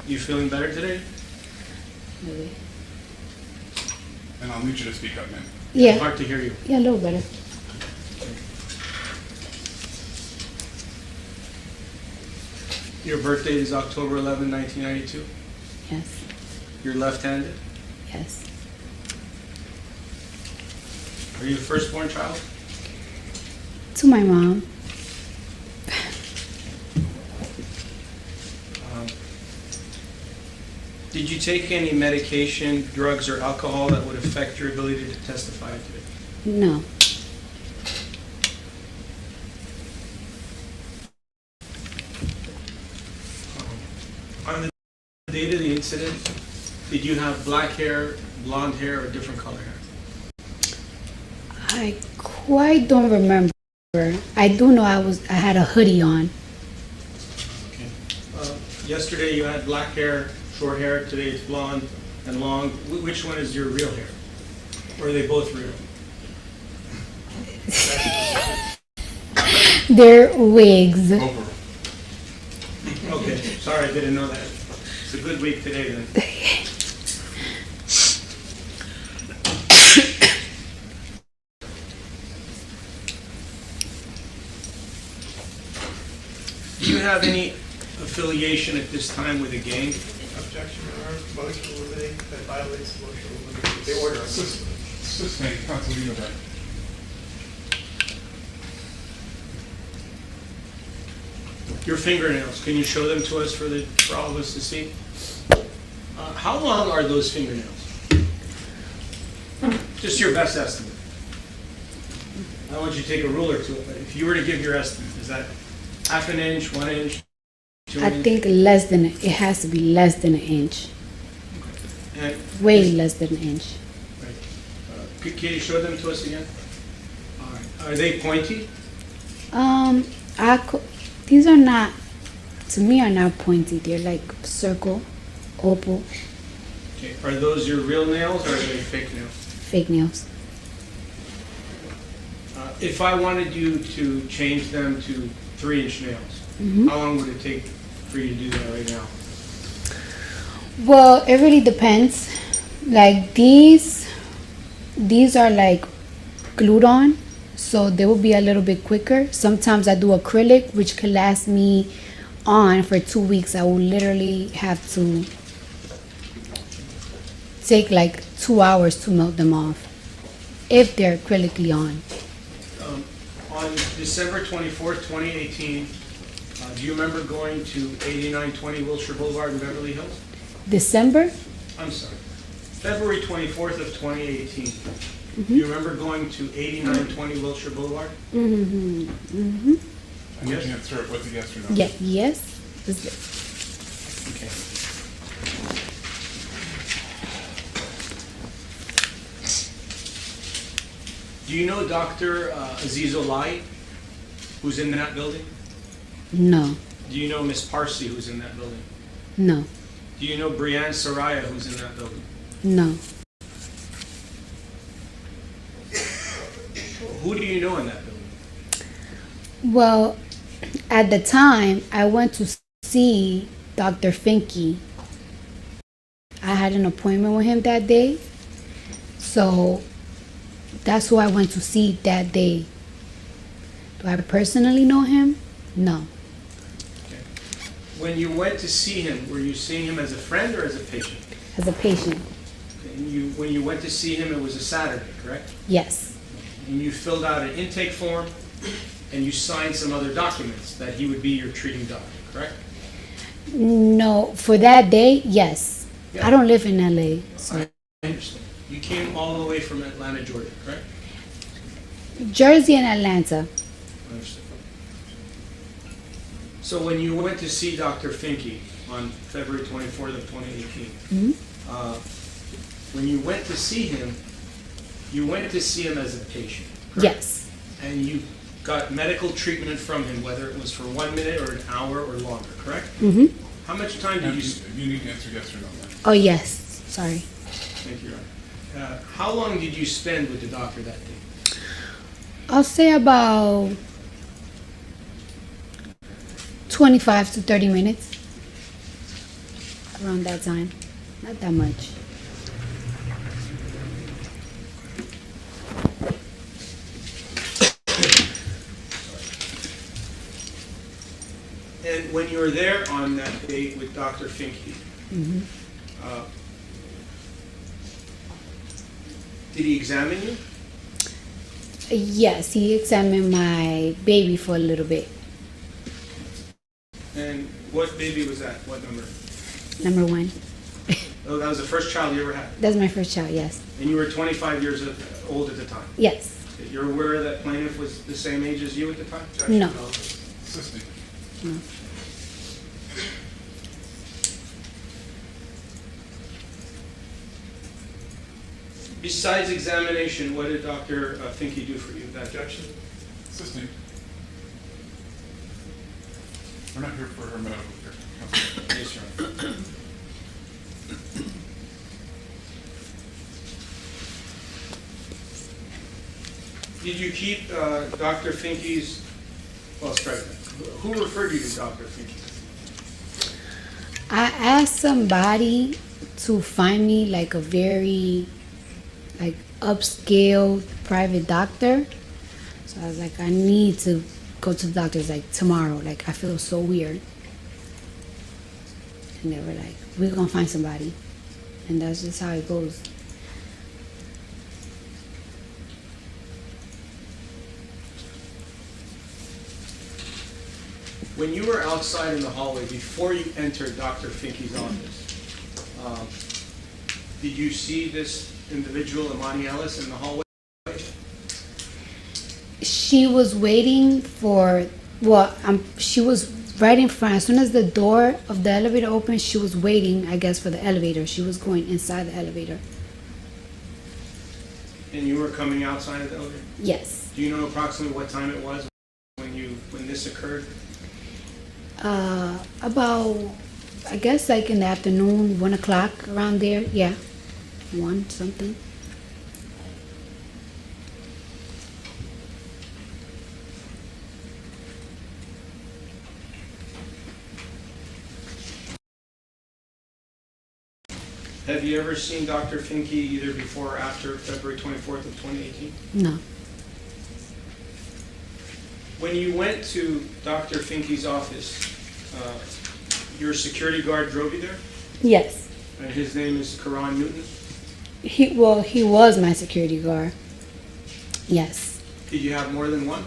You feeling better today? Really? And I'll need you to speak up, man. Yeah. Hard to hear you. Yeah, a little better. Your birthday is October 11, 1992? Yes. You're left-handed? Yes. Are you the firstborn child? To my mom. Did you take any medication, drugs, or alcohol that would affect your ability to testify today? No. On the date of the incident, did you have black hair, blonde hair, or different color hair? I quite don't remember. I do know I had a hoodie on. Okay. Yesterday you had black hair, short hair. Today it's blonde and long. Which one is your real hair? Or are they both real? They're wigs. Okay, sorry, I didn't know that. It's a good week today then. Do you have any affiliation at this time with a gang? Objection, Your Honor. Motion to eliminate that violates the motion to eliminate. The order. Suspend, Counsel Leobar. Your fingernails, can you show them to us for all of us to see? How long are those fingernails? Just your best estimate. I don't want you to take a ruler to it, but if you were to give your estimate, is that half an inch, 1 inch, 2 I inch? think it has to be less than an inch. And- Way less than an inch. Can you show them to us again? All right. Are they pointy? These are not, to me, are not pointy. They're like circle, oval, Okay. Are those your real nails or are they fake nails? fake nails. If I wanted you to change them to 3-inch nails, Mhm. how long would it take for you to do that right now? Well, it really depends. Like these are like glued on, so they will be a little bit quicker. Sometimes I do acrylic, which could last me on for 2 weeks. I will literally have to take like 2 hours to melt them off if they're acrylically on. On December 24th, 2018, do you remember going to 8920 Wilshire Boulevard in Beverly Hills? December? I'm sorry. February 24th of 2018. Mhm. Do you remember going to 8920 Wilshire Boulevard? Mm-hmm. Mm-hmm. And you can answer it with a yes or no. Yeah, yes. Okay. Do you know Dr. Aziz Olai, who's in that building? No, Do you know Miss Parsi, who's in that building? no, Do you know Brianne Soraya, who's in that building? no. Who do you know in that building? Well, at the time, I went to see Dr. Finke. I had an appointment with him that day. So that's who I went to see that day. Do I personally know him? No. When you went to see him, were you seeing him as a friend or as a patient? As a patient, And when you went to see him, it was a Saturday, correct? yes. And you filled out an intake form, and you signed some other documents that he would be your treating doctor, correct? No, for that day, yes. Yeah. I don't live in LA. So. I understand. You came all the way from Atlanta, Georgia, correct? Jersey and Atlanta. I understand. So when you went to see Dr. Finke on February 24th of 2018, Mhm. when you went to see him as a patient, correct? Yes. And you got medical treatment from him, whether it was for 1 minute or an hour or longer, correct? Mm-hmm. How much time did And you? you need to answer yes or no. then. Oh, yes. Sorry. Thank you. How long did you spend with the doctor that day? I'll say about 25 to 30 minutes. Around that time. Not that much. And when you were there on that date with Dr. Finke, Mm-hmm. Did he examine you? Yes, he examined my baby for a little bit. And what baby was that? What number? Number 1. Oh, that was the first child you ever had. That's my first child, yes. And you were 25 years old at the time. Yes. You're aware that plaintiff was the same age as you at the time? No. Assisting. No. Besides examination, what did Dr. Finke do for you? That Objection. Assisting. We're not here for her medical care. Yes, Your Honor. Did you keep Dr. Finke's, well, strike that. Who referred you to Dr. Finke? I asked somebody to find me like a very like upscale private doctor. So I was like, I need to go to the doctor's like tomorrow. Like I feel so weird. And they were like, we're gonna find somebody. And that's just how it goes. When you were outside in the hallway before you entered Dr. Finke's office, did you see this individual, Imani Ellis, in the hallway? She was waiting for, well, she was right in front. As soon as the door of the elevator opened, she was waiting, I guess, for the elevator. She was going inside the elevator. And you were coming outside of the elevator? Yes. Do you know approximately what time it was when this occurred? About, I guess, like in the afternoon, 1 o'clock, around there. Yeah, 1 something. Have you ever seen Dr. Finke either before or after February 24th of 2018? No. When you went to Dr. Finke's office, your security guard drove you there? Yes. And his name is Karan Newton? He was my security guard. Yes. Did you have more than one?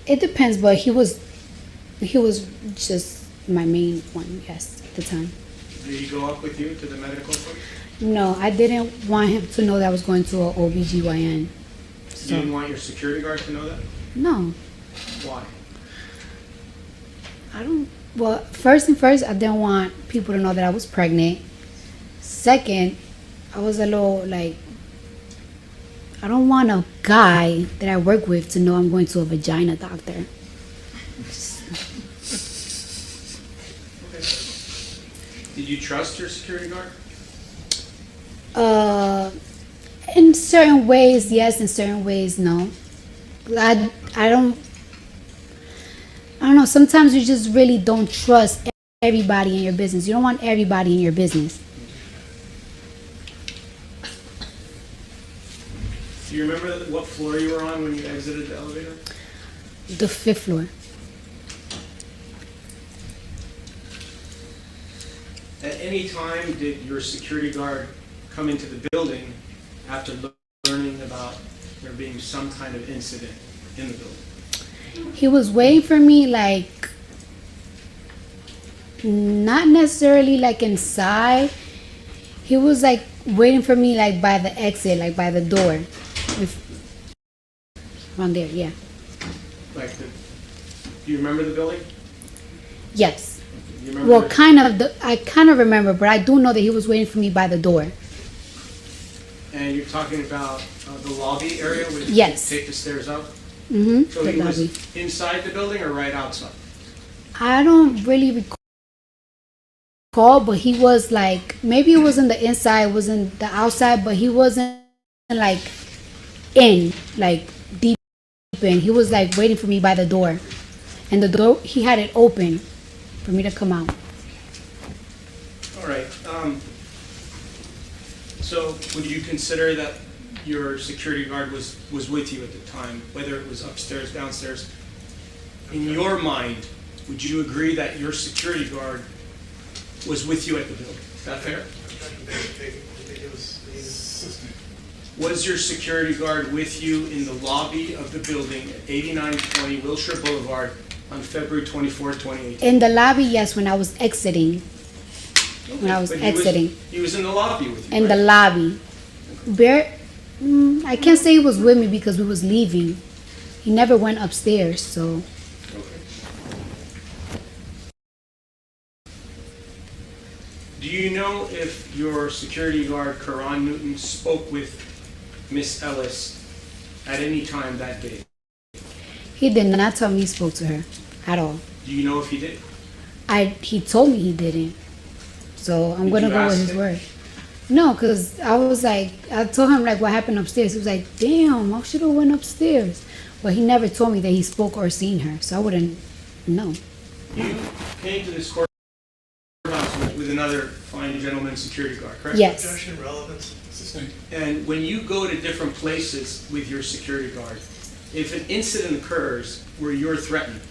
It depends, but he was just my main one, yes, at the time. Did he go up with you to the medical appointment? No, I didn't want him to know that I was going to an OBGYN. So, You didn't want your security guard to know that? no, Why? well, first and first, I didn't want people to know that I was pregnant. Second, I was a little like, I don't want a guy that I work with to know I'm going to a vagina doctor. Did you trust your security guard? In certain ways, yes. In certain ways, no. I don't know. Sometimes you just really don't trust everybody in your business. You don't want everybody in your business. Do you remember what floor you were on when you exited the elevator? The 5th floor. At any time, did your security guard come into the building after learning about there being some kind of incident in the building? He was waiting for me, like, not necessarily like inside. He was like waiting for me, like by the exit, like by the door. Around there, yeah. Do you remember the building? Yes. Do you remember Well, I kind of remember, but I do know that he was waiting for me by the door. And you're talking about the lobby area where you Yes. take the stairs up? Mm-hmm. So he was inside the building or right outside? I don't really recall, but he was like, maybe it wasn't the inside, it wasn't the outside, but he wasn't like in, like deep in. He was like waiting for me by the door. And the door, he had it open for me to come out. All right. So would you consider that your security guard was with you at the time, whether it was upstairs, downstairs? In your mind, would you agree that your security guard was with you at the building? Is that fair? Was your security guard with you in the lobby of the building at 8920 Wilshire Boulevard on February 24th, 2018? In the lobby, yes, when I was exiting. When I was But exiting. He was in the lobby with you, In the lobby. I can't say he was with me because we was leaving. He never went upstairs, so. Do you know if your security guard, Karan Newton, spoke with Miss Ellis at any time that day? He did not tell me he spoke to her at all. Do you know if he did? He told me he didn't. So I'm Did going to you go with ask his him? word. No, because I was like, I told him like what happened upstairs. He was like, damn, I should have went upstairs. But he never told me that he spoke or seen her. So I wouldn't know. You came to this courthouse with another fine gentleman security guard, correct? Yes. Objection, relevance. And when you go to different places with your security guard, if an incident occurs where you're threatened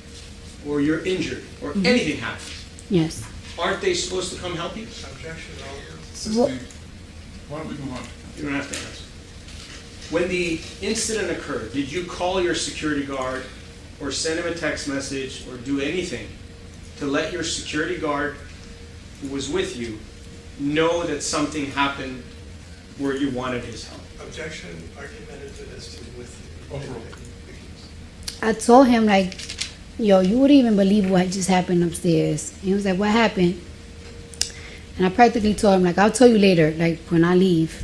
or you're injured or anything happens, Yes. aren't they supposed to come help you? Objection, relevance. Well- Why don't we move on? You don't have to answer. When the incident occurred, did you call your security guard or send him a text message or do anything to let your security guard who was with you know that something happened where you wanted his help? Objection, argumentative as to with overall. I told him, like, yo, you wouldn't even believe what just happened upstairs. And he was like, what happened? And I practically told him, like, I'll tell you later, like, when I leave.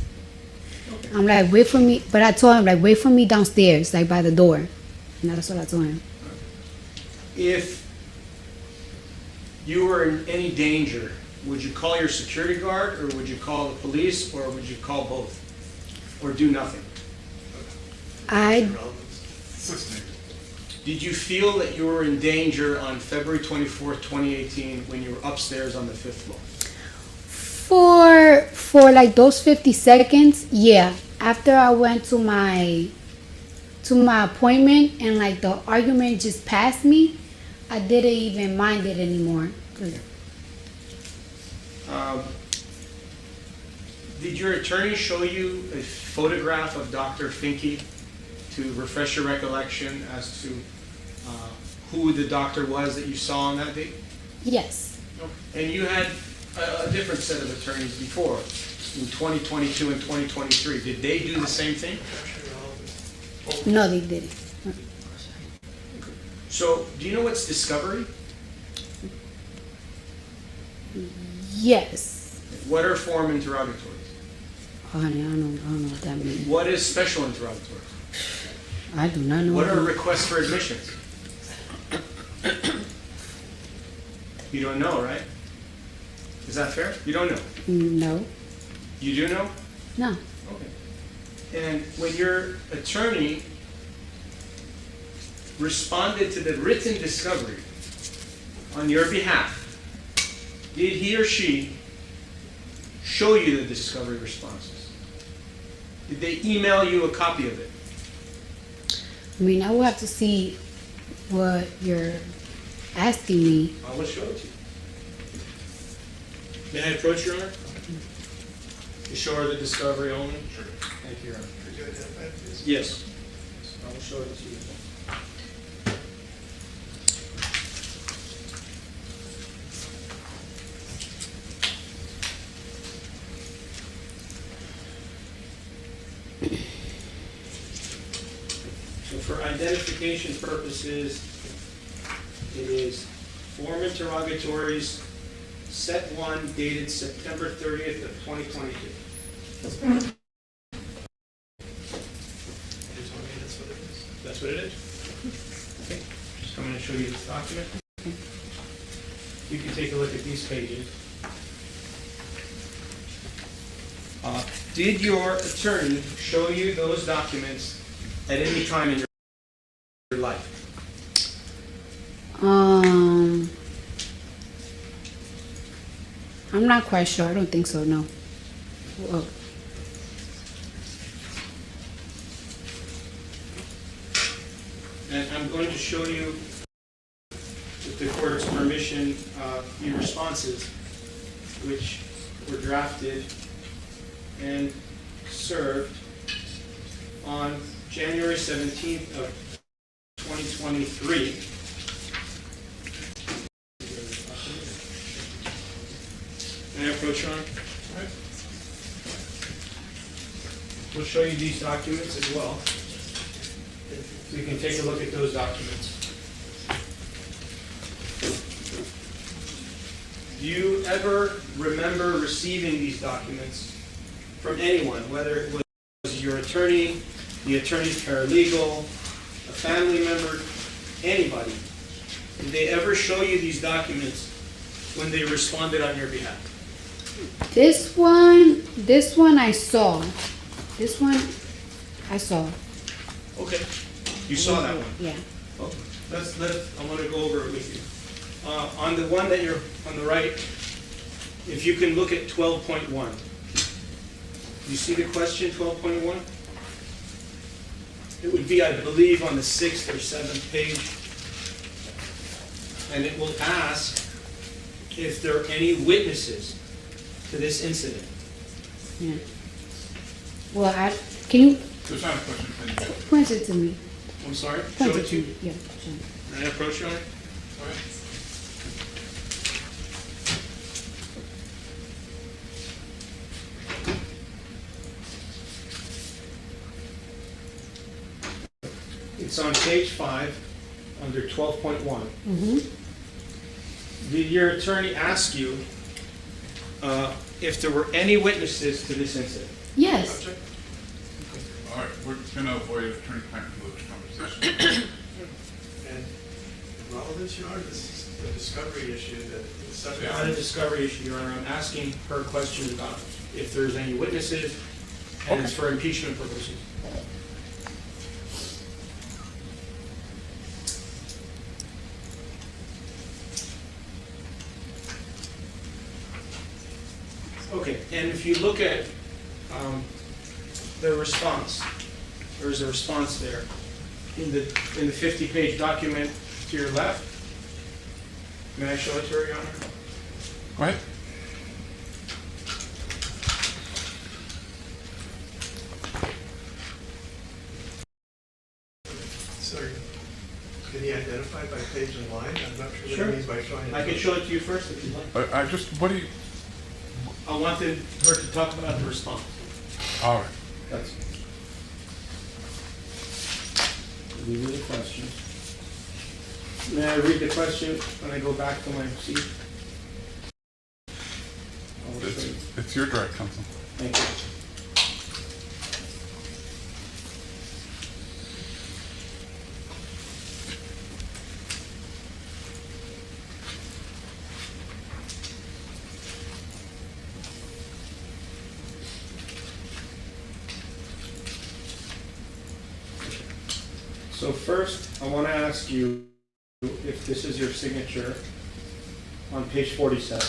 I'm like, wait for me. But I told him, like, wait for me downstairs, like, by the door. And that's what I told him. If you were in any danger, would you call your security guard, or would you call the police, or would you call both? Or do nothing? Did you feel that you were in danger on February 24th, 2018, when you were upstairs on the 5th floor? For like those 50 seconds, yeah. After I went to my appointment and like the argument just passed me, I didn't even mind it anymore. Did your attorney show you a photograph of Dr. Finke to refresh your recollection as to who the doctor was that you saw on that date? Yes. And you had a different set of attorneys before, in 2022 and 2023. Did they do the same thing? No, they didn't. So, do you know what's discovery? Yes. What are form interrogatories? Oh, honey, I don't know what that means. What is special interrogatories? I do not know. What are requests for admissions? You don't know, right? Is that fair? You don't know? No. You do know? No. Okay. And when your attorney responded to the written discovery on your behalf, did he or she show you the discovery responses? Did they email you a copy of it? I mean, I will have to see what you're asking me. I will show it to you. May I approach, Your Honor? You show her the discovery only? Sure. Thank you, Your Honor. Could you identify it, please? Yes. I will show it to you. So for identification purposes, it is form interrogatories, set 1, dated September 30th of 2022. That's what it is? Okay. Just coming to show you this document. You can take a look at these pages. Did your attorney show you those documents at any time in your life? I'm not quite sure. I don't think so, no. Whoa. And I'm going to show you, with the court's permission, the responses which were drafted and served on January 17th of 2023. May I approach, Your Honor? All right. We'll show you these documents as well. So you can take a look at those documents. Do you ever remember receiving these documents from anyone, whether it was your attorney, the attorney's paralegal, a family member, anybody? Did they ever show you these documents when they responded on your behalf? This one I saw. This one I saw. Okay. You saw that one? Yeah. Okay. I want to go over it with you. On the one that you're on the right, if you can look at 12.1. You see the question, 12.1? It would be, I believe, on the 6th or 7th page. And it will ask if there are any witnesses to this incident. Yeah. Well, can you So it's not a question. point it to me? I'm sorry? Point Show it it to you. Yeah. Show it. Can I approach you on it? All right. It's on page 5, under 12.1. Mm-hmm. Did your attorney ask you if there were any witnesses to this incident? Yes. All right, we're going to avoid attorney-client privilege conversation. And relevance, Your Honor, this is a discovery issue that the subject. Not a discovery issue, Your Honor. I'm asking her questions about if there's any witnesses, and it's for impeachment purposes. Okay, and if you look at the response, there's a response there in the 50-page document to your left. May I show it to her, Your Honor? Go ahead. Sir, can he identify by page and line? I'm not sure Sure. what he means by showing it. I can show it to you first if you'd like. I just, what do you, I wanted her to talk about the response. all right. That's. These are the questions. May I read the question when I go back to my seat? It's your direct counsel. Thank you. So first, I want to ask you if this is your signature on page 47.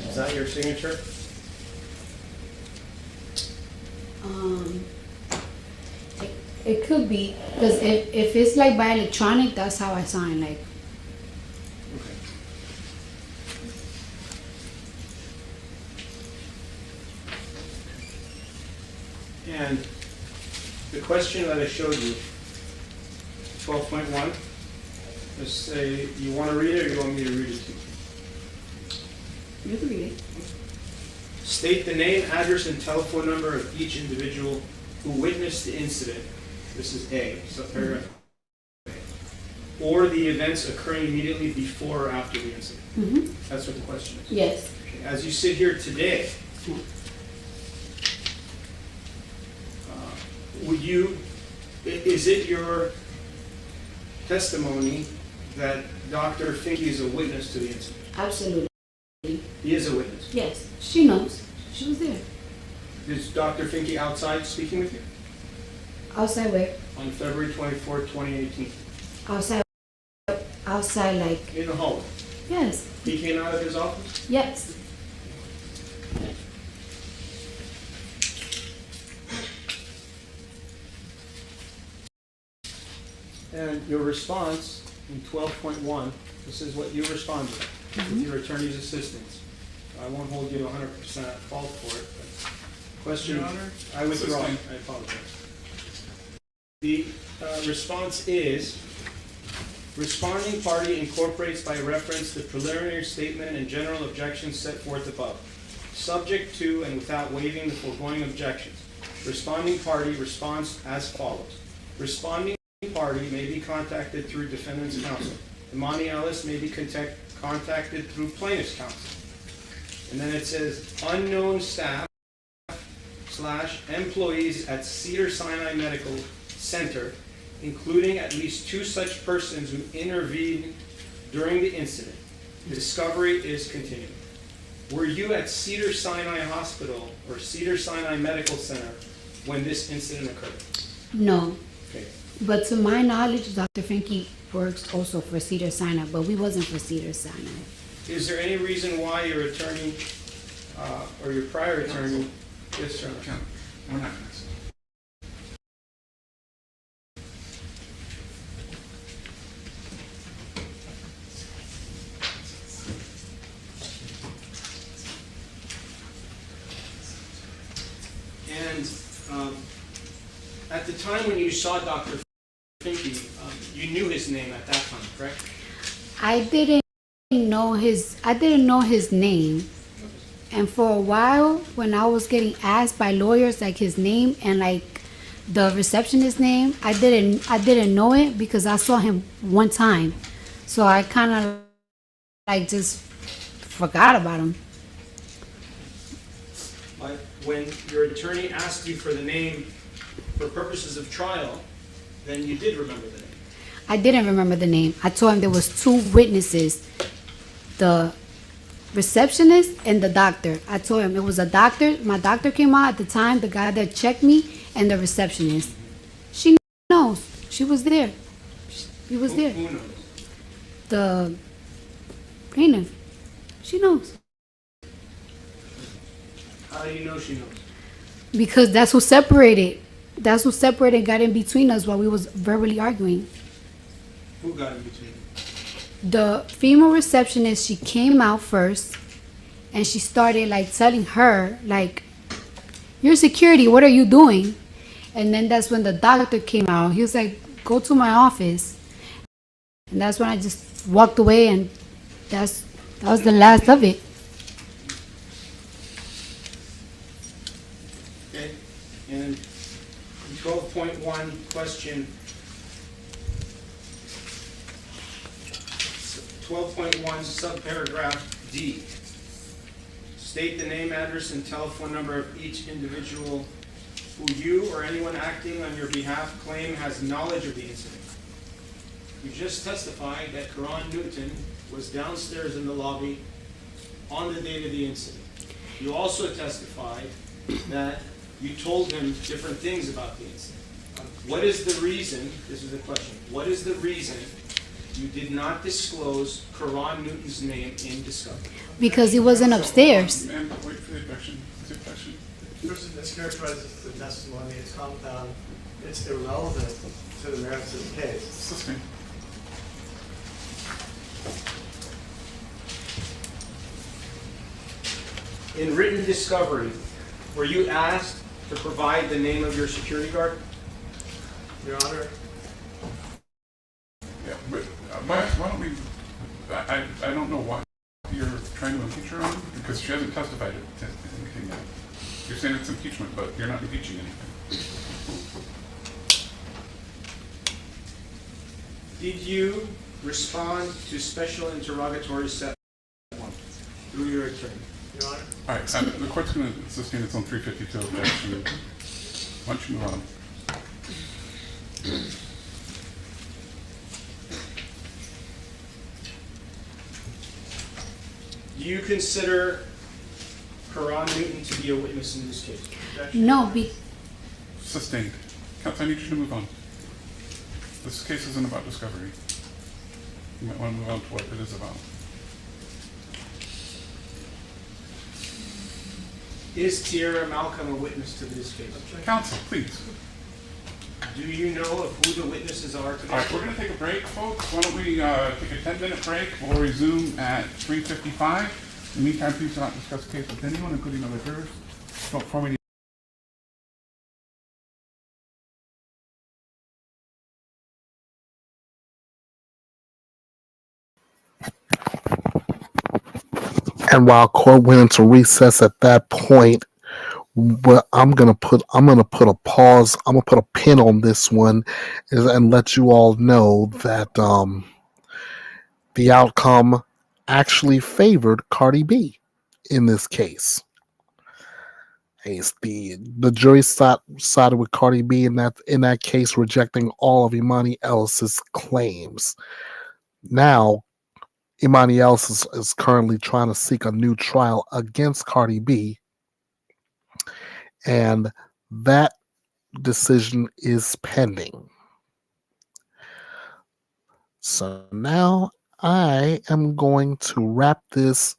Is that your signature? It could be, because if it's like by electronic, that's how I sign, like. And the question that I showed you, 12.1, just say, you want to read it or you want me to read it to you? You can read it. State the name, address, and telephone number of each individual who witnessed the incident. This is A, so paragraph A. Or the events occurring immediately before or after the incident. Mm-hmm. That's what the question is. Yes. Okay, as you sit here today, would you, is it your testimony that Dr. Finke is a witness to the incident? Absolutely. He is a witness. Yes. She knows. She was there. Is Dr. Finke outside speaking with you? Outside where? On February 24, 2018. Outside like. In the hallway. Yes. He came out of his office? Yes. And your response in 12.1, this is what you responded with your attorney's assistance. I won't hold you to 100% at fault for it, but question, Your Honor, I withdraw. assistant. I apologize. The response is, responding party incorporates by reference the preliminary statement and general objections set forth above, subject to and without waiving the foregoing objections. Responding party responds as follows. Responding party may be contacted through defendant's counsel. Imani Ellis may be contacted through plaintiff's counsel. And then it says, unknown staff / employees at Cedars-Sinai Medical Center, including at least 2 such persons who intervened during the incident. The discovery is continuing. Were you at Cedars-Sinai Hospital or Cedars-Sinai Medical Center when this incident occurred? No. Okay. But to my knowledge, Dr. Finke works also for Cedars-Sinai, but we wasn't for Cedars-Sinai. Is there any reason why your attorney or your prior attorney? Yes, sir. We're not going to. And at the time when you saw Dr. Finke his name at that time, correct? I didn't know his name. And for a while, when I was getting asked by lawyers like his name and like the receptionist's name, I didn't know it because I saw him one time. So I kind of like just forgot about him. But when your attorney asked you for the name for purposes of trial, then you did remember the name. I didn't remember the name. I told him there was two witnesses, the receptionist and the doctor. I told him it was a doctor. My doctor came out at the time, the guy that checked me, and the receptionist. She knows. She was there. He was there. Who knows? The plaintiff. She knows. How do you know she knows? Because that's who separated. That's who separated and got in between us while we was verbally arguing. Who got in between? The female receptionist, she came out first and she started like telling her like, "You're security, what are you doing?" And then that's when the doctor came out. He was like, "Go to my office." And that's when I just walked away, and that was the last of it. Okay, and 12.1 question. 12.1 subparagraph D. State the name, address, and telephone number of each individual who you or anyone acting on your behalf claim has knowledge of the incident. You just testified that Karan Newton was downstairs in the lobby on the date of the incident. You also testified that you told him different things about the incident. What is the reason, this is the question, what is the reason you did not disclose Karan Newton's name in discovery? Because he wasn't upstairs. Ma'am, wait for the objection. What's your question? Person mischaracterizes the testimony as compound. It's irrelevant to the merits of the case. Sustained. In written discovery, were you asked to provide the name of your security guard? Your Honor, Yeah, but why don't we, I don't know why you're trying to impeach her on, because she hasn't testified to anything yet. You're saying it's impeachment, but you're not impeaching anything. Did you respond to special interrogatory set 1 through your attorney? Your Honor. All right, the court's going to sustain its own 352 objection. Why don't you move on? Do you consider Karan Newton to be a witness in this case? No, Sustained. Counsel, I need you to move on. This case isn't about discovery. You might want to move on to what it is about. Is Tierra Malcolm a witness to this case? Counsel, please. Do you know of who the witnesses are today? All right, we're going to take a break, folks. Why don't we take a 10-minute break? We'll resume at 3:55. In the meantime, please do not discuss the case with anyone, including other jurors. Don't form any. And while court went into recess at that point, but I'm gonna put a pause. I'm gonna put a pin on this one, and let you all know that the outcome actually favored Cardi B in this case. The jury sided with Cardi B in that case, rejecting all of Imani Ellis's claims. Now, Imani Ellis is currently trying to seek a new trial against Cardi B, and that decision is pending. So now I am going to wrap this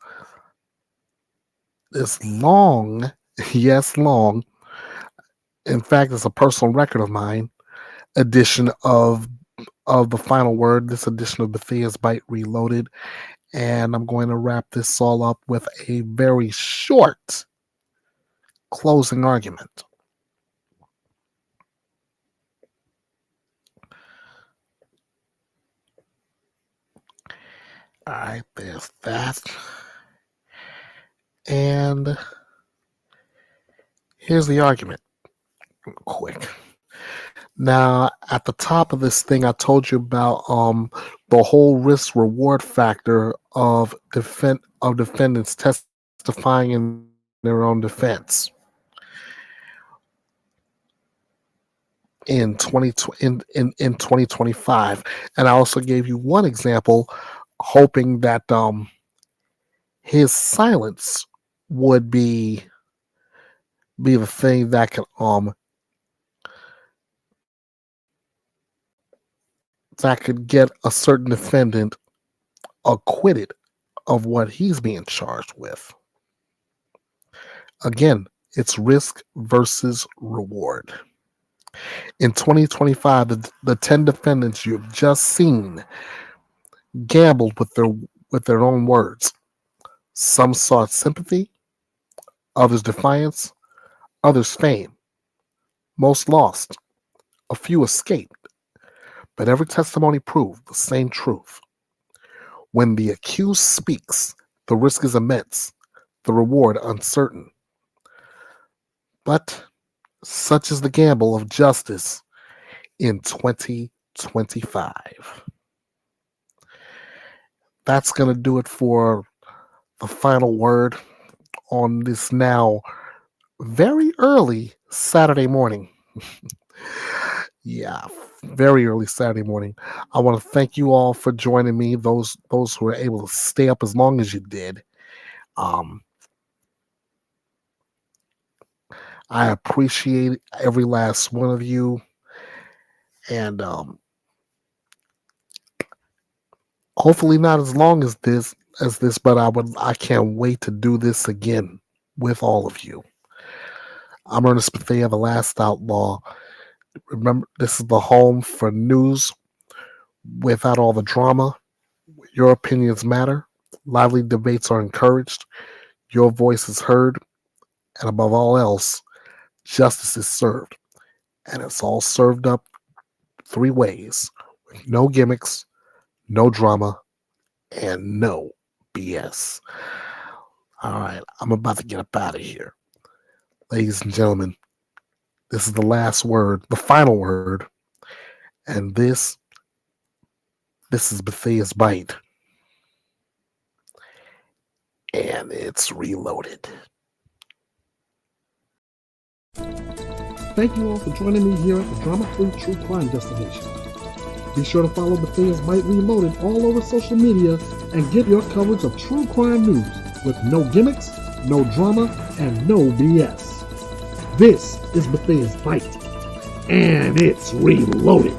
long, yes, long, in fact, it's a personal record of mine, edition of the final word, this edition of Bethea'S Byte Reloaded. And I'm going to wrap this all up with a very short closing argument. All right, there's that. And here's the argument. Quick. Now, at the top of this thing, I told you about the whole risk reward factor of defendants testifying in their own defense. In 2025, and I also gave you one example, hoping that his silence would be the thing that could get a certain defendant acquitted of what he's being charged with. Again, it's risk versus reward. In 2025, the 10 defendants you've just seen gambled with their own words. Some sought sympathy, others defiance, others fame. Most lost, a few escaped, but every testimony proved the same truth. When the accused speaks, the risk is immense, the reward uncertain. But such is the gamble of justice in 2025. That's going to do it for the final word on this now very early Saturday morning. Yeah, very early Saturday morning. I want to thank you all for joining me, those who were able to stay up as long as you did. I appreciate every last one of you, and hopefully not as long as this, but I can't wait to do this again with all of you. I'm Ernest Bethea, the last outlaw. Remember, this is the home for news without all the drama. Your opinions matter. Lively debates are encouraged. Your voice is heard. And above all else, justice is served. And it's all served up 3 ways. With no gimmicks, no drama, and no BS. All right, I'm about to get up out of here. Ladies and gentlemen, this is the last word, the final word. And this is Bethea'S Byte. And it's reloaded. Thank you all for joining me here at the Drama-Free True Crime Destination. Be sure to follow Bethea'S Byte Reloaded all over social media and get your coverage of true crime news with no gimmicks, no drama, and no BS. This is Bethea'S Byte, and it's reloaded.